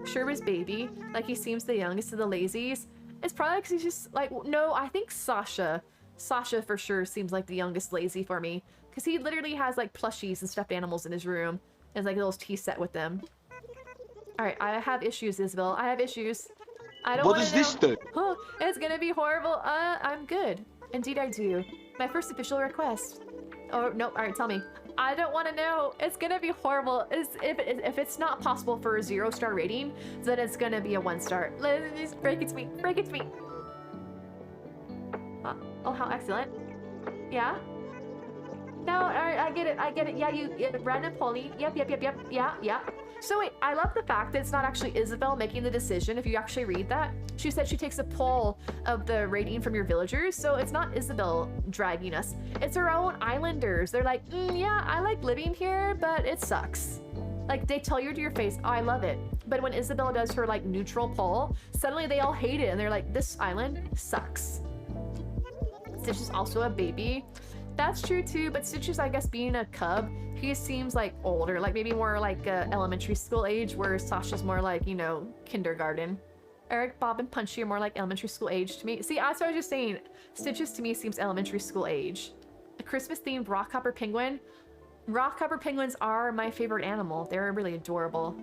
Sherba's baby, like he seems the youngest of the lazies. It's probably because he's just like, no, I think Sasha Sasha for sure seems like the youngest lazy for me. Because he literally has like plushies and stuffed animals in his room. And like a little tea set with them. Alright, I have issues, Isabel. I have issues. I don't What want does to know. this do? Oh, it's gonna be horrible. I'm good. Indeed I do. My first official request. Oh, no, alright, tell me. I don't want to know. It's gonna be horrible. If it's not possible for a 0-star rating, then it's gonna be a 1-star. Let's break it to me. Break it to me. Oh, how excellent. Yeah? No, alright, I get it. I get it. Yeah, random Polly. Yep. Yeah. So wait, I love the fact that it's not actually Isabel making the decision. If you actually read that, she said she takes a poll of the rating from your villagers. So it's not Isabel dragging us. It's our own islanders. They're like, yeah, I like living here, but it sucks. Like, they tell you to your face, oh, I love it. But when Isabel does her, like, neutral poll, suddenly they all hate it. And they're like, this island sucks. Stitch is also a baby. That's true too, but Stitch is, I guess, being a cub, he seems like older, like maybe more like elementary school age, whereas Sasha's more like, you know, kindergarten. Eric, Bob, and Punchy are more like elementary school age to me. See, that's what I was just saying. Stitches to me seems elementary school age. A Christmas-themed rockhopper penguin. Rockhopper penguins are my favorite animal. They're really adorable.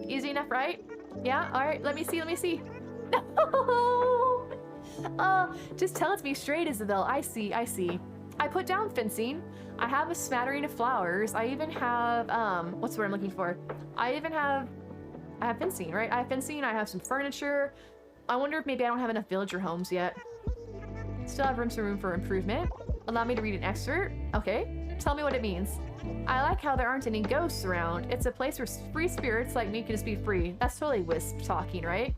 Easy enough, right? Yeah? Alright, let me see. No! Just tell it to me straight, Isabel. I see. I put down fencing. I have a smattering of flowers. I even have, what's the word I'm looking for? I have fencing, right? I have fencing, I have some furniture. I wonder if maybe I don't have enough villager homes yet. Still have some room for improvement. Allow me to read an excerpt. Okay, tell me what it means. I like how there aren't any ghosts around. It's a place where free spirits like me can just be free. That's totally Wisp talking, right?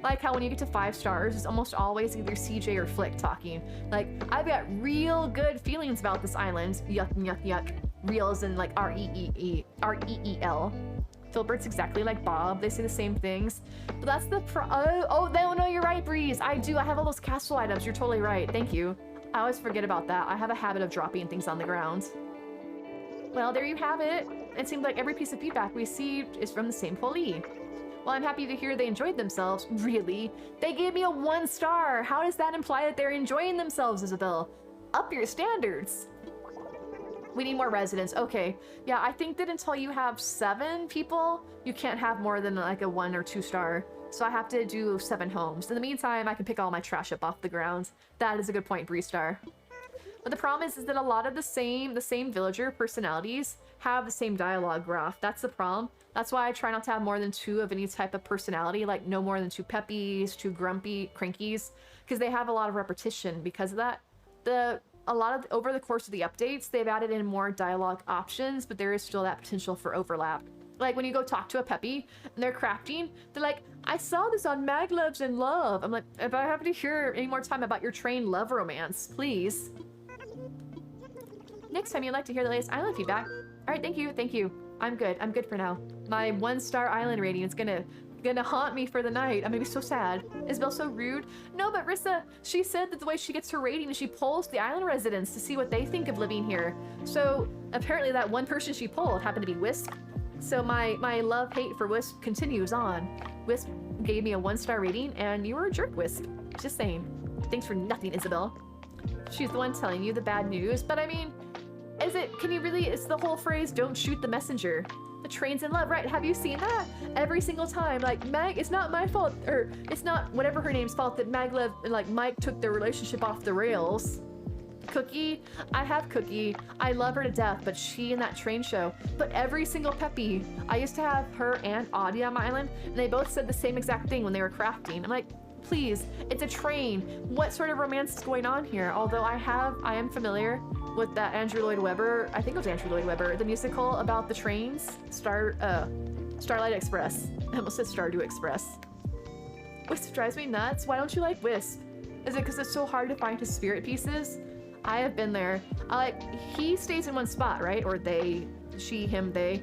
Like how when you get to 5 stars, it's almost always either CJ or Flick talking. Like, I've got real good feelings about this island. Yuck. Real as in like R-E-E-L. Filbert's exactly like Bob. They say the same things. But that's the no, you're right, Breeze. I have all those castle items. You're totally right. Thank you. I always forget about that. I have a habit of dropping things on the ground. Well, there you have it. It seems like every piece of feedback we received is from the same Polly. Well, I'm happy to hear they enjoyed themselves. Really? They gave me a 1 star. How does that imply that they're enjoying themselves, Isabel? Up your standards. We need more residents. Okay. Yeah, I think that until you have 7 people, you can't have more than like a 1 or 2 star. So I have to do 7 homes. In the meantime, I can pick all my trash up off the ground. That is a good point, Bree Star. But the problem is that a lot of the same villager personalities have the same dialogue graph. That's the problem. That's why I try not to have more than 2 of any type of personality, like no more than 2 peppies, 2 grumpy crankies, because they have a lot of repetition because of that. Over the course of the updates, they've added in more dialogue options, but there is still that potential for overlap. Like when you go talk to a peppy and they're crafting, they're like, I saw this on Mag Loves and Love. I'm like, if I have to hear any more time about your train love romance, please. Next time you'd like to hear the latest island feedback. All right, thank you. I'm good for now. My 1-star island rating is gonna haunt me for the night. I'm gonna be so sad. Isabel so rude? No, but Rissa, she said that the way she gets her rating is she polls the island residents to see what they think of living here. So apparently that one person she polled happened to be Wisp. So my love-hate for Wisp continues on. Wisp gave me a 1-star rating and you were a jerk, Wisp. Just saying. Thanks for nothing, Isabel. She's the one telling you the bad news, but I mean, it's the whole phrase, don't shoot the messenger. The train's in love, right? Have you seen that? Every single time, like, Mag, it's not my fault, or it's not whatever her name's fault that Maglev and like Mike took their relationship off the rails. Cookie, I have Cookie. I love her to death, but she in that train show. But every single Peppy, I used to have her and Audie on my island, and they both said the same exact thing when they were crafting. I'm like, please, it's a train. What sort of romance is going on here? Although I am familiar with that Andrew Lloyd Webber, I think it was Andrew Lloyd Webber, the musical about the trains, Starlight Express. I almost said Stardew Express. Wisp drives me nuts. Why don't you like Wisp? Is it because it's so hard to find his spirit pieces? I have been there. He stays in one spot, right? Or they, she, him, they.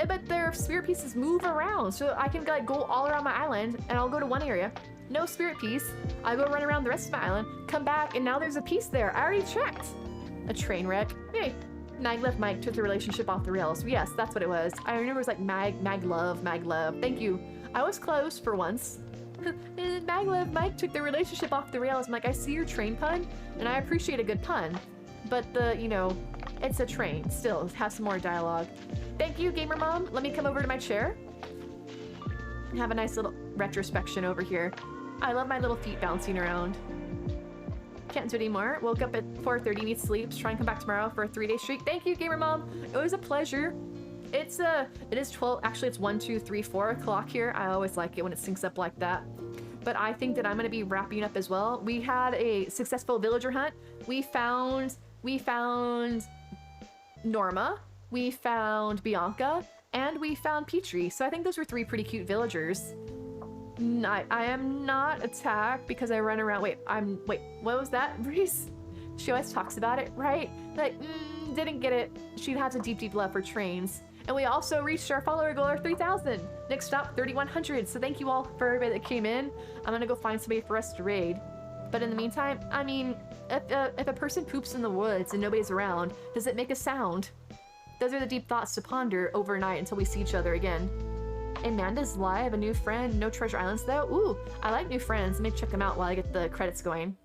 But their spirit pieces move around, so I can like go all around my island, and I'll go to one area. No spirit piece. I go run around the rest of my island, come back, and now there's a piece there. I already checked. A train wreck. Hey, Maglev Mike took the relationship off the rails. Yes, that's what it was. I remember it was like Mag Love. Thank you. I was close for once. Maglev Mike took the relationship off the rails. I'm like, I see your train pun, and I appreciate a good pun. But you know, it's a train. Still, have some more dialogue. Thank you, Gamer Mom. Let me come over to my chair. Have a nice little retrospection over here. I love my little feet bouncing around. Can't do it anymore. Woke up at 4:30, need sleep. Try and come back tomorrow for a 3-day streak. Thank you, Gamer Mom. It was a pleasure. It is 12, actually it's 1, 2, 3, 4 o'clock here. I always like it when it syncs up like that. But I think that I'm gonna be wrapping up as well. We had a successful villager hunt. We found Norma, we found Bianca, and we found Petrie. So I think those were 3 pretty cute villagers. I am not attacked because I run around. Wait, what was that, Reese? She always talks about it, right? Like, didn't get it. She has a deep, deep love for trains. And we also reached our follower goal of 3,000. Next stop, 3,100. So thank you all for everybody that came in. I'm gonna go find somebody for us to raid. But in the meantime, I mean, if a person poops in the woods and nobody's around, does it make a sound? Those are the deep thoughts to ponder overnight until we see each other again. Amanda's live, a new friend. No Treasure Islands though. Ooh, I like new friends. Let me check them out while I get the credits going.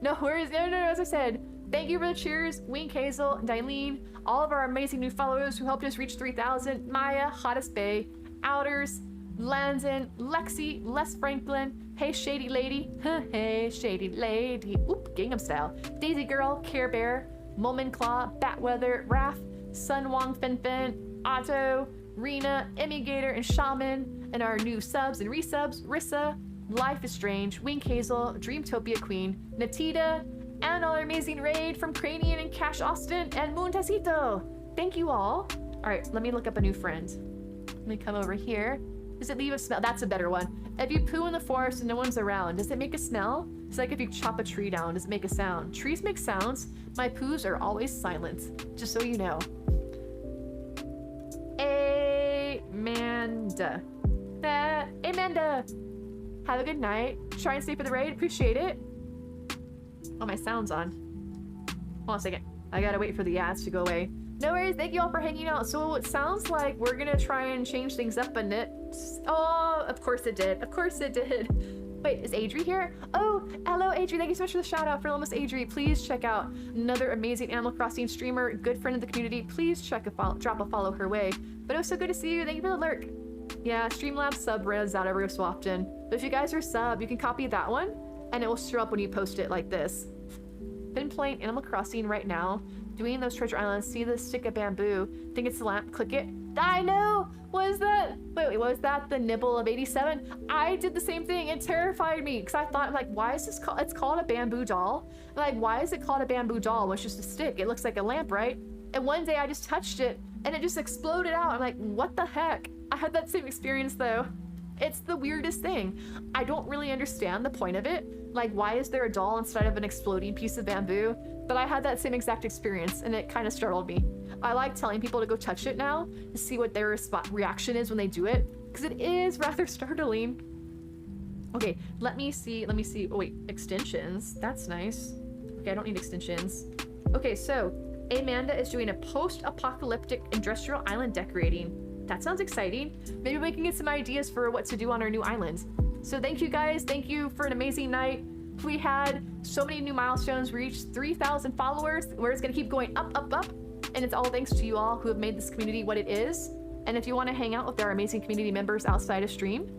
No worries. No, as I said, thank you for the cheers. Wink Hazel, Dylene, all of our amazing new followers who helped us reach 3,000. Maya, Hottest Bay, Outers, Landon, Lexi, Les Franklin, Hey Shady Lady, Hey Shady Lady, oop, Gangnam Style, Daisy Girl, Care Bear, Molman Claw, Batweather, Raph, Sun Wong Fin, Otto, Rena, Emmy Gator, and Shaman, and our new subs and resubs, Rissa, Life is Strange, Wink Hazel, Dreamtopia Queen, Natita, and our amazing raid from Cranian and Cash Austin and Montecito. Thank you all. All right, let me look up a new friend. Let me come over here. Does it leave a smell? That's a better one. If you poo in the forest and no one's around, does it make a smell? It's like if you chop a tree down, does it make a sound? Trees make sounds. My poos are always silent, just so you know. Amanda. Amanda. Have a good night. Try and stay for the raid. Appreciate it. Oh, my sound's on. Hold on a second. I gotta wait for the ads to go away. No worries. Thank you all for hanging out. So it sounds like we're gonna try and change things up a bit. Oh, of course it did. Of course it did. Wait, is Adri here? Oh, hello, Adri. Thank you so much for the shout out for almost Adri. Please check out another amazing Animal Crossing streamer, good friend of the community. Please drop a follow her way. But it was so good to see you. Thank you for the lurk. Yeah, Streamlabs sub res out every so often. But if you guys are sub, you can copy that one and it will show up when you post it like this. Been playing Animal Crossing right now, doing those treasure islands, see the stick of bamboo, think it's the lamp, click it. I know! What is that? Wait, was that the nibble of 87? I did the same thing. It terrified me because I thought, like, why is this called? It's called a bamboo doll. Like, why is it called a bamboo doll when it's just a stick? It looks like a lamp, right? And one day I just touched it and it just exploded out. I'm like, what the heck? I had that same experience though. It's the weirdest thing. I don't really understand the point of it. Like, why is there a doll instead of an exploding piece of bamboo? But I had that same exact experience and it kind of startled me. I like telling people to go touch it now to see what their reaction is when they do it, because it is rather startling. Okay, let me see. Oh wait, extensions. That's nice. Okay, I don't need extensions. Okay, so Amanda is doing a post-apocalyptic industrial island decorating. That sounds exciting. Maybe we can get some ideas for what to do on our new island. So thank you guys. Thank you for an amazing night. We had so many new milestones reached, 3,000 followers. We're just gonna keep going up, up, up. And it's all thanks to you all who have made this community what it is. And if you want to hang out with our amazing community members outside of stream,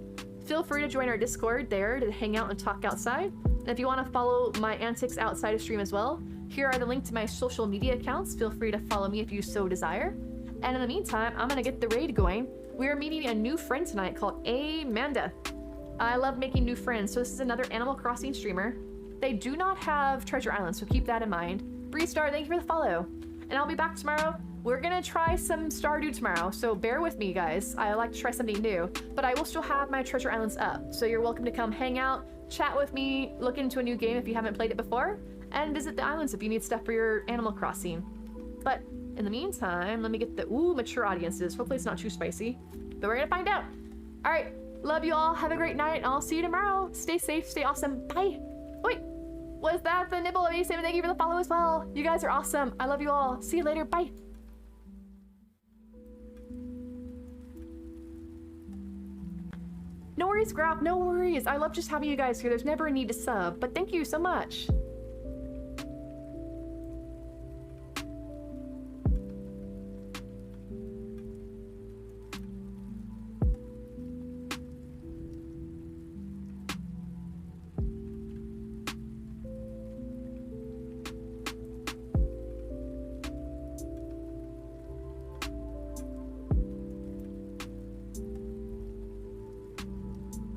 feel free to join our Discord there to hang out and talk outside. And if you want to follow my antics outside of stream as well, here are the link to my social media accounts. Feel free to follow me if you so desire. And in the meantime, I'm gonna get the raid going. We are meeting a new friend tonight called Amanda. I love making new friends, so this is another Animal Crossing streamer. They do not have Treasure Island, so keep that in mind. Breestar, thank you for the follow. And I'll be back tomorrow. We're gonna try some Stardew tomorrow, so bear with me, guys. I like to try something new, but I will still have my Treasure Islands up, so you're welcome to come hang out, chat with me, look into a new game if you haven't played it before, and visit the islands if you need stuff for your Animal Crossing. But in the meantime, let me get the mature audiences. Hopefully it's not too spicy, but we're gonna find out. All right, love you all. Have a great night, and I'll see you tomorrow. Stay safe, stay awesome. Bye. Wait. Was that the nibble of 87? Thank you for the follow as well. You guys are awesome. I love you all. See you later. Bye. No worries, Grap, no worries. I love just having you guys here. There's never a need to sub, but thank you so much.